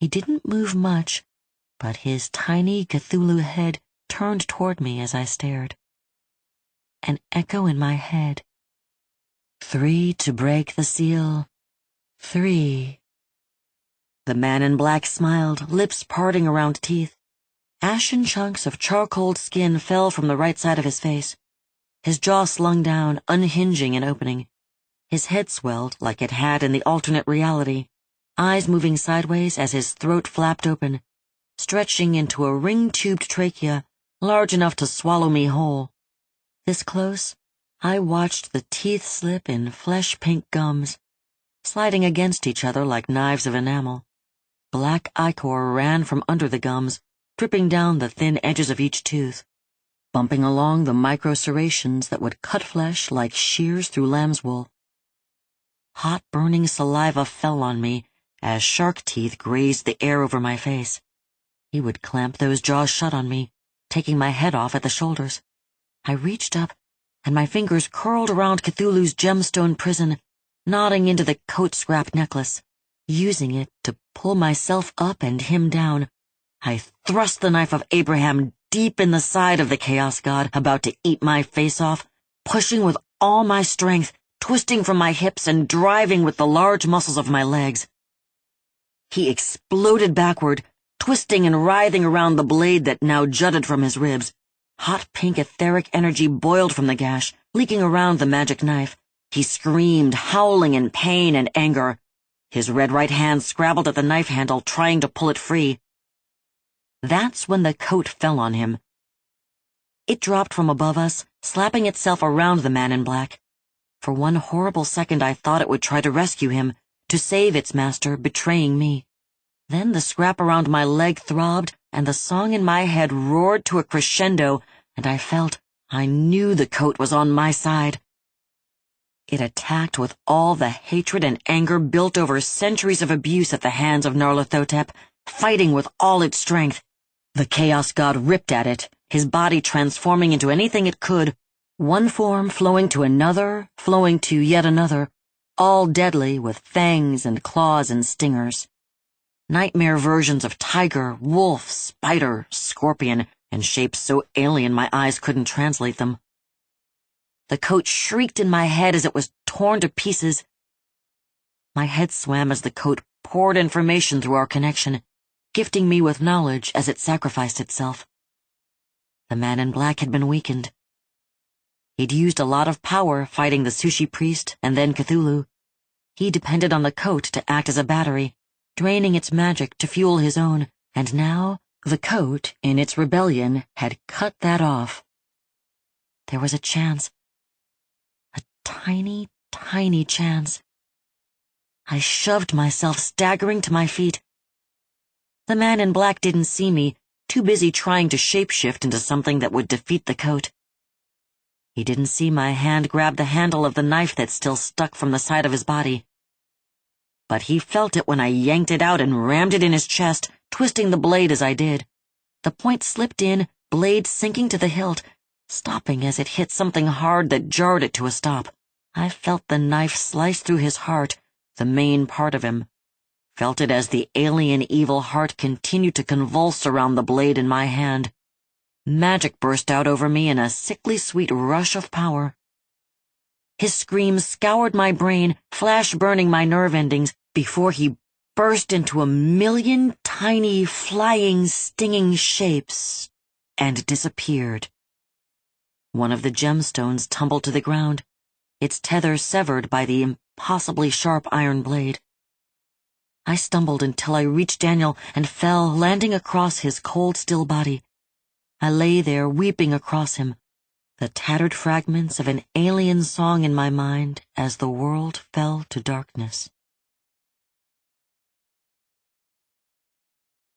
He didn't move much, but his tiny Cthulhu head turned toward me as I stared. An echo in my head. 3 to break the seal. 3. The man in black smiled, lips parting around teeth. Ashen chunks of charcoaled skin fell from the right side of his face. His jaw slung down, unhinging and opening. His head swelled like it had in the alternate reality, eyes moving sideways as his throat flapped open, stretching into a ring-tubed trachea large enough to swallow me whole. This close, I watched the teeth slip in flesh-pink gums, sliding against each other like knives of enamel. Black ichor ran from under the gums, dripping down the thin edges of each tooth, bumping along the micro-serrations that would cut flesh like shears through lamb's wool. Hot, burning saliva fell on me as shark teeth grazed the air over my face. He would clamp those jaws shut on me, taking my head off at the shoulders. I reached up, and my fingers curled around Cthulhu's gemstone prison, knotting into the coat scrap necklace, using it to pull myself up and him down. I thrust the knife of Abraham deep in the side of the chaos god, about to eat my face off, pushing with all my strength, twisting from my hips and driving with the large muscles of my legs. He exploded backward, twisting and writhing around the blade that now jutted from his ribs. Hot pink etheric energy boiled from the gash, leaking around the magic knife. He screamed, howling in pain and anger. His red right hand scrabbled at the knife handle, trying to pull it free. That's when the coat fell on him. It dropped from above us, slapping itself around the man in black. For one horrible second I thought it would try to rescue him, to save its master, betraying me. Then the scrap around my leg throbbed, and the song in my head roared to a crescendo, and I knew the coat was on my side. It attacked with all the hatred and anger built over centuries of abuse at the hands of Nyarlathotep, fighting with all its strength. The chaos god ripped at it, his body transforming into anything it could, one form flowing to another, flowing to yet another, all deadly with fangs and claws and stingers. Nightmare versions of tiger, wolf, spider, scorpion, and shapes so alien my eyes couldn't translate them. The coat shrieked in my head as it was torn to pieces. My head swam as the coat poured information through our connection, gifting me with knowledge as it sacrificed itself. The man in black had been weakened. He'd used a lot of power fighting the sushi priest and then Cthulhu. He depended on the coat to act as a battery, draining its magic to fuel his own, and now the coat, in its rebellion, had cut that off. There was a chance. A tiny, tiny chance. I shoved myself, staggering to my feet. The man in black didn't see me, too busy trying to shapeshift into something that would defeat the coat. He didn't see my hand grab the handle of the knife that still stuck from the side of his body. But he felt it when I yanked it out and rammed it in his chest, twisting the blade as I did. The point slipped in, blade sinking to the hilt, stopping as it hit something hard that jarred it to a stop. I felt the knife slice through his heart, the main part of him. Felt it as the alien evil heart continued to convulse around the blade in my hand. Magic burst out over me in a sickly sweet rush of power. His scream scoured my brain, flash-burning my nerve endings, before he burst into a million tiny, flying, stinging shapes and disappeared. One of the gemstones tumbled to the ground, its tether severed by the impossibly sharp iron blade. I stumbled until I reached Daniel and fell, landing across his cold, still body. I lay there, weeping across him, the tattered fragments of an alien song in my mind as the world fell to darkness.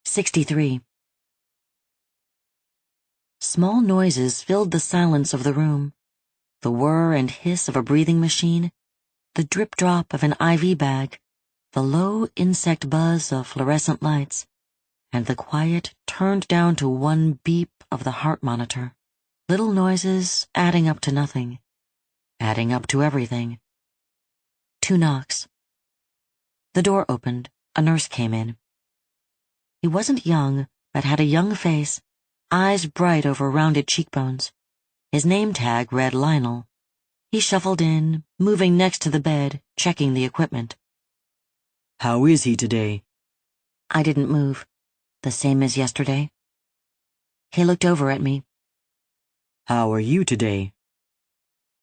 63. Small noises filled the silence of the room. The whir and hiss of a breathing machine, the drip-drop of an IV bag, the low insect buzz of fluorescent lights, and the quiet turned down to one beep of the heart monitor. Little noises adding up to nothing, adding up to everything. 2 knocks. The door opened. A nurse came in. He wasn't young, but had a young face, eyes bright over rounded cheekbones. His name tag read Lionel. He shuffled in, moving next to the bed, checking the equipment.
How is he today?
I didn't move. The same as yesterday. He looked over at me.
How are you today?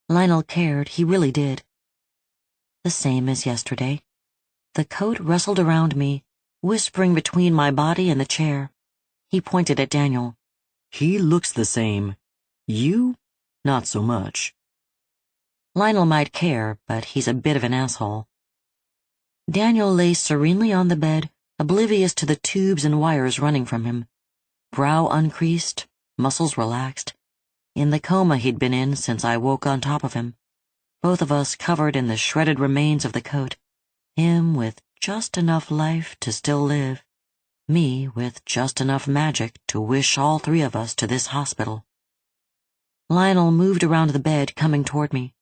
Lionel cared, he really did. The same as yesterday. The coat rustled around me, whispering between my body and the chair. He pointed at Daniel.
He looks the same. You, not so much.
Lionel might care, but he's a bit of an asshole. Daniel lay serenely on the bed, oblivious to the tubes and wires running from him. Brow uncreased, muscles relaxed. In the coma he'd been in since I woke on top of him. Both of us covered in the shredded remains of the coat. Him with just enough life to still live. Me with just enough magic to wish all 3 of us to this hospital. Lionel moved around the bed, coming toward me.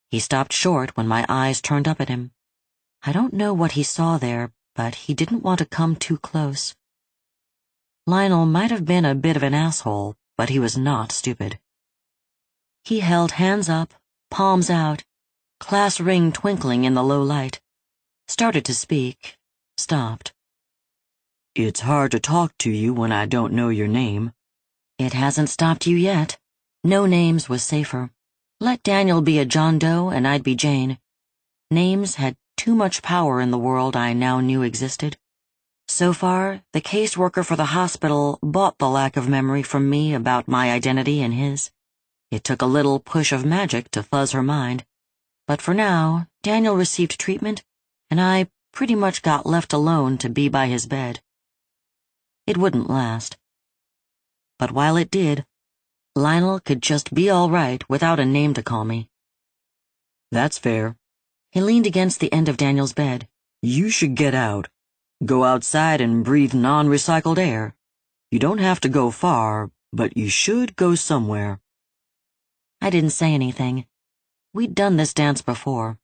He stopped short when my eyes turned up at him. I don't know what he saw there, but he didn't want to come too close. Lionel might have been a bit of an asshole, but he was not stupid. He held hands up, palms out, class ring twinkling in the low light. Started to speak, stopped.
It's hard to talk to you when I don't know your name.
It hasn't stopped you yet. No names was safer. Let Daniel be a John Doe and I'd be Jane. Names had too much power in the world I now knew existed. So far, the caseworker for the hospital bought the lack of memory from me about my identity and his. It took a little push of magic to fuzz her mind. But for now, Daniel received treatment, and I pretty much got left alone to be by his bed. It wouldn't last. But while it did, Lionel could just be all right without a name to call me.
That's fair.
He leaned against the end of Daniel's bed.
You should get out. Go outside and breathe non-recycled air. You don't have to go far, but you should go somewhere.
I didn't say anything. We'd done this dance before.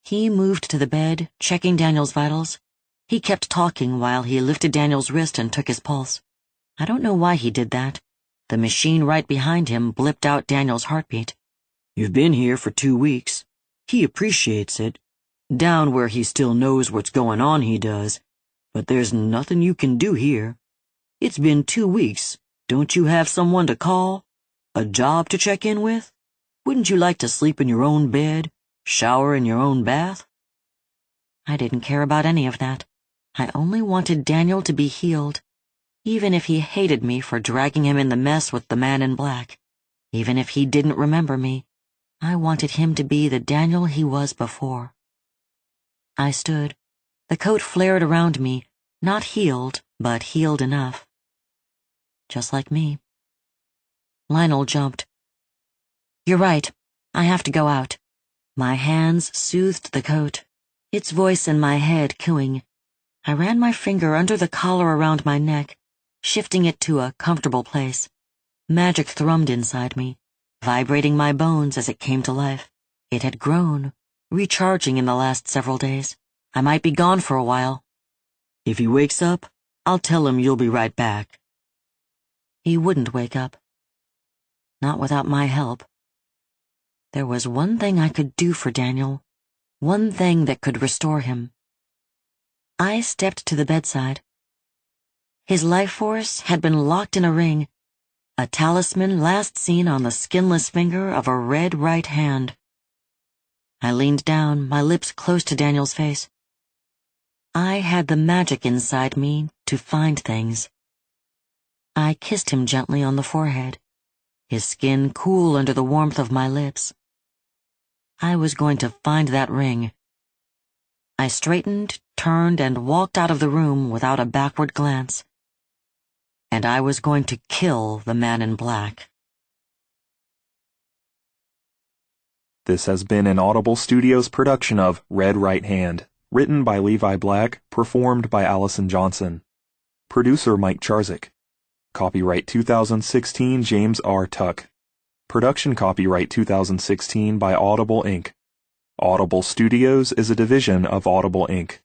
He moved to the bed, checking Daniel's vitals. He kept talking while he lifted Daniel's wrist and took his pulse. I don't know why he did that. The machine right behind him blipped out Daniel's heartbeat.
You've been here for 2 weeks. He appreciates it. Down where he still knows what's going on, he does. But there's nothing you can do here. It's been 2 weeks. Don't you have someone to call? A job to check in with? Wouldn't you like to sleep in your own bed? Shower in your own bath?
I didn't care about any of that. I only wanted Daniel to be healed. Even if he hated me for dragging him in the mess with the man in black. Even if he didn't remember me. I wanted him to be the Daniel he was before. I stood. The coat flared around me, not healed, but healed enough. Just like me. Lionel jumped. You're right. I have to go out. My hands soothed the coat, its voice in my head cooing. I ran my finger under the collar around my neck, shifting it to a comfortable place. Magic thrummed inside me, vibrating my bones as it came to life. It had grown, recharging in the last several days. I might be gone for a while. If he wakes up, I'll tell him you'll be right back. He wouldn't wake up. Not without my help. There was one thing I could do for Daniel, one thing that could restore him. I stepped to the bedside. His life force had been locked in a ring, a talisman last seen on the skinless finger of a red right hand. I leaned down, my lips close to Daniel's face. I had the magic inside me to find things. I kissed him gently on the forehead, his skin cool under the warmth of my lips. I was going to find that ring. I straightened, turned, and walked out of the room without a backward glance. And I was going to kill the man in black.
This has been an Audible Studios production of Red Right Hand, written by Levi Black, performed by Allison Johnson. Producer Mike Charzik. Copyright 2016 James R. Tuck. Production copyright 2016 by Audible Inc. Audible Studios is a division of Audible Inc.